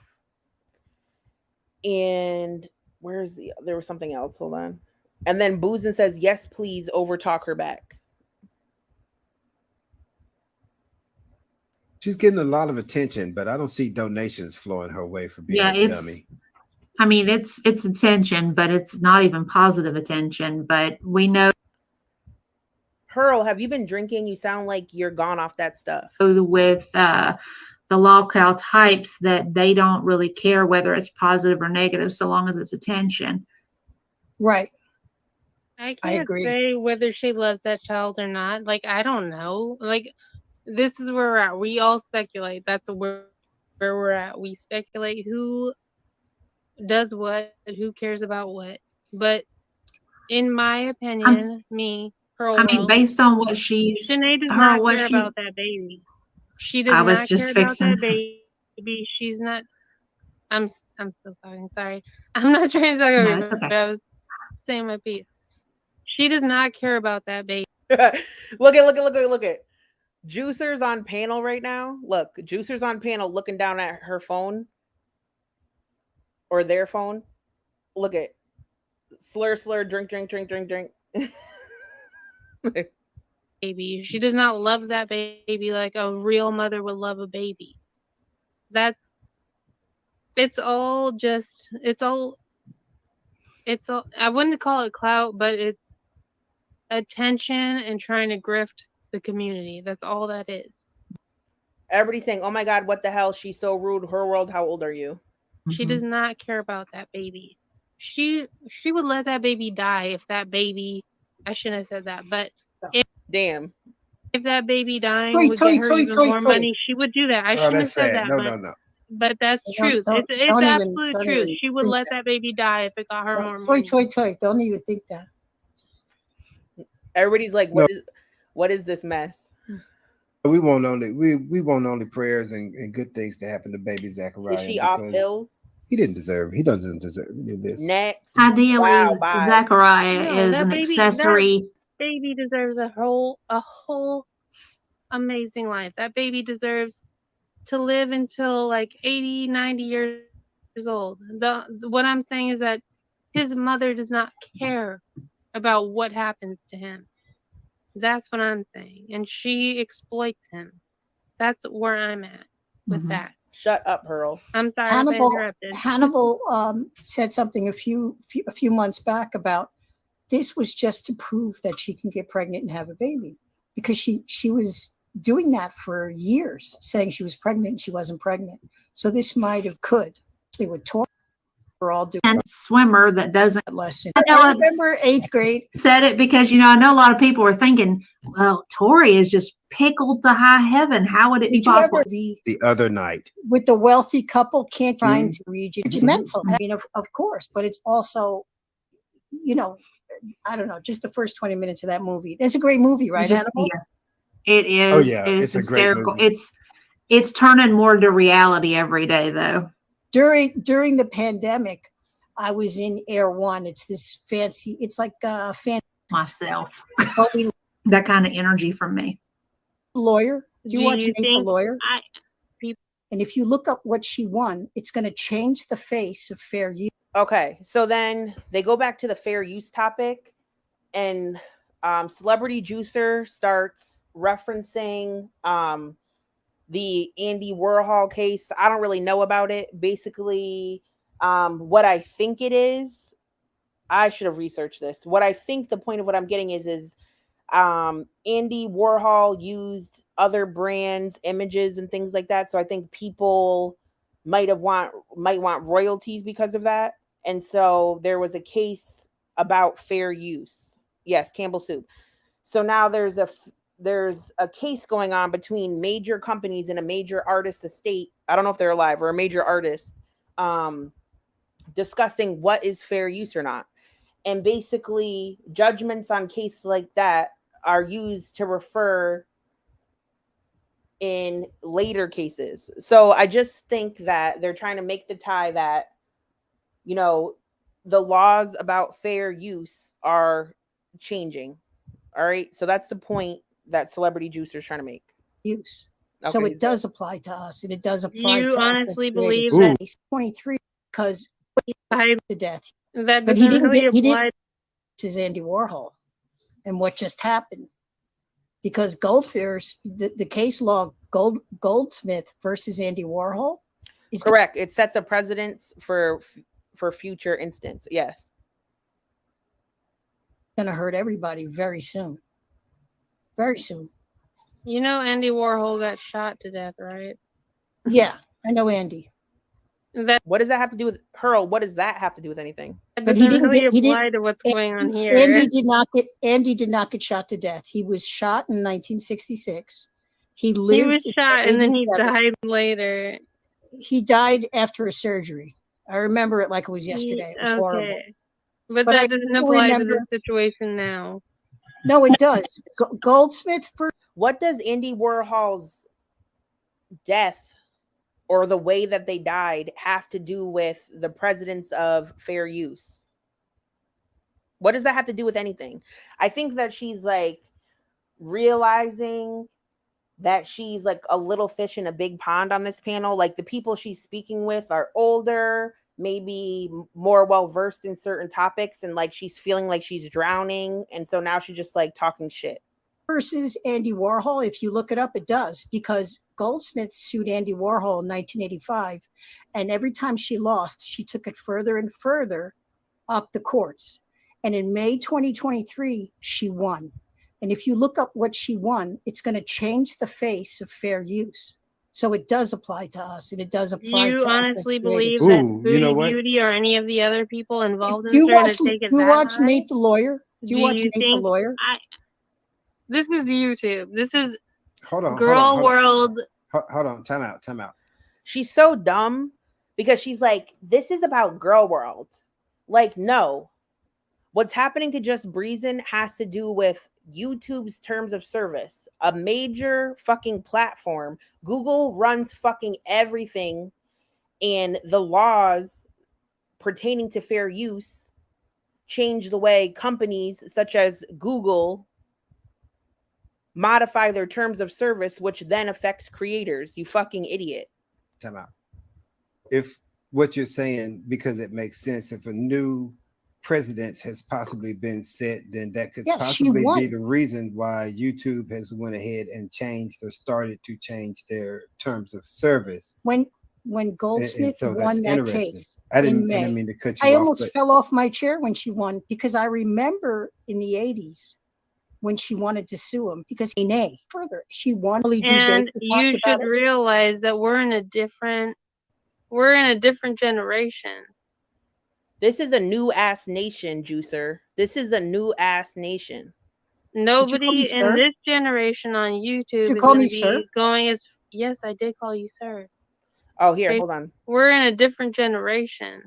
And there was something else. Hold on. And then Boozin says, yes, please overtalk her back. She's getting a lot of attention, but I don't see donations flowing her way for being a dummy. I mean, it's attention, but it's not even positive attention. But we know. Hurl, have you been drinking? You sound like you're gone off that stuff. With the lolcow types that they don't really care whether it's positive or negative, so long as it's attention. Right. I can't say whether she loves that child or not. Like, I don't know. Like, this is where we're at. We all speculate. That's where we're at. We speculate who does what, who cares about what. But in my opinion, based on what Shanae does not care about that baby. She does not care about that baby. She's not. I'm so sorry. I'm not trying to talk over you, but I was saying my piece. She does not care about that baby. Look at. Juicer's on panel right now. Look, Juicer's on panel looking down at her phone or their phone. Look at slur, drink. Baby. She does not love that baby like a real mother would love a baby. It's all, I wouldn't call it clout, but it's attention and trying to grift the community. That's all that is. Everybody's saying, oh my God, what the hell? She's so rude. Her world, how old are you? She does not care about that baby. She would let that baby die if that baby, I shouldn't have said that, but if that baby dying would get her even more money, she would do that. I shouldn't have said that. No. But that's truth. It's absolute truth. She would let that baby die if it got her more money. Don't even think that. Everybody's like, what is this mess? We want only prayers and good things to happen to baby Zachariah. Is she off pills? He doesn't deserve any of this. Next. Ideally, Zachariah is an accessory. That baby deserves a whole amazing life. That baby deserves to live until like 80, 90 years old. What I'm saying is that his mother does not care about what happens to him. That's what I'm saying. And she exploits him. That's where I'm at with that. Shut up, Pearl. I'm sorry if I interrupted. Hannibal said something a few months back about this was just to prove that she can get pregnant and have a baby, because she was doing that for years, saying she was pregnant and she wasn't pregnant. So this might have could. With Tori, we're all doing and swimmer that doesn't lesson. I remember 8th grade said it because I know a lot of people were thinking, well, Tori is just pickled to high heaven. How would it be possible? The other night with the wealthy couple can't trying to read you. It's mental. I mean, of course, but it's also, I don't know, just the first 20 minutes of that movie. That's a great movie, right? Hannibal? Yeah. It is. Oh, yeah. It is It's hysterical. It's turning more to reality every day, though. During the pandemic, I was in Air One. It's this fancy. It's like fancy. Myself. That kind of energy from me. Lawyer. Do you watch you Nate the Lawyer? People And if you look up what she won, it's going to change the face of fair use. Okay, so then they go back to the fair use topic, and Celebrity Juicer starts referencing the Andy Warhol case. I don't really know about it. Basically, what I think it is, I should have researched this. What I think the point of what I'm getting is Andy Warhol used other brands' images and things like that. So I think people might want royalties because of that. And so there was a case about fair use. Yes, Campbell Soup. So now there's a case going on between major companies and a major artist estate. I don't know if they're alive, or a major artist, discussing what is fair use or not. And basically judgments on cases like that are used to refer in later cases. So I just think that they're trying to make the tie that, the laws about fair use are changing. All right. So that's the point that Celebrity Juicer is trying to make. Use. Okay, so it does apply to us, and it does apply you to us. You honestly believe that he's 23 because he died to death. But he didn't really apply. This is Andy Warhol and what just happened. Because Goldfish, the case law, Goldsmith versus Andy Warhol is correct. It sets a precedence for future instance. Yes. Going to hurt everybody very soon. Very soon. Andy Warhol got shot to death, right? Yeah, I know Andy. What does that have to do with Hurl? What does that have to do with anything? But he didn't apply to what's going on here. Andy did not get shot to death. He was shot in 1966. He lived. He was shot and then he died later. He died after a surgery. I remember it like it was yesterday. It was horrible. But that doesn't apply to the situation now. No, it does. Goldsmith for what does Andy Warhol's death or the way that they died have to do with the precedence of fair use? What does that have to do with anything? I think that she's like realizing that she's like a little fish in a big pond on this panel. Like the people she's speaking with are older, maybe more well versed in certain topics, and like she's feeling like she's drowning, and so now she's just like talking shit. Versus Andy Warhol, if you look it up, it does, because Goldsmith sued Andy Warhol in 1985, and every time she lost, she took it further and further up the courts. And in May 2023, she won. And if you look up what she won, it's going to change the face of fair use. So it does apply to us, and it does apply You to us. honestly believe Ooh, that you know Foodie what? Beauty or any of the other people involved Do in you this are going watch, to take it do you that watch high? Nate the Lawyer? Do you watch you Nate the think Lawyer? This is YouTube. This is Hold on. Girl World. Hold on. Time out. She's so dumb because she's like, this is about Girl World. Like, no. What's happening to Just Breezin' has to do with YouTube's terms of service, a major fucking platform. Google runs fucking everything, and the laws pertaining to fair use change the way companies such as Google modify their terms of service, which then affects creators. You fucking idiot. Time out. If what you're saying, because it makes sense, if a new president has possibly been set, then that could possibly be the reason why YouTube has went ahead and changed or started to change their terms of service. When Goldsmith so won that case, I didn't mean to cut you I off. almost fell off my chair when she won, because I remember in the 80s when she wanted to sue him because he nay further. She won. And you should realize that we're in a different generation. This is a new ass nation, Juicer. This is a new ass nation. Nobody in this generation on YouTube is going to be going as... Yes, I did call you sir. Oh, here, hold on. We're in a different generation.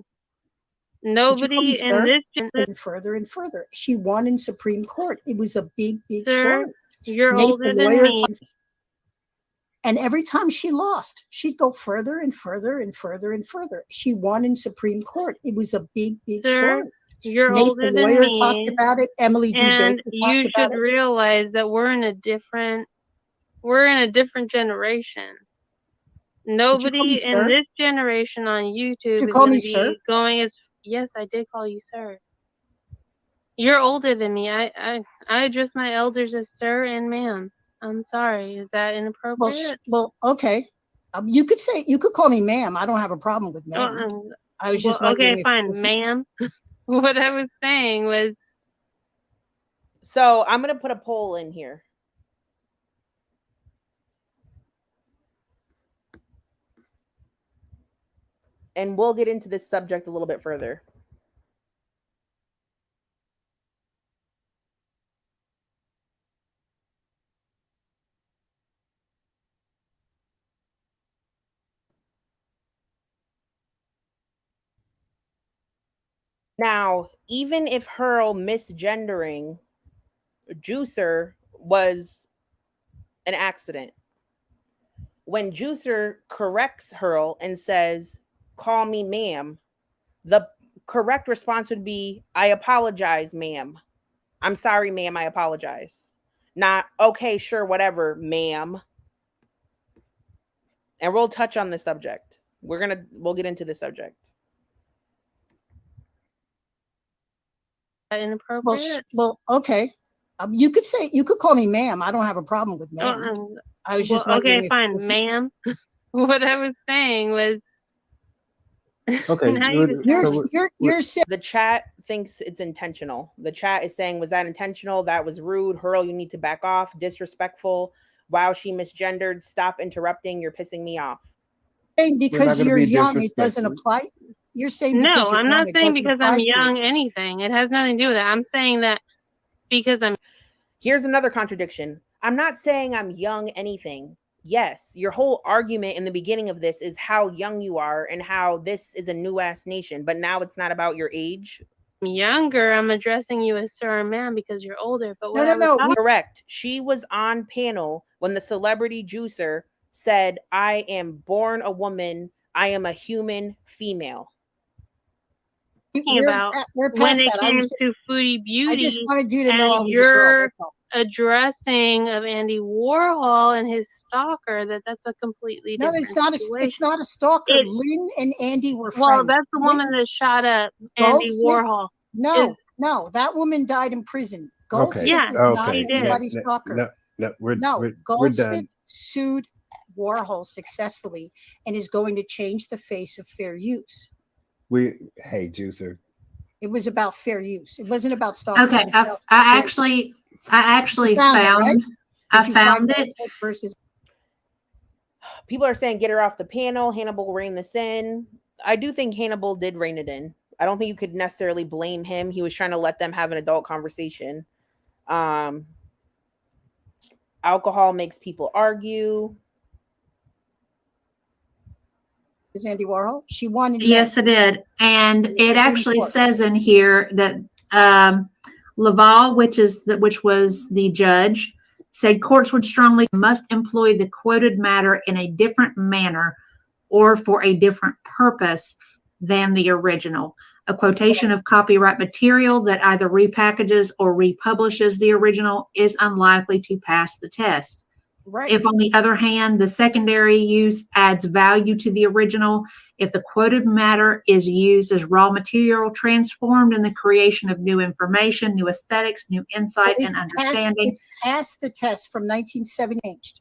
Nobody in this generation... Further and further. She won in Supreme Court. It was a big Sir, story. You're older than me. And every time she lost, she'd go further and further and further and further. She won in Supreme Court. It was a big story. You're Nate, older the than lawyer, me. talked about it. Emily D. And Baker you talked about should it. realize that we're in a different generation. Nobody in this generation on YouTube is going to be going as... Yes, I did call you sir. You're older than me. I address my elders as sir and ma'am. I'm sorry. Is that inappropriate? Well, okay. You could call me ma'am. I don't have a problem with ma'am. I was just wondering. Okay, fine, ma'am. What I was saying was... So I'm going to put a poll in here. And we'll get into this subject a little bit further. Now, even if Hurl misgendering Juicer was an accident, when Juicer corrects Hurl and says, call me ma'am, the correct response would be, I apologize, ma'am. I'm sorry, ma'am, I apologize. Not, okay, sure, whatever, ma'am. And we'll touch on this subject. We'll get into this subject. Inappropriate? Well, okay. You could call me ma'am. I don't have a problem with ma'am. I was just wondering. Okay, fine, ma'am. What I was saying was... Okay. The chat thinks it's intentional. The chat is saying, was that intentional? That was rude. Hurl, you need to back off. Disrespectful. Wow, she misgendered. Stop interrupting. You're pissing me off. Because you're young, it doesn't apply. You're saying no, I'm not young, saying because I'm young anything. It has nothing to do with that. I'm saying that because I'm... Here's another contradiction. I'm not saying I'm young anything. Yes, your whole argument in the beginning of this is how young you are and how this is a new ass nation, but now it's not about your age. I'm younger. I'm addressing you as sir or ma'am because you're older. But Correct. She was on panel when the celebrity juicer said, I am born a woman. I am a human female. About when it came to Foodie Beauty, I just wanted you to know you're addressing of Andy Warhol and his stalker, that's a completely No, different it's not situation. it's not a stalker. Lynn and Andy were Well, friends. that's the woman that shot up Andy Warhol. No, that woman died in prison. Goldsmith Yeah, is not she did. anybody's stalker. We're Goldsmith done. sued Warhol successfully and is going to change the face of fair use. Hey, Juicer. It was about fair use. It wasn't about stalking. Okay, I actually found it. Versus people are saying get her off the panel. Hannibal reined this in. I do think Hannibal did rein it in. I don't think you could necessarily blame him. He was trying to let them have an adult conversation. Alcohol makes people argue. Is Andy Warhol? She wanted. Yes, it did. And it actually says in here that Laval, which was the judge, said courts would strongly must employ the quoted matter in a different manner or for a different purpose than the original. A quotation of copyright material that either repackages or republishes the original is unlikely to pass the test. Right. If, on the other hand, the secondary use adds value to the original, if the quoted matter is used as raw material transformed in the creation of new information, new aesthetics, new insight, and understanding. It's passed the test from 1978.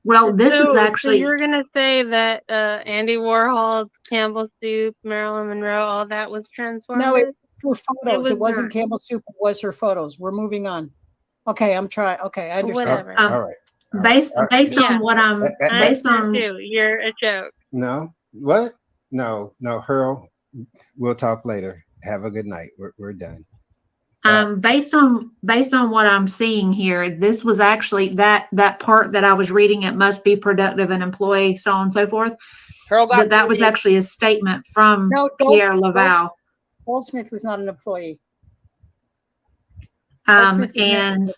Well, this is actually. So you're going to say that Andy Warhol's Campbell Soup, Marilyn Monroe, all that was transformed? No, it was her photos. It wasn't not. Campbell Soup. It was her photos. We're moving on. Okay, I'm trying. Okay, I understand. Whatever. All right. Based on what I'm based on. You're a joke. No, what? No, Hurl. We'll talk later. Have a good night. We're done. Based on what I'm seeing here, this was actually that part that I was reading. It must be productive and employee, so on and so forth. That was actually a statement from Pierre Laval. Goldsmith was not an employee. And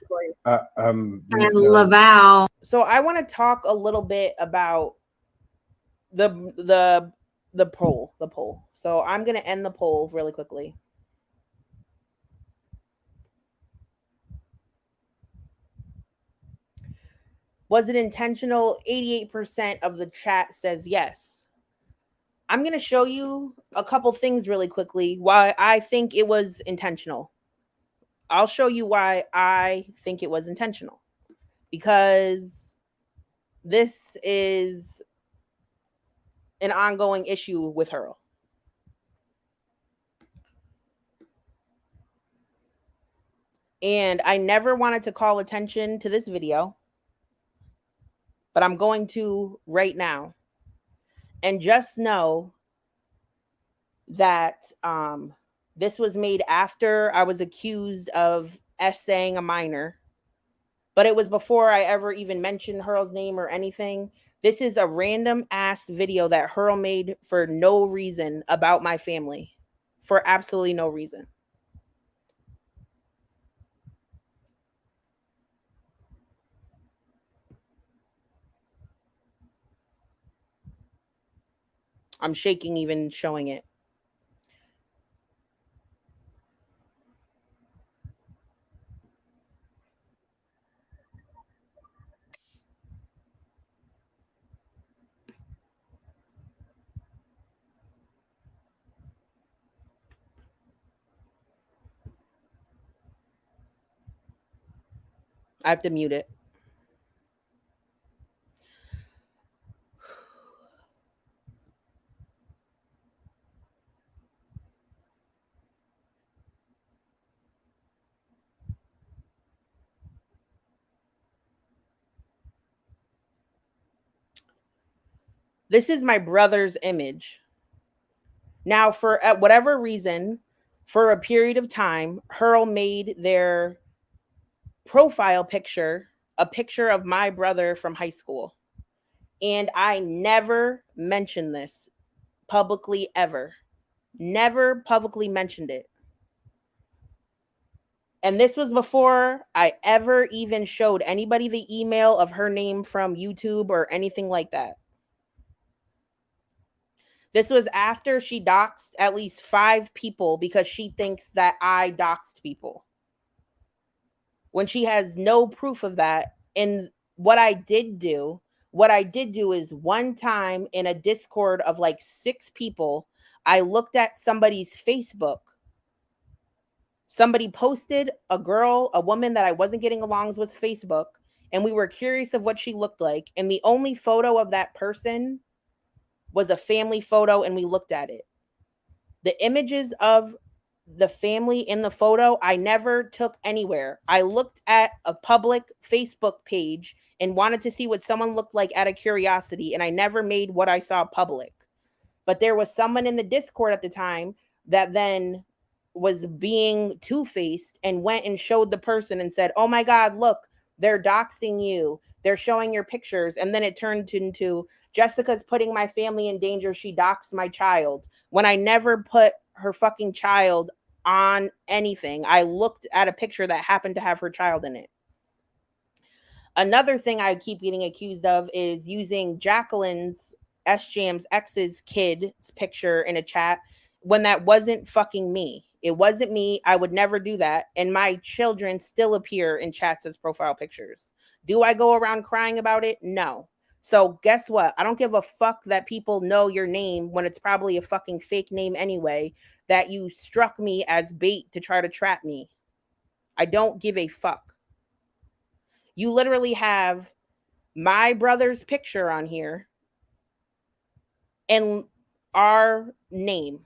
Laval. So I want to talk a little bit about the poll. So I'm going to end the poll really quickly. Was it intentional? 88% of the chat says yes. I'm going to show you a couple things really quickly why I think it was intentional. I'll show you why I think it was intentional. Because this is an ongoing issue with her. And I never wanted to call attention to this video, but I'm going to right now. And just know that this was made after I was accused of essaying a minor, but it was before I ever even mentioned Hurl's name or anything. This is a random ass video that Hurl made for no reason about my family, for absolutely no reason. I'm shaking even showing it. I have to mute it. This is my brother's image. Now, for whatever reason, for a period of time, Hurl made their profile picture a picture of my brother from high school. And I never mentioned this publicly ever. Never publicly mentioned it. And this was before I ever even showed anybody the email of her name from YouTube or anything like that. This was after she doxed at least 5 people because she thinks that I doxed people. when she has no proof of that. And what I did do is one time in a Discord of like 6 people, I looked at somebody's Facebook. Somebody posted a woman that I wasn't getting along with Facebook, and we were curious of what she looked like. And the only photo of that person was a family photo, and we looked at it. The images of the family in the photo, I never took anywhere. I looked at a public Facebook page and wanted to see what someone looked like out of curiosity, and I never made what I saw public. But there was someone in the Discord at the time that then was being two-faced and went and showed the person and said, oh my God, look, they're doxing you. They're showing your pictures. And then it turned into, Jessica's putting my family in danger. She doxed my child. When I never put her fucking child on anything. I looked at a picture that happened to have her child in it. Another thing I keep getting accused of is using Jacqueline's S-Jam's ex's kid's picture in a chat when that wasn't fucking me. It wasn't me. I would never do that. And my children still appear in chats as profile pictures. Do I go around crying about it? No. So guess what? I don't give a fuck that people know your name when it's probably a fucking fake name anyway, that you struck me as bait to try to trap me. I don't give a fuck. You literally have my brother's picture on here and our name,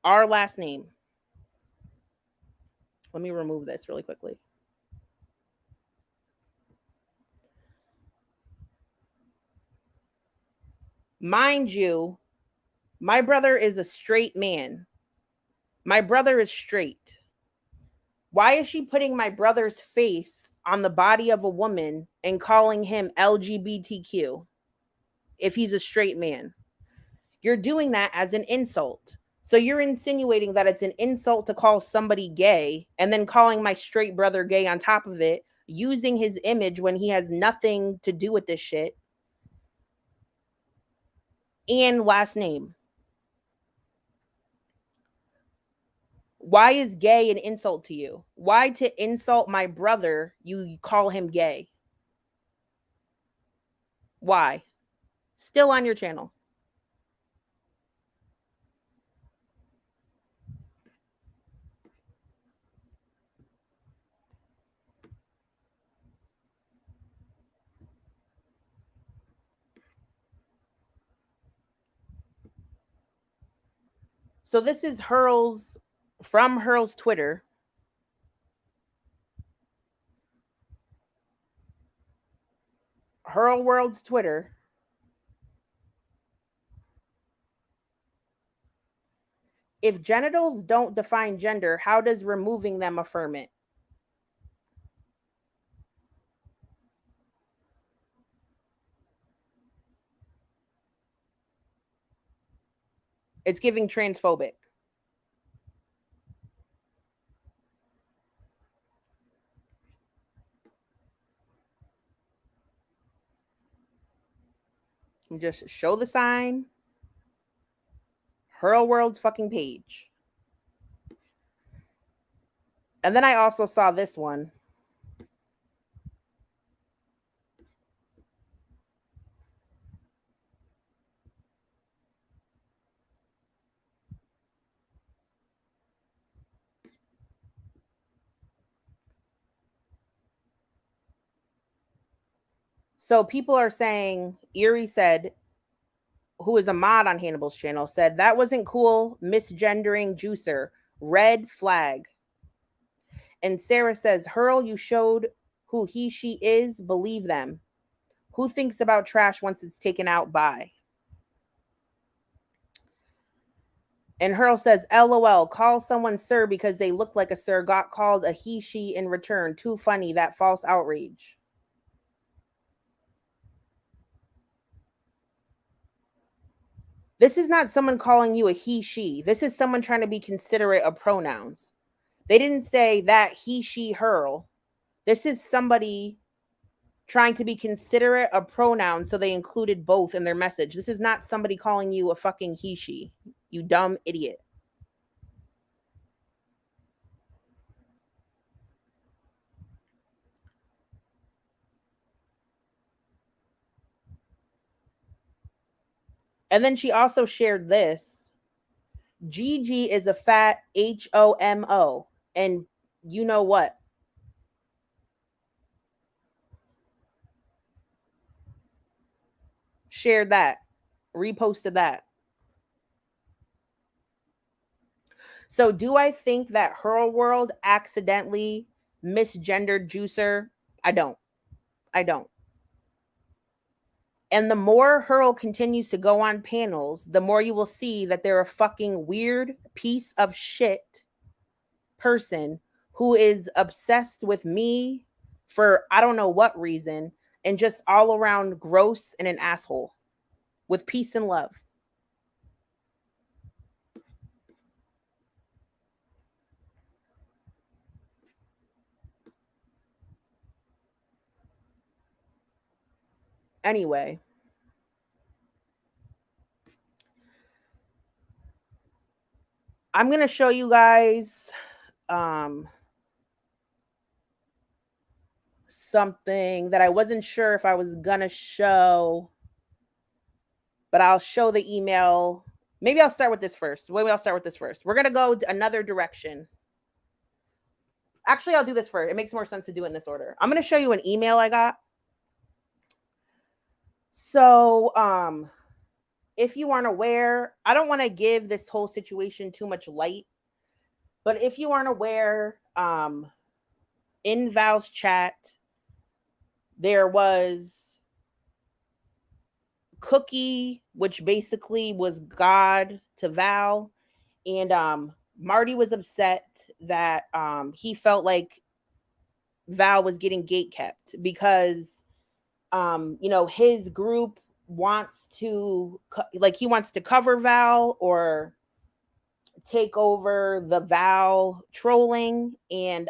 our last name. Let me remove this really quickly. Mind you, my brother is a straight man. My brother is straight. Why is she putting my brother's face on the body of a woman and calling him LGBTQ if he's a straight man? You're doing that as an insult. So you're insinuating that it's an insult to call somebody gay and then calling my straight brother gay on top of it, using his image when he has nothing to do with this shit. And last name. Why is gay an insult to you? Why to insult my brother, you call him gay? Why? Still on your channel. So this is from Hurl's Twitter. Gorlworld's Twitter. If genitals don't define gender, how does removing them affirm it? It's giving transphobic. Just show the sign. Gorlworld's fucking page. And then I also saw this one. So people are saying, Erie said, who is a mod on Hannibal's channel, said, that wasn't cool, misgendering juicer, red flag. And Sarah says, Hurl, you showed who he, she is, believe them. Who thinks about trash once it's taken out by? And Hurl says, LOL, call someone sir because they look like a sir, got called a he, she in return. Too funny, that false outrage. This is not someone calling you a he, she. This is someone trying to be considerate of pronouns. They didn't say that he, she, Hurl. This is somebody trying to be considerate of pronouns, so they included both in their message. This is not somebody calling you a fucking he, she. You dumb idiot. And then she also shared this. Gigi is a fat HOMO. And you know what? Shared that. Reposted that. So do I think that Gorlworld accidentally misgendered Juicer? I don't. And the more Hurl continues to go on panels, the more you will see that they're a fucking weird piece of shit person who is obsessed with me for I don't know what reason and just all around gross and an asshole with peace and love. Anyway, I'm going to show you guys something that I wasn't sure if I was going to show, but I'll show the email. Maybe I'll start with this first. We're going to go another direction. Actually, I'll do this first. It makes more sense to do it in this order. I'm going to show you an email I got. So, if you aren't aware, I don't want to give this whole situation too much light, but if you aren't aware, in Val's chat, there was Cookie, which basically was God to Val, and Marty was upset that he felt like Val was getting gatekept because his group wants to he wants to cover Val or take over the Val trolling, and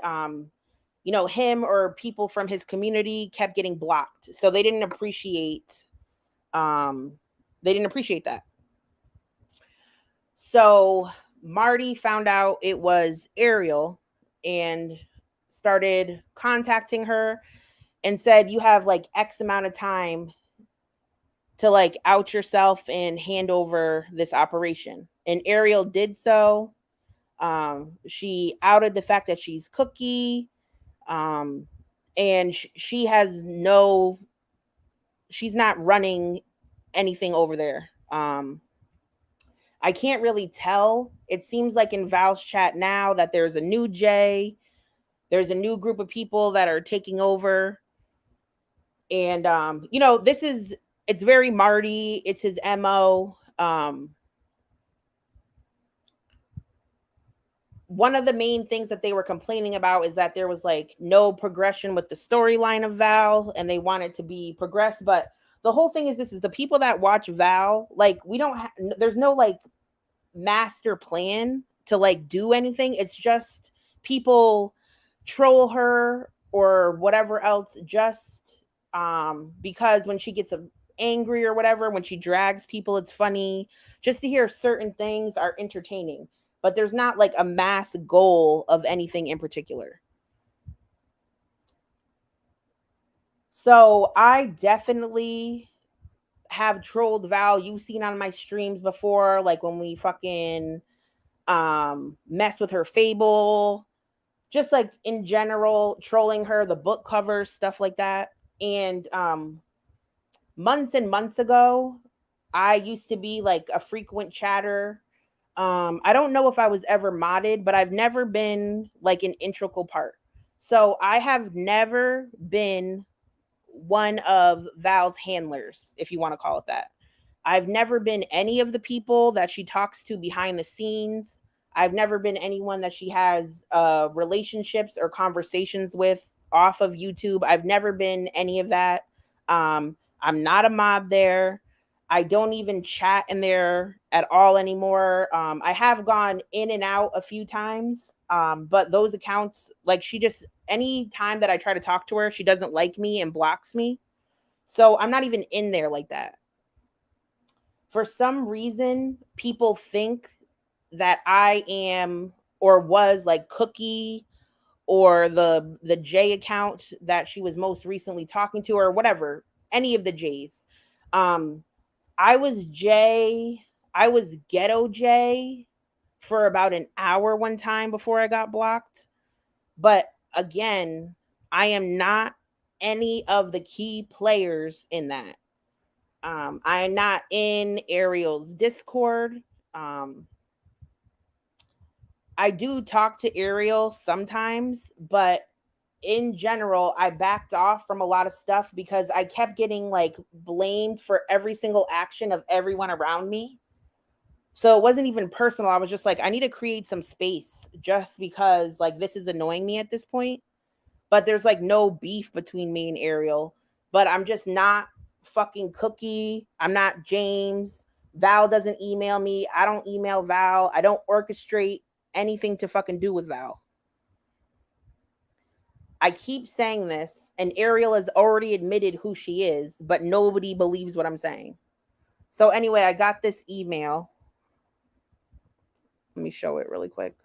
him or people from his community kept getting blocked, so they didn't appreciate that. So Marty found out it was Ariel and started contacting her and said, you have like X amount of time to like out yourself and hand over this operation. And Ariel did so. She outed the fact that she's Cookie. And she's not running anything over there. I can't really tell. It seems like in Val's chat now that there's a new Jay. There's a new group of people that are taking over. And, it's very Marty. It's his MO. One of the main things that they were complaining about is that there was like no progression with the storyline of Val, and they wanted to be progressed. But the whole thing is the people that watch Val, like there's no like master plan to like do anything. It's just people troll her or whatever else, just because when she gets angry or whatever, when she drags people, it's funny. Just to hear certain things are entertaining, but there's not like a mass goal of anything in particular. So I definitely have trolled Val. You've seen on my streams before, like when we fucking mess with her Fable, just like in general, trolling her, the book covers, stuff like that. And months and months ago, I used to be like a frequent chatter. I don't know if I was ever modded, but I've never been like an integral part. So I have never been one of Val's handlers, if you want to call it that. I've never been any of the people that she talks to behind the scenes. I've never been anyone that she has relationships or conversations with off of YouTube. I've never been any of that. I'm not a mod there. I don't even chat in there at all anymore. I have gone in and out a few times, but those accounts, like any time that I try to talk to her, she doesn't like me and blocks me. So I'm not even in there like that. For some reason, people think that I am or was like Cookie or the J account that she was most recently talking to, or whatever, any of the J's. I was ghetto Jay for about an hour one time before I got blocked. But again, I am not any of the key players in that. I am not in Ariel's Discord. I do talk to Ariel sometimes, but in general, I backed off from a lot of stuff because I kept getting like blamed for every single action of everyone around me. So it wasn't even personal. I was just like, I need to create some space just because like this is annoying me at this point. But there's like no beef between me and Ariel. But I'm just not fucking Cookie. I'm not James. Val doesn't email me. I don't email Val. I don't orchestrate anything to fucking do with Val. I keep saying this, and Ariel has already admitted who she is, but nobody believes what I'm saying. So anyway, I got this email. Let me show it really quick.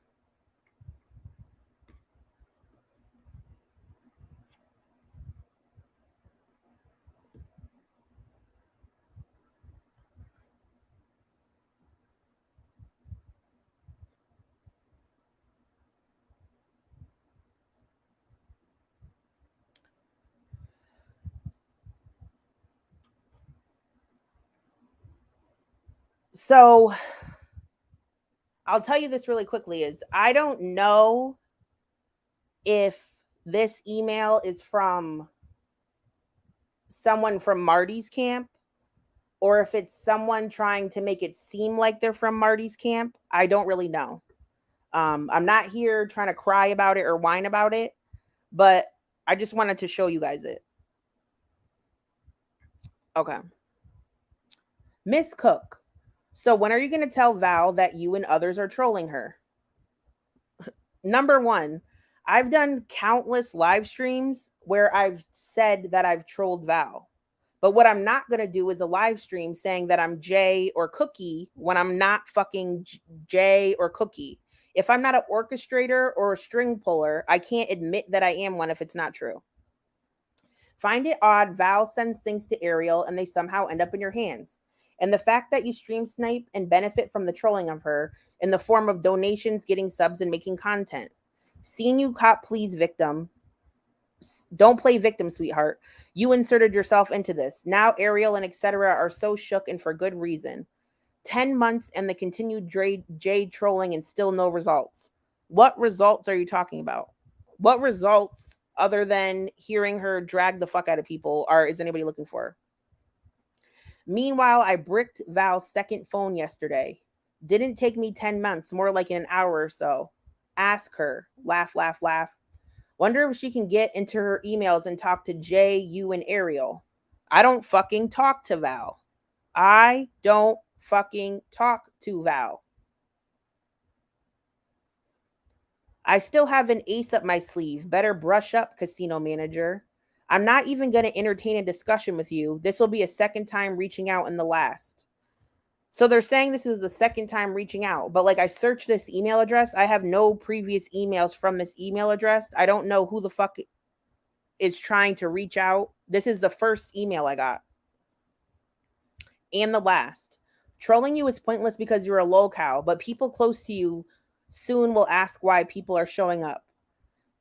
So I'll tell you this really quickly is I don't know if this email is from someone from Marty's camp or if it's someone trying to make it seem like they're from Marty's camp. I don't really know. I'm not here trying to cry about it or whine about it, but I just wanted to show you guys it. Okay. Miss Cook. So when are you going to tell Val that you and others are trolling her? Number one, I've done countless live streams where I've said that I've trolled Val. But what I'm not going to do is a live stream saying that I'm Jay or Cookie when I'm not fucking Jay or Cookie. If I'm not an orchestrator or a string puller, I can't admit that I am one if it's not true. Find it odd Val sends things to Ariel and they somehow end up in your hands. And the fact that you stream snipe and benefit from the trolling of her in the form of donations, getting subs, and making content. Seen you cop please victim. Don't play victim, sweetheart. You inserted yourself into this. Now Ariel and etc. are so shook and for good reason. 10 months and the continued Jade trolling and still no results. What results are you talking about? What results other than hearing her drag the fuck out of people is anybody looking for? Meanwhile, I bricked Val's second phone yesterday. Didn't take me 10 months, more like in an hour or so. Ask her. Laugh, laugh, laugh. Wonder if she can get into her emails and talk to Jay, you, and Ariel. I don't fucking talk to Val. I don't fucking talk to Val. I still have an ace up my sleeve. Better brush up, casino manager. I'm not even going to entertain a discussion with you. This will be a second time reaching out in the last. So they're saying this is the second time reaching out. But like I searched this email address. I have no previous emails from this email address. I don't know who the fuck is trying to reach out. This is the first email I got. And the last. Trolling you is pointless because you're a lolcow. But people close to you soon will ask why people are showing up.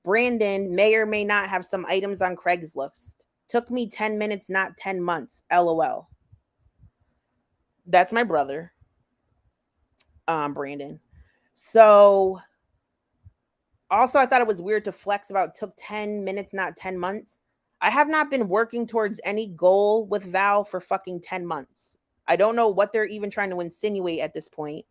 Brandon may or may not have some items on Craigslist. Took me 10 minutes, not 10 months. LOL. That's my brother, Brandon. So, also, I thought it was weird to flex about took 10 minutes, not 10 months. I have not been working towards any goal with Val for fucking 10 months. I don't know what they're even trying to insinuate at this point.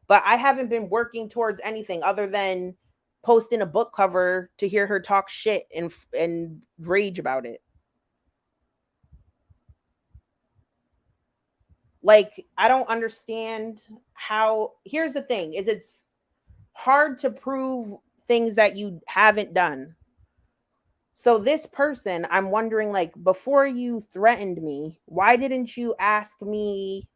But I haven't been working towards anything other than posting a book cover to hear her talk shit and rage about it. Like, I don't understand how. Here's the thing, is it's hard to prove things that you haven't done. So this person, I'm wondering, like, before you threatened me, why didn't you ask me?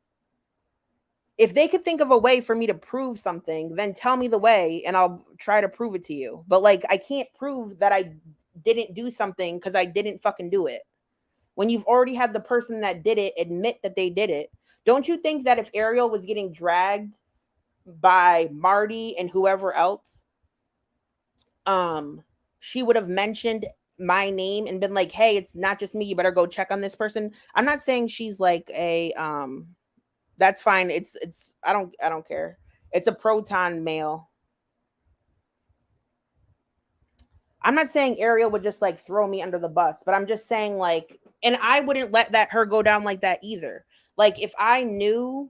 If they could think of a way for me to prove something, then tell me the way and I'll try to prove it to you. But like, I can't prove that I didn't do something because I didn't fucking do it. When you've already had the person that did it admit that they did it, Don't you think that if Ariel was getting dragged by Marty and whoever else, she would have mentioned my name and been like, hey, it's not just me, you better go check on this person? I'm not saying she's like a that's fine. It's I don't care. It's a proton male. I'm not saying Ariel would just like throw me under the bus, but I'm just saying like, and I wouldn't let her go down like that either. Like if I knew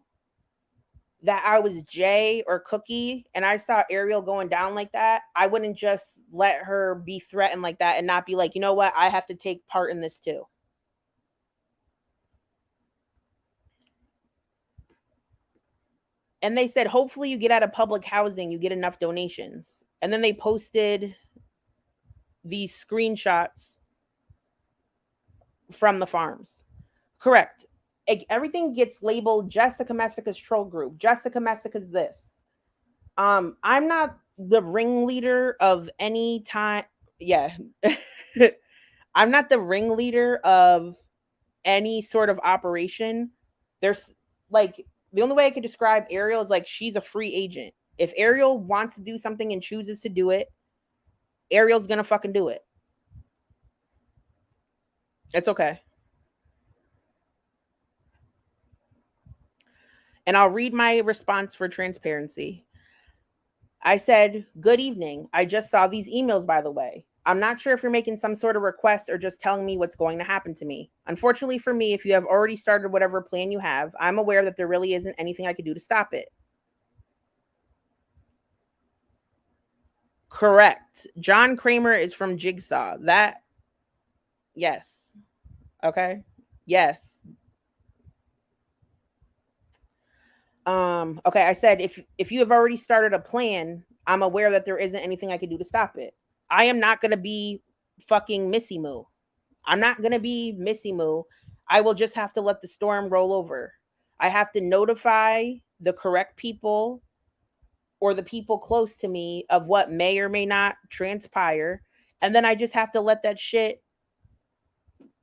that I was Jay or Cookie and I saw Ariel going down like that, I wouldn't just let her be threatened like that and not be like, you know what, I have to take part in this too. And they said, hopefully you get out of public housing, you get enough donations. And then they posted these screenshots from the farms. Correct. Everything gets labeled Jessica Messica's troll group. Jessica Messica's this. I'm not the ringleader of any time. Yeah. I'm not the ringleader of any sort of operation. There's like, the only way I could describe Ariel is like, she's a free agent. If Ariel wants to do something and chooses to do it, Ariel's gonna fucking do it. It's okay. And I'll read my response for transparency. I said, good evening. I just saw these emails, by the way. I'm not sure if you're making some sort of request or just telling me what's going to happen to me. Unfortunately for me, if you have already started whatever plan you have, I'm aware that there really isn't anything I could do to stop it. Correct. John Kramer is from Jigsaw. That, yes. Okay. Yes. Okay, I said if you have already started a plan, I'm aware that there isn't anything I could do to stop it. I am not gonna be fucking Missy Moo. I'm not gonna be Missy Moo. I will just have to let the storm roll over. I have to notify the correct people or the people close to me of what may or may not transpire. And then I just have to let that shit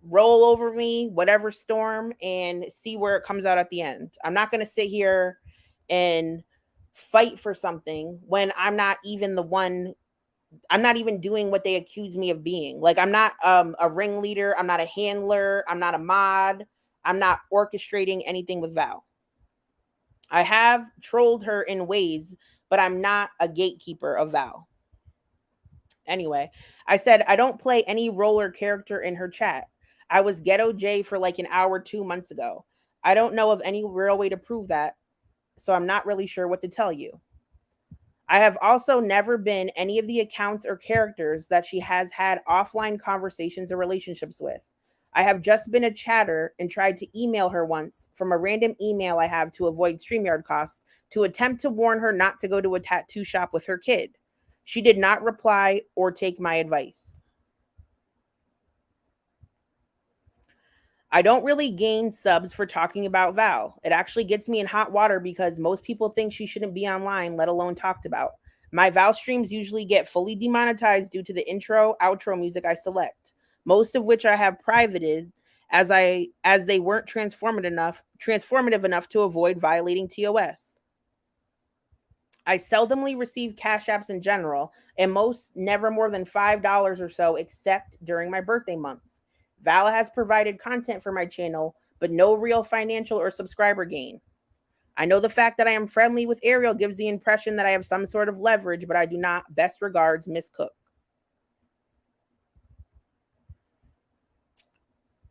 roll over me, whatever storm, and see where it comes out at the end. I'm not going to sit here and fight for something when I'm not even the one. I'm not even doing what they accuse me of being. Like, I'm not a ringleader. I'm not a handler. I'm not a mod. I'm not orchestrating anything with Val. I have trolled her in ways, but I'm not a gatekeeper of Val. Anyway, I said, I don't play any roller character in her chat. I was Ghetto J for like an hour 2 months ago. I don't know of any real way to prove that, so I'm not really sure what to tell you. I have also never been any of the accounts or characters that she has had offline conversations or relationships with. I have just been a chatter and tried to email her once from a random email I have to avoid StreamYard costs to attempt to warn her not to go to a tattoo shop with her kid. She did not reply or take my advice. I don't really gain subs for talking about Val. It actually gets me in hot water because most people think she shouldn't be online, let alone talked about. My Val streams usually get fully demonetized due to the intro, outro music I select, most of which I have privated as they weren't transformative enough to avoid violating TOS. I seldomly receive cash apps in general, and most never more than $5 or so, except during my birthday month. Vala has provided content for my channel, but no real financial or subscriber gain. I know the fact that I am friendly with Ariel gives the impression that I have some sort of leverage, but I do not. Best regards, Miss Cook.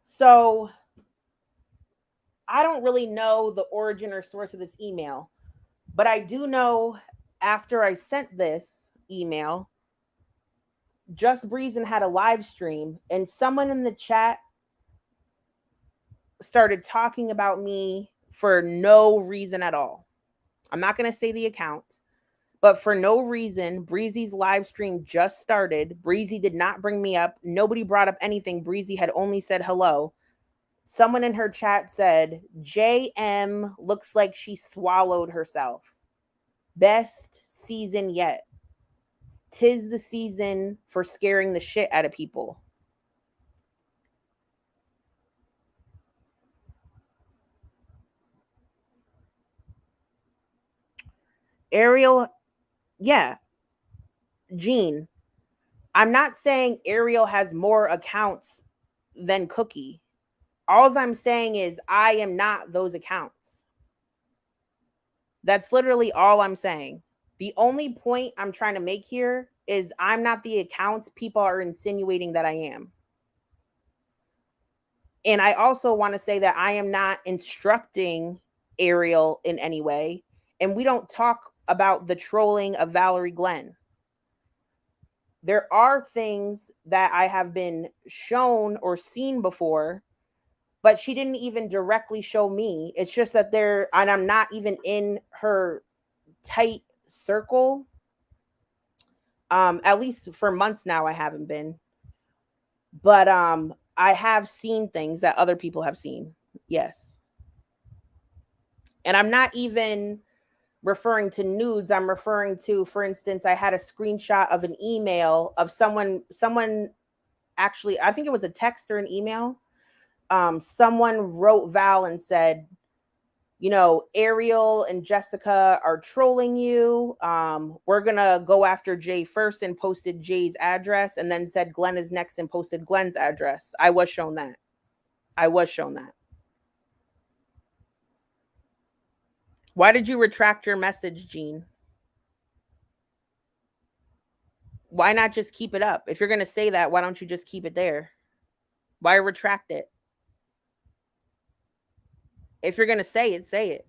So I don't really know the origin or source of this email, but I do know after I sent this email, Just Breezin' had a live stream and someone in the chat started talking about me for no reason at all. I'm not going to say the account, but for no reason, Breezy'S live stream just started. Breezy did not bring me up. Nobody brought up anything. Breezy had only said hello. Someone in her chat said, JM looks like she swallowed herself. Best season yet. 'Tis the season for scaring the shit out of people. Ariel, yeah. Gene, I'm not saying Ariel has more accounts than Cookie. All I'm saying is I am not those accounts. That's literally all I'm saying. The only point I'm trying to make here is I'm not the accounts people are insinuating that I am. And I also want to say that I am not instructing Ariel in any way. And we don't talk about the trolling of Valerie Glenn. There are things that I have been shown or seen before, but she didn't even directly show me. It's just that and I'm not even in her tight circle. At least for months now, I haven't been. But I have seen things that other people have seen. Yes. And I'm not even referring to nudes. I'm referring to, for instance, I had a screenshot of an email of someone actually, I think it was a text or an email. Someone wrote Val and said, you know, Ariel and Jessica are trolling you. We're going to go after Jay first, and posted Jay's address, and then said Glenn is next and posted Glenn's address. I was shown that. Why did you retract your message, Gene? Why not just keep it up? If you're going to say that, why don't you just keep it there? Why retract it? If you're going to say it, say it.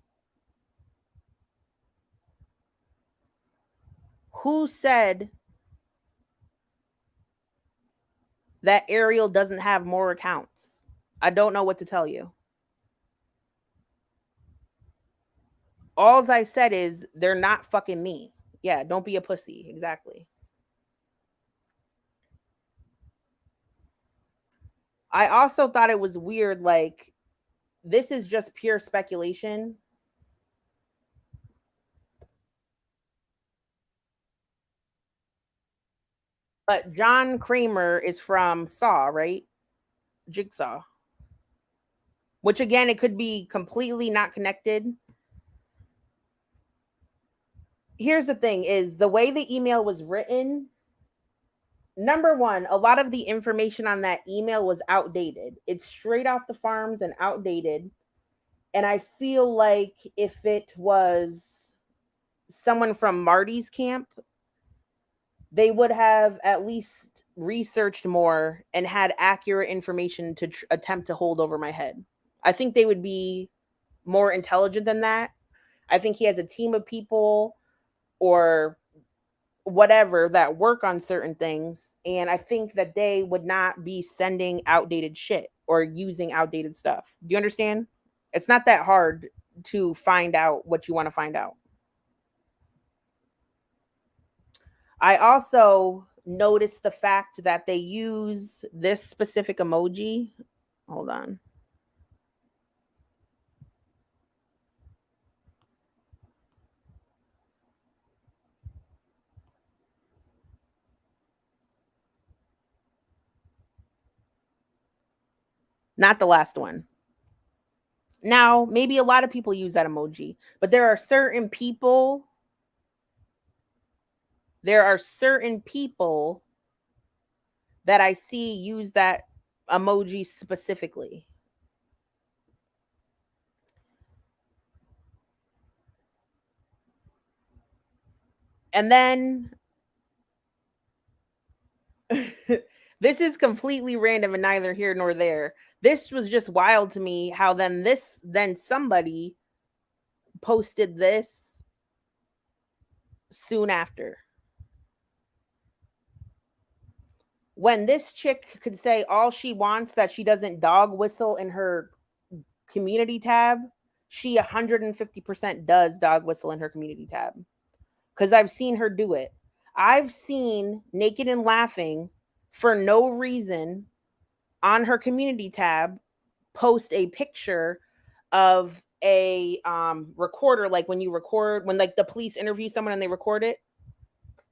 Who said that Ariel doesn't have more accounts? I don't know what to tell you. All I said is they're not fucking me. Yeah, don't be a pussy. Exactly. I also thought it was weird, like, this is just pure speculation. But John Kramer is from Saw, right? Jigsaw. Which, again, it could be completely not connected. Here's the thing, is the way the email was written. Number one, a lot of the information on that email was outdated. It's straight off the farms and outdated. And I feel like if it was someone from Marty's camp, they would have at least researched more and had accurate information to attempt to hold over my head. I think they would be more intelligent than that. I think he has a team of people or whatever that work on certain things, and I think that they would not be sending outdated shit or using outdated stuff. Do you understand? It's not that hard to find out what you want to find out. I also noticed the fact that they use this specific emoji. Hold on. Not the last one. Now, maybe a lot of people use that emoji, but there are certain people that I see use that emoji specifically. And then this is completely random and neither here nor there. This was just wild to me how then somebody posted this soon after. When this chick could say all she wants that she doesn't dog whistle in her community tab, she 150% does dog whistle in her community tab. Because I've seen her do it. I've seen Naked and Laughing for no reason on her community tab post a picture of a recorder, like when like the police interview someone and they record it,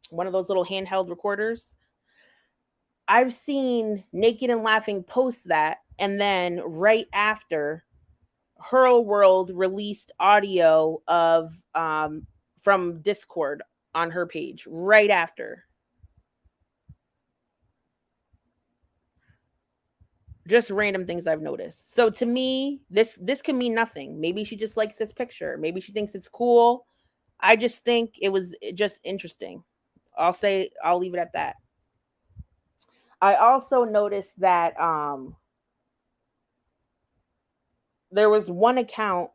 one of those little handheld recorders. I've seen Naked and Laughing post that, and then right after, Gorlworld released audio of from Discord on her page right after. Just random things I've noticed. So to me, this can mean nothing. Maybe she just likes this picture. Maybe she thinks it's cool. I just think it was just interesting. I'll leave it at that. I also noticed that there was one account.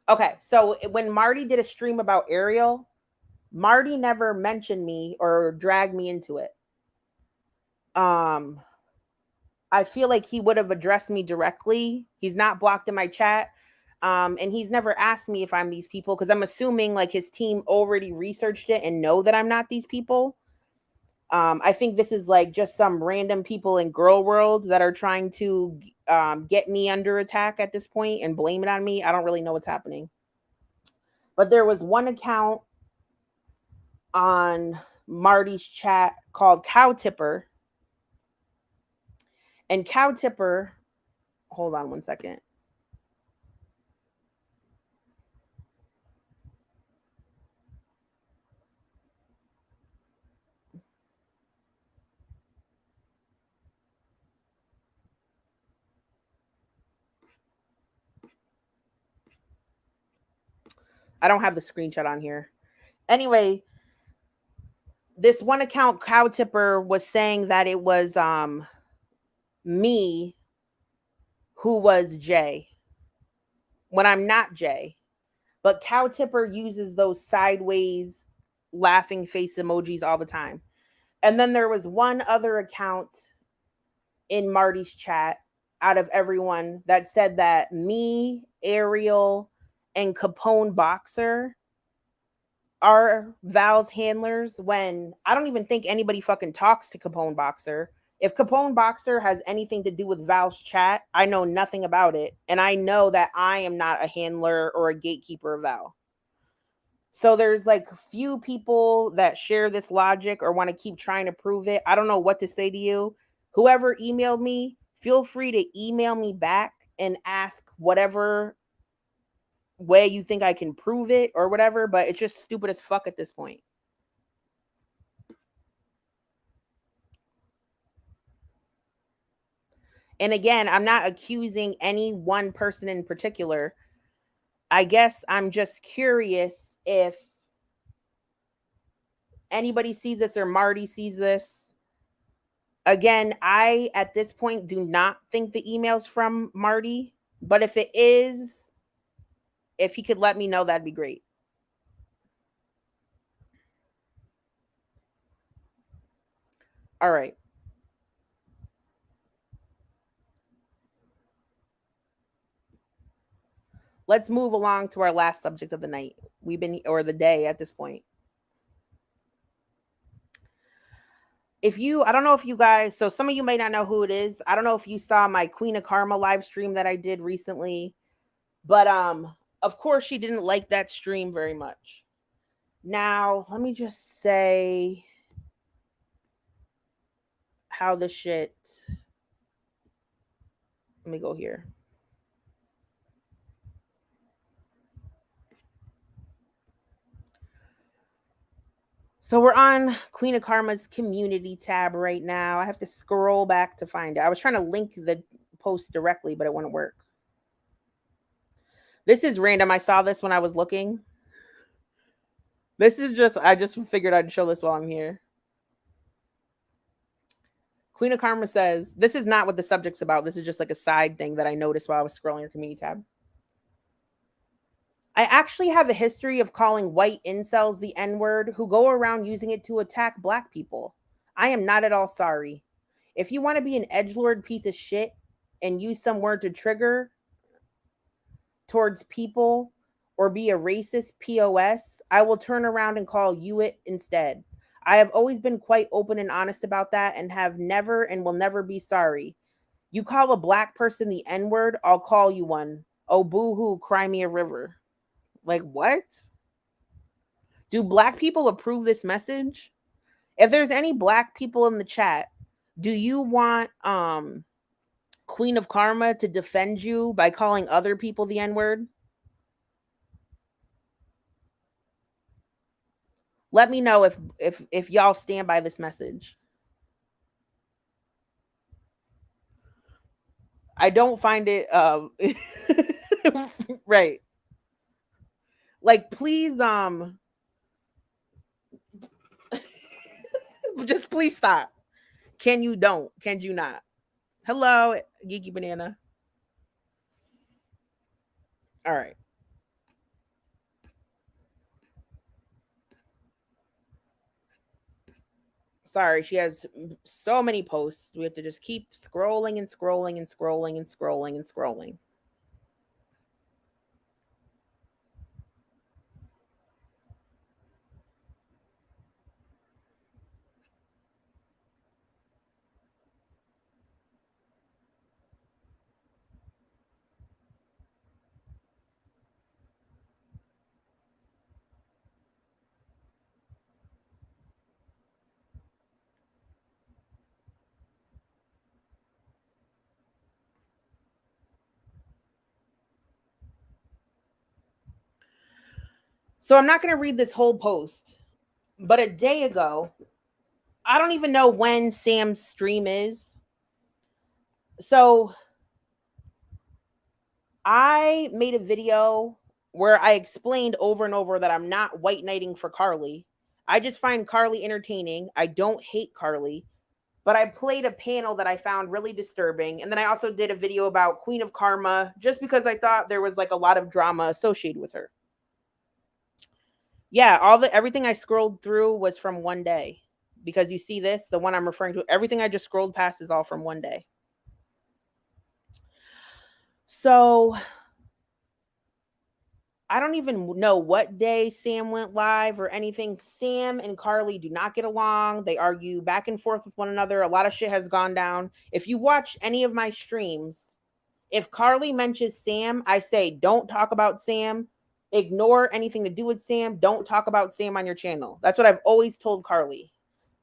Okay, so when Marty did a stream about Ariel, Marty never mentioned me or dragged me into it. I feel like he would have addressed me directly. He's not blocked in my chat. And he's never asked me if I'm these people, because I'm assuming like his team already researched it and know that I'm not these people. I think this is like just some random people in Gorlworld that are trying to get me under attack at this point and blame it on me. I don't really know what's happening. But there was one account on Marty's chat called Cow Tipper. And Cow Tipper, hold on one second. I don't have the screenshot on here. Anyway, this one account, Cow Tipper, was saying that it was me who was Jay when I'm not Jay. But Cow Tipper uses those sideways laughing face emojis all the time. And then there was one other account in Marty's chat out of everyone that said that me, Ariel, and Capone Boxer are Val's handlers, when I don't even think anybody fucking talks to Capone Boxer. If Capone Boxer has anything to do with Val's chat, I know nothing about it. And I know that I am not a handler or a gatekeeper of Val. So there's like few people that share this logic or want to keep trying to prove it. I don't know what to say to you. Whoever emailed me, feel free to email me back and ask whatever way you think I can prove it or whatever, but it's just stupid as fuck at this point. And again, I'm not accusing any one person in particular. I guess I'm just curious if anybody sees this or Marty sees this. Again, I, at this point, do not think the email's from Marty, but if it is, if he could let me know, that'd be great. All right. Let's move along to our last subject of the night. Or the day at this point. I don't know if you guys, so some of you may not know who it is. I don't know if you saw my Queen of Karma live stream that I did recently, but of course she didn't like that stream very much. Now, let me just say how this shit, let me go here. So we're on Queen of Karma's community tab right now. I have to scroll back to find it. I was trying to link the post directly, but it wouldn't work. This is random. I saw this when I was looking. This is just, I just figured I'd show this while I'm here. Queen of Karma says, this is not what the subject's about. This is just like a side thing that I noticed while I was scrolling your community tab. I actually have a history of calling white incels the N-word who go around using it to attack black people. I am not at all sorry. If you want to be an edgelord piece of shit and use some word to trigger towards people or be a racist POS, I will turn around and call you it instead. I have always been quite open and honest about that and have never and will never be sorry. You call a black person the N-word, I'll call you one. Oh, boo-hoo, cry me a river. Like, what? Do black people approve this message? If there's any black people in the chat, do you want Queen of Karma to defend you by calling other people the N-word? Let me know if y'all stand by this message. I don't find it right. Like, please just please stop. Can you don't? Can you not? Hello, Geeky Banana. All right. Sorry, she has so many posts. We have to just keep scrolling and scrolling and scrolling and scrolling and scrolling. So I'm not going to read this whole post, but a day ago, I don't even know when Sam's stream is. So I made a video where I explained over and over that I'm not white knighting for Carly. I just find Carly entertaining. I don't hate Carly, but I played a panel that I found really disturbing. And then I also did a video about Queen of Karma just because I thought there was like a lot of drama associated with her. Yeah, everything I scrolled through was from one day, because you see this, the one I'm referring to, everything I just scrolled past is all from one day. So I don't even know what day Sam went live or anything. Sam and Carly do not get along. They argue back and forth with one another. A lot of shit has gone down. If you watch any of my streams, if Carly mentions Sam, I say, don't talk about Sam. Ignore anything to do with Sam. Don't talk about Sam on your channel. That's what I've always told Carly.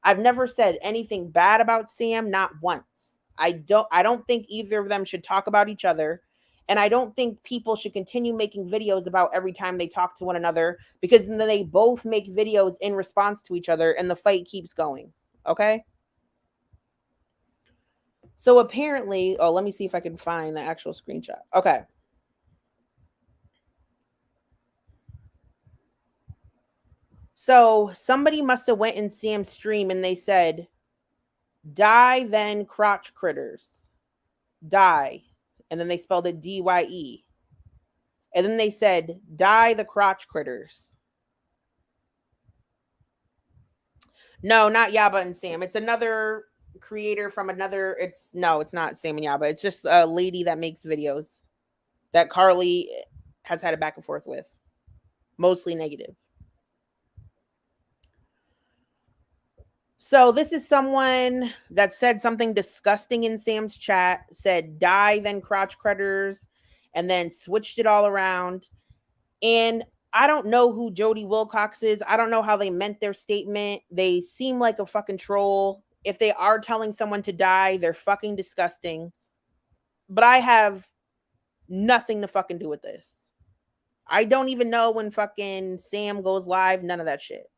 I've never said anything bad about Sam, not once. I don't think either of them should talk about each other. And I don't think people should continue making videos about every time they talk to one another, because then they both make videos in response to each other and the fight keeps going. Okay? So apparently, let me see if I can find the actual screenshot. Okay. So somebody must have went in Sam's stream and they said, die then crotch critters. Die. And then they spelled it D-Y-E. And then they said, die the crotch critters. No, not Yaba and Sam. It's another creator from another. It's not Sam and Yaba. It's just a lady that makes videos that Carly has had a back and forth with. Mostly negative. So this is someone that said something disgusting in Sam's chat, said die then crotch critters, and then switched it all around. And I don't know who Jody Wilcox is. I don't know how they meant their statement. They seem like a fucking troll. If they are telling someone to die, they're fucking disgusting. But I have nothing to fucking do with this. I don't even know when fucking Sam goes live. None of that shit.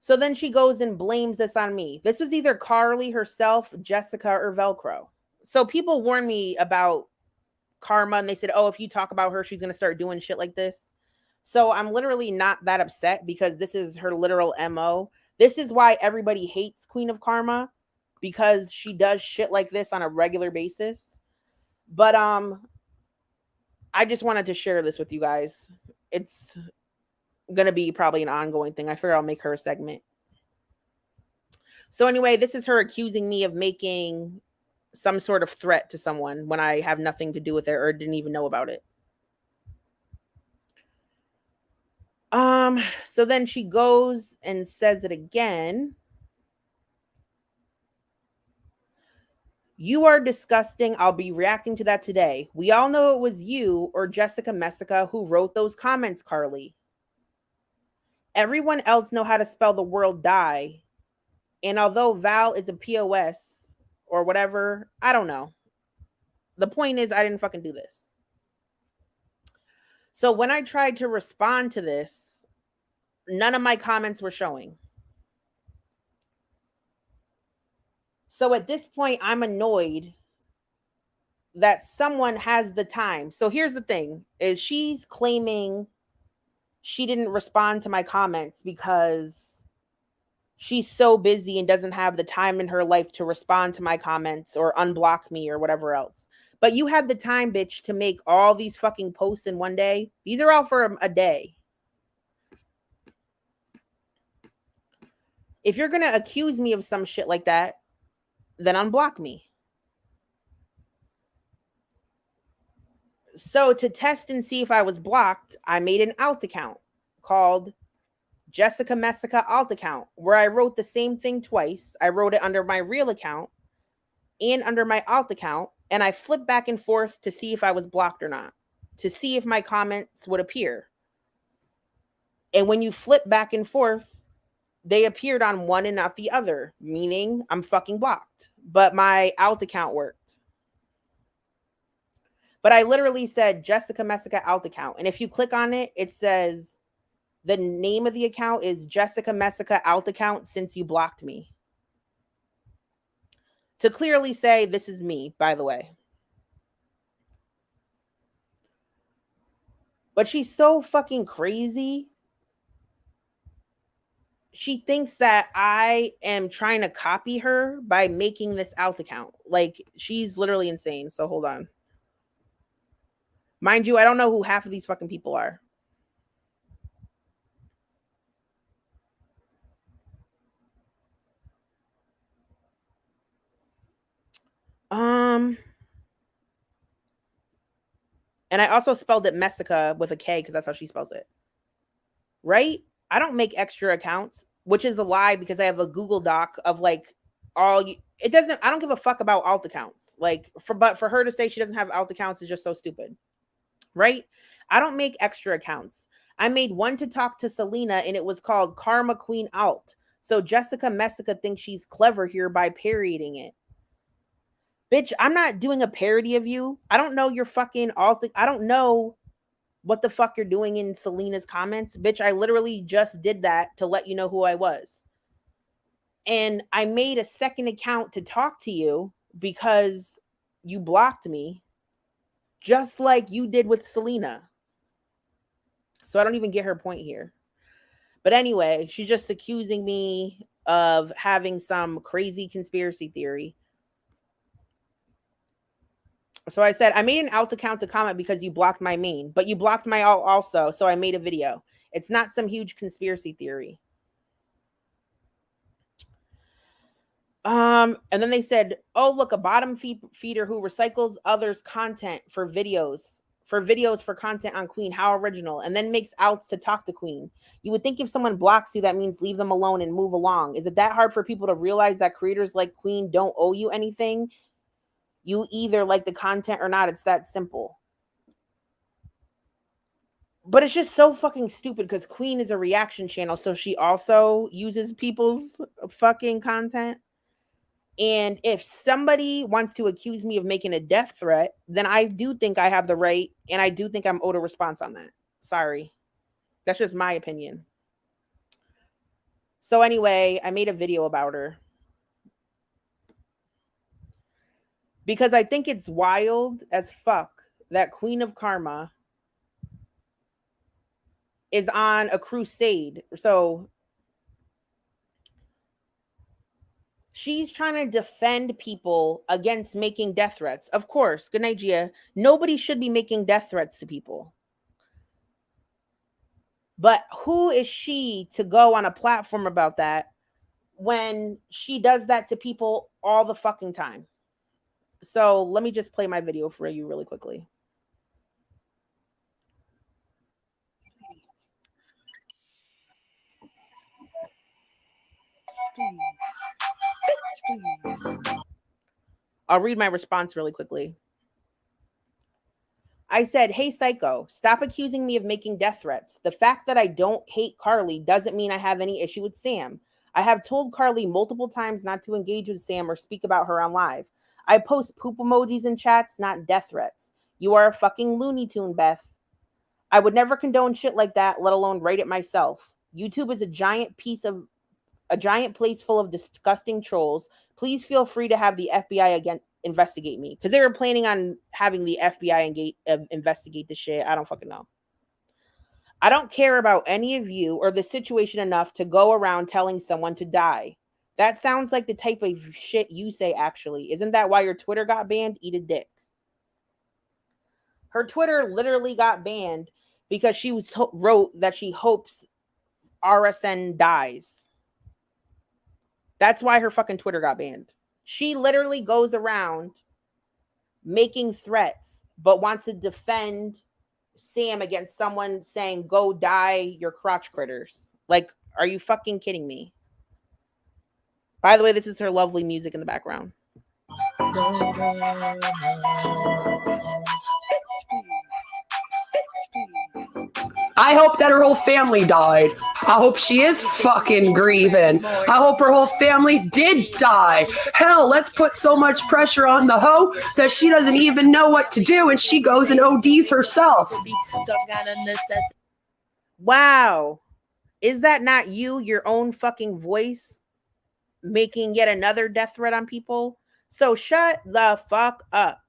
So then she goes and blames this on me. This was either Carly herself, Jessica, or Velcro. So people warned me about Karma and they said, oh, if you talk about her, she's going to start doing shit like this. So I'm literally not that upset because this is her literal MO. This is why everybody hates Queen of Karma, because she does shit like this on a regular basis. But I just wanted to share this with you guys. It's gonna be probably an ongoing thing. I figure I'll make her a segment. So anyway, this is her accusing me of making some sort of threat to someone when I have nothing to do with it or didn't even know about it. So then she goes and says it again. You are disgusting. I'll be reacting to that today. We all know it was you or Jessica Messica who wrote those comments, Carly. Everyone else know how to spell the word die. And although Val is a POS or whatever, I don't know. The point is I didn't fucking do this. So when I tried to respond to this, none of my comments were showing. So at this point, I'm annoyed that someone has the time. So here's the thing, is she's claiming she didn't respond to my comments because she's so busy and doesn't have the time in her life to respond to my comments or unblock me or whatever else. But you had the time, bitch, to make all these fucking posts in one day. These are all for a day. If you're going to accuse me of some shit like that, then unblock me. So to test and see if I was blocked, I made an alt account called Jessica Messica alt account, where I wrote the same thing twice. I wrote it under my real account and under my alt account, and I flipped back and forth to see if I was blocked or not, to see if my comments would appear. And when you flip back and forth, they appeared on one and not the other, meaning I'm fucking blocked. But my alt account worked. But I literally said Jessica Messica alt account. And if you click on it, it says the name of the account is Jessica Messica alt account since you blocked me. To clearly say this is me, by the way. But she's so fucking crazy. She thinks that I am trying to copy her by making this alt account. Like, she's literally insane. So hold on. Mind you, I don't know who half of these fucking people are. And I also spelled it Messica with a K because that's how she spells it. Right? I don't make extra accounts, which is a lie because I have a Google Doc of like I don't give a fuck about alt accounts. Like but for her to say she doesn't have alt accounts is just so stupid. Right? I don't make extra accounts. I made one to talk to Selena and it was called Karma Queen Alt. So Jessica Messica thinks she's clever here by parodying it. Bitch, I'm not doing a parody of you. I don't know your fucking alt. I don't know what the fuck you're doing in Selena's comments. Bitch, I literally just did that to let you know who I was. And I made a second account to talk to you because you blocked me, just like you did with Selena. So I don't even get her point here. But anyway, she's just accusing me of having some crazy conspiracy theory. So I said, I made an alt account to comment because you blocked my main, but you blocked my alt also, so I made a video. It's not some huge conspiracy theory. And then they said, oh, look, a bottom feeder who recycles others' content for videos for content on Queen. How original. And then makes outs to talk to Queen. You would think if someone blocks you, that means leave them alone and move along. Is it that hard for people to realize that creators like Queen don't owe you anything? You either like the content or not. It's that simple. But it's just so fucking stupid because Queen is a reaction channel. So she also uses people's fucking content. And if somebody wants to accuse me of making a death threat, then I do think I have the right. And I do think I'm owed a response on that. Sorry. That's just my opinion. So anyway, I made a video about her. Because I think it's wild as fuck that Queen of Karma is on a crusade. So she's trying to defend people against making death threats. Of course, good night, Gia. Nobody should be making death threats to people. But who is she to go on a platform about that when she does that to people all the fucking time? So let me just play my video for you really quickly. I'll read my response really quickly. I said, hey, Psycho, stop accusing me of making death threats. The fact that I don't hate Carly doesn't mean I have any issue with Sam. I have told Carly multiple times not to engage with Sam or speak about her on live. I post poop emojis in chats, not death threats. You are a fucking Looney Tune, Beth. I would never condone shit like that, let alone write it myself. YouTube is a giant place full of disgusting trolls. Please feel free to have the FBI again investigate me, because they were planning on having the FBI investigate the shit. I don't fucking know. I don't care about any of you or the situation enough to go around telling someone to die. That sounds like the type of shit you say, actually. Isn't that why your Twitter got banned? Eat a dick. Her Twitter literally got banned because she wrote that she hopes RSN dies. That's why her fucking Twitter got banned. She literally goes around making threats, but wants to defend Sam against someone saying, go die, your crotch critters. Like, are you fucking kidding me? By the way, this is her lovely music in the background. I hope that her whole family died. I hope she is fucking grieving. I hope her whole family did die. Hell, let's put so much pressure on the hoe that she doesn't even know what to do and she goes and ODs herself. Wow. Is that not you, your own fucking voice, making yet another death threat on people? So shut the fuck up.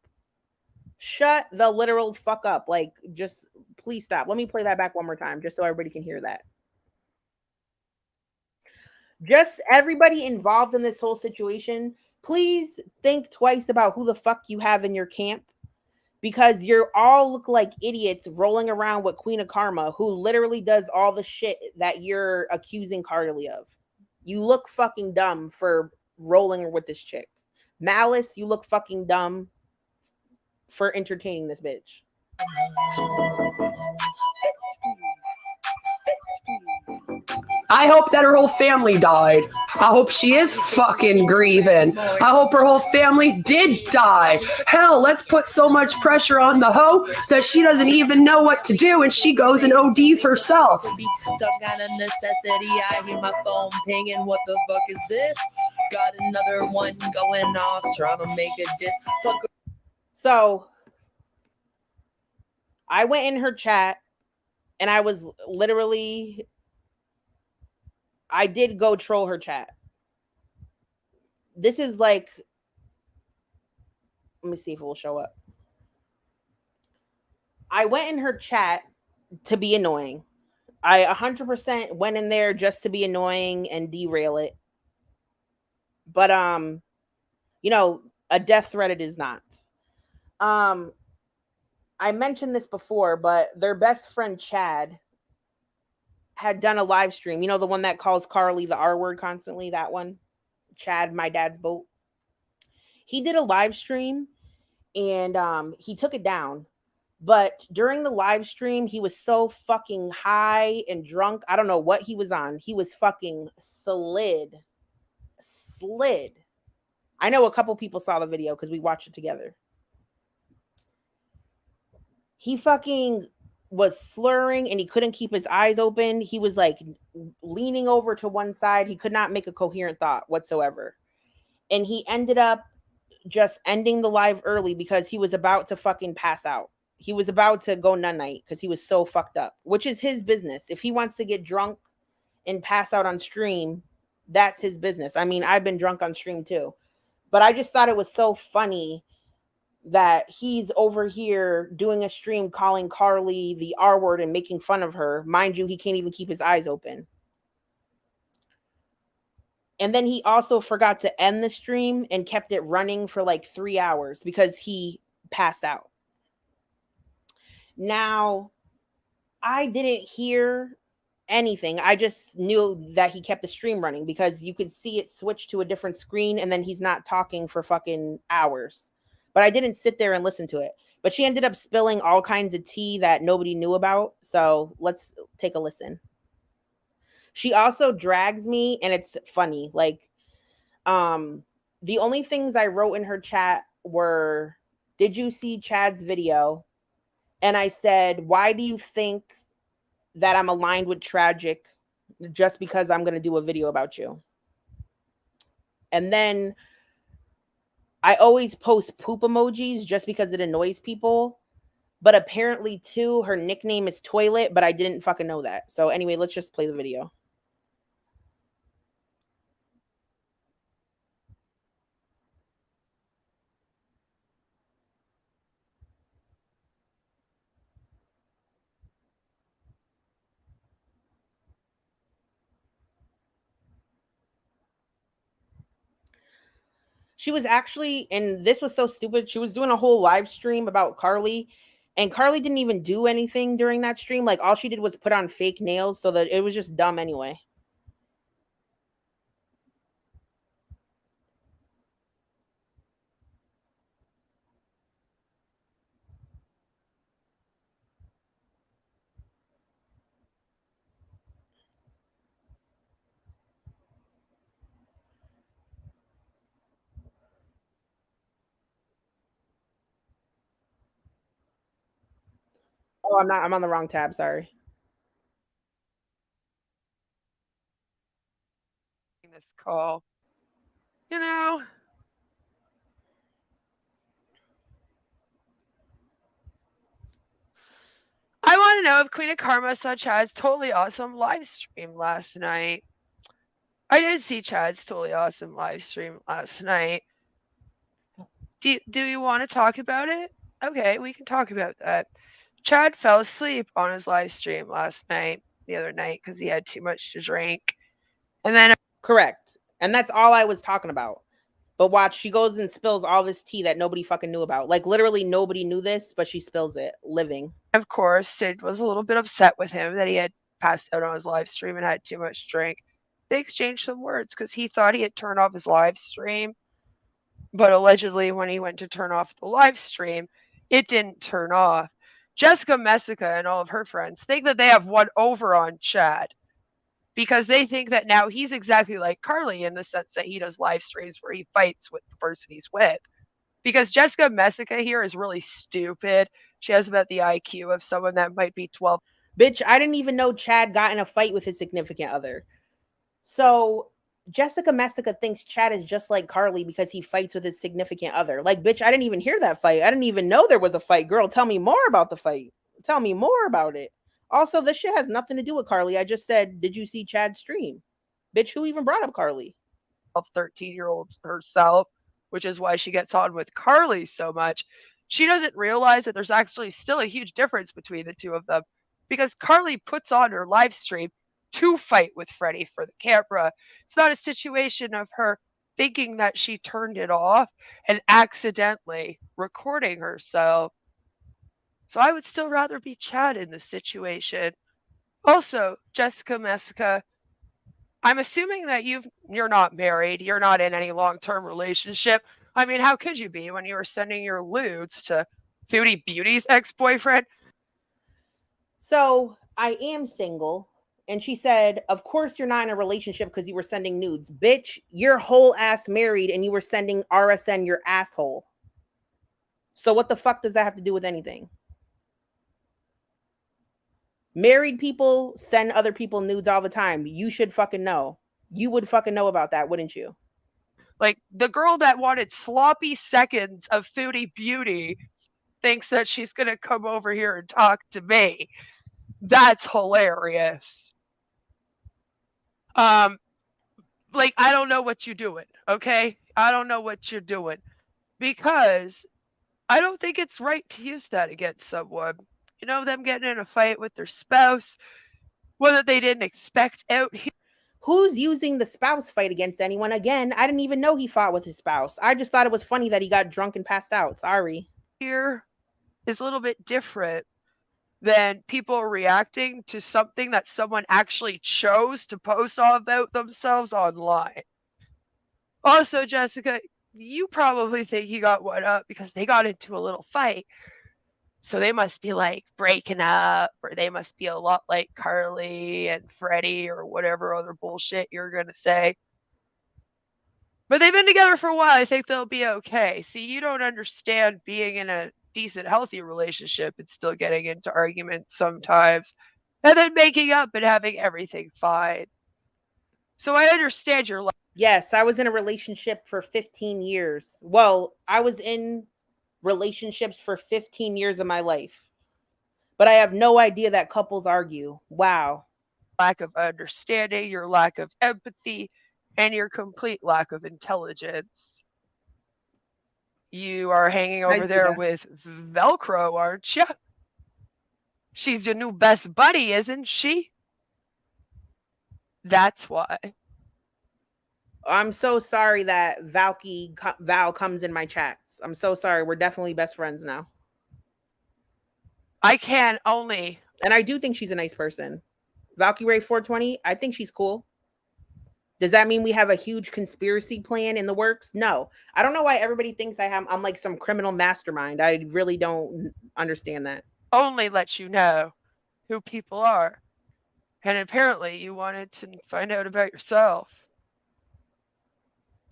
Shut the literal fuck up. Like, just please stop. Let me play that back one more time just so everybody can hear that. Just everybody involved in this whole situation, please think twice about who the fuck you have in your camp, because you all look like idiots rolling around with Queen of Karma, who literally does all the shit that you're accusing Carly of. You look fucking dumb for rolling with this chick. Malice, you look fucking dumb for entertaining this bitch. I hope that her whole family died. I hope she is fucking grieving. I hope her whole family did die. Hell, let's put so much pressure on the hoe that she doesn't even know what to do and she goes and ODs herself. Some kind of necessity. I hear my phone pinging. What the fuck is this? Got another one going off, trying to make a diss. So I went in her chat and I was literally, I did go troll her chat. This is like, let me see if it will show up. I went in her chat to be annoying. I 100% went in there just to be annoying and derail it. But, you know, a death threat it is not. I mentioned this before, but their best friend Chad had done a live stream. You know, the one that calls Carly the R word constantly, that one? Chad, my dad's boat. He did a live stream and he took it down. But during the live stream, he was so fucking high and drunk. I don't know what he was on. He was fucking slid. I know a couple people saw the video because we watched it together. He fucking was slurring and he couldn't keep his eyes open. He was like leaning over to one side. He could not make a coherent thought whatsoever. And he ended up just ending the live early because he was about to fucking pass out. He was about to go nun-night because he was so fucked up, which is his business. If he wants to get drunk and pass out on stream, that's his business. I mean, I've been drunk on stream too, but I just thought it was so funny that he's over here doing a stream calling Carly the R word and making fun of her. Mind you, he can't even keep his eyes open. And then he also forgot to end the stream and kept it running for like 3 hours because he passed out. Now, I didn't hear anything. I just knew that he kept the stream running because you could see it switch to a different screen and then he's not talking for fucking hours. But I didn't sit there and listen to it. But she ended up spilling all kinds of tea that nobody knew about. So let's take a listen. She also drags me, and it's funny. Like, the only things I wrote in her chat were, did you see Chad's video? And I said, why do you think that I'm aligned with Tragic just because I'm going to do a video about you? And then I always post poop emojis just because it annoys people. But apparently, too, her nickname is Toilet, but I didn't fucking know that. So anyway, let's just play the video. She was actually, and this was so stupid, she was doing a whole live stream about Carly, and Carly didn't even do anything during that stream. Like, all she did was put on fake nails, so that it was just dumb anyway. Oh, I'm not. I'm on the wrong tab. Sorry. This call. You know, I want to know if Queen of Karma saw Chad's totally awesome live stream last night. I did see Chad's totally awesome live stream last night. Do you want to talk about it? Okay, we can talk about that. Chad fell asleep on his live stream last night, the other night, because he had too much to drink. And then correct. And that's all I was talking about. But watch, she goes and spills all this tea that nobody fucking knew about. Like, literally nobody knew this, but she spills it, living. Of course, Sid was a little bit upset with him that he had passed out on his live stream and had too much drink. They exchanged some words because he thought he had turned off his live stream. But allegedly, when he went to turn off the live stream, it didn't turn off. Jessica Messica and all of her friends think that they have won over on Chad because they think that now he's exactly like Carly in the sense that he does live streams where he fights with the person he's with. Because Jessica Messica here is really stupid. She has about the IQ of someone that might be 12. Bitch, I didn't even know Chad got in a fight with his significant other. So Jessica Messica thinks Chad is just like Carly because he fights with his significant other. Like, bitch, I didn't even hear that fight. I didn't even know there was a fight. Girl, tell me more about the fight. Tell me more about it. Also, this shit has nothing to do with Carly. I just said, did you see Chad's stream? Bitch, who even brought up Carly? 13-year-olds herself, which is why she gets on with Carly so much. She doesn't realize that there's actually still a huge difference between the two of them because Carly puts on her live stream to fight with Freddie for the camera. It's not a situation of her thinking that she turned it off and accidentally recording herself. So I would still rather be Chad in this situation. Also, Jessica Messica, I'm assuming that you're not married. You're not in any long-term relationship. I mean, how could you be when you were sending your lewds to Foodie Beauty's ex-boyfriend? So I am single. And she said, of course you're not in a relationship because you were sending nudes. Bitch, you're whole ass married and you were sending RSN your asshole. So what the fuck does that have to do with anything? Married people send other people nudes all the time. You should fucking know. You would fucking know about that, wouldn't you? Like, the girl that wanted sloppy seconds of Foodie Beauty thinks that she's going to come over here and talk to me. That's hilarious. Like, I don't know what you're doing, okay? I don't know what you're doing because I don't think it's right to use that against someone. You know, them getting in a fight with their spouse, whether they didn't expect out here. Who's using the spouse fight against anyone? Again, I didn't even know he fought with his spouse. I just thought it was funny that he got drunk and passed out. Sorry. Here is a little bit different than people reacting to something that someone actually chose to post about themselves online. Also, Jessica, you probably think you got one up because they got into a little fight. So they must be like breaking up, or they must be a lot like Carly and Freddie or whatever other bullshit you're going to say. But they've been together for a while. I think they'll be okay. See, you don't understand being in a decent, healthy relationship and still getting into arguments sometimes, and then making up and having everything fine. So I understand your life. Yes, I was in a relationship for 15 years. Well, I was in relationships for 15 years of my life. But I have no idea that couples argue. Wow. Lack of understanding, your lack of empathy, and your complete lack of intelligence. You are hanging over there with Velcro, aren't you? She's your new best buddy, isn't she? That's why. I'm so sorry that Val comes in my chats. I'm so sorry. We're definitely best friends now. I can only. And I do think she's a nice person. Valkyrie 420, I think she's cool. Does that mean we have a huge conspiracy plan in the works? No. I don't know why everybody thinks I'm like some criminal mastermind. I really don't understand that. Only let you know who people are. And apparently you wanted to find out about yourself.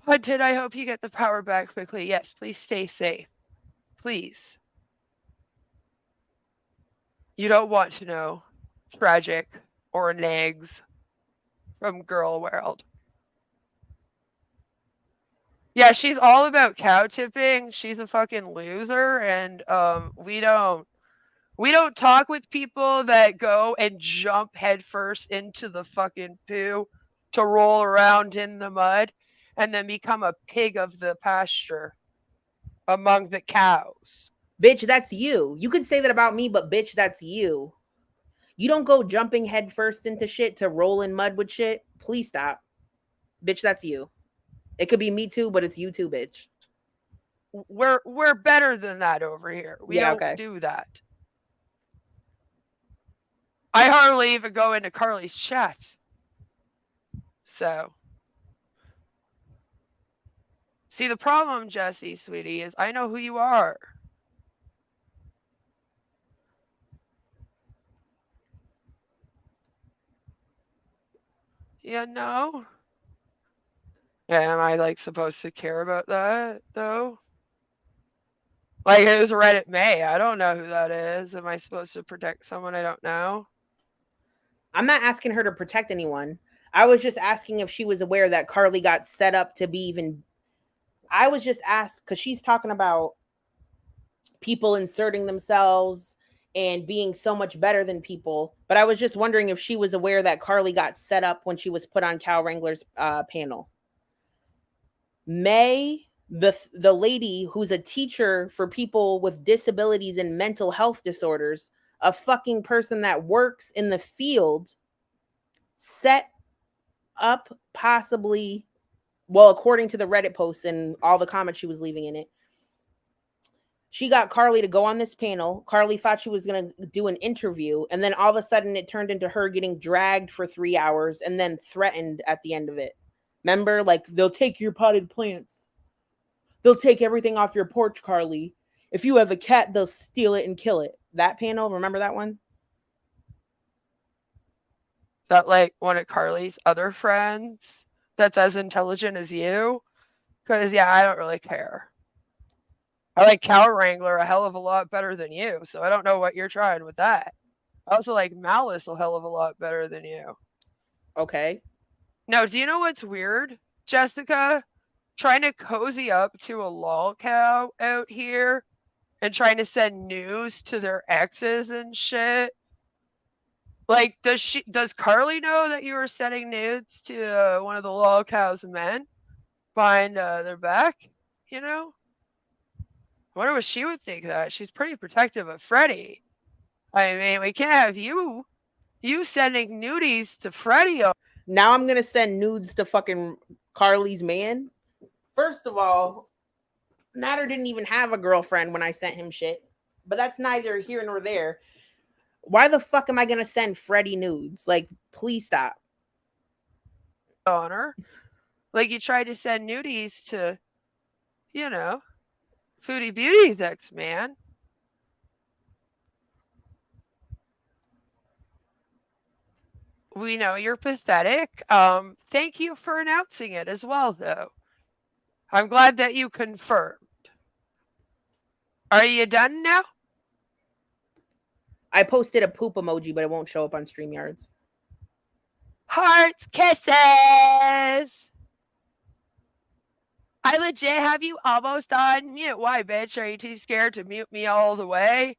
Hunted, I hope you get the power back quickly. Yes, please stay safe. Please. You don't want to know tragic or nags from Gorlworld. Yeah, she's all about cow tipping. She's a fucking loser, and we don't talk with people that go and jump headfirst into the fucking poo to roll around in the mud and then become a pig of the pasture among the cows. Bitch, that's you. You could say that about me, but bitch, that's you. You don't go jumping headfirst into shit to roll in mud with shit. Please stop. Bitch, that's you. It could be me too, but it's you too, bitch. We're better than that over here. We don't do that. I hardly even go into Carly's chat. So. See, the problem, Jesse, sweetie, is I know who you are. You know? Am I, like, supposed to care about that, though? Like, it was Reddit May. I don't know who that is. Am I supposed to protect someone I don't know? I'm not asking her to protect anyone. I was just asking if she was aware that Carly got set up to be even... I was just asked, because she's talking about people inserting themselves and being so much better than people. But I was just wondering if she was aware that Carly got set up when she was put on Cow Wrangler's panel. May, the lady who's a teacher for people with disabilities and mental health disorders, a fucking person that works in the field, set up possibly, well, according to the Reddit posts and all the comments she was leaving in it, she got Carly to go on this panel. Carly thought she was going to do an interview, and then all of a sudden it turned into her getting dragged for 3 hours and then threatened at the end of it. Remember, like, they'll take your potted plants. They'll take everything off your porch, Carly. If you have a cat, they'll steal it and kill it. That panel, remember that one? Is that like one of Carly's other friends that's as intelligent as you? Because, yeah, I don't really care. I like Cow Wrangler a hell of a lot better than you, so I don't know what you're trying with that. I also like Malice a hell of a lot better than you. Okay. No, do you know what's weird, Jessica? Trying to cozy up to a lol cow out here and trying to send news to their exes and shit. Like, does Carly know that you were sending nudes to one of the lol cows men behind their back? You know? I wonder what she would think of that. She's pretty protective of Freddie. I mean, we can't have you sending nudies to Freddie. Now I'm going to send nudes to fucking Carly's man. First of all, Natter didn't even have a girlfriend when I sent him shit. But that's neither here nor there. Why the fuck am I going to send Freddie nudes? Like, please stop. Honor. Like, you tried to send nudies to, you know, Foodie Beauty's ex-man. We know you're pathetic. Thank you for announcing it as well, though. I'm glad that you confirmed. Are you done now? I posted a poop emoji, but it won't show up on StreamYards. Hearts, kisses! I legit have you almost on mute. Why, bitch? Are you too scared to mute me all the way?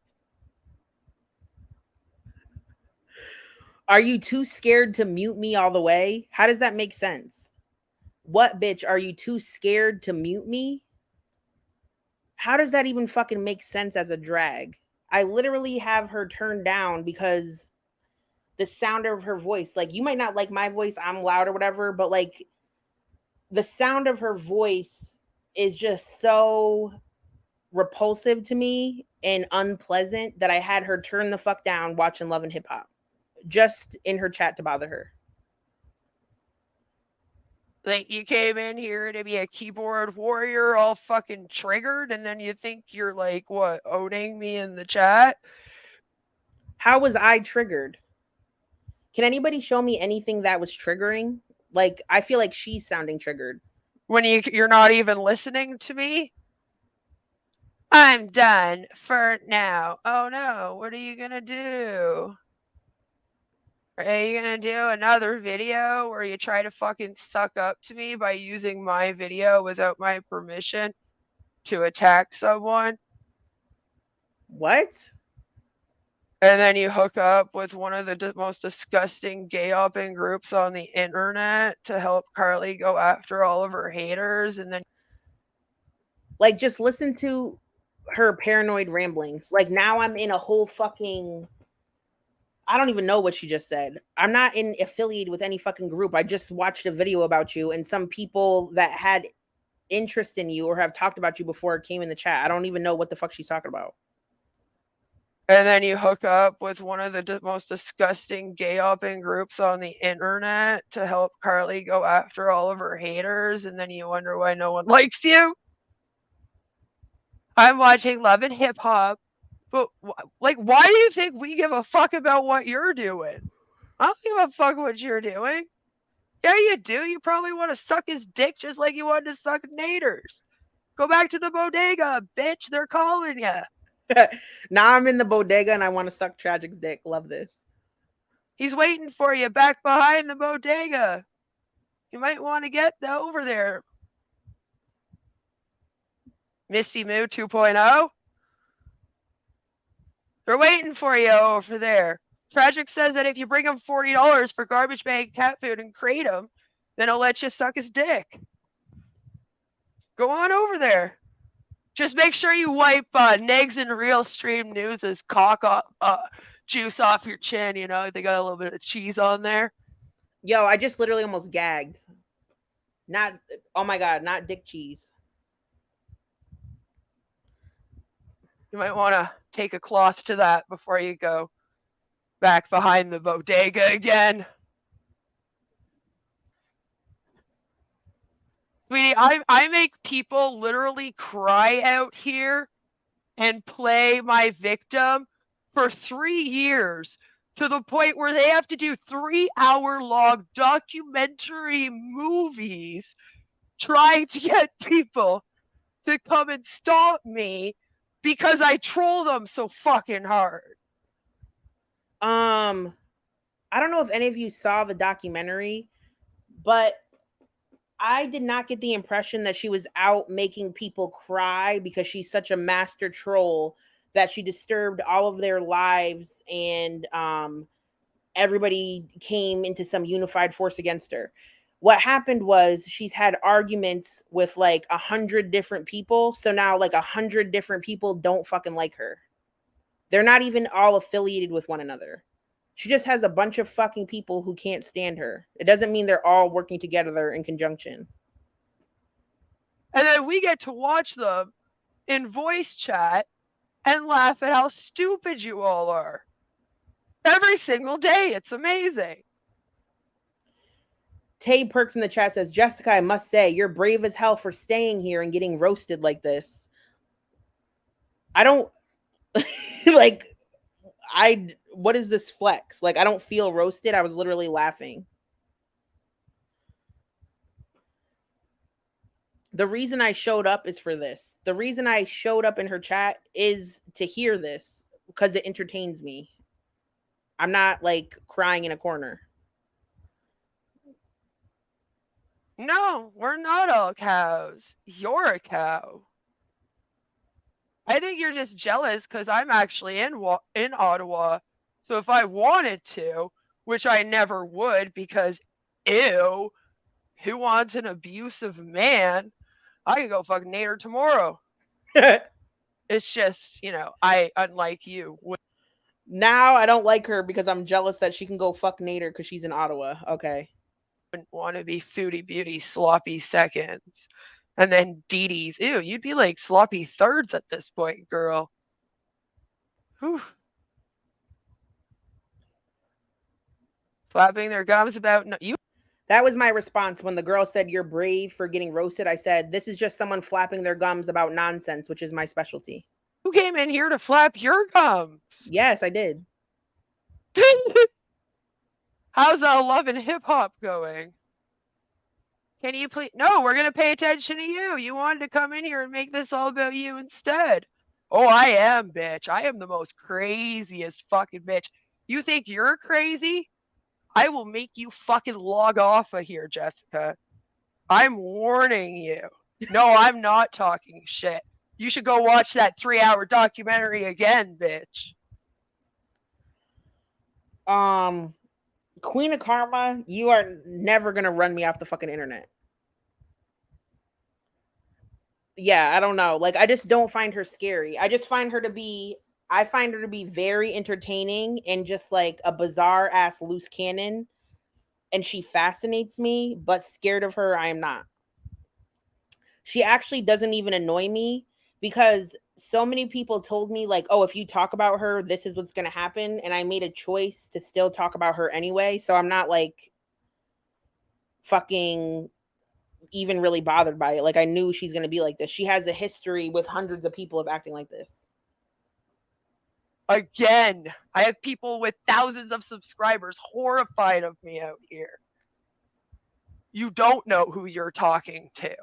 Are you too scared to mute me all the way? How does that make sense? What, bitch? Are you too scared to mute me? How does that even fucking make sense as a drag? I literally have her turned down because the sound of her voice, like, you might not like my voice, I'm loud or whatever, but like the sound of her voice is just so repulsive to me and unpleasant that I had her turn the fuck down watching Love and Hip Hop just in her chat to bother her. Like, you came in here to be a keyboard warrior all fucking triggered, and then you think you're like, what, owning me in the chat? How was I triggered? Can anybody show me anything that was triggering? Like, I feel like she's sounding triggered. When you're not even listening to me? I'm done for now. Oh no, what are you gonna do? Are you gonna do another video where you try to fucking suck up to me by using my video without my permission to attack someone? What? And then you hook up with one of the most disgusting gay-opping groups on the internet to help Carly go after all of her haters, and then like, just listen to her paranoid ramblings. Like, now I'm in a whole fucking, I don't even know what she just said. I'm not affiliated with any fucking group. I just watched a video about you, and some people that had interest in you or have talked about you before came in the chat. I don't even know what the fuck she's talking about. And then you hook up with one of the most disgusting gay-opping groups on the internet to help Carly go after all of her haters, and then you wonder why no one likes you? I'm watching Love and Hip Hop, but like, why do you think we give a fuck about what you're doing? I don't give a fuck what you're doing. Yeah, you do. You probably want to suck his dick just like you wanted to suck Nader's. Go back to the bodega, bitch. They're calling you. Now I'm in the bodega and I want to suck Tragic's dick. Love this. He's waiting for you back behind the bodega. You might want to get over there. Misty Moo 2.0. They're waiting for you over there. Tragic says that if you bring him $40 for garbage bag cat food and crate him, then he'll let you suck his dick. Go on over there. Just make sure you wipe Negs and Real Stream News' cock juice off your chin. You know, they got a little bit of cheese on there. Yo, I just literally almost gagged. Not, oh my God, not dick cheese. You might want to take a cloth to that before you go back behind the bodega again. Sweetie, I make people literally cry out here and play my victim for 3 years, to the point where they have to do 3-hour-long documentary movies trying to get people to come and stop me because I troll them so fucking hard. I don't know if any of you saw the documentary, but I did not get the impression that she was out making people cry because she's such a master troll that she disturbed all of their lives and everybody came into some unified force against her. What happened was she's had arguments with like 100 different people. So now like 100 different people don't fucking like her. They're not even all affiliated with one another. She just has a bunch of fucking people who can't stand her. It doesn't mean they're all working together in conjunction. And then we get to watch them in voice chat and laugh at how stupid you all are. Every single day. It's amazing. Tay Perks in the chat says, Jessica, I must say, you're brave as hell for staying here and getting roasted like this. I don't like, what is this flex? Like, I don't feel roasted. I was literally laughing. The reason I showed up is for this. The reason I showed up in her chat is to hear this because it entertains me. I'm not like crying in a corner. No, we're not all cows. You're a cow. I think you're just jealous because I'm actually in Ottawa. So if I wanted to, which I never would because, ew, who wants an abusive man? I could go fuck Nader tomorrow. It's just, I, unlike you. Now I don't like her because I'm jealous that she can go fuck Nader because she's in Ottawa. Okay. Wouldn't want to be Foodie Beauty sloppy seconds. And then Dee Dee's. Ew, you'd be like sloppy thirds at this point, girl. Whew. Flapping their gums about you. That was my response when the girl said you're brave for getting roasted. I said, this is just someone flapping their gums about nonsense, which is my specialty. Who came in here to flap your gums? Yes, I did. How's Love and Hip Hop going? Can you please? No, we're going to pay attention to you. You wanted to come in here and make this all about you instead. Oh, I am, bitch. I am the most craziest fucking bitch. You think you're crazy? I will make you fucking log off of here, Jessica. I'm warning you. No, I'm not talking shit. You should go watch that 3-hour documentary again, bitch. Queen of Karma, you are never gonna run me off the fucking internet. Yeah, I don't know. Like, I just don't find her scary. I find her to be very entertaining and just like a bizarre ass loose cannon. And she fascinates me, but scared of her, I am not. She actually doesn't even annoy me because so many people told me like, oh, if you talk about her, this is what's going to happen. And I made a choice to still talk about her anyway. So I'm not like fucking even really bothered by it. Like, I knew she's going to be like this. She has a history with hundreds of people of acting like this. Again, I have people with thousands of subscribers horrified of me out here. You don't know who you're talking to.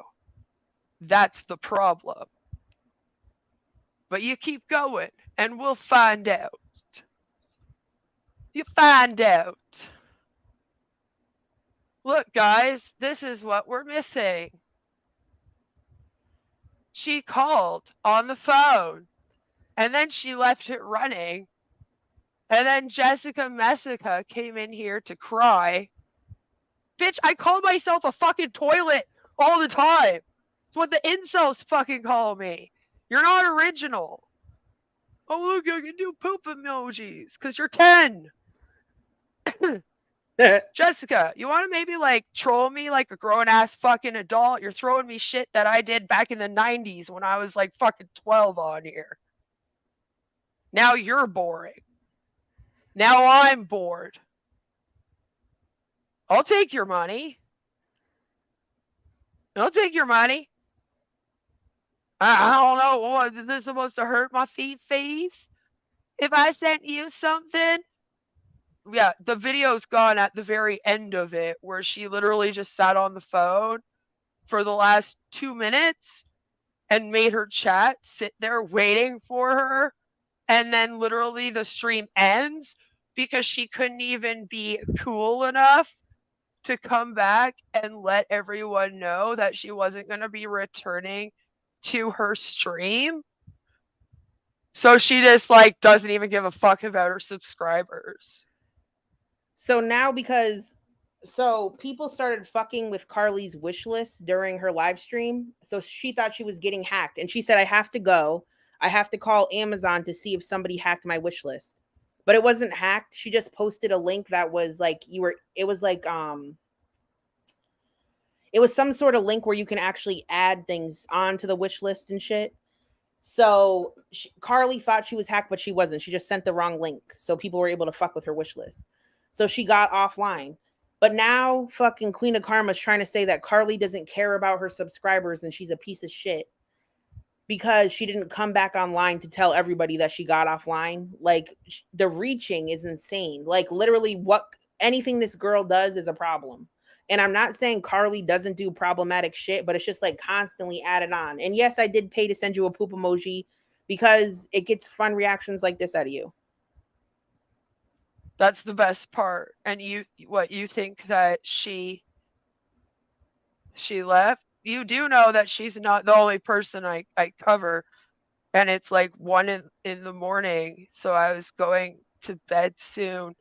That's the problem. But you keep going and we'll find out. You find out. Look, guys, this is what we're missing. She called on the phone and then she left it running. And then Jessica Messica came in here to cry. Bitch, I call myself a fucking toilet all the time. It's what the incels fucking call me. You're not original. Oh, look, I can do poop emojis because you're 10. Jessica, you want to maybe like troll me like a grown ass fucking adult? You're throwing me shit that I did back in the 90s when I was like fucking 12 on here. Now you're boring. Now I'm bored. I'll take your money. I'll take your money. I don't know. What, is this supposed to hurt my face? If I sent you something? Yeah, the video's gone at the very end of it where she literally just sat on the phone for the last 2 minutes and made her chat sit there waiting for her. And then literally the stream ends because she couldn't even be cool enough to come back and let everyone know that she wasn't going to be returning to her stream. So she just like doesn't even give a fuck about her subscribers. So now so people started fucking with Carly's wish list during her live stream. So she thought she was getting hacked. And she said, I have to go. I have to call Amazon to see if somebody hacked my wish list. But it wasn't hacked. She just posted a link that was like, it was some sort of link where you can actually add things onto the wish list and shit. So Carly thought she was hacked, but she wasn't. She just sent the wrong link. So people were able to fuck with her wish list. So she got offline. But now fucking Queen of Karma is trying to say that Carly doesn't care about her subscribers and she's a piece of shit because she didn't come back online to tell everybody that she got offline. Like, the reaching is insane. Like, literally anything this girl does is a problem. And I'm not saying Carly doesn't do problematic shit, but it's just like constantly added on. And yes, I did pay to send you a poop emoji because it gets fun reactions like this out of you. That's the best part. And you think that she left? You do know that she's not the only person I cover. And it's like 1 in the morning. So I was going to bed soon.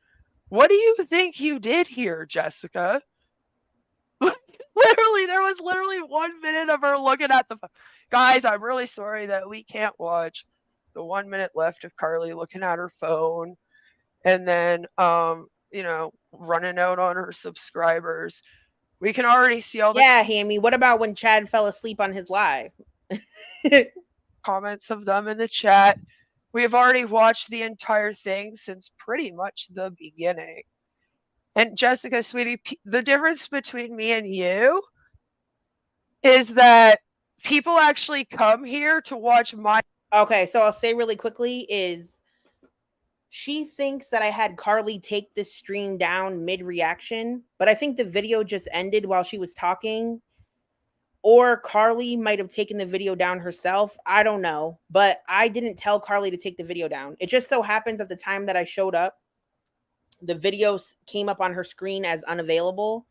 What do you think you did here, Jessica? Literally, there was literally 1 minute of her looking at the guys. I'm really sorry that we can't watch the 1 minute left of Carly looking at her phone, and then running out on her subscribers. We can already see all the Hammy. What about when Chad fell asleep on his live? comments of them in the chat. We have already watched the entire thing since pretty much the beginning. And Jessica, sweetie, the difference between me and you is that people actually come here to watch my. Okay, so I'll say really quickly is she thinks that I had Carly take this stream down mid-reaction, but I think the video just ended while she was talking. Or Carly might have taken the video down herself. I don't know. But I didn't tell Carly to take the video down. It just so happens at the time that I showed up, the video came up on her screen as unavailable.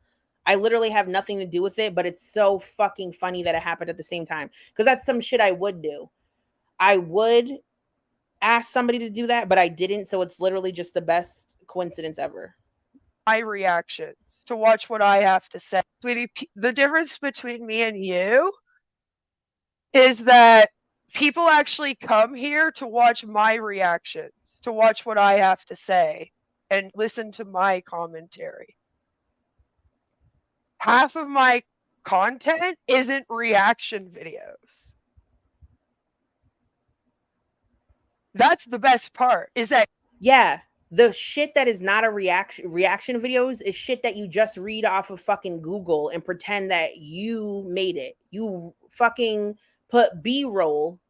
I literally have nothing to do with it, but it's so fucking funny that it happened at the same time. Because that's some shit I would do. I would ask somebody to do that, but I didn't. So it's literally just the best coincidence ever. My reactions to watch what I have to say. Sweetie, the difference between me and you is that people actually come here to watch my reactions, to watch what I have to say and listen to my commentary. Half of my content isn't reaction videos. That's the best part, is that the shit that is not a reaction videos is shit that you just read off of fucking Google and pretend that you made it. You fucking put B-roll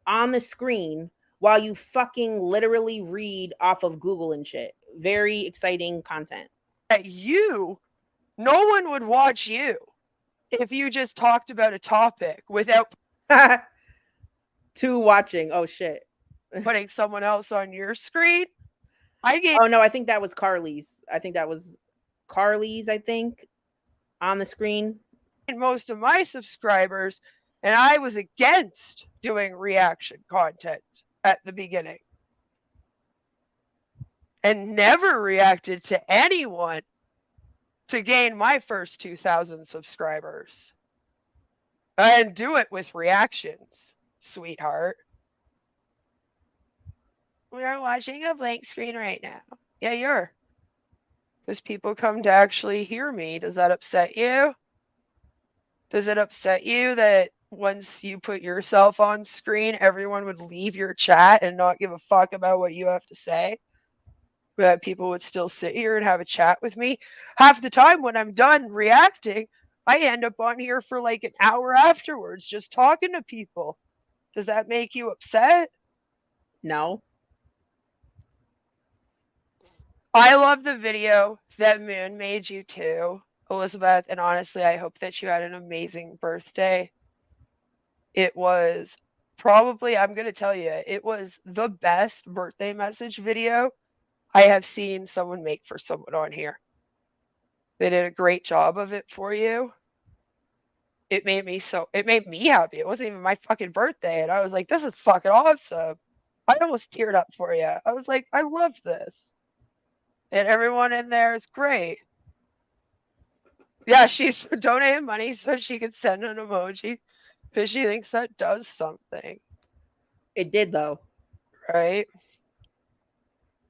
on the screen while you fucking literally read off of Google and shit. Very exciting content. No one would watch you if you just talked about a topic without watching. Oh shit. Putting someone else on your screen. Oh no, I think that was Carly's. I think on the screen. And most of my subscribers, and I was against doing reaction content at the beginning. And never reacted to anyone to gain my first 2,000 subscribers. And do it with reactions, sweetheart. We are watching a blank screen right now. Yeah, you're. Because people come to actually hear me. Does that upset you? Does it upset you that once you put yourself on screen, everyone would leave your chat and not give a fuck about what you have to say? That people would still sit here and have a chat with me? Half the time when I'm done reacting, I end up on here for like an hour afterwards just talking to people. Does that make you upset? No. I love the video that Moon made you too, Elizabeth, and honestly, I hope that you had an amazing birthday. It was probably, I'm going to tell you, it was the best birthday message video I have seen someone make for someone on here. They did a great job of it for you. It made me happy. It wasn't even my fucking birthday, and I was like, this is fucking awesome. I almost teared up for you. I was like, I love this. And everyone in there is great. Yeah, she's donating money so she could send an emoji because she thinks that does something. It did though. Right?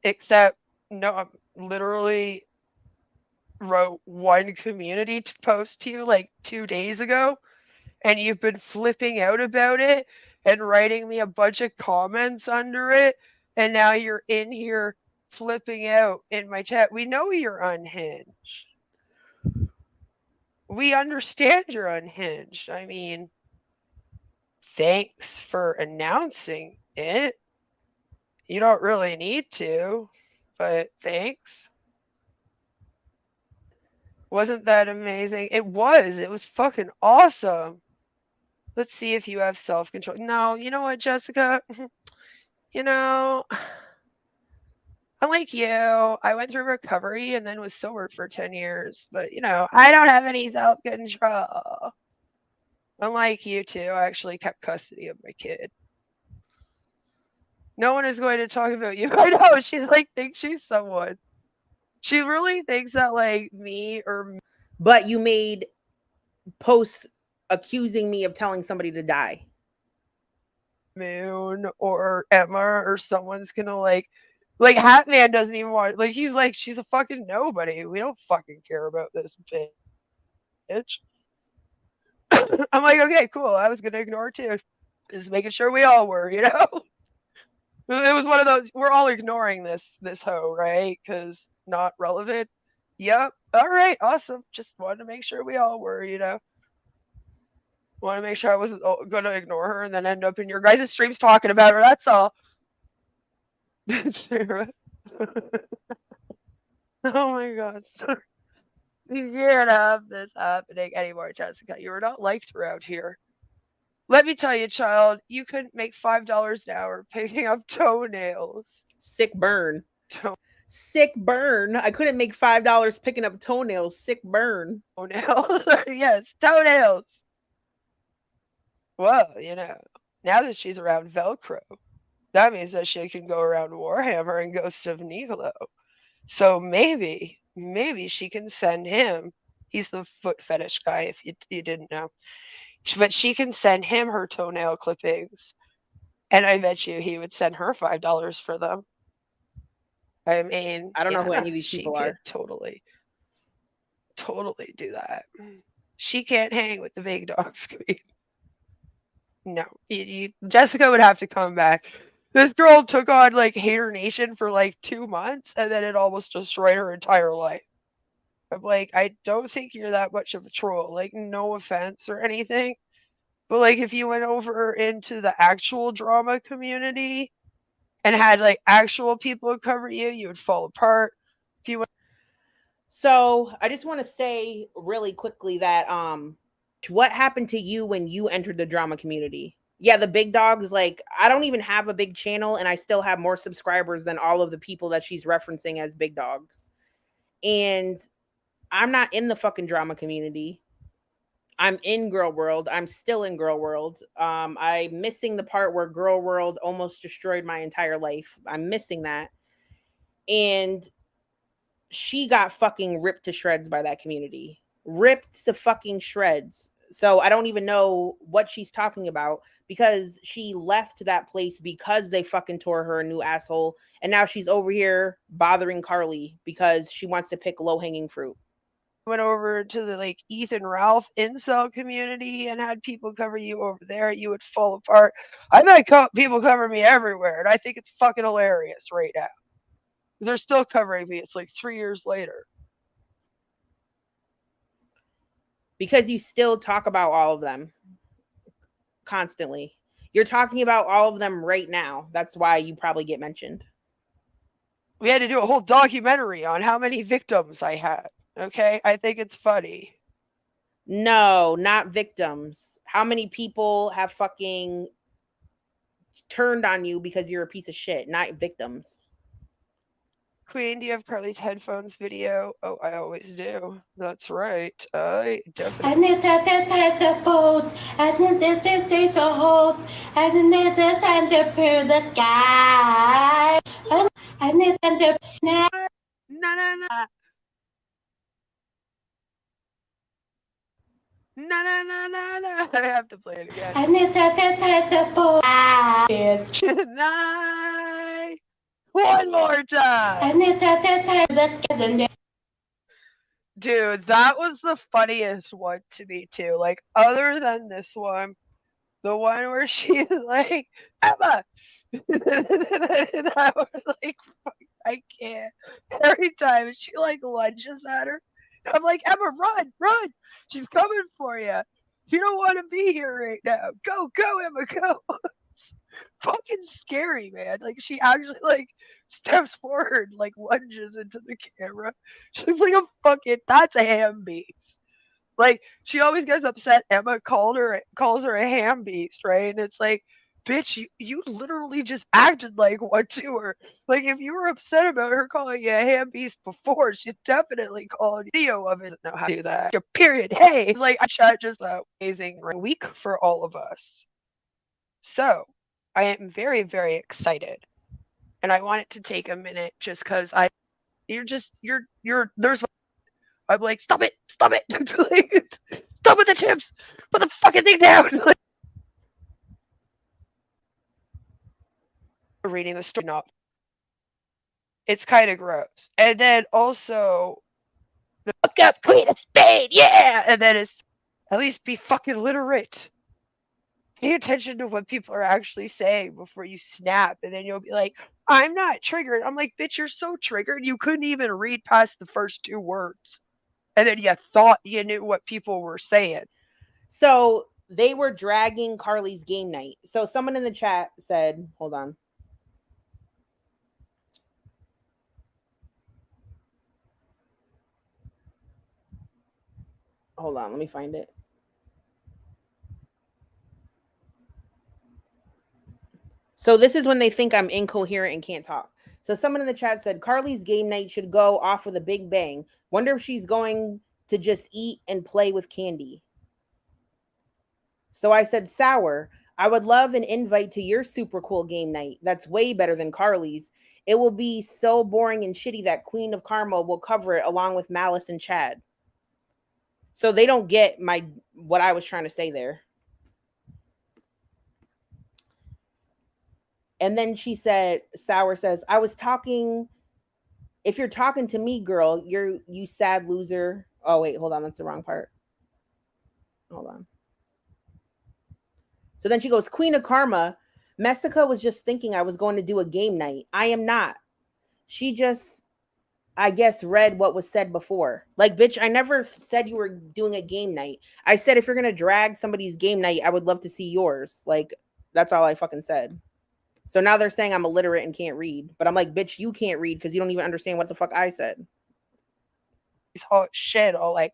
Except, no, I literally wrote one community post to you like 2 days ago, and you've been flipping out about it and writing me a bunch of comments under it, and now you're in here flipping out in my chat. We know you're unhinged. We understand you're unhinged. I mean, thanks for announcing it. You don't really need to, but thanks. Wasn't that amazing? It was fucking awesome. Let's see if you have self-control. No, you know what, Jessica? Unlike you, I went through recovery and then was sober for 10 years. But, I don't have any self-control. Unlike you two, I actually kept custody of my kid. No one is going to talk about you. I know, she's like, thinks she's someone. She really thinks that like me or. But you made posts accusing me of telling somebody to die. Moon or Emma or someone's gonna like Hatman doesn't even want, like, he's like, she's a fucking nobody. We don't fucking care about this bitch. I'm like, okay, cool. I was gonna ignore it too. Just making sure we all were, you know? It was one of those, we're all ignoring this hoe, right? Because not relevant. Yep. All right, awesome. Just wanted to make sure we all were, you know? Want to make sure I wasn't going to ignore her and then end up in your guys' streams talking about her. That's all. Oh my god. You can't have this happening anymore, Jessica. You are not liked around here. Let me tell you, child, you couldn't make $5 an hour picking up toenails. Sick burn. Sick burn. I couldn't make $5 picking up toenails. Sick burn. Toenails. Yes, toenails. Well, you know, now that she's around Velcro, that means that she can go around Warhammer and Ghost of Niglo. So maybe she can send him. He's the foot fetish guy, if you didn't know. But she can send him her toenail clippings. And I bet you he would send her $5 for them. I mean, I don't know who any of these people are. Totally do that. She can't hang with the big dogs. No, Jessica would have to come back. This girl took on like Hater Nation for like 2 months, and then it almost destroyed her entire life. I'm like, I don't think you're that much of a troll. Like, no offense or anything, but like, if you went over into the actual drama community and had like actual people cover you, you would fall apart. If you went. So I just want to say really quickly that what happened to you when you entered the drama community? Yeah, the big dogs, like, I don't even have a big channel and I still have more subscribers than all of the people that she's referencing as big dogs. And I'm not in the fucking drama community. I'm in Gorlworld. I'm still in Gorlworld. I'm missing the part where Gorlworld almost destroyed my entire life. I'm missing that. And she got fucking ripped to shreds by that community. Ripped to fucking shreds. So I don't even know what she's talking about, because she left that place because they fucking tore her a new asshole. And now she's over here bothering Carly because she wants to pick low-hanging fruit. Went over to the like Ethan Ralph incel community and had people cover you over there, you would fall apart. I've had people cover me everywhere, and I think it's fucking hilarious right now. They're still covering me. It's like 3 years later. Because you still talk about all of them constantly. You're talking about all of them right now. That's why you probably get mentioned. We had to do a whole documentary on how many victims I had. Okay, I think it's funny. No, not victims. How many people have fucking turned on you because you're a piece of shit? Not victims. Queen, do you have Carly's headphones video? Oh, I always do. That's right. I definitely. And it's at the headphones, and it's a holds, and it's under the sky, and it's under No. No. I have to play it again. And it's at the headphones. Nice. One more time. And it's at the Dude, that was the funniest one to me too. Like, other than this one, the one where she's like, Emma. And I was like, I can't. Every time she like lunges at her, I'm like, Emma, run. She's coming for you. You don't want to be here right now. Go, Emma, go. Fucking scary, man. Like, she actually like steps forward, like lunges into the camera. She's like a fucking, that's a ham beast. Like, she always gets upset Emma calls her a ham beast, right? And it's like, bitch, you literally just acted like one to her. Like, if you were upset about her calling you a ham beast before, she's definitely called video of it. Doesn't know how to do that. Period. Hey, it's like, I shot just an amazing week for all of us. So I am very, very excited. And I wanted to take a minute just because There's. I'm like, stop it, like, stop with the chips, put the fucking thing down. Like, reading the story, not. It's kind of gross, and then also the fuck up, Queen of Spade, yeah, and then it's at least be fucking literate. Pay attention to what people are actually saying before you snap, and then you'll be like, I'm not triggered. I'm like, bitch, you're so triggered you couldn't even read past the first 2 words. And then you thought you knew what people were saying. So they were dragging Carly's game night. So someone in the chat said, hold on. Hold on, let me find it. So this is when they think I'm incoherent and can't talk. So someone in the chat said, Carly's game night should go off with a big bang. Wonder if she's going to just eat and play with candy. So I said, Sour, I would love an invite to your super cool game night. That's way better than Carly's. It will be so boring and shitty that Queen of Karma will cover it along with Malice and Chad. So they don't get what I was trying to say there. And then she said, Sour says, I was talking, if you're talking to me, girl, you sad loser. Oh, wait, hold on. That's the wrong part. Hold on. So then she goes, Queen of Karma, Messica was just thinking I was going to do a game night. I am not. She just, I guess, read what was said before. Like, bitch, I never said you were doing a game night. I said, if you're going to drag somebody's game night, I would love to see yours. Like, that's all I fucking said. So now they're saying I'm illiterate and can't read. But I'm like, bitch, you can't read because you don't even understand what the fuck I said. This whole shit all like,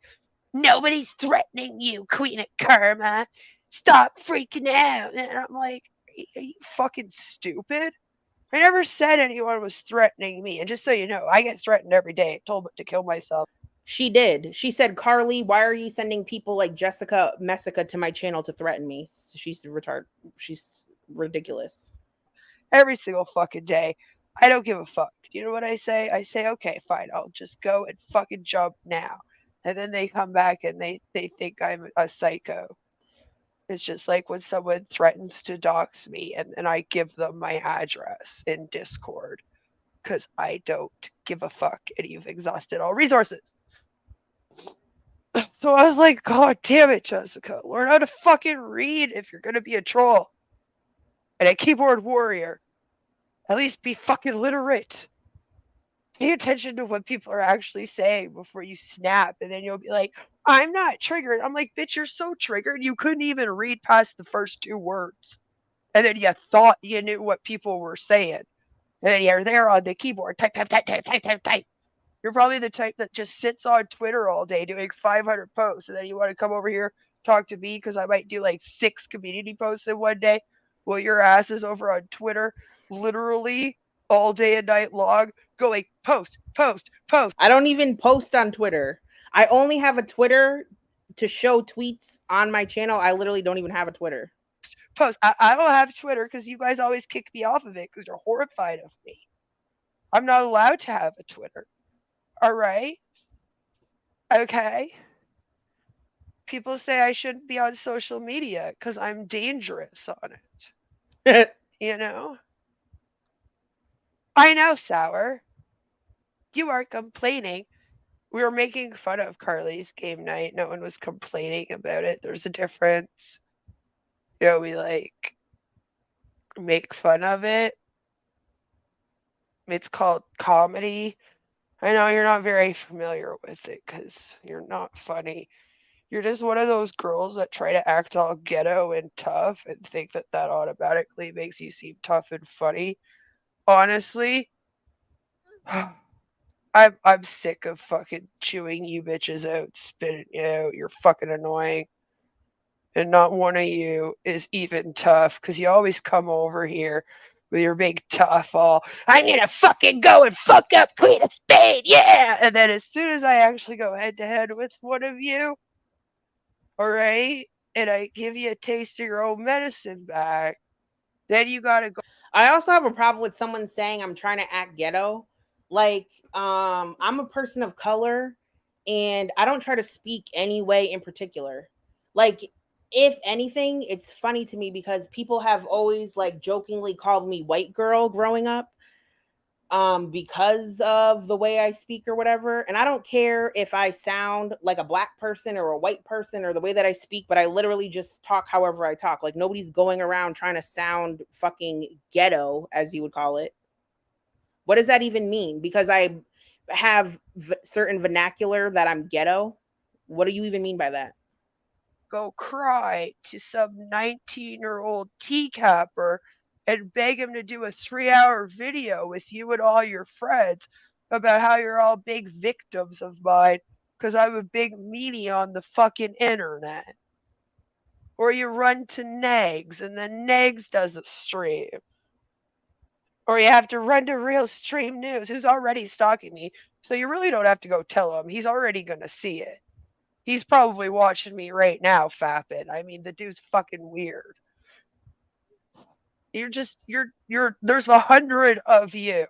nobody's threatening you, Queen of Karma. Stop freaking out. And I'm like, are you fucking stupid? I never said anyone was threatening me. And just so you know, I get threatened every day, told to kill myself. She did. She said, Carly, why are you sending people like Jessica Messica to my channel to threaten me? She's retarded. She's ridiculous. Every single fucking day. I don't give a fuck. You know what I say? I say, okay, fine. I'll just go and fucking jump now. And then they come back and they think I'm a psycho. It's just like when someone threatens to dox me and I give them my address in Discord because I don't give a fuck and you've exhausted all resources. So I was like, God damn it, Jessica. Learn how to fucking read if you're going to be a troll. And a keyboard warrior. At least be fucking literate. Pay attention to what people are actually saying before you snap. And then you'll be like, I'm not triggered. I'm like, bitch, you're so triggered you couldn't even read past the first 2 words. And then you thought you knew what people were saying. And then you're there on the keyboard. Type. You're probably the type that just sits on Twitter all day doing 500 posts. And then you want to come over here, talk to me because I might do like 6 community posts in one day. Well, your ass is over on Twitter literally all day and night long going post. I don't even post on Twitter. I only have a Twitter to show tweets on my channel. I literally don't even have a Twitter. Post. I don't have Twitter because you guys always kick me off of it because you're horrified of me. I'm not allowed to have a Twitter. All right? Okay. People say I shouldn't be on social media because I'm dangerous on it. You know? I know, Sour. You are complaining. We were making fun of Carly's game night. No one was complaining about it. There's a difference. You know, we like make fun of it. It's called comedy. I know you're not very familiar with it because you're not funny. You're just one of those girls that try to act all ghetto and tough and think that that automatically makes you seem tough and funny. Honestly, I'm sick of fucking chewing you bitches out, spitting you out. You're fucking annoying. And not one of you is even tough because you always come over here with your big tough all, I'm gonna fucking go and fuck up Queen of Spade, yeah! And then as soon as I actually go head to head with one of you, all right, and I give you a taste of your own medicine back, then you gotta go. I also have a problem with someone saying I'm trying to act ghetto. Like, I'm a person of color, and I don't try to speak any way in particular. Like, if anything, it's funny to me because people have always like jokingly called me white girl growing up, because of the way I speak or whatever. And I don't care if I sound like a black person or a white person or the way that I speak, but I literally just talk however I talk. Like, nobody's going around trying to sound fucking ghetto, as you would call it. What does that even mean? Because I have certain vernacular that I'm ghetto. What do you even mean by that? Go cry to some 19-year-old teacapper and beg him to do a 3-hour video with you and all your friends about how you're all big victims of mine because I'm a big meanie on the fucking internet. Or you run to Negs and then Negs does a stream. Or you have to run to Real Stream News, who's already stalking me. So you really don't have to go tell him. He's already going to see it. He's probably watching me right now, fapping. I mean, the dude's fucking weird. There's 100 of you.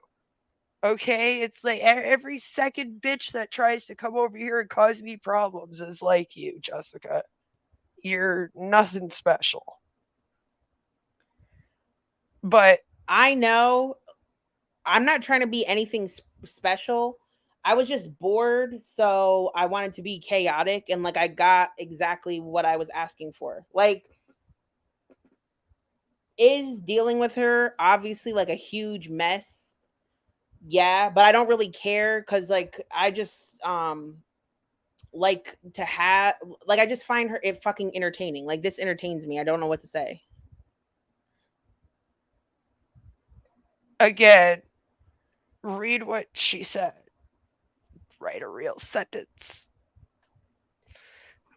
Okay? It's like every second bitch that tries to come over here and cause me problems is like you, Jessica. You're nothing special. But I know I'm not trying to be anything special. I was just bored, so I wanted to be chaotic, and like I got exactly what I was asking for. Like, is dealing with her obviously like a huge mess? Yeah, but I don't really care because like I just like to have, like, I just find her it fucking entertaining. Like, this entertains me. I don't know what to say. Again, read what she said. Write a real sentence.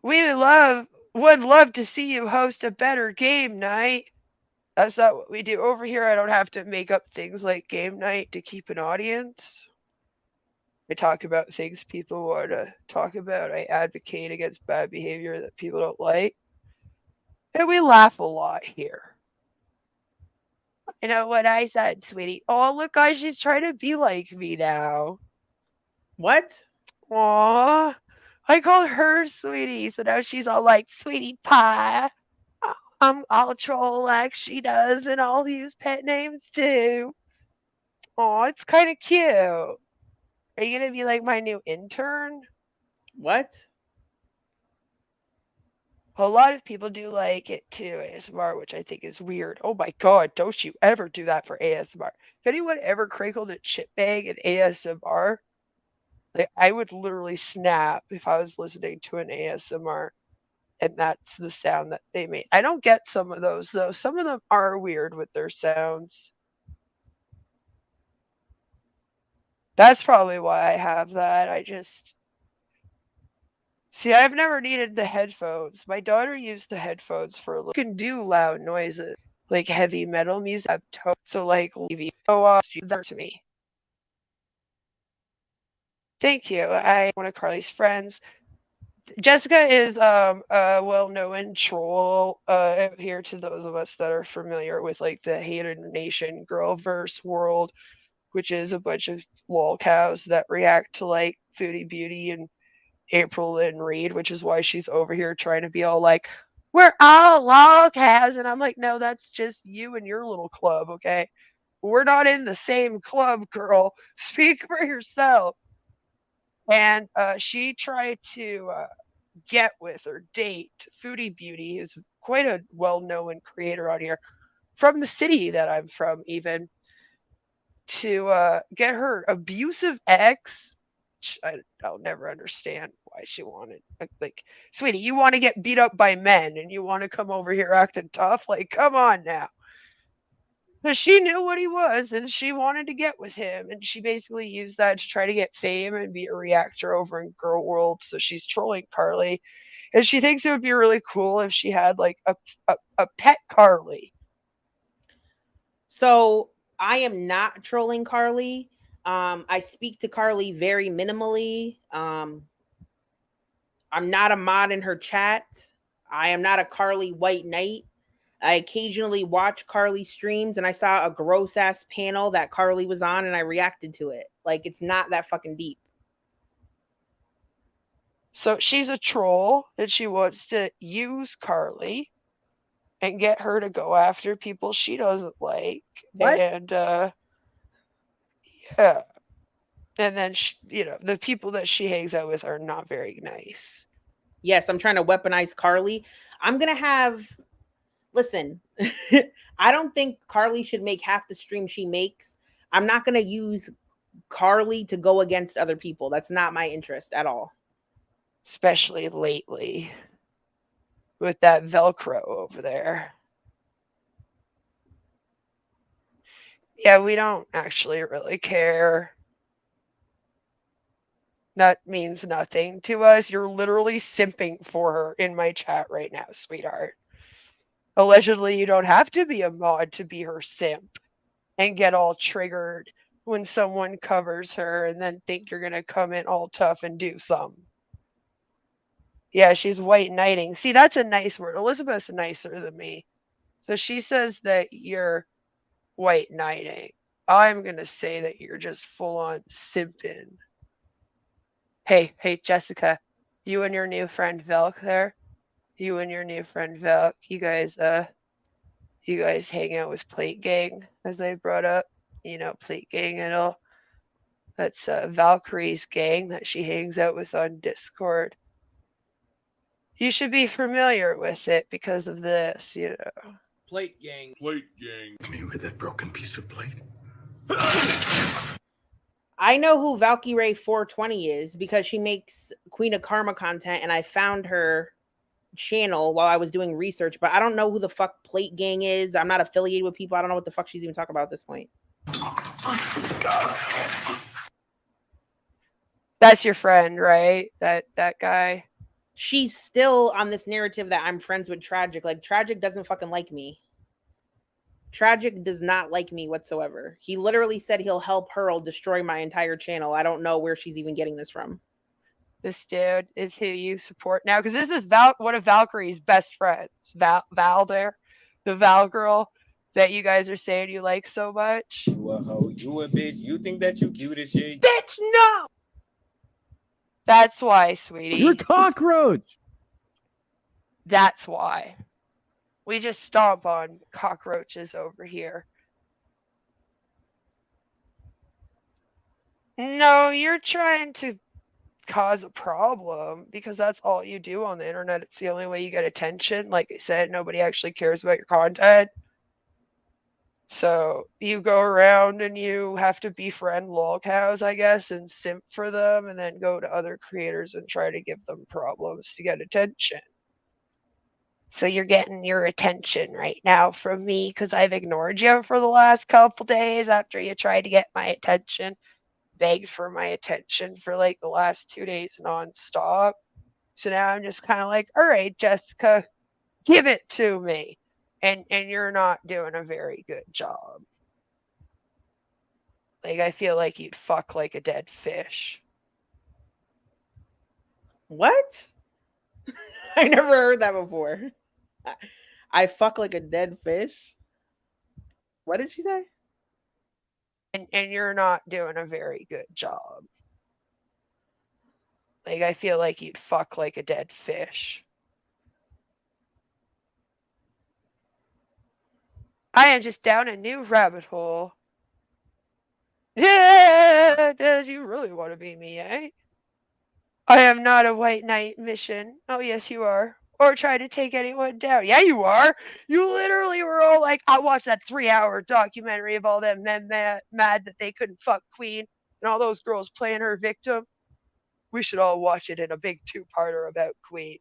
We would love to see you host a better game night. That's not what we do over here. I don't have to make up things like game night to keep an audience. I talk about things people want to talk about. I advocate against bad behavior that people don't like. And we laugh a lot here. You know what I said, sweetie? Oh, look, guys, she's trying to be like me now. What? Aw. I called her sweetie, so now she's all like, sweetie pie. I'll troll like she does, and I'll use pet names too. Oh, it's kind of cute. Are you gonna be like my new intern? What? A lot of people do like it too, ASMR, which I think is weird. Oh my god, don't you ever do that for ASMR. If anyone ever crinkled a chip bag in ASMR, like, I would literally snap if I was listening to an ASMR and that's the sound that they made. I don't get some of those though. Some of them are weird with their sounds. That's probably why I have that. See, I've never needed the headphones. My daughter used the headphones for a little. You can do loud noises, like heavy metal music. So like, that to me. Thank you. I one of Carly's friends. Jessica is a well-known troll here to those of us that are familiar with like the Hated Nation Girlverse world, which is a bunch of lol cows that react to like Foodie Beauty and April and Reed, which is why she's over here trying to be all like, we're all lol cows. And I'm like, no, that's just you and your little club, okay? We're not in the same club, girl. Speak for yourself. And she tried to get with or date Foodie Beauty, who's quite a well-known creator on here from the city that I'm from, even to get her abusive ex. Which I'll never understand why she wanted. Like, sweetie, you want to get beat up by men and you want to come over here acting tough? Like, come on now. But she knew what he was and she wanted to get with him. And she basically used that to try to get fame and be a reactor over in Gorlworld. So she's trolling Carly. And she thinks it would be really cool if she had like a pet Carly. So I am not trolling Carly. I speak to Carly very minimally. I'm not a mod in her chat. I am not a Carly White Knight. I occasionally watch Carly streams, and I saw a gross ass panel that Carly was on, and I reacted to it. Like, it's not that fucking deep. So she's a troll, and she wants to use Carly and get her to go after people she doesn't like. What? And yeah. And then the people that she hangs out with are not very nice. Yes, I'm trying to weaponize Carly. I'm gonna have. Listen, I don't think Carly should make half the stream she makes. I'm not gonna use Carly to go against other people. That's not my interest at all. Especially lately with that Velcro over there. Yeah, we don't actually really care. That means nothing to us. You're literally simping for her in my chat right now, sweetheart. Allegedly, you don't have to be a mod to be her simp and get all triggered when someone covers her and then think you're going to come in all tough and do something. Yeah, she's white knighting. See, that's a nice word. Elizabeth's nicer than me. So she says that you're white knighting. I'm going to say that you're just full on simping. Hey, Jessica, you and your new friend Velk there? You and your new friend Velk, you guys hang out with Plate Gang, as I brought up. You know, Plate Gang and all. That's Valkyrie's gang that she hangs out with on Discord. You should be familiar with it because of this, you know. Plate Gang. Come here with that broken piece of plate. I know who Valkyrie 420 is because she makes Queen of Karma content, and I found her channel while I was doing research, but I don't know who the fuck Plate Gang is. I'm not affiliated with people. I don't know what the fuck she's even talking about at this point. That's your friend, right? That guy. She's still on this narrative that I'm friends with Tragic. Like, Tragic doesn't fucking like me. Tragic does not like me whatsoever. He literally said he'll help Hurl destroy my entire channel. I don't know where she's even getting this from. This dude is who you support now, because this is one of Valkyrie's best friends, Val there, the Val girl that you guys are saying you like so much. You a hoe, you a bitch, you think that you cute as shit. Bitch, no! That's why, sweetie. You're a cockroach. That's why. We just stomp on cockroaches over here. No, you're trying to cause a problem because that's all you do on the internet. It's the only way you get attention. Like I said, nobody actually cares about your content. So you go around and you have to befriend lolcows, I guess, and simp for them, and then go to other creators and try to give them problems to get attention. So you're getting your attention right now from me because I've ignored you for the last couple days after you tried to get my attention, begged for my attention for like the last 2 days nonstop. So now I'm just kind of like, all right, Jessica, give it to me. And you're not doing a very good job. Like, I feel like you'd fuck like a dead fish. What? I never heard that before. I fuck like a dead fish? What did she say? And you're not doing a very good job. Like, I feel like you'd fuck like a dead fish. I am just down a new rabbit hole. Yeah, did you really want to be me, eh? I am not a white knight mission. Oh, yes, you are. Or try to take anyone down. Yeah, you are. You literally were all like, I watched that 3-hour documentary of all them men mad that they couldn't fuck Queen and all those girls playing her victim. We should all watch it in a big 2-parter about Queen.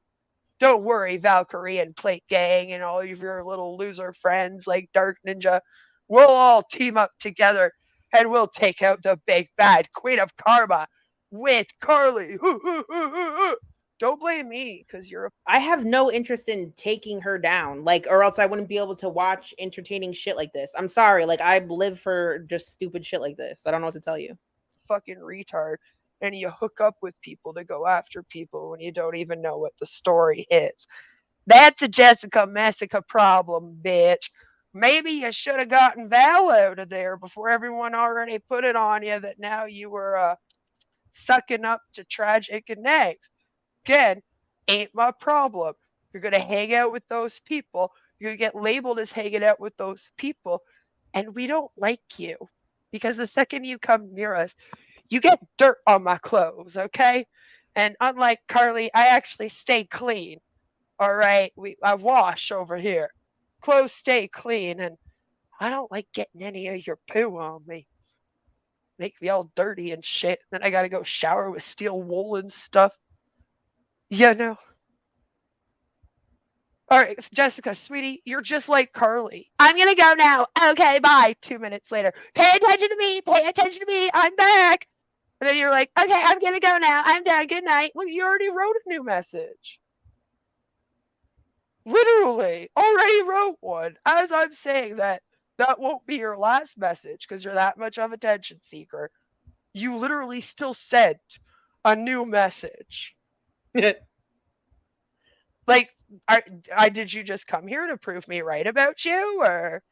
Don't worry, Valkyrie and Plate Gang and all of your little loser friends like Dark Ninja. We'll all team up together and we'll take out the big bad Queen of Karma with Carly. Don't blame me because I have no interest in taking her down, like, or else I wouldn't be able to watch entertaining shit like this. I'm sorry, like, I live for just stupid shit like this. I don't know what to tell you. Fucking retard. And you hook up with people to go after people when you don't even know what the story is. That's a Jessica Messica problem, bitch. Maybe you should have gotten Val out of there before everyone already put it on you that now you were sucking up to Tragic and Nags. Again, ain't my problem. You're going to hang out with those people. You're going to get labeled as hanging out with those people. And we don't like you. Because the second you come near us, you get dirt on my clothes, okay? And unlike Carly, I actually stay clean. All right, I wash over here. Clothes stay clean, and I don't like getting any of your poo on me. Make me all dirty and shit. Then I gotta go shower with steel wool and stuff. You know. All right, Jessica, sweetie, you're just like Carly. I'm gonna go now. Okay, bye. 2 minutes later. Pay attention to me. Pay attention to me. I'm back. And then you're like, okay, I'm gonna go now. I'm done. Good night. Well, you already wrote a new message. Literally, already wrote one. As I'm saying that won't be your last message because you're that much of a attention seeker. You literally still sent a new message. Like, did you just come here to prove me right about you, or?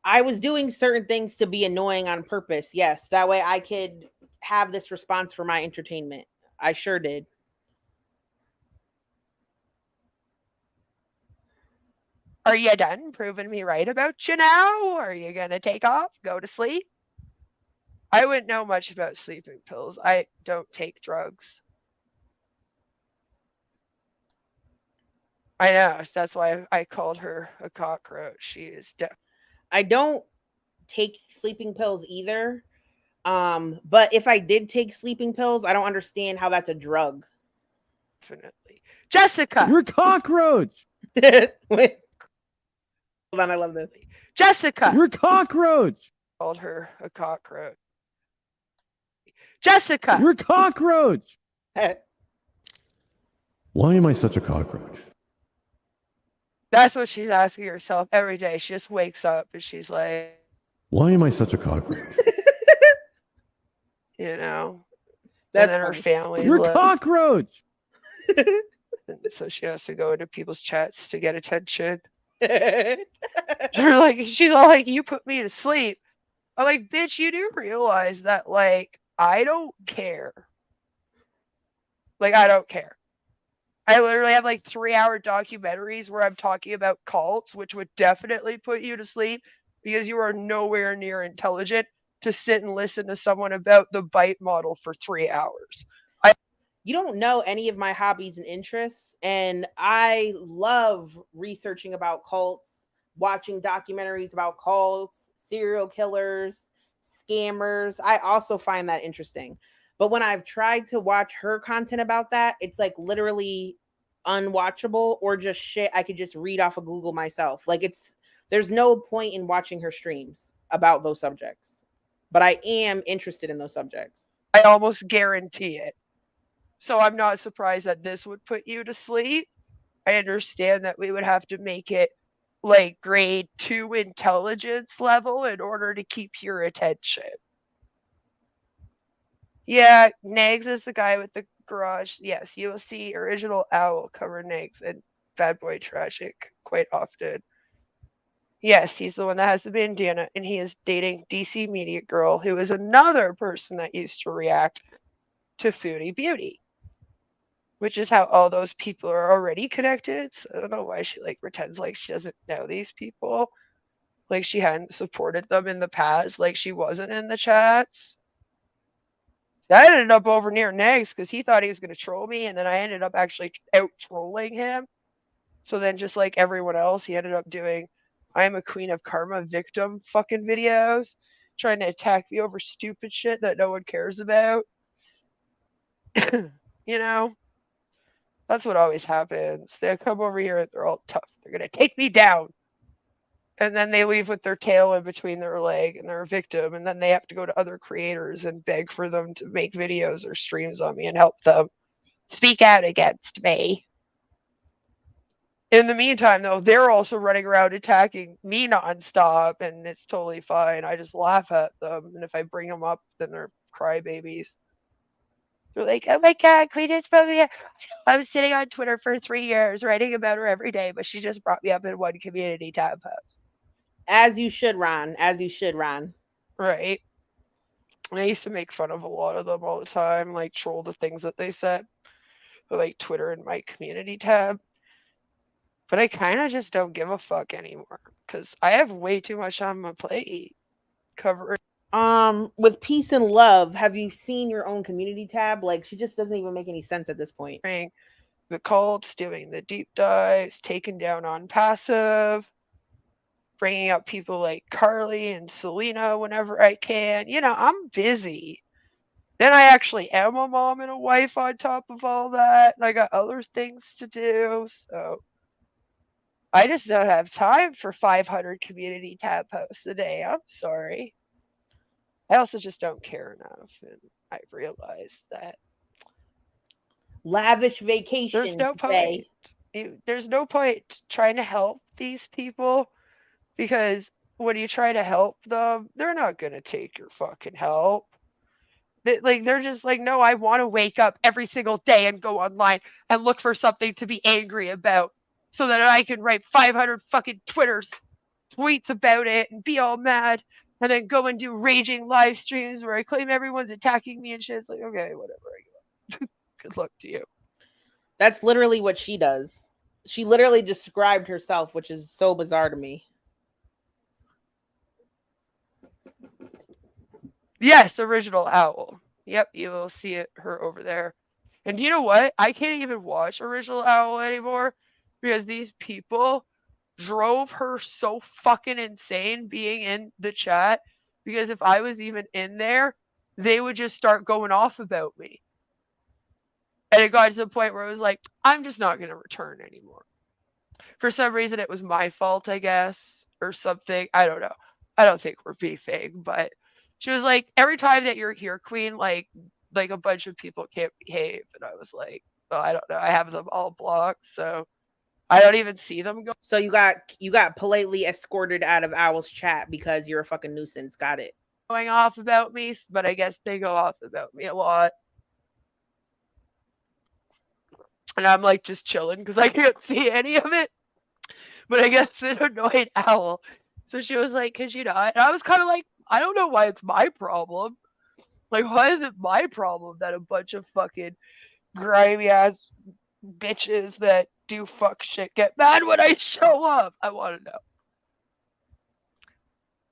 I was doing certain things to be annoying on purpose. Yes, that way I could have this response for my entertainment. I sure did. Are you done proving me right about you now? Are you going to take off, go to sleep? I wouldn't know much about sleeping pills. I don't take drugs. I know. That's why I called her a cockroach. She is deaf. I don't take sleeping pills either. But if I did take sleeping pills, I don't understand how that's a drug. Definitely. Jessica! You're a cockroach! Wait. Hold on, I love this. Jessica! You're a cockroach! Called her a cockroach. Jessica! You're a cockroach! Why am I such a cockroach? That's what she's asking herself every day. She just wakes up and she's like, why am I such a cockroach? You know, that's and then her family. You're a cockroach! So she has to go into people's chats to get attention. She's all like, you put me to sleep. I'm like, bitch, you do realize that, like, I don't care. Like, I don't care. I literally have like 3-hour documentaries where I'm talking about cults, which would definitely put you to sleep because you are nowhere near intelligent to sit and listen to someone about the bite model for 3 hours. You don't know any of my hobbies and interests, and I love researching about cults, watching documentaries about cults, serial killers, scammers. I also find that interesting. But when I've tried to watch her content about that, it's like literally unwatchable or just shit I could just read off of Google myself. Like there's no point in watching her streams about those subjects. But I am interested in those subjects. I almost guarantee it. So I'm not surprised that this would put you to sleep. I understand that we would have to make it like grade 2 intelligence level in order to keep your attention. Yeah, Nags is the guy with the garage. Yes, you will see original owl cover Nags and Bad Boy Tragic quite often. Yes, he's the one that has the bandana, and he is dating DC Media Girl, who is another person that used to react to Foodie Beauty, which is how all those people are already connected. So I don't know why she like pretends like she doesn't know these people, like she hadn't supported them in the past, like she wasn't in the chats. I ended up over near Nags because he thought he was going to troll me, and then I ended up actually out trolling him. So then, just like everyone else, he ended up doing I am a Queen of Karma victim fucking videos, trying to attack me over stupid shit that no one cares about. You know? That's what always happens. They come over here and they're all tough. They're going to take me down. And then they leave with their tail in between their leg and they're a victim. And then they have to go to other creators and beg for them to make videos or streams on me and help them speak out against me. In the meantime, though, they're also running around attacking me nonstop, and it's totally fine. I just laugh at them. And if I bring them up, then they're crybabies. They're like, oh my God, Queen has spoken. I was sitting on Twitter for 3 years writing about her every day, but she just brought me up in one community tab post. As you should, Ron. As you should, Ron. Right. And I used to make fun of a lot of them all the time, like troll the things that they said, like Twitter in my community tab. But I kind of just don't give a fuck anymore because I have way too much on my plate covering. With peace and love, have you seen your own community tab? Like, she just doesn't even make any sense at this point. The cults, doing the deep dives, taking down on passive, bringing up people like Carly and Selena whenever I can. You know, I'm busy. Then I actually am a mom and a wife on top of all that, and I got other things to do, so I just don't have time for 500 community tab posts a day. I'm sorry. I also just don't care enough, and I've realized that lavish vacations. There's no point. There's no point trying to help these people because when you try to help them, they're not gonna take your fucking help. They're just like, no, I want to wake up every single day and go online and look for something to be angry about so that I can write 500 fucking tweets about it and be all mad and then go and do raging live streams where I claim everyone's attacking me and shit. It's like, okay, whatever. I give up. Good luck to you. That's literally what she does. She literally described herself, which is so bizarre to me. Yes, original owl. Yep, you will see her over there. And you know what? I can't even watch original owl anymore because these people drove her so fucking insane being in the chat because if I was even in there, they would just start going off about me. And it got to the point where it was like, I'm just not going to return anymore. For some reason, it was my fault, I guess, or something. I don't know. I don't think we're beefing, but she was like, every time that you're here, Queen, like a bunch of people can't behave. And I was like, well, I don't know. I have them all blocked, so I don't even see them go. So you got politely escorted out of Owl's chat because you're a fucking nuisance. Got it. Going off about me, but I guess they go off about me a lot. And I'm like just chilling because I can't see any of it. But I guess it annoyed Owl. So she was like, could you not? And I was kind of like, I don't know why it's my problem. Like, why is it my problem that a bunch of fucking grimy ass bitches that do fuck shit get mad when I show up? I want to know.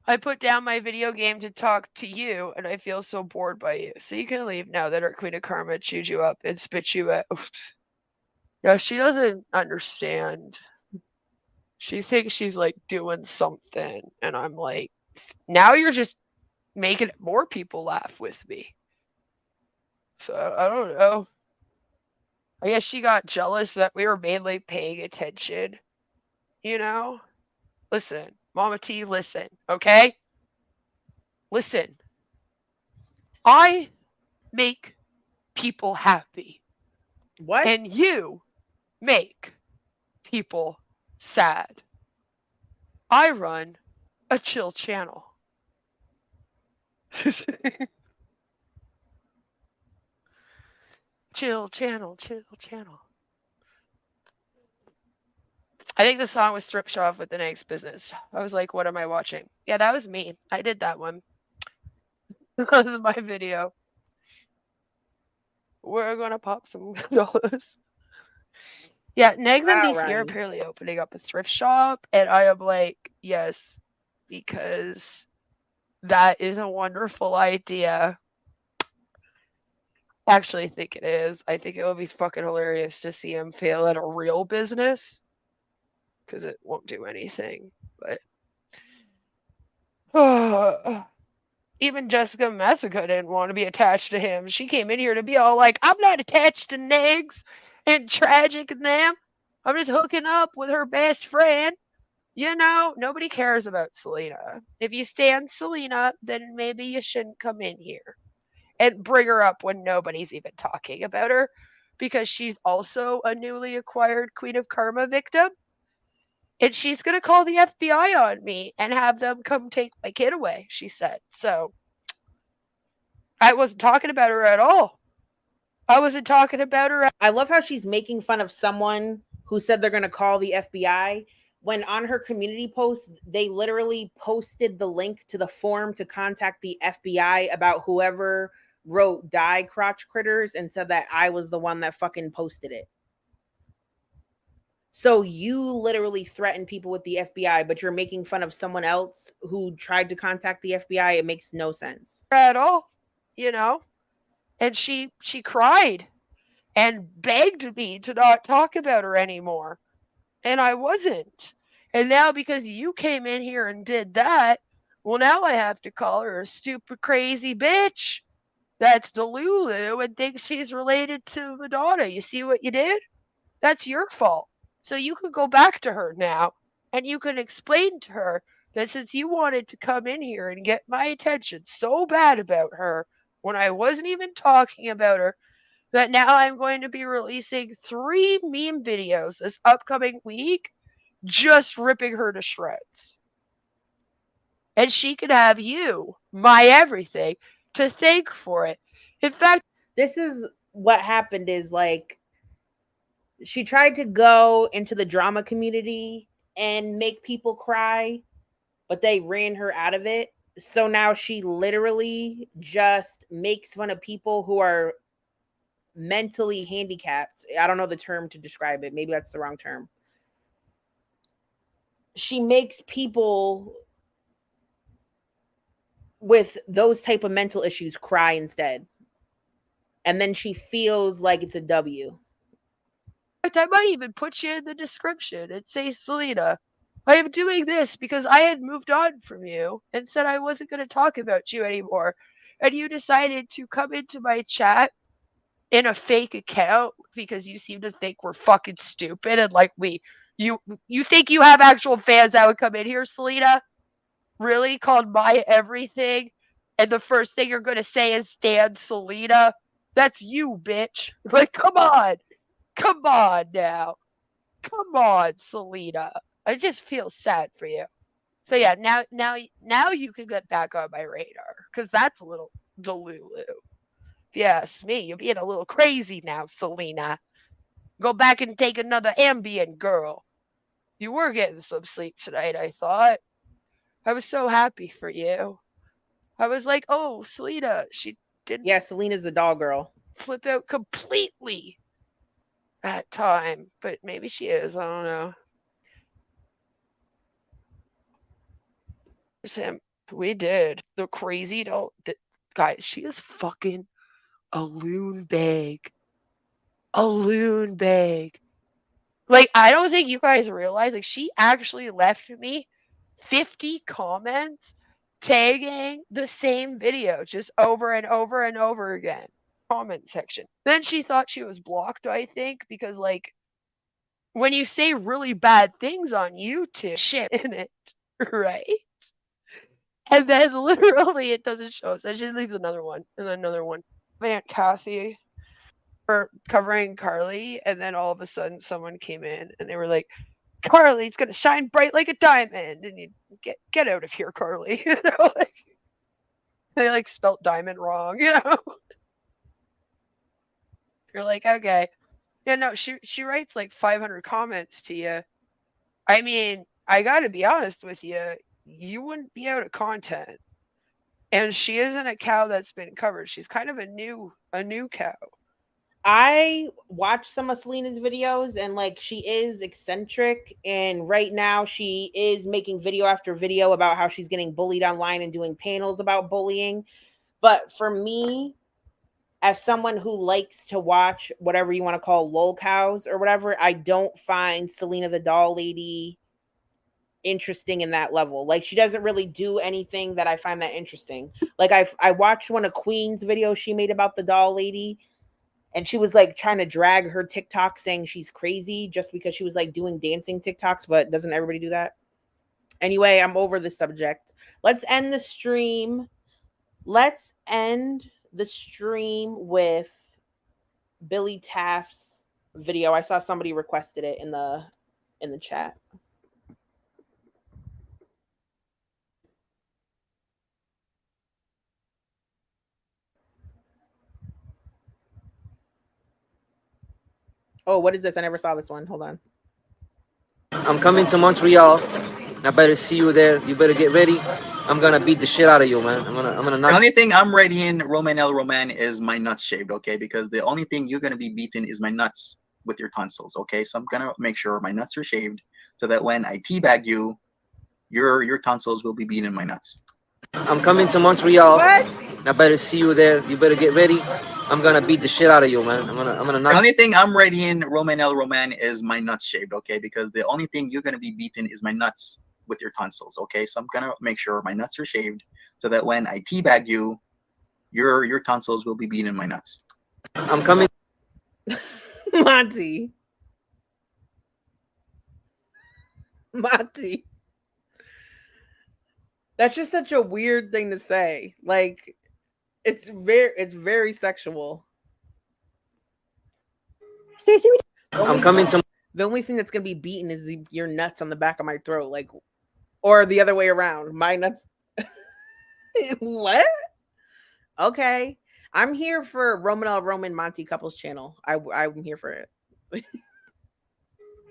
I put down my video game to talk to you, and I feel so bored by you. So you can leave now that our Queen of Karma chewed you up and spit you out. No, she doesn't understand. She thinks she's like doing something, and I'm like, now you're just making more people laugh with me. So I don't know. I guess she got jealous that we were mainly paying attention. You know? Listen, Mama T, listen, okay? Listen. I make people happy. What? And you make people sad. I run a chill channel. Chill channel. I think the song was Thrift Shop with the next business. I was like, what am I watching? Yeah, that was me. I did that one. That was my video. We're gonna pop some dollars. Yeah, Negs and BC are apparently opening up a thrift shop, and I am like, yes, because that is a wonderful idea. Actually, I think it is. I think it would be fucking hilarious to see him fail at a real business, because it won't do anything. But even Jessica Messica didn't want to be attached to him. She came in here to be all like, I'm not attached to Negs and Tragic and them. I'm just hooking up with her best friend. You know, nobody cares about Selena. If you stand Selena, then maybe you shouldn't come in here and bring her up when nobody's even talking about her, because she's also a newly acquired Queen of Karma victim. And she's going to call the FBI on me and have them come take my kid away, she said. So I wasn't talking about her at all. I wasn't talking about her. I love how she's making fun of someone who said they're going to call the FBI when on her community post, they literally posted the link to the form to contact the FBI about whoever wrote die crotch critters and said that I was the one that fucking posted it. So you literally threaten people with the FBI, but you're making fun of someone else who tried to contact the FBI. It makes no sense at all, and she cried and begged me to not talk about her anymore. And I wasn't. And now because you came in here and did that, well, now I have to call her a stupid, crazy bitch that's Delulu and thinks she's related to Madonna. You see what you did? That's your fault. So you can go back to her now and you can explain to her that since you wanted to come in here and get my attention so bad about her when I wasn't even talking about her, that now I'm going to be releasing 3 meme videos this upcoming week just ripping her to shreds. And she could have you, my everything, to thank for it. In fact, this is what happened is like she tried to go into the drama community and make people cry, but they ran her out of it. So now she literally just makes fun of people who are mentally handicapped. I don't know the term to describe it. Maybe that's the wrong term. She makes people with those type of mental issues cry instead. And then she feels like it's a W. I might even put you in the description and say, Selena, I am doing this because I had moved on from you and said I wasn't going to talk about you anymore. And you decided to come into my chat in a fake account because you seem to think we're fucking stupid and like you think you have actual fans that would come in here, Selena? Really? Called my everything? And the first thing you're going to say is stand Selena? That's you, bitch. Like, come on. Come on now. Come on, Selena. I just feel sad for you. So yeah, now you can get back on my radar because that's a little delulu. If you ask me, you're being a little crazy now, Selena. Go back and take another Ambien, girl. You were getting some sleep tonight, I thought. I was so happy for you. I was like, oh, Selena, she didn't. Yeah, Selena's the doll girl. Flip out completely that time, but maybe she is. I don't know. Him. We did. The crazy doll. Guys, she is fucking a loon bag. A loon bag. Like, I don't think you guys realize, like, she actually left me 50 comments tagging the same video just over and over and over again. Comment section. Then she thought she was blocked, I think, because, like, when you say really bad things on YouTube, shit in it, right? And then literally it doesn't show. So she leaves another one and another one. Aunt Kathy for covering Carly, and then all of a sudden someone came in and they were like, Carly's gonna shine bright like a diamond, and you get out of here, Carly. Like, they like spelt diamond wrong, You're like, okay. Yeah, no, she writes like 500 comments to you. I mean, I gotta be honest with you, you wouldn't be out of content. And she isn't a cow that's been covered. She's kind of a new cow. I watched some of Selena's videos and like she is eccentric, and right now she is making video after video about how she's getting bullied online and doing panels about bullying. But for me, as someone who likes to watch whatever you want to call lol cows or whatever, I don't find Selena the doll lady interesting in that level. Like, she doesn't really do anything that I find that interesting. Like, I watched one of Queen's videos she made about the doll lady, and she was like trying to drag her TikTok saying she's crazy just because she was like doing dancing TikToks, but doesn't everybody do that? Anyway, I'm over the subject. Let's end the stream. Let's end the stream with Billy Taft's video. I saw somebody requested it in the chat. Oh, what is this? I never saw this one. Hold on. I'm coming to Montreal. I better see you there. You better get ready. I'm gonna beat the shit out of you, man. I'm gonna knock. The only thing I'm ready in Roman El Roman is my nuts shaved, okay? Because the only thing you're gonna be beaten is my nuts with your tonsils, okay? So I'm gonna make sure my nuts are shaved so that when I teabag you, your tonsils will be beating my nuts. I'm coming to Montreal. I better see you there. You better get ready. I'm gonna beat the shit out of you, man. I'm gonna knock. The only thing I'm ready in Roman El Roman is my nuts shaved, okay? Because the only thing you're gonna be beaten is my nuts with your tonsils, okay? So I'm gonna make sure my nuts are shaved so that when I teabag you, your tonsils will be beating my nuts. I'm coming. Monty. That's just such a weird thing to say. Like, it's very sexual. Stacey, I'm coming to. The only thing that's gonna be beaten is your nuts on the back of my throat, like, or the other way around. My nuts. What? Okay, I'm here for Roman Monty couples channel. I'm here for it.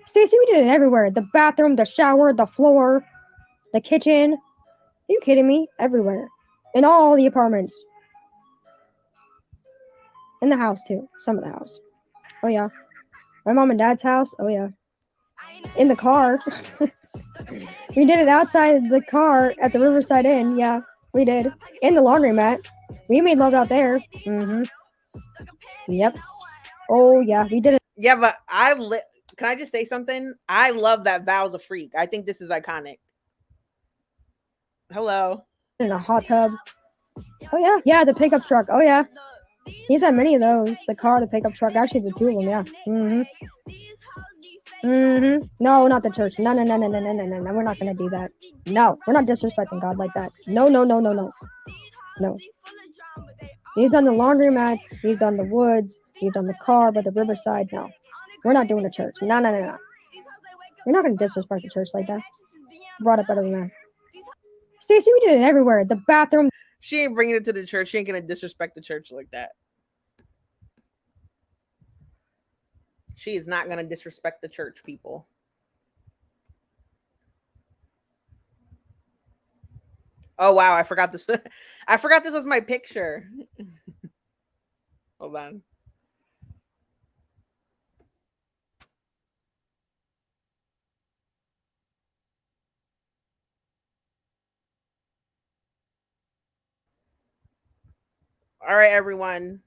Stacey, we did it everywhere. The bathroom, the shower, the floor, the kitchen. Are you kidding me? Everywhere. In all the apartments. In the house, too. Some of the house. Oh, yeah. My mom and dad's house. Oh, yeah. In the car. We did it outside the car at the Riverside Inn. Yeah, we did. In the laundromat. We made love out there. Mm-hmm. Yep. Oh, yeah. We did it. Yeah, but can I just say something? I love that Val's a freak. I think this is iconic. Hello. In a hot tub. Oh, yeah. Yeah, the pickup truck. Oh, yeah. He's had many of those. The car, the pickup truck. Actually, the two of them, yeah. Mm-hmm. Mm-hmm. No, not the church. No. We're not going to do that. No, we're not disrespecting God like that. No. No. He's done the laundromat. He's done the woods. He's done the car, but the Riverside, no. We're not doing the church. No. We're not going to disrespect the church like that. Brought it better than that. Stacey, we did it everywhere. The bathroom. She ain't bringing it to the church. She ain't going to disrespect the church like that. She is not going to disrespect the church, people. Oh, wow. I forgot this. I forgot this was my picture. Hold on. All right, everyone.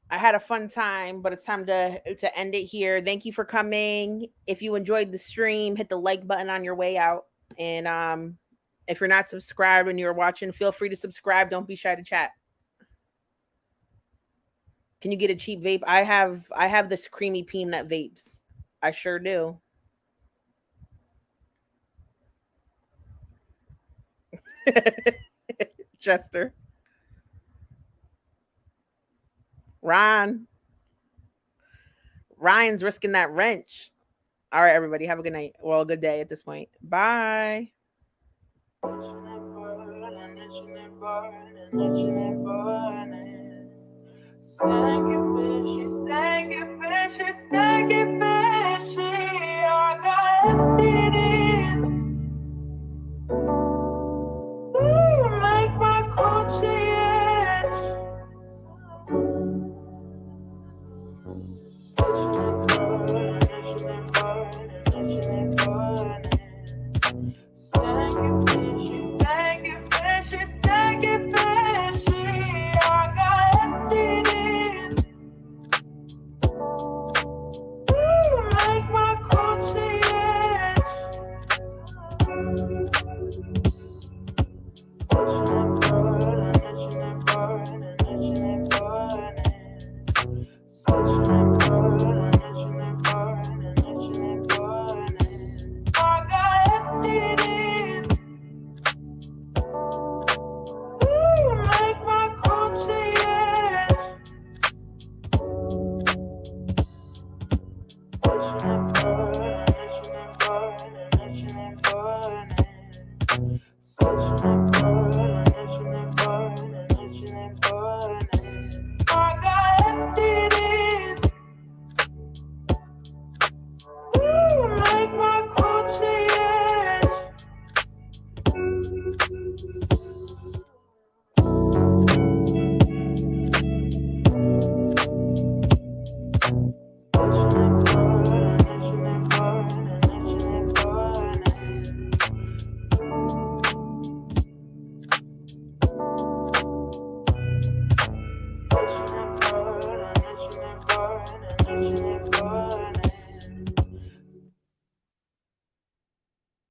I had a fun time, but it's time to end it here. Thank you for coming. If you enjoyed the stream, hit the like button on your way out. And if you're not subscribed and you're watching, feel free to subscribe. Don't be shy to chat. Can you get a cheap vape? I have this creamy peanut vapes. I sure do. Chester. Ryan's risking that wrench. All right, everybody. Have a good night. Well, a good day at this point. Bye. Thank you.